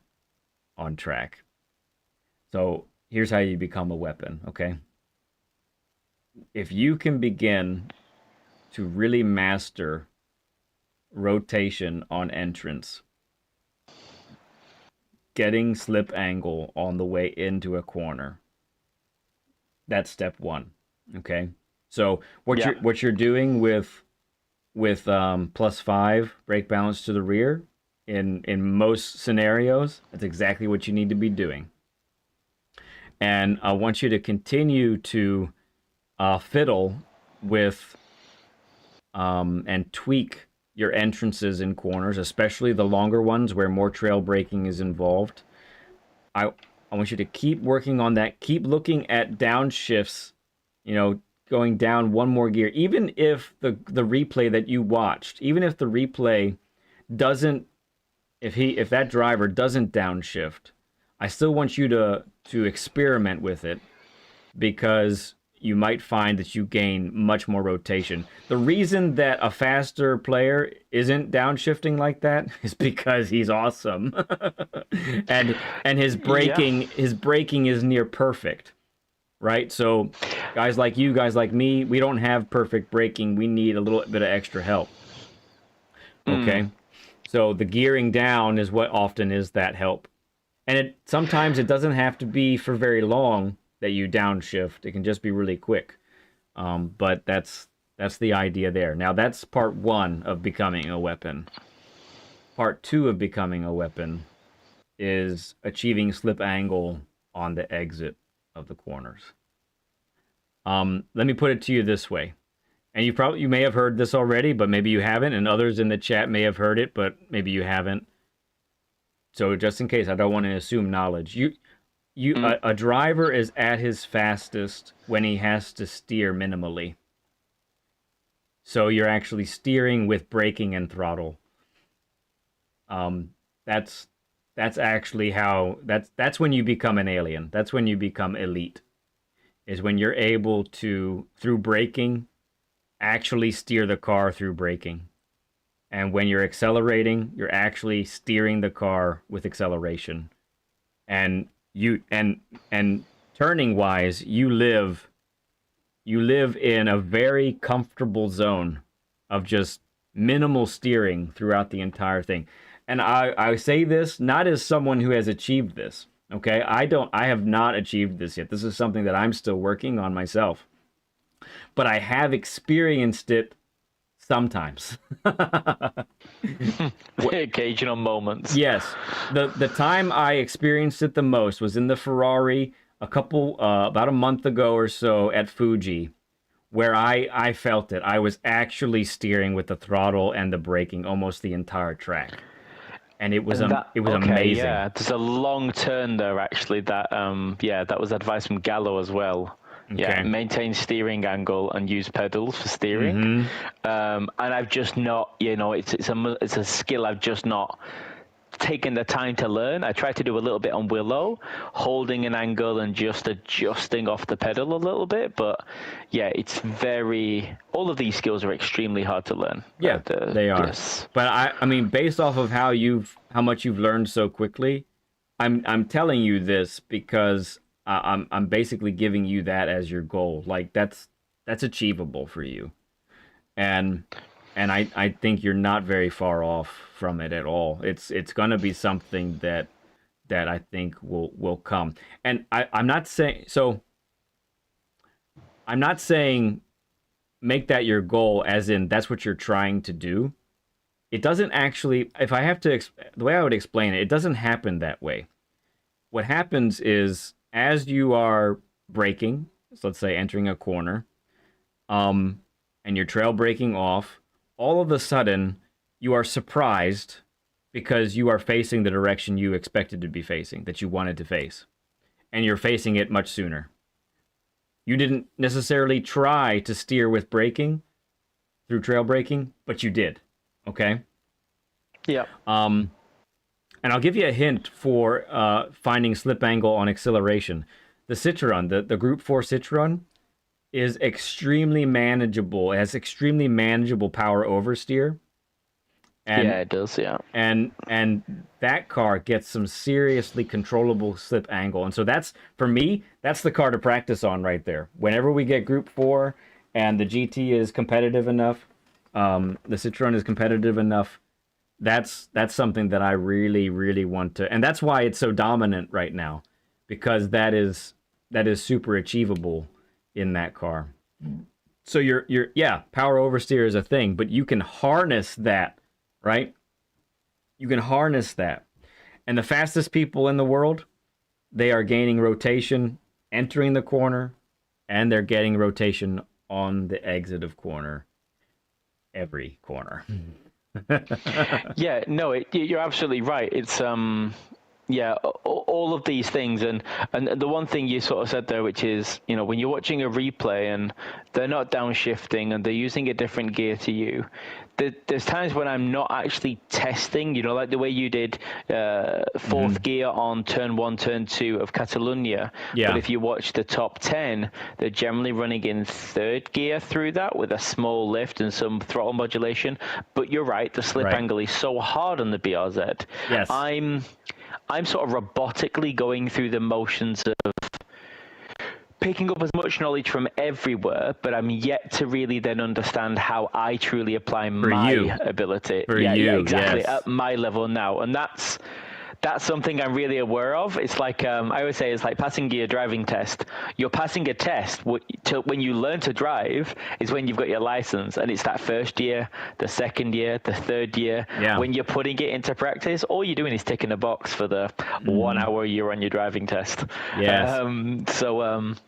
on track. So here's how you become a weapon, okay? If you can begin to really master rotation on entrance, getting slip angle on the way into a corner, that's step 1, okay? So what you're doing with +5 brake balance to the rear in most scenarios, that's exactly what you need to be doing. And I want you to continue to fiddle with and tweak your entrances in corners, especially the longer ones where more trail braking is involved. I want you to keep working on that. Keep looking at downshifts, going down one more gear. Even if the replay that you watched, even if the replay doesn't, if that driver doesn't downshift, I still want you to experiment with it, because you might find that you gain much more rotation. The reason that a faster player isn't downshifting like that is because he's awesome. and his braking is near perfect. Right? So guys like you, guys like me, we don't have perfect braking. We need a little bit of extra help. Okay? So the gearing down is what often is that help. And sometimes it doesn't have to be for very long that you downshift. It can just be really quick. But that's the idea there. Now that's part 1 of becoming a weapon. Part 2 of becoming a weapon is achieving slip angle on the exit of the corners. Let me put it to you this way. And you may have heard this already, but maybe you haven't, and others in the chat may have heard it, but maybe you haven't. So just in case, I don't want to assume knowledge. A driver is at his fastest when he has to steer minimally. So you're actually steering with braking and throttle. That's actually how that's when you become an alien. That's when you become elite. is when you're able to, through braking, actually steer the car through braking. And when you're accelerating, you're actually steering the car with acceleration. And turning wise, you live in a very comfortable zone of just minimal steering throughout the entire thing. And I say this not as someone who has achieved this. Okay, I have not achieved this yet. This is something that I'm still working on myself. But I have experienced it sometimes. The occasional moments. Yes. The time I experienced it the most was in the Ferrari about a month ago or so at Fuji, where I felt it. I was actually steering with the throttle and the braking almost the entire track. And it was amazing. Yeah, there's a long turn there actually. That that was advice from Gallo as well. Okay. Yeah, maintain steering angle and use pedals for steering. And I've just not, it's a skill I've just not taken the time to learn. I tried to do a little bit on Willow, holding an angle and just adjusting off the pedal a little bit. But yeah, all of these skills are extremely hard to learn. Yeah, they are. Yes. But I mean, based off of how much you've learned so quickly, I'm telling you this because I'm basically giving you that as your goal. Like that's achievable for you, and I think you're not very far off from it at all. It's gonna be something that I think will come. And I'm not saying make that your goal as in that's what you're trying to do. It doesn't actually, if I have to, the way I would explain it, it doesn't happen that way. What happens is as you are braking, so let's say entering a corner, and you're trail braking off, all of a sudden you are surprised because you are facing the direction you expected to be facing, that you wanted to face, and you're facing it much sooner. You didn't necessarily try to steer with braking through trail braking, but you did. Okay? Yeah. And I'll give you a hint for finding slip angle on acceleration. The Citroen, the Group 4 Citroen, is extremely manageable. It has extremely manageable power oversteer. And, yeah, it does, yeah. And that car gets some seriously controllable slip angle. And so that's, for me, that's the car to practice on right there. Whenever we get Group 4 and the GT is competitive enough, the Citroen is competitive enough, that's something that I really, really want to, and that's why it's so dominant right now, because that is super achievable in that car. So power oversteer is a thing, but you can harness that, right? You can harness that. And the fastest people in the world, they are gaining rotation entering the corner, and they're getting rotation on the exit of corner every corner. Yeah, no, you're absolutely right. It's all of these things, and the one thing you sort of said there, which is, when you're watching a replay and they're not downshifting and they're using a different gear to you, there's times when I'm not actually testing, like the way you did fourth gear on turn 1, turn 2 of Catalunya. Yeah. But if you watch the top 10, they're generally running in third gear through that with a small lift and some throttle modulation. But you're right, the slip angle is so hard on the BRZ. Yes. I'm sort of robotically going through the motions of picking up as much knowledge from everywhere, but I'm yet to really then understand how I truly apply my ability. Yeah, exactly, yes. at my level now. And that's something I'm really aware of. It's like, I always say, it's like passing your driving test. You're passing a test when you learn to drive is when you've got your license, and it's that first year, the second year, the third year. Yeah. When you're putting it into practice, all you're doing is ticking a box for the 1 hour you're on your driving test. Yes.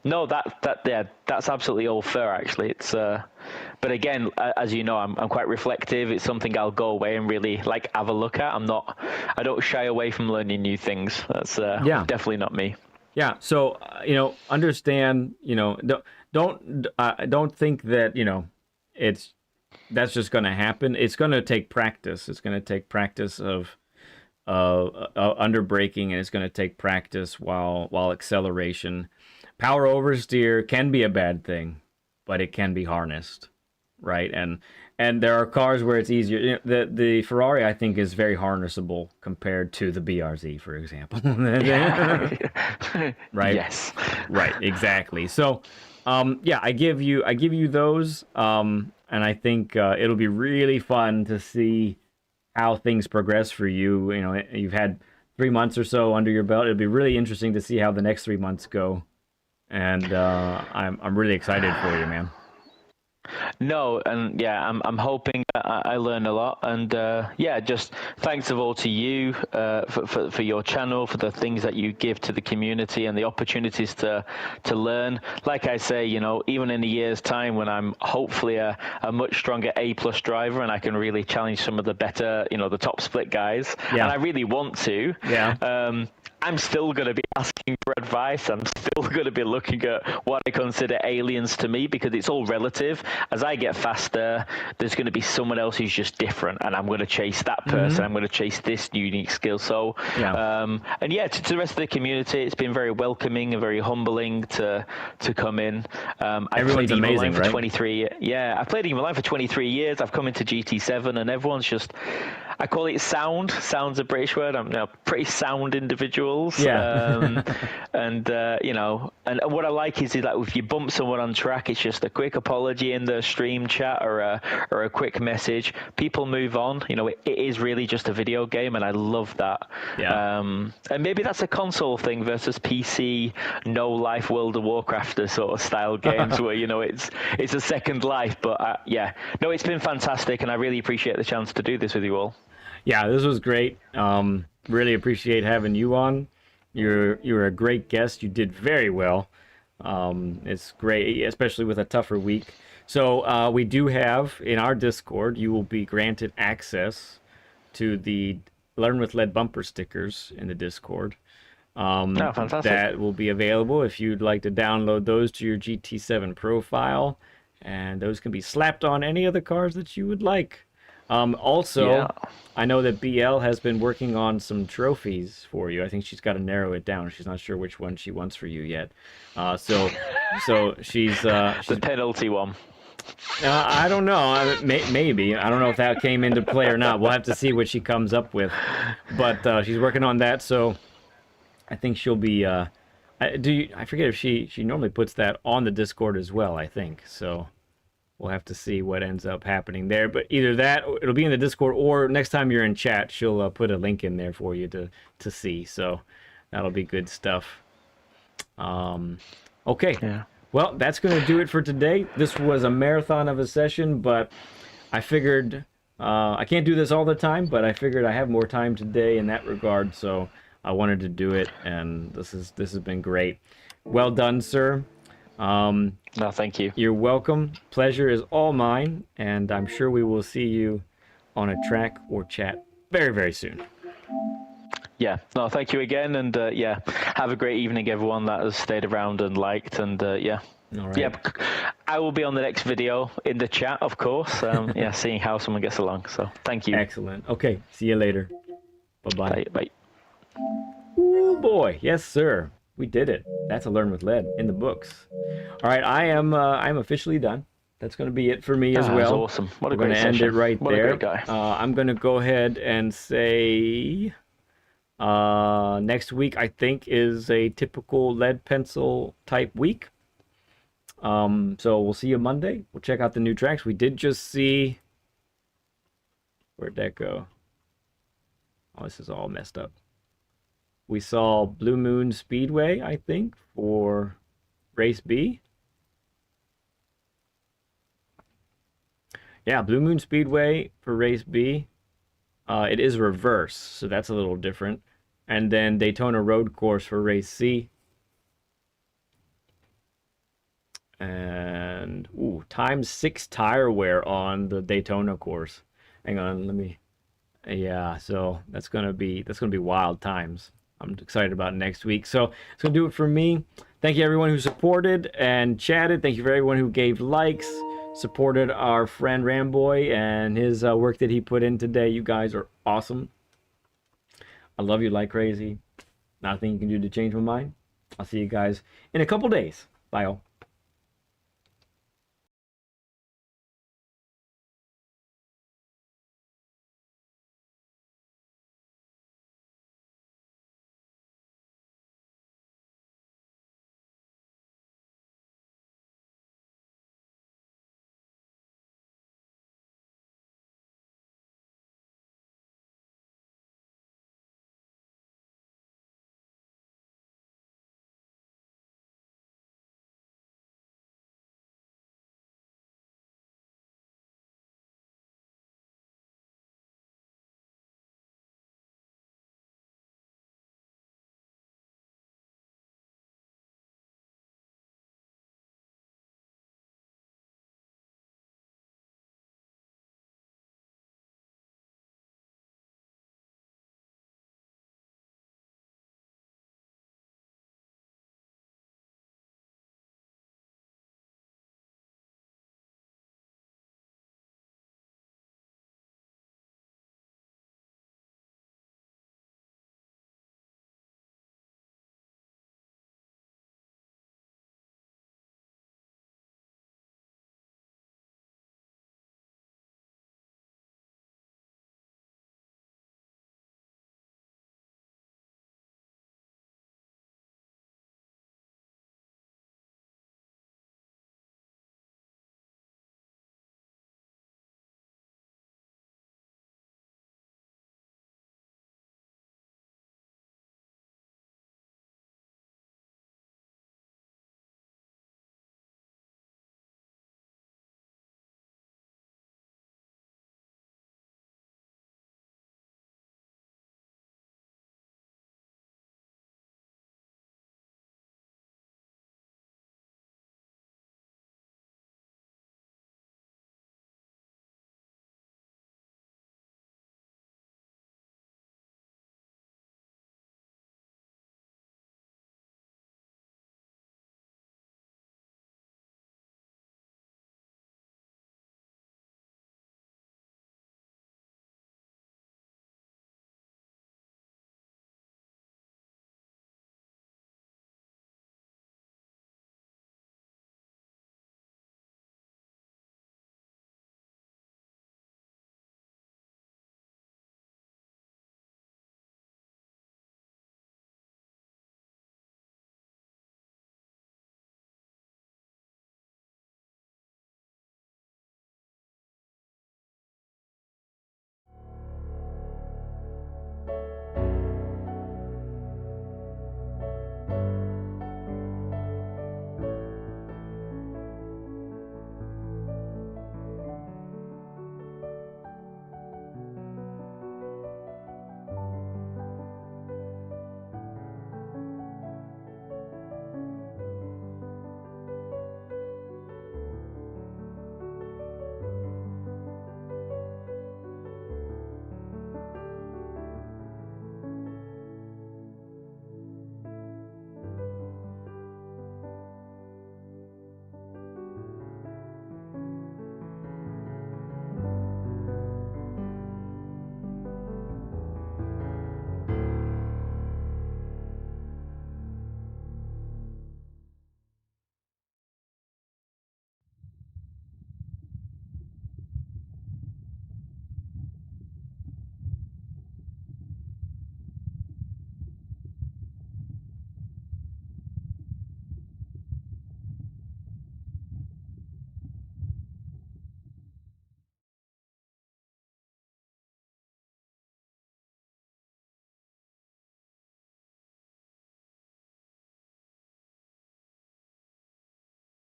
No, that's absolutely all fair, actually. It's but again, as you know, I'm quite reflective. It's something I'll go away and really have a look at. I don't shy away from learning new things. That's definitely not me. Yeah. So understand. Don't think that that's just going to happen. It's going to take practice. It's going to take practice of under braking, and it's going to take practice while acceleration. power oversteer can be a bad thing, but it can be harnessed, right? And there are cars where it's easier. You know, the Ferrari, I think, is very harnessable compared to the BRZ, for example. Right? Yes. Right, exactly. So, yeah, I give you those, and I think it'll be really fun to see how things progress for you. You know, you've had 3 months or so under your belt. It'll be really interesting to see how the next 3 months go, and I'm really excited for you, man. No, and yeah, I'm hoping I learn a lot, and yeah, just thanks of all to you for your channel, for the things that you give to the community and the opportunities to learn. Like I say, you know, even in a year's time when I'm hopefully a much stronger A+ driver and I can really challenge some of the better, you know, the top split guys, and I really want to. Yeah. I'm still going to be asking for advice. I'm still going to be looking at what I consider aliens to me, because it's all relative. As I get faster, there's going to be someone else who's just different, and I'm going to chase that person. I'm going to chase this unique skill. So, and yeah, to the rest of the community, it's been very welcoming and very humbling to come in. Everyone's amazing, for right? 23. Yeah, I've played EVE Online for 23 years. I've come into GT7, and everyone's just, I call it sound. Sound's a British word. I'm pretty sound individuals. Yeah. And you know, and what I like is like if you bump someone on track, it's just a quick apology in the stream chat or a quick message. People move on. You know, it is really just a video game, and I love that. Yeah. And maybe that's a console thing versus PC, no life World of Warcraft sort of style games where, you know, it's a second life. But yeah, no, it's been fantastic, and I really appreciate the chance to do this with you all. Yeah, this was great. Really appreciate having you on. You're a great guest. You did very well. It's great, especially with a tougher week. So we do have in our Discord, you will be granted access to the Learn with Lead bumper stickers in the Discord. Fantastic. That will be available if you'd like to download those to your GT7 profile, and those can be slapped on any of the cars that you would like. Also, I know that BL has been working on some trophies for you. I think she's got to narrow it down. She's not sure which one she wants for you yet. So she's the penalty one. I don't know. Maybe. I don't know if that came into play or not. We'll have to see what she comes up with. But she's working on that, so I think she'll be. I forget if she normally puts that on the Discord as well. I think so. We'll have to see what ends up happening there. But either that, it'll be in the Discord, or next time you're in chat, she'll put a link in there for you to see. So that'll be good stuff. Okay. Yeah. Well, that's going to do it for today. This was a marathon of a session, but I figured I can't do this all the time, but I figured I have more time today in that regard, so I wanted to do it, and this has been great. Well done, sir. No, thank you. You're welcome. Pleasure is all mine, and I'm sure we will see you on a track or chat very, very soon. Yeah, no, thank you again, and yeah, have a great evening, everyone that has stayed around and liked, and yeah. All right. Yeah, I will be on the next video in the chat, of course. Yeah, seeing how someone gets along. So, thank you. Excellent. Okay, see you later. Bye-bye. Bye. Oh boy, yes, sir. We did it. That's a Learn with Lead in the books. All right, I'm officially done. That's going to be it for me as well. That's awesome. What a We're great going to end it right what there. A great guy. I'm going to go ahead and say next week I think is a typical lead pencil type week. So we'll see you Monday. We'll check out the new tracks. We did just see. Where'd that go? Oh, this is all messed up. We saw Blue Moon Speedway, I think, for Race B. Yeah, Blue Moon Speedway for Race B. It is reverse, so that's a little different. And then Daytona Road Course for Race C. And, ×6 tire wear on the Daytona course. Hang on, let me... Yeah, so that's gonna be wild times. I'm excited about next week. So it's gonna do it for me. Thank you everyone who supported and chatted. Thank you for everyone who gave likes, supported our friend Ramboi and his work that he put in today. You guys are awesome. I love you like crazy. Nothing you can do to change my mind. I'll see you guys in a couple days. Bye, all.